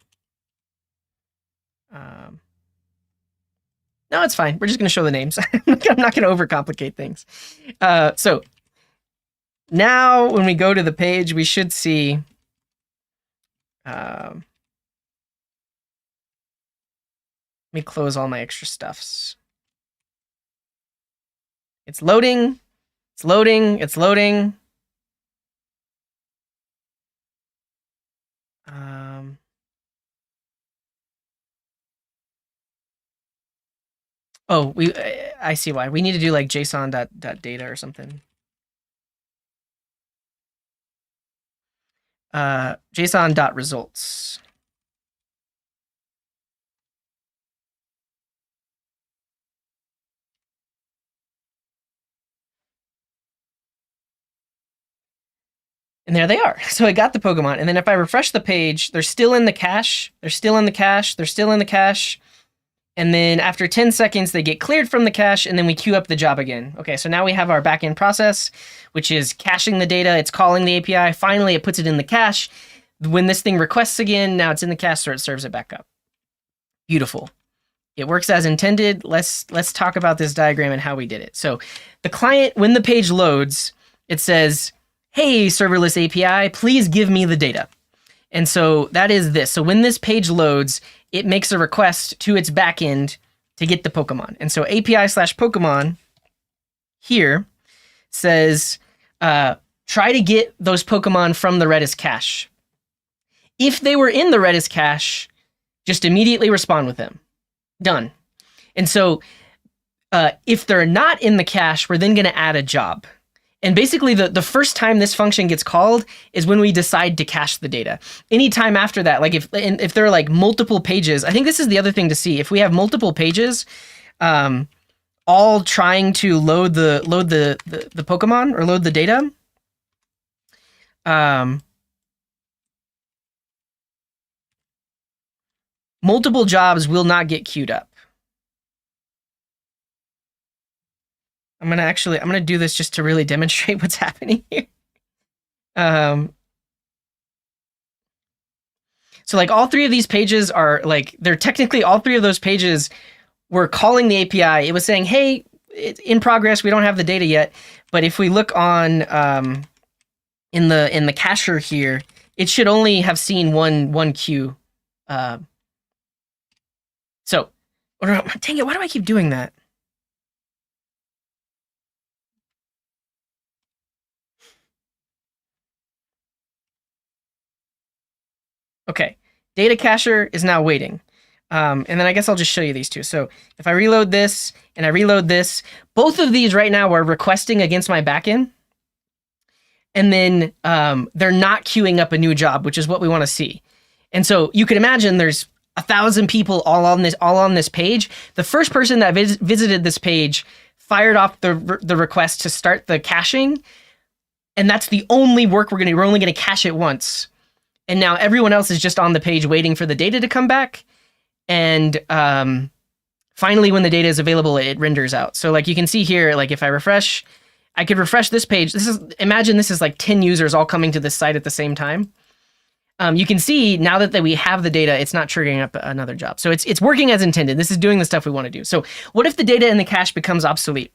No, it's fine. We're just going to show the names. I'm not going to overcomplicate things. So now when we go to the page, we should see let me close all my extra stuffs. It's loading. It's loading. It's loading. Oh, I see why. We need to do like JSON.data or something. JSON.results. And there they are. So I got the Pokemon. And then if I refresh the page, they're still in the cache. They're still in the cache. They're still in the cache. And then after 10 seconds, they get cleared from the cache, and then we queue up the job again. Okay, so now we have our backend process, which is caching the data. It's calling the API. Finally, it puts it in the cache. When this thing requests again, now it's in the cache, so it serves it back up. Beautiful. It works as intended. Let's talk about this diagram and how we did it. So the client, when the page loads, it says, hey, serverless API, please give me the data. And so that is this. So when this page loads, it makes a request to its backend to get the Pokemon. And so API/Pokemon here says, try to get those Pokemon from the Redis cache. If they were in the Redis cache, just immediately respond with them. Done. And so if they're not in the cache, we're then going to add a job. And basically, the first time this function gets called is when we decide to cache the data. Anytime after that, like if there are like multiple pages, I think this is the other thing to see. If we have multiple pages, all trying to load the Pokemon or load the data, multiple jobs will not get queued up. I'm gonna do this just to really demonstrate what's happening here. So like all three of these pages are like, they're technically all three of those pages were calling the API. It was saying, hey, it's in progress. We don't have the data yet. But if we look on in the cacher here, it should only have seen one queue. So, dang it, why do I keep doing that? Okay, data cacher is now waiting. And then I guess I'll just show you these two. So if I reload this and I reload this, both of these right now are requesting against my backend. And then they're not queuing up a new job, which is what we want to see. And so you can imagine there's 1,000 people all on this page. The first person that visited this page fired off the request to start the caching. And that's the only work we're only going to cache it once. And now everyone else is just on the page waiting for the data to come back. And finally, when the data is available, it renders out. So like you can see here, like if I refresh, I could refresh this page. Imagine this is like 10 users all coming to this site at the same time. You can see now that we have the data, it's not triggering up another job. So it's working as intended. This is doing the stuff we want to do. So what if the data in the cache becomes obsolete?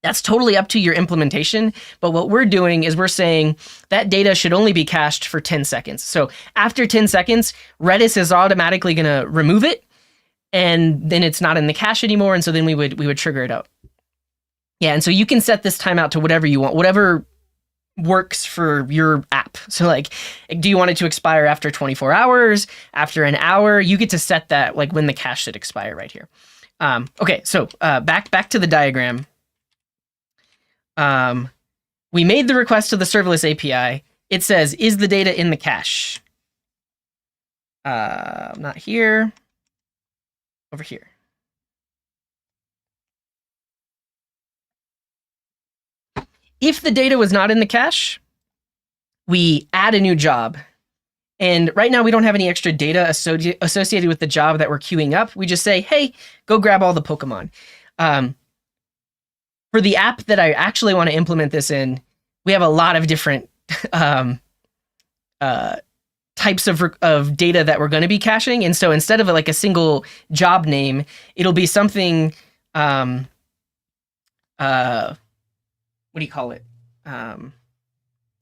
That's totally up to your implementation. But what we're doing is we're saying that data should only be cached for 10 seconds. So after 10 seconds, Redis is automatically going to remove it. And then it's not in the cache anymore. And so then we would trigger it out. Yeah. And so you can set this timeout to whatever you want, whatever works for your app. So like, do you want it to expire after 24 hours, after an hour? You get to set that like when the cache should expire right here. Okay. So back to the diagram. We made the request to the serverless API. It says, is the data in the cache? Not here. Over here. If the data was not in the cache, we add a new job. And right now we don't have any extra data associated with the job that we're queuing up. We just say, hey, go grab all the Pokemon. For the app that I actually want to implement this in, we have a lot of different types of data that we're going to be caching. And so instead of like a single job name, it'll be something, what do you call it?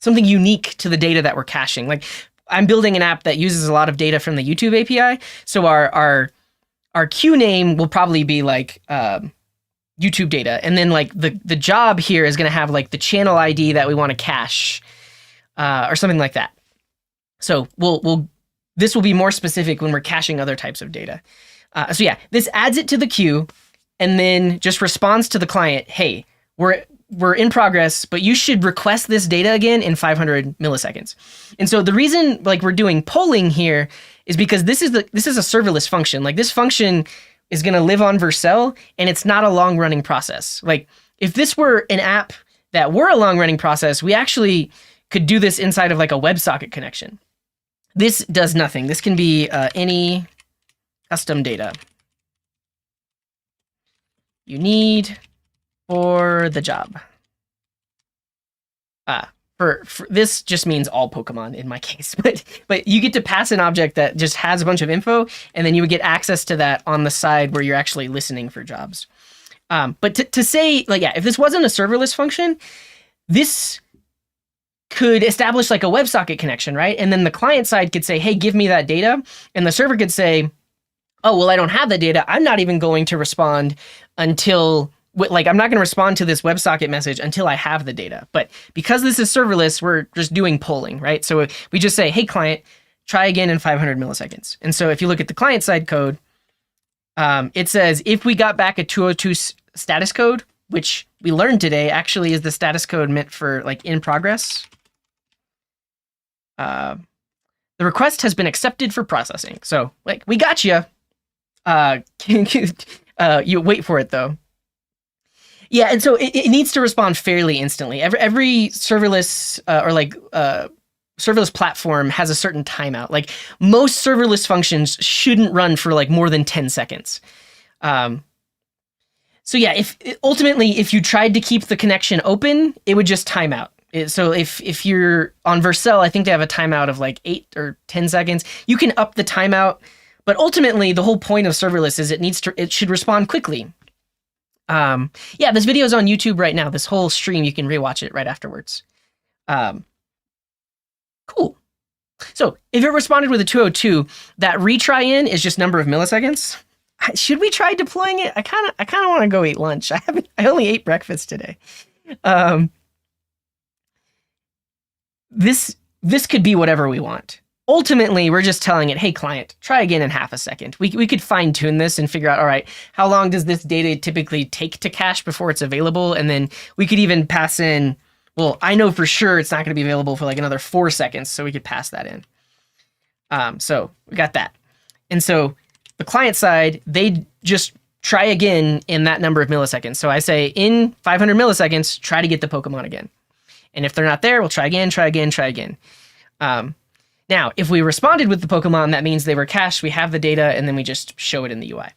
something unique to the data that we're caching. Like I'm building an app that uses a lot of data from the YouTube API, so our queue name will probably be like YouTube data, and then like the job here is going to have like the channel ID that we want to cache, or something like that. So this will be more specific when we're caching other types of data. So yeah, this adds it to the queue, and then just responds to the client, hey, we're in progress, but you should request this data again in 500 milliseconds. And so the reason like we're doing polling here is because this is a serverless function. Like this function is going to live on Vercel, and it's not a long running process. Like if this were an app that were a long running process, we actually could do this inside of like a WebSocket connection. This does nothing. This can be any custom data you need for the job. For this just means all Pokemon in my case, but you get to pass an object that just has a bunch of info, and then you would get access to that on the side where you're actually listening for jobs. But to say, like, yeah, if this wasn't a serverless function, this could establish like a WebSocket connection, right? And then the client side could say, hey, give me that data. And the server could say, oh, well, I don't have the data. I'm not even going to respond until, like, I'm not going to respond to this WebSocket message until I have the data. But because this is serverless, we're just doing polling, right? So we just say, hey, client, try again in 500 milliseconds. And so if you look at the client side code, it says if we got back a 202 status code, which we learned today actually is the status code meant for like in progress. The request has been accepted for processing. So like we got you. You wait for it though. Yeah, and so it needs to respond fairly instantly. Every serverless serverless platform has a certain timeout. Like most serverless functions shouldn't run for like more than 10 seconds. So yeah, ultimately if you tried to keep the connection open, it would just time out. So if you're on Vercel, I think they have a timeout of like 8 or 10 seconds. You can up the timeout, but ultimately the whole point of serverless is it should respond quickly. Yeah, this video is on YouTube right now. This whole stream, you can rewatch it right afterwards. Cool. So if it responded with a 202, that retry in is just number of milliseconds. Should we try deploying it? I kind of want to go eat lunch. I only ate breakfast today. This could be whatever we want. Ultimately, we're just telling it, hey, client, try again in half a second. We could fine tune this and figure out, all right, how long does this data typically take to cache before it's available? And then we could even pass in, well, I know for sure it's not going to be available for like another 4 seconds, so we could pass that in. So we got that. And so the client side, they just try again in that number of milliseconds. So I say in 500 milliseconds, try to get the Pokemon again. And if they're not there, we'll try again, try again, try again. Now, if we responded with the Pokemon, that means they were cached, we have the data, and then we just show it in the UI.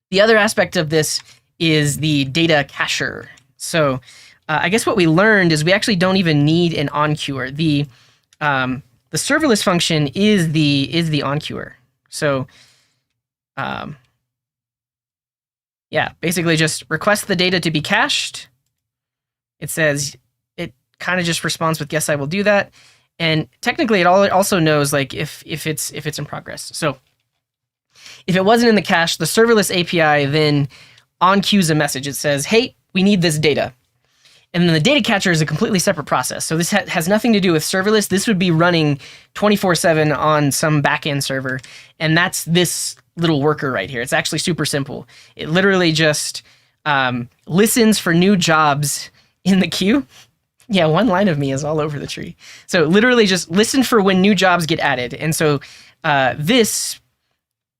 The other aspect of this is the data cacher. So I guess what we learned is we actually don't even need an onqueuer. The serverless function is the onqueuer. So yeah, basically just request the data to be cached. It says, it kind of just responds with, yes, I will do that. And technically, it also knows like if it's in progress. So if it wasn't in the cache, the serverless API then onqueues a message. It says, hey, we need this data. And then the data catcher is a completely separate process. So this has nothing to do with serverless. This would be running 24/7 on some backend server. And that's this little worker right here. It's actually super simple. It literally just listens for new jobs in the queue. Yeah, one line of me is all over the tree. So literally just listen for when new jobs get added. And so this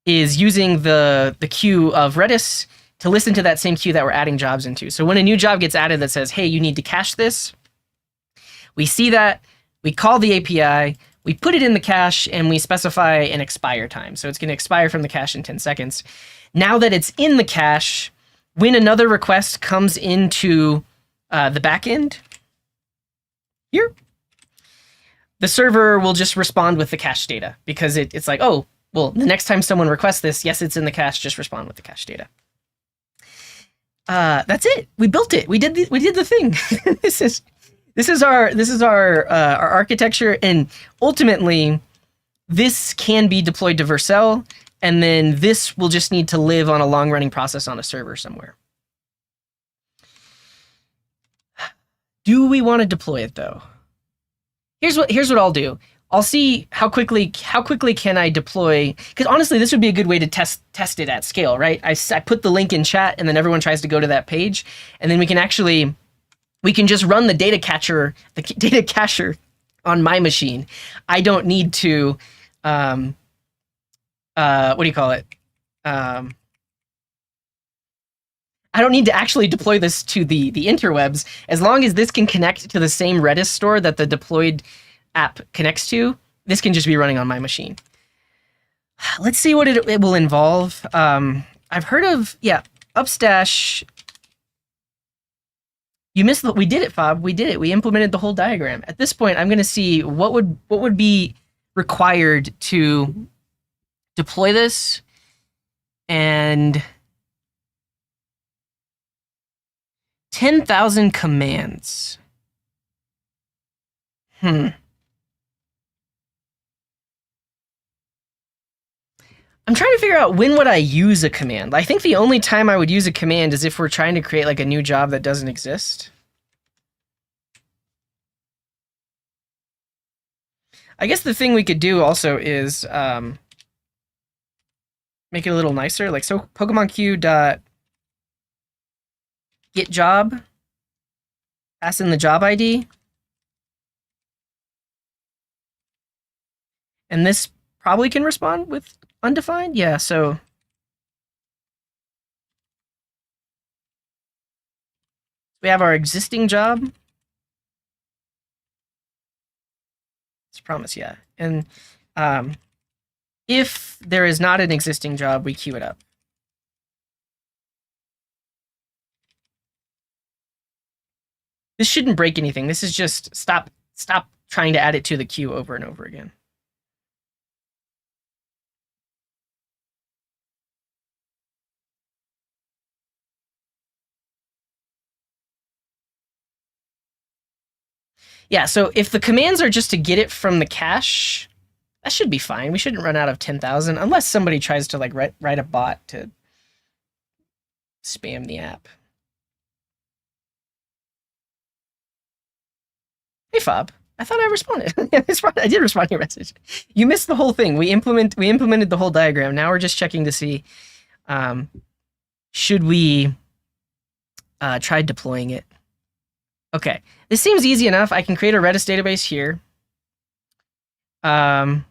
is using the queue of Redis to listen to that same queue that we're adding jobs into. So when a new job gets added that says, hey, you need to cache this, we see that, we call the API, we put it in the cache, and we specify an expire time. So it's going to expire from the cache in 10 seconds. Now that it's in the cache, when another request comes into the backend, here, the server will just respond with the cache data because it's like, oh, well, the next time someone requests this, yes, it's in the cache, just respond with the cache data. That's it. We built it. We did the thing. This is our architecture, and ultimately, this can be deployed to Vercel, and then this will just need to live on a long-running process on a server somewhere. Do we want to deploy it though? Here's what I'll do. I'll see how quickly can I deploy, because honestly, this would be a good way to test it at scale, right? I put the link in chat, and then everyone tries to go to that page, and then we can just run the data cacher on my machine. I don't need to, what do you call it? I don't need to actually deploy this to the interwebs. As long as this can connect to the same Redis store that the deployed app connects to, this can just be running on my machine. Let's see what it will involve. I've heard of, Upstash. You missed we did it, Fob. We did it. We implemented the whole diagram. At this point, I'm going to see what would be required to deploy this, and 10,000 commands. I'm trying to figure out when would I use a command. I think the only time I would use a command is if we're trying to create like a new job that doesn't exist. I guess the thing we could do also is make it a little nicer. Like, so PokemonQ.getJob, pass in the job ID. And this probably can respond with undefined? Yeah, so we have our existing job. It's a promise, yeah. And if there is not an existing job, we queue it up. This shouldn't break anything. This is just stop trying to add it to the queue over and over again. Yeah, so if the commands are just to get it from the cache, that should be fine. We shouldn't run out of 10,000 unless somebody tries to like write a bot to spam the app. Hey, Fob. I thought I responded. I did respond to your message. You missed the whole thing. We implemented the whole diagram. Now we're just checking to see, should we try deploying it? Okay, this seems easy enough. I can create a Redis database here. I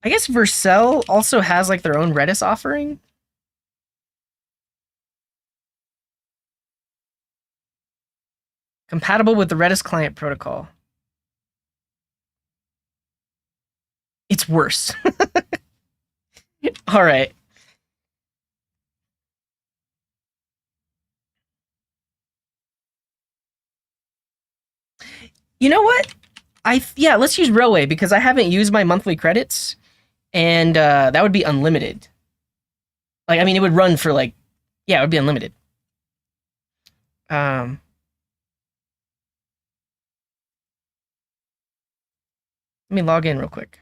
guess Vercel also has like their own Redis offering. Compatible with the Redis client protocol. It's worse. All right. You know what? Let's use Railway because I haven't used my monthly credits, and that would be unlimited. Like, I mean, it would run for like, yeah, it would be unlimited. Let me log in real quick.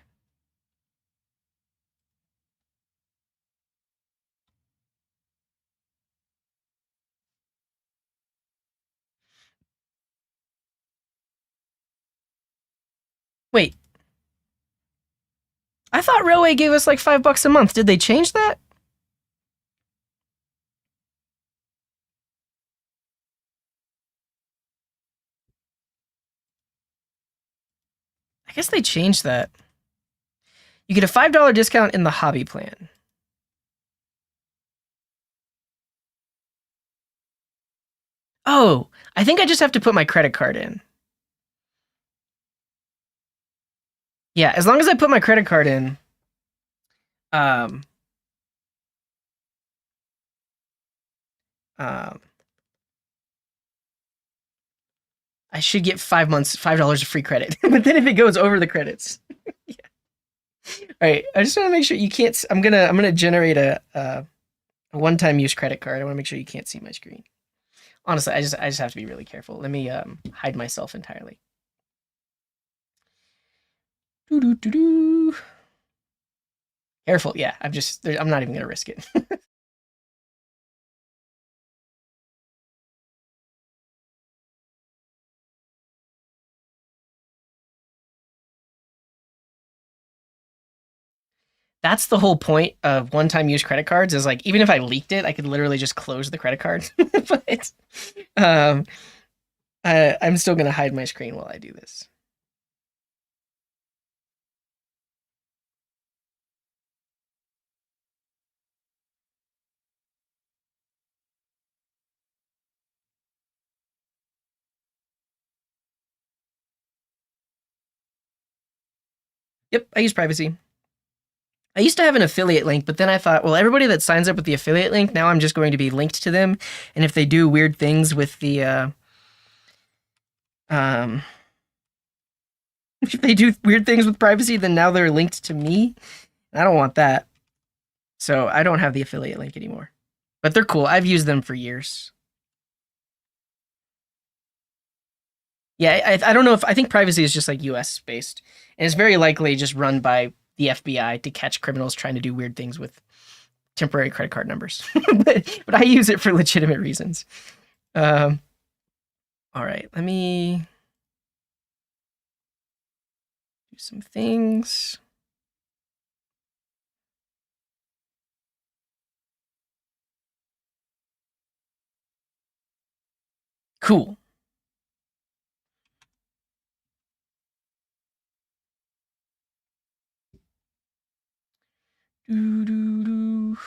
Wait. I thought Railway gave us like $5 a month. Did they change that? I guess they changed that. You get a $5 discount in the hobby plan. Oh, I think I just have to put my credit card in. Yeah, as long as I put my credit card in, I should get $5 of free credit. But then if it goes over the credits, yeah. All right, I just want to make sure you can't. I'm gonna generate a one-time use credit card. I want to make sure you can't see my screen. Honestly, I just have to be really careful. Let me hide myself entirely. Doo-doo-doo-doo. Careful, yeah. I'm not even gonna risk it. That's the whole point of one-time use credit cards. Is like even if I leaked it, I could literally just close the credit card. But um, I'm still gonna hide my screen while I do this. Yep, I use privacy. I used to have an affiliate link, but then I thought, well, everybody that signs up with the affiliate link, now I'm just going to be linked to them. And if they do weird things with the, um, if they do weird things with privacy, then now they're linked to me. I don't want that. So I don't have the affiliate link anymore. But they're cool. I've used them for years. Yeah, I don't know if I think privacy is just like US based. And it's very likely just run by the FBI to catch criminals trying to do weird things with temporary credit card numbers. but I use it for legitimate reasons. Um, all right, let me do some things. Cool. Doo, doo, doo.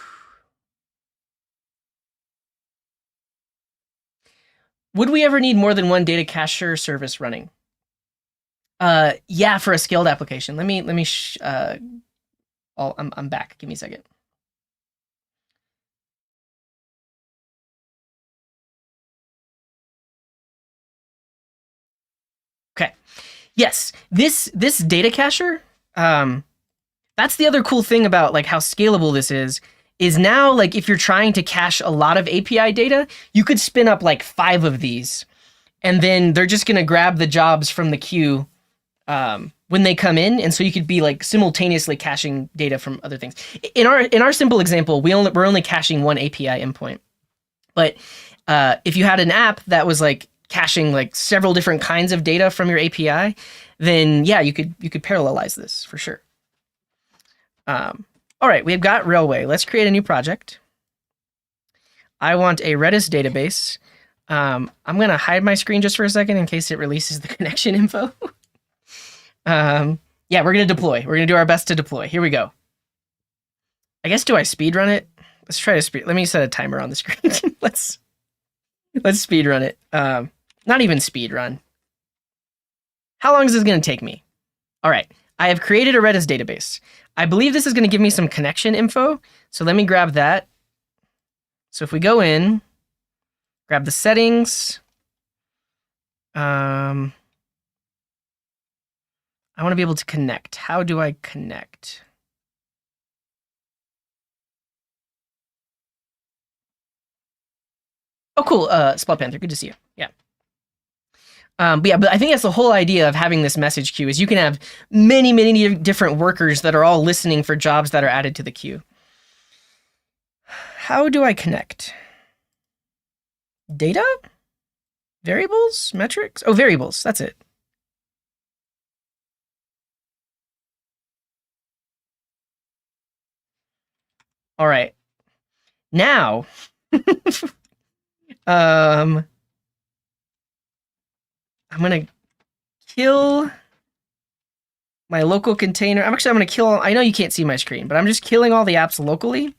Would we ever need more than one data cacher service running? Yeah, for a scaled application. I'm back. Give me a second. Okay. Yes, this data cacher. That's the other cool thing about like how scalable this is now like if you're trying to cache a lot of API data, you could spin up like 5 of these, and then they're just gonna grab the jobs from the queue when they come in, and so you could be like simultaneously caching data from other things. In our simple example, we're only caching one API endpoint, but if you had an app that was like caching like several different kinds of data from your API, then yeah, you could parallelize this for sure. All right, we've got Railway. Let's create a new project. I want a Redis database. I'm going to hide my screen just for a second in case it releases the connection info. Yeah, we're going to deploy. We're going to do our best to deploy. Here we go. I guess, do I speed run it? Let's try to speed. Let me set a timer on the screen. let's speed run it. Not even speed run. How long is this going to take me? All right. I have created a Redis database. I believe this is going to give me some connection info. So let me grab that. So if we go in, grab the settings. I want to be able to connect. How do I connect? Oh, cool. Spell Panther, good to see you. Yeah. But I think that's the whole idea of having this message queue is you can have many, many different workers that are all listening for jobs that are added to the queue. How do I connect? Data? Variables? Metrics? Oh, variables. That's it. All right. Now, I'm gonna kill my local container. I'm gonna kill. I know you can't see my screen, but I'm just killing all the apps locally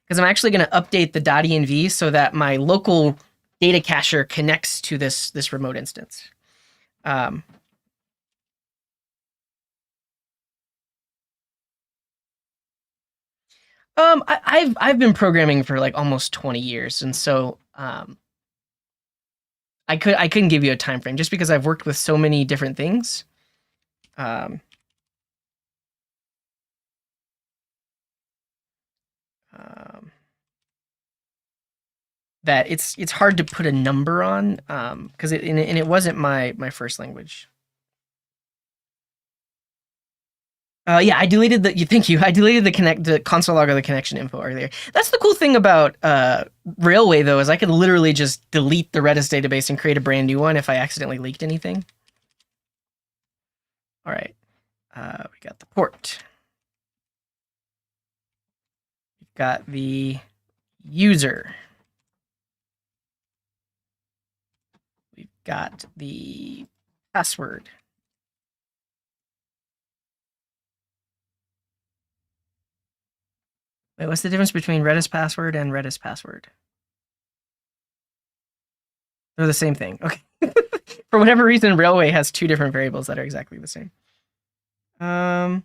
because I'm actually gonna update the .env so that my local data cacher connects to this remote instance. I've been programming for like almost 20 years, and so I couldn't give you a time frame just because I've worked with so many different things. Um, um, that it's hard to put a number on because it wasn't my first language. Yeah, I deleted the. Thank you. I deleted the console log or the connection info earlier. That's the cool thing about Railway, though, is I could literally just delete the Redis database and create a brand new one if I accidentally leaked anything. All right, we got the port. We've got the user. We've got the password. Wait, what's the difference between Redis password and Redis password? They're the same thing. Okay. For whatever reason, Railway has two different variables that are exactly the same. Oh,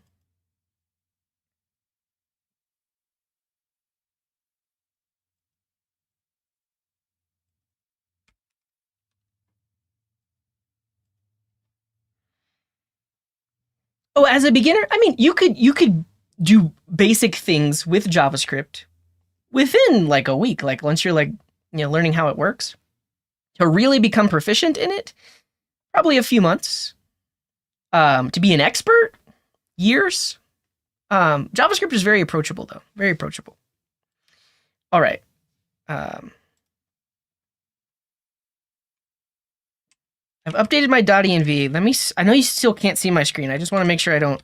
as a beginner, I mean, you could do basic things with JavaScript within like a week. Like once you're like learning how it works, to really become proficient in it, probably a few months. To be an expert, years. JavaScript is very approachable though, very approachable. All right. I've updated my .env. Let me. I know you still can't see my screen. I just want to make sure I don't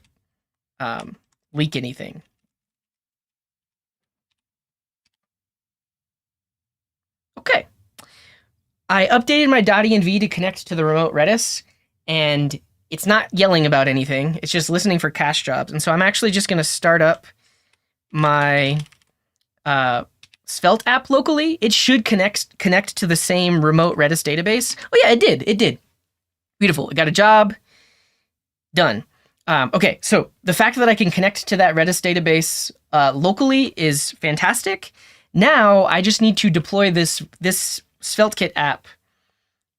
leak anything. Okay. I updated my .env to connect to the remote Redis, and it's not yelling about anything. It's just listening for cache jobs. And so I'm actually just going to start up my Svelte app locally. It should connect to the same remote Redis database. Oh yeah, it did. It did. Beautiful. It got a job. Done. Okay, so the fact that I can connect to that Redis database locally is fantastic. Now I just need to deploy this SvelteKit app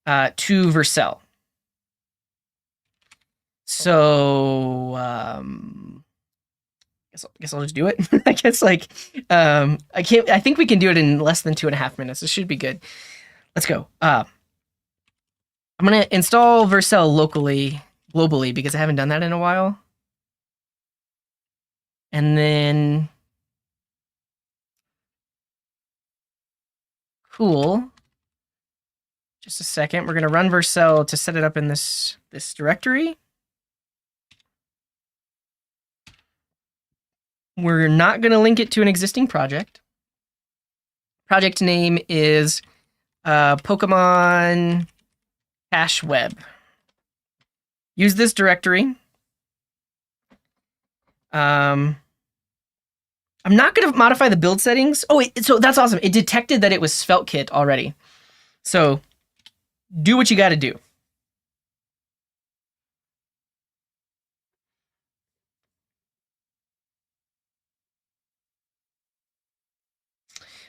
to Vercel. So guess I'll just do it. I guess like I think we can do it in less than 2.5 minutes. This should be good. Let's go. I'm gonna install Vercel locally, globally, because I haven't done that in a while. And then cool. Just a second. We're gonna run Vercel to set it up in this directory. We're not going to link it to an existing project. Project name is Pokemon Cache Web. Use this directory. I'm not going to modify the build settings. Oh, so that's awesome. It detected that it was SvelteKit already. So do what you got to do.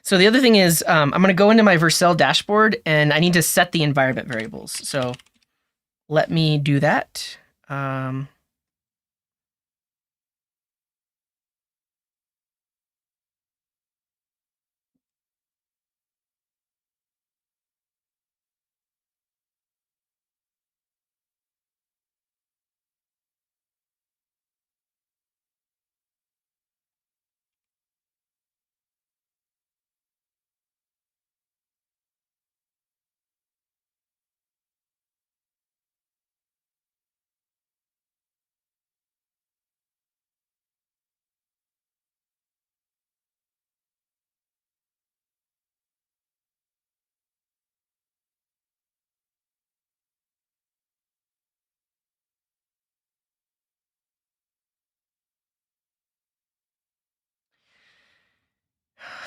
So the other thing is I'm going to go into my Vercel dashboard and I need to set the environment variables. So let me do that.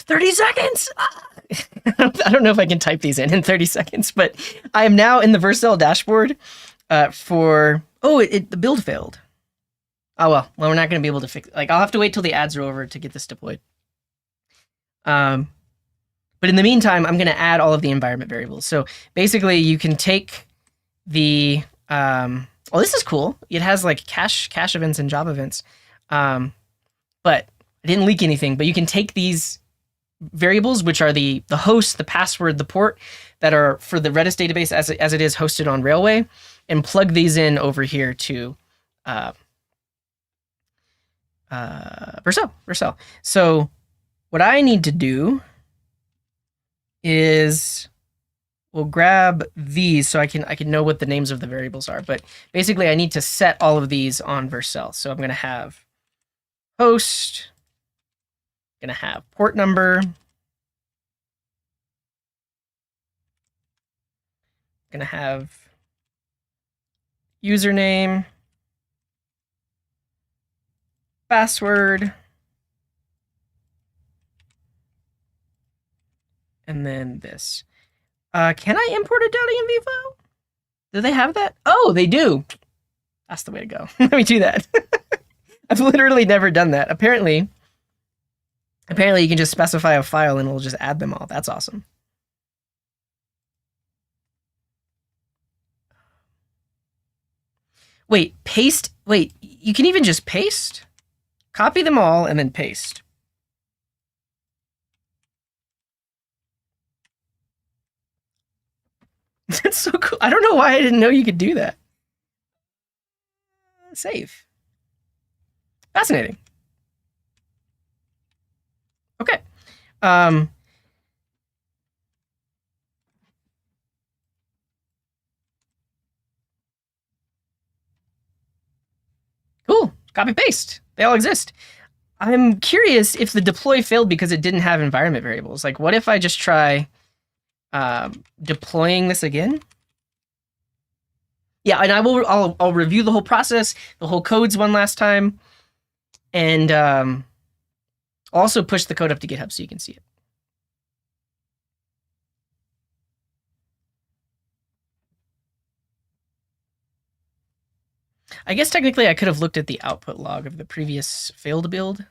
30 seconds. I don't know if I can type these in 30 seconds, but I am now in the Vercel dashboard for, the build failed. Oh, well, we're not going to be able to fix, like, I'll have to wait till the ads are over to get this deployed. But in the meantime, I'm going to add all of the environment variables. So basically you can take the, this is cool. It has like cache events and job events. But I didn't leak anything, but you can take these variables, which are the host, the password, the port that are for the Redis database as it is hosted on Railway, and plug these in over here to Vercel. So what I need to do is we'll grab these so I can know what the names of the variables are. But basically, I need to set all of these on Vercel. So I'm going to have host, going to have port number, going to have username, password, and then this. Can I import a .env file? Do they have that? Oh, they do. That's the way to go. Let me do that. I've literally never done that. Apparently you can just specify a file and it'll just add them all. That's awesome. Wait, paste? Wait, you can even just paste? Copy them all and then paste. That's so cool. I don't know why I didn't know you could do that. Save. Fascinating. Okay. Cool. Copy paste. They all exist. I'm curious if the deploy failed because it didn't have environment variables. Like, what if I just try deploying this again? Yeah, and I'll review the whole process, the whole codes one last time, and also push the code up to GitHub so you can see it. I guess technically I could have looked at the output log of the previous failed build.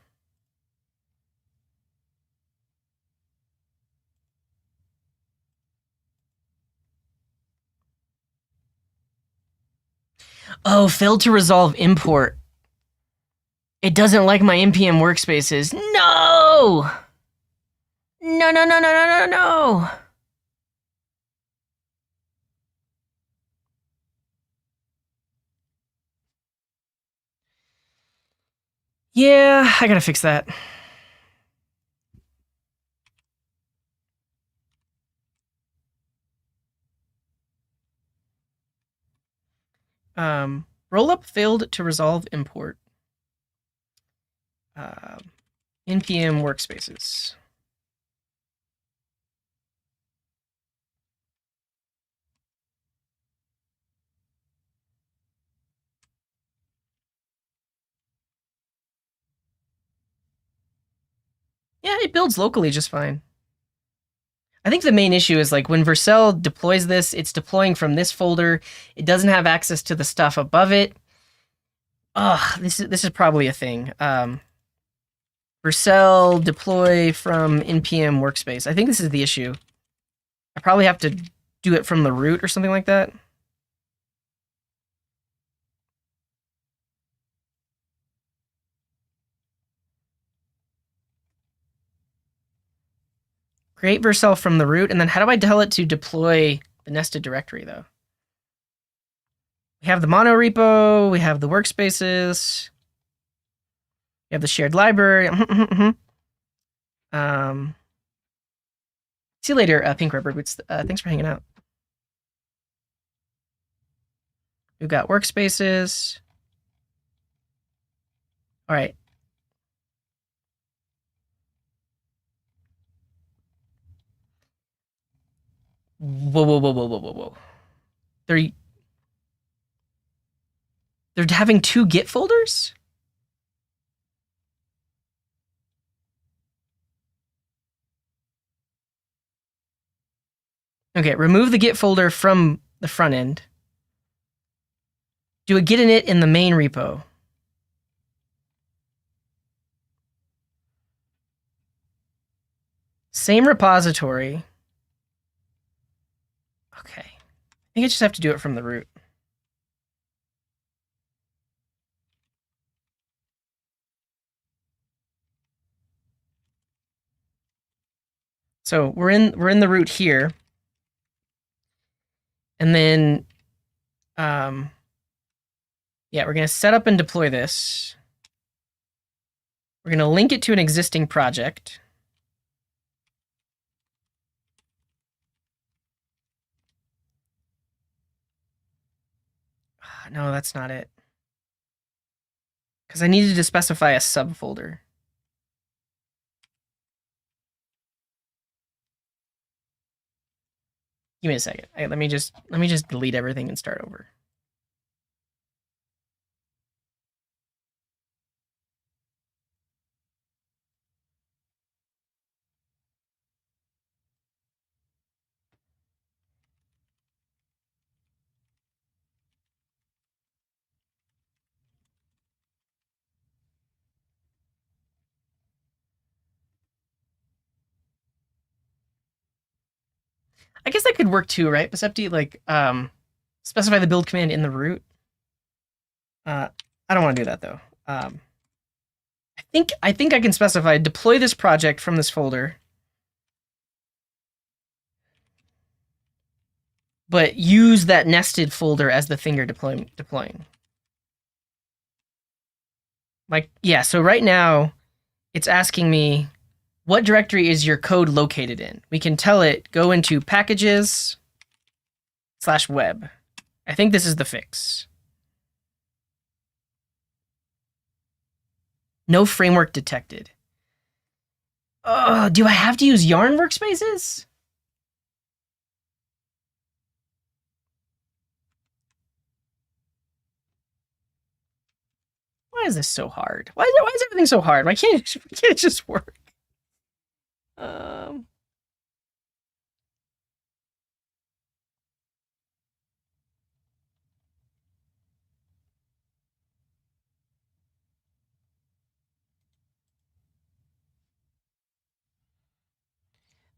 Oh, failed to resolve import. It doesn't like my npm workspaces. No! No, no, no, no, no, no, no! Yeah, I gotta fix that. Rollup failed to resolve import. npm workspaces. Yeah, it builds locally just fine. I think the main issue is like when Vercel deploys this, it's deploying from this folder. It doesn't have access to the stuff above it. Ugh, this is probably a thing. Vercel deploy from npm workspace. I think this is the issue. I probably have to do it from the root or something like that. Create Vercel from the root, and then how do I tell it to deploy the nested directory, though? We have the mono repo, we have the workspaces, we have the shared library. See you later, Pink Rubber Boots. Thanks for hanging out. We've got workspaces. All right. Whoa, whoa, whoa, whoa, whoa, whoa, whoa. They're having two Git folders? Okay, remove the Git folder from the front end. Do a git init in the main repo. Same repository. Okay. I think I just have to do it from the root. So we're in the root here, and then yeah, we're gonna set up and deploy this. We're gonna link it to an existing project. No, that's not it. Because I needed to specify a subfolder. Give me a second. Let me just delete everything and start over. I guess that could work too, right? Percepti, like, specify the build command in the root. I don't want to do that though. I think I can specify deploy this project from this folder, but use that nested folder as the thing you're deploying. Like, yeah. So right now, it's asking me, what directory is your code located in? We can tell it, go into packages/web. I think this is the fix. No framework detected. Oh, do I have to use Yarn workspaces? Why is this so hard? Why is everything so hard? Why can't it just work?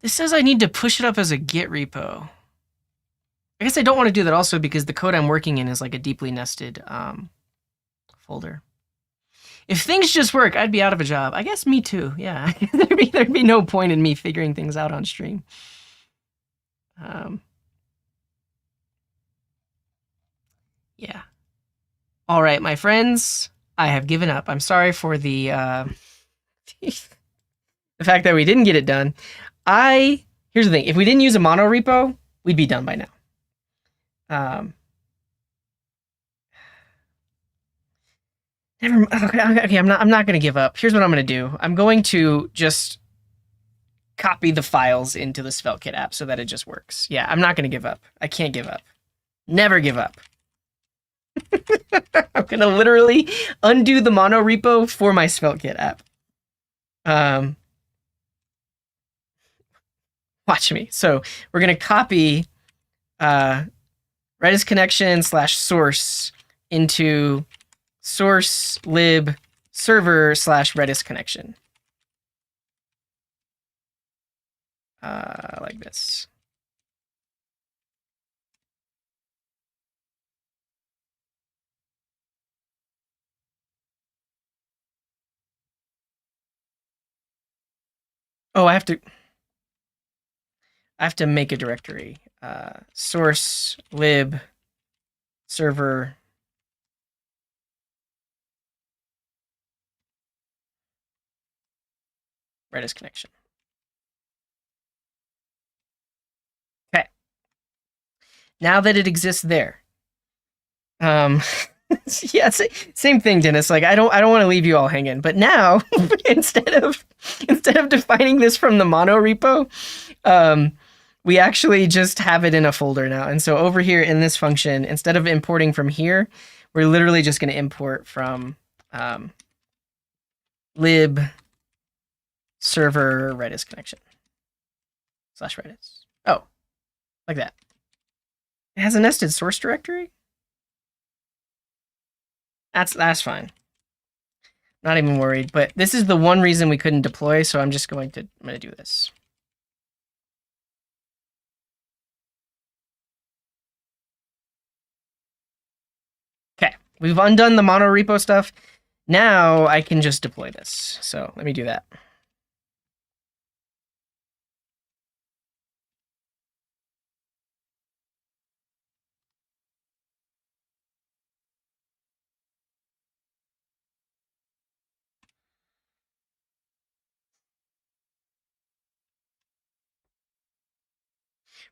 This says I need to push it up as a Git repo. I guess I don't want to do that also because the code I'm working in is like a deeply nested folder. If things just work, I'd be out of a job. I guess me too. Yeah, there'd be no point in me figuring things out on stream. Yeah. All right, my friends, I have given up. I'm sorry for the the fact that we didn't get it done. Here's the thing: if we didn't use a mono repo, we'd be done by now. Okay, I'm not going to give up. Here's what I'm going to do. I'm going to just copy the files into the SvelteKit app so that it just works. Yeah, I'm not going to give up. I can't give up. Never give up. I'm going to literally undo the mono repo for my SvelteKit app. Watch me. So we're going to copy Redis connection /source into source lib server /Redis connection. Like this. Oh, I have to make a directory. Source lib server Redis connection. Okay. Now that it exists there. Yeah, same thing, Dennis. Like I don't want to leave you all hanging. But now, instead of defining this from the mono repo, we actually just have it in a folder now. And so over here in this function, instead of importing from here, we're literally just going to import from lib server Redis connection /Redis. Oh, like that. It has a nested source directory. That's fine. Not even worried. But this is the one reason we couldn't deploy. So I'm going to do this. Okay, we've undone the mono repo stuff. Now I can just deploy this. So let me do that.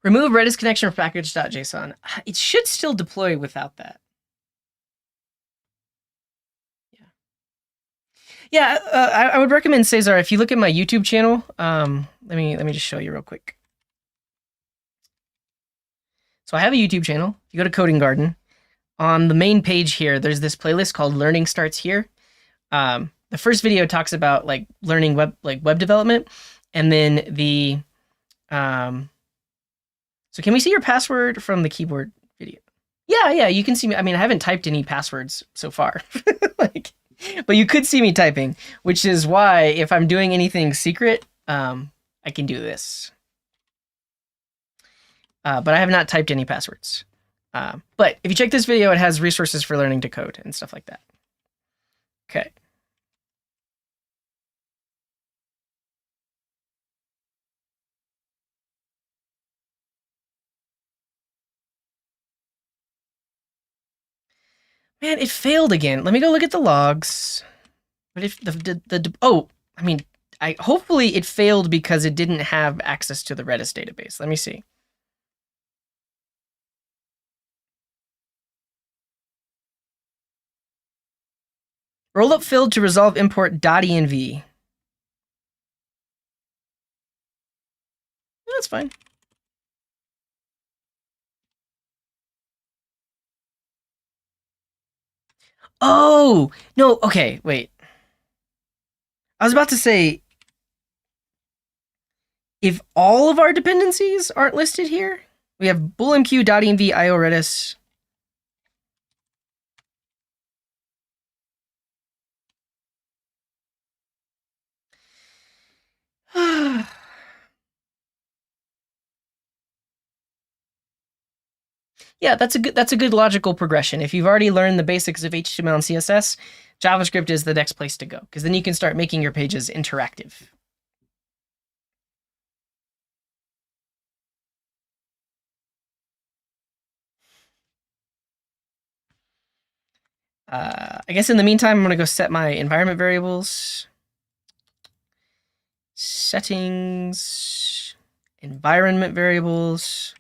Remove Redis connection from package.json. It should still deploy without that. Yeah, I would recommend Cesar. If you look at my YouTube channel, let me just show you real quick. So I have a YouTube channel. If you go to Coding Garden, on the main page here, there's this playlist called Learning Starts Here. The first video talks about like learning web development, and then the so can we see your password from the keyboard video? Yeah, you can see me. I mean, I haven't typed any passwords so far, like, but you could see me typing, which is why if I'm doing anything secret, I can do this. But I have not typed any passwords. But if you check this video, it has resources for learning to code and stuff like that. Okay. Man, it failed again. Let me go look at the logs. But if I mean, hopefully it failed because it didn't have access to the Redis database. Let me see. Rollup failed to resolve import .env. That's fine. Oh, no, okay, wait. I was about to say, if all of our dependencies aren't listed here, we have Bullmq, .env, io Redis. Yeah, that's a good logical progression. If you've already learned the basics of HTML and CSS, JavaScript is the next place to go, because then you can start making your pages interactive. I guess in the meantime, I'm going to go set my environment variables. Settings, environment variables.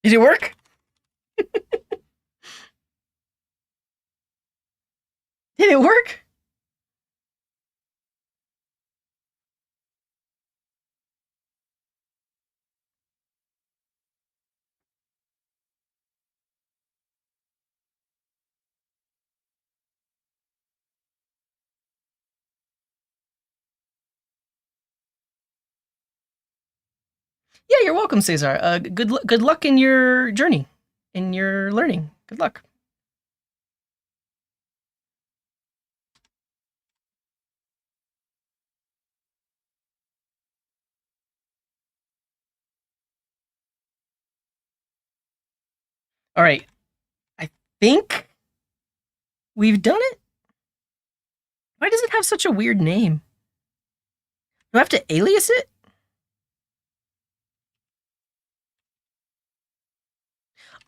Did it work? Did it work? Yeah, you're welcome, Cesar. Good luck in your journey, in your learning. Good luck. All right, I think we've done it. Why does it have such a weird name? Do I have to alias it?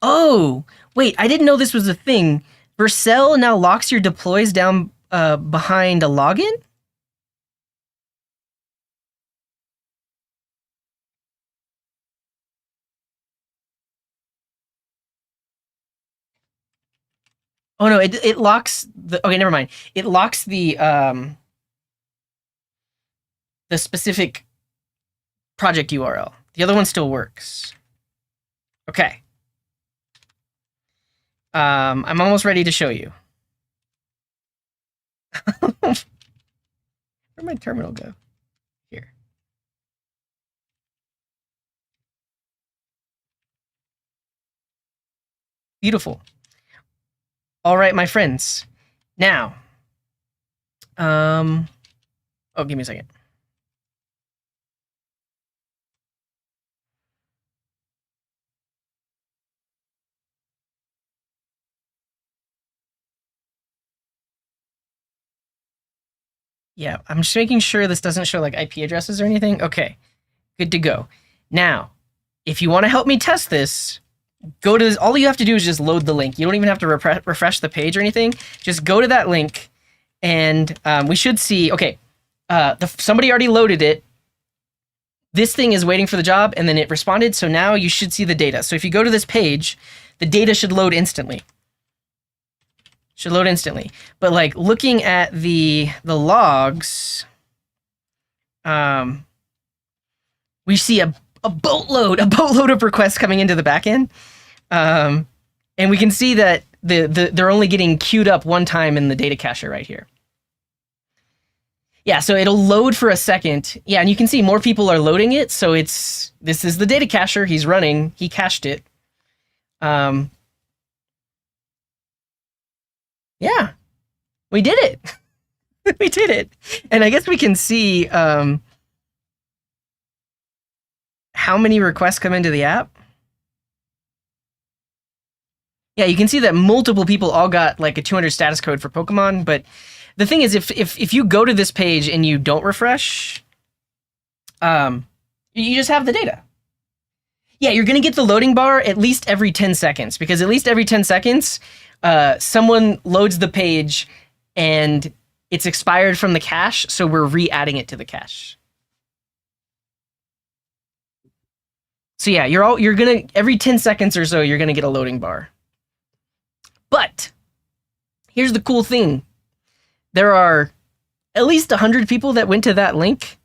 Oh, wait, I didn't know this was a thing. Vercel now locks your deploys down behind a login? Oh no, it locks the okay, never mind. It locks the specific project URL. The other one still works. Okay. I'm almost ready to show you. Where'd my terminal go? Here. Beautiful. All right, my friends. Now, oh, give me a second. Yeah, I'm just making sure this doesn't show like IP addresses or anything. Okay, good to go. Now, if you want to help me test this, go to this. All you have to do is just load the link. You don't even have to refresh the page or anything. Just go to that link, and we should see. Okay, somebody already loaded it. This thing is waiting for the job, and then it responded. So now you should see the data. So if you go to this page, the data should load instantly. But like looking at the logs, we see a boatload of requests coming into the backend, and we can see that they're only getting queued up one time in the data cacher right here. Yeah, so it'll load for a second. Yeah, and you can see more people are loading it. So this is the data cacher. He's running. He cached it. Yeah, we did it. We did it. And I guess we can see how many requests come into the app. Yeah, you can see that multiple people all got like a 200 status code for Pokemon, but the thing is, if you go to this page and you don't refresh, you just have the data. Yeah, you're going to get the loading bar at least every 10 seconds, because at least every 10 seconds, someone loads the page and it's expired from the cache, so we're re-adding it to the cache. So yeah, you're gonna every 10 seconds or so, you're gonna get a loading bar. But here's the cool thing. There are at least 100 people that went to that link.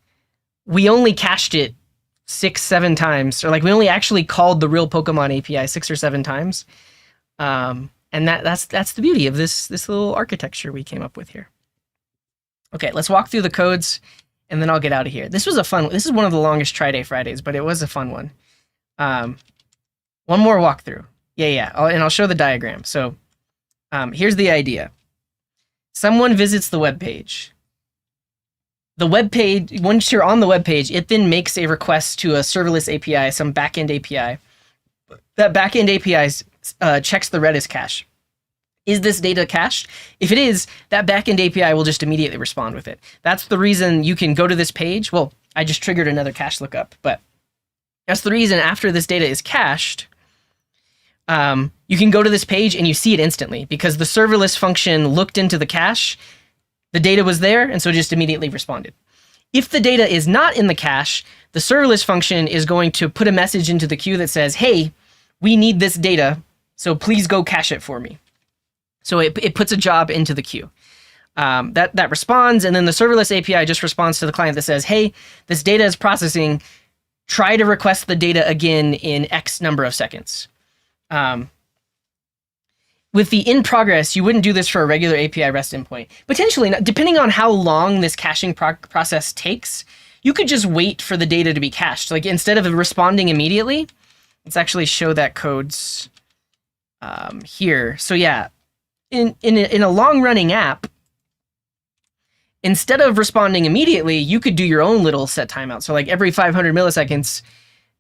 We only cached it 6-7 times, or like we only actually called the real Pokemon API 6 or 7 times. And that's the beauty of this little architecture we came up with here. Okay, let's walk through the codes, and then I'll get out of here. This is one of the longest Try-Day Fridays, but it was a fun one. One more walkthrough. Yeah, and I'll show the diagram. So here's the idea. Someone visits the web page. The web page, once you're on the web page, it then makes a request to a serverless API, some backend API. That backend API checks the Redis cache. Is this data cached? If it is, that backend API will just immediately respond with it. That's the reason you can go to this page. Well, I just triggered another cache lookup, but that's the reason after this data is cached, you can go to this page and you see it instantly, because the serverless function looked into the cache, the data was there, and so it just immediately responded. If the data is not in the cache, the serverless function is going to put a message into the queue that says, hey, we need this data, so please go cache it for me. So it puts a job into the queue. That responds, and then the serverless API just responds to the client that says, hey, this data is processing, try to request the data again in X number of seconds. With the in progress, you wouldn't do this for a regular API REST endpoint. Potentially, depending on how long this caching process takes, you could just wait for the data to be cached. Like instead of responding immediately, let's actually show that codes here. So yeah, in a long-running app, instead of responding immediately, you could do your own little set timeout. So like every 500 milliseconds,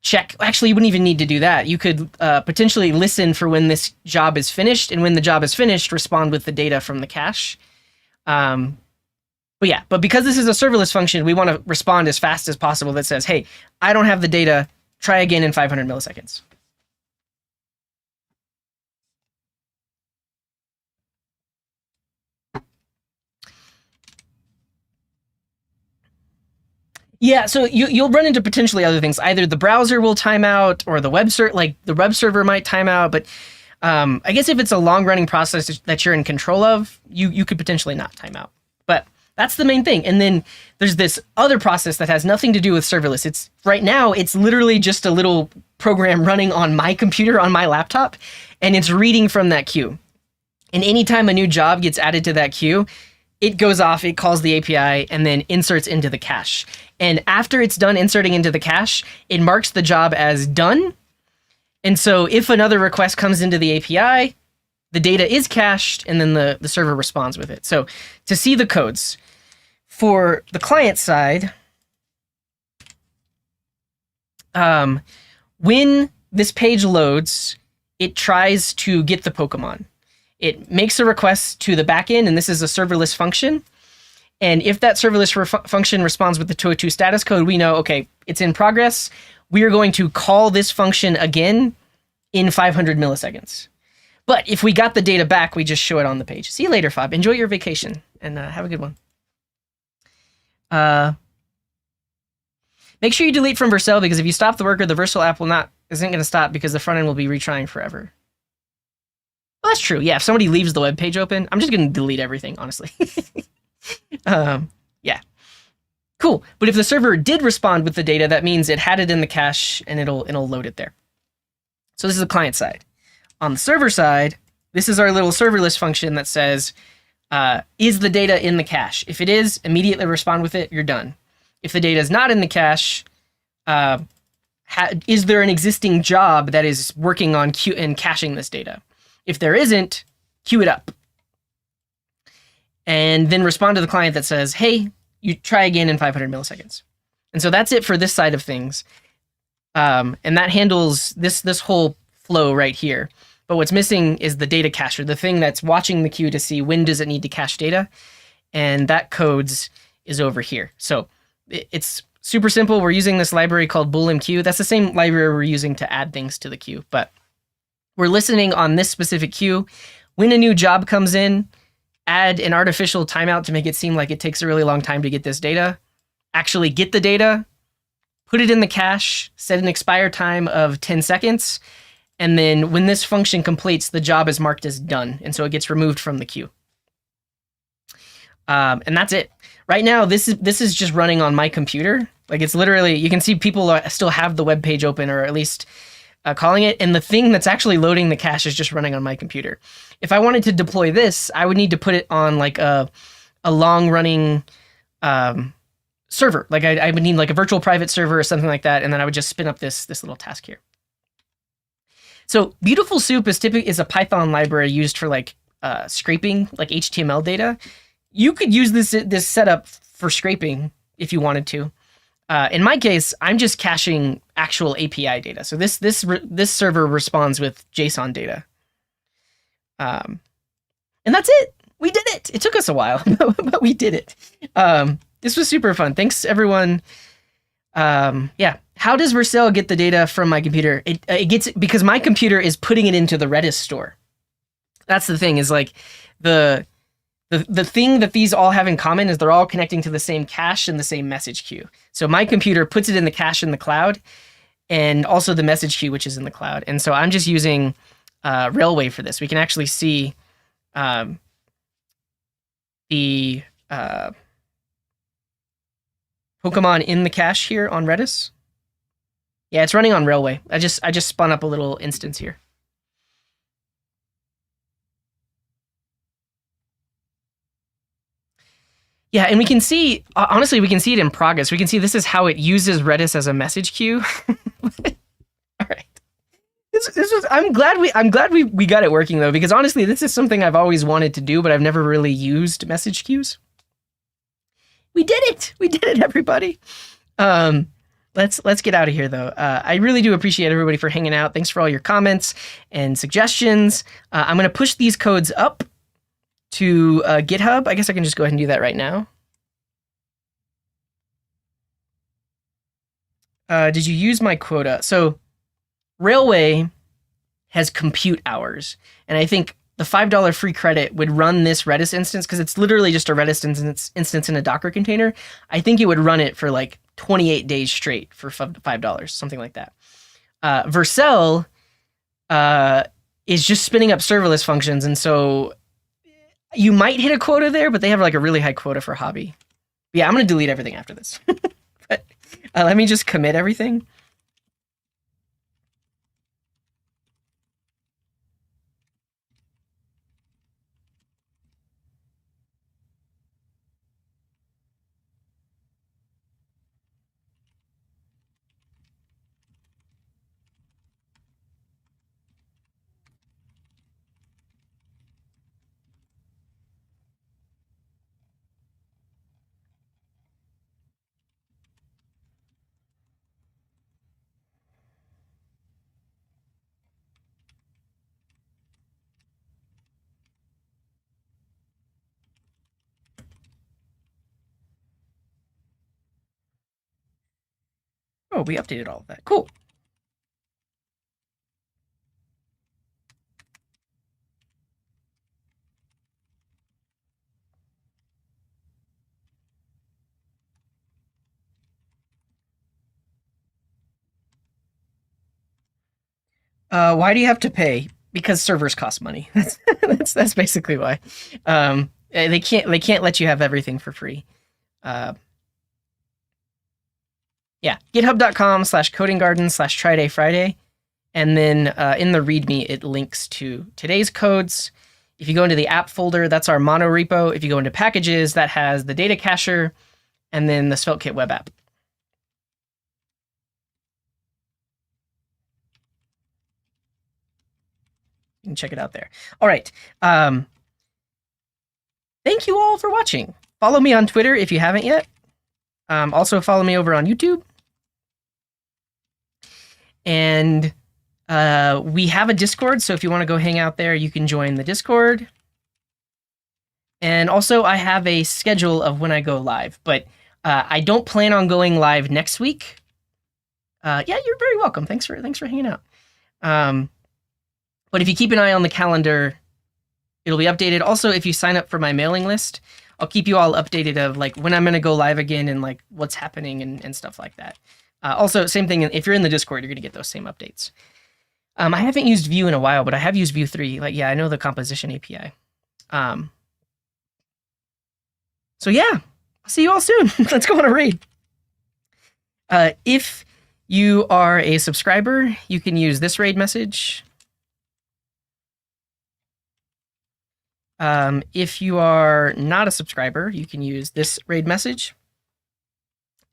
check. Actually, you wouldn't even need to do that. You could potentially listen for when this job is finished, and when the job is finished, respond with the data from the cache. But because this is a serverless function, we want to respond as fast as possible that says, hey, I don't have the data, try again in 500 milliseconds. Yeah, so you'll run into potentially other things. Either the browser will time out, or the web server might time out. But I guess if it's a long-running process that you're in control of, you could potentially not time out. But that's the main thing. And then there's this other process that has nothing to do with serverless. Right now, it's literally just a little program running on my computer, on my laptop, and it's reading from that queue. And anytime a new job gets added to that queue, it goes off, it calls the API, and then inserts into the cache. And after it's done inserting into the cache, it marks the job as done. And so if another request comes into the API, the data is cached, and then the server responds with it. So to see the codes, for the client side, when this page loads, it tries to get the Pokemon. It makes a request to the backend, and this is a serverless function. And if that serverless function responds with the 202 status code, we know, okay, it's in progress. We are going to call this function again in 500 milliseconds. But if we got the data back, we just show it on the page. See you later, Fob. Enjoy your vacation, and have a good one. Make sure you delete from Vercel, because if you stop the worker, the Vercel app isn't going to stop because the front end will be retrying forever. Well, that's true. Yeah, if somebody leaves the web page open, I'm just going to delete everything, honestly. Yeah. Cool. But if the server did respond with the data, that means it had it in the cache and it'll load it there. So this is the client side. On the server side, this is our little serverless function that says, is the data in the cache? If it is, immediately respond with it, you're done. If the data is not in the cache, is there an existing job that is working on and caching this data? If there isn't, queue it up. And then respond to the client that says, hey, you try again in 500 milliseconds. And so that's it for this side of things. And that handles this whole flow right here. But what's missing is the data cacher, the thing that's watching the queue to see when does it need to cache data. And that codes is over here. So it's super simple. We're using this library called Bullmq. That's the same library we're using to add things to the queue. But we're listening on this specific queue. When a new job comes in, add an artificial timeout to make it seem like it takes a really long time to get this data. Actually get the data, put it in the cache, set an expire time of 10 seconds, and then when this function completes, the job is marked as done, and so it gets removed from the queue. And that's it. Right now, this is just running on my computer. Like, it's literally, you can see people still have the web page open, or at least calling it, and the thing that's actually loading the cache is just running on my computer. If I wanted to deploy this, I would need to put it on like a long-running server. Like I would need like a virtual private server or something like that, and then I would just spin up this little task here. So Beautiful Soup is a Python library used for like scraping like HTML data. You could use this setup for scraping if you wanted to. In my case, I'm just caching actual API data. So this server responds with JSON data. And that's it. We did it. It took us a while, but we did it. This was super fun. Thanks, everyone. Yeah. How does Vercel get the data from my computer? It gets it because my computer is putting it into the Redis store. That's the thing, is like the thing that these all have in common is they're all connecting to the same cache and the same message queue. So my computer puts it in the cache in the cloud, and also the message queue, which is in the cloud. And so I'm just using Railway for this. We can actually see the Pokemon in the cache here on Redis. Yeah, it's running on Railway. I just spun up a little instance here. Yeah, and we can see, honestly, we can see it in progress. We can see this is how it uses Redis as a message queue. All right. I'm glad we got it working though, because honestly, this is something I've always wanted to do, but I've never really used message queues. We did it. We did it, everybody. Let's get out of here though. I really do appreciate everybody for hanging out. Thanks for all your comments and suggestions. I'm going to push these codes up to GitHub. I guess I can just go ahead and do that right now. Did you use my quota? So Railway has compute hours, and I think the $5 free credit would run this Redis instance, because it's literally just a Redis instance in a Docker container. I think it would run it for like 28 days straight for $5, something like that. Vercel is just spinning up serverless functions, and so you might hit a quota there, but they have like a really high quota for hobby. Yeah, I'm going to delete everything after this. But let me just commit everything. Oh, we updated all of that. Cool. Why do you have to pay? Because servers cost money. That's basically why. They can't let you have everything for free. Yeah, github.com/codinggarden/tryday Friday, and then in the README it links to today's codes. If you go into the app folder, that's our mono repo. If you go into packages, that has the data cacher, and then the SvelteKit web app. You can check it out there. All right. Thank you all for watching. Follow me on Twitter if you haven't yet. Also follow me over on YouTube. And we have a Discord, so if you want to go hang out there, you can join the Discord. And also, I have a schedule of when I go live, but I don't plan on going live next week. Yeah, you're very welcome. Thanks for hanging out. But if you keep an eye on the calendar, it'll be updated. Also, if you sign up for my mailing list, I'll keep you all updated of like when I'm going to go live again and like what's happening and stuff like that. Also, same thing. If you're in the Discord, you're going to get those same updates. I haven't used Vue in a while, but I have used Vue 3. Like, yeah, I know the composition API. So yeah, I'll see you all soon. Let's go on a raid. If you are a subscriber, you can use this raid message. If you are not a subscriber, you can use this raid message.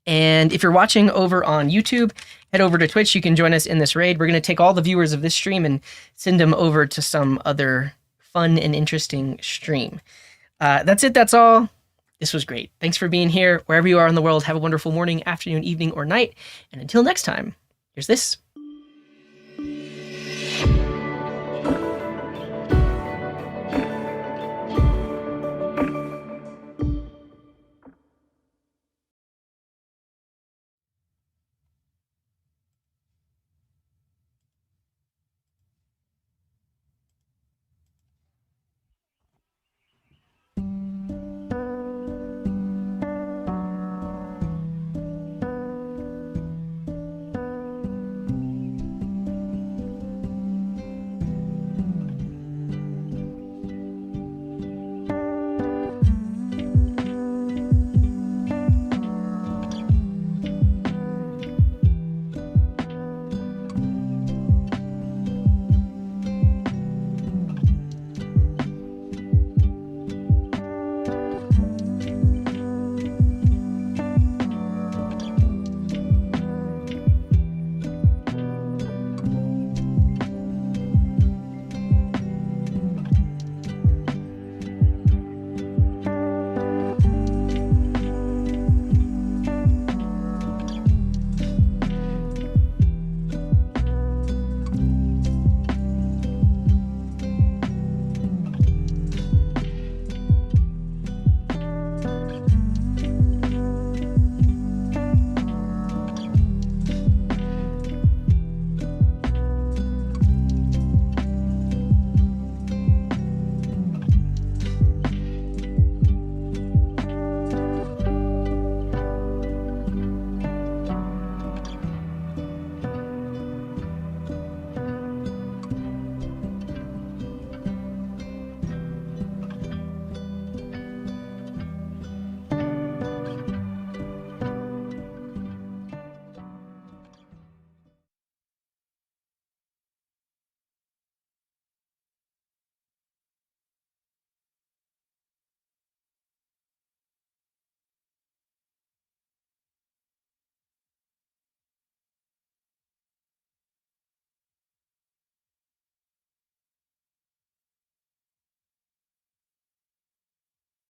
And if you're watching over on YouTube, head over to Twitch. You can join us in this raid. We're going to take all the viewers of this stream and send them over to some other fun and interesting stream. That's it. That's all. This was great. Thanks for being here. Wherever you are in the world, have a wonderful morning, afternoon, evening, or night. And until next time, here's this.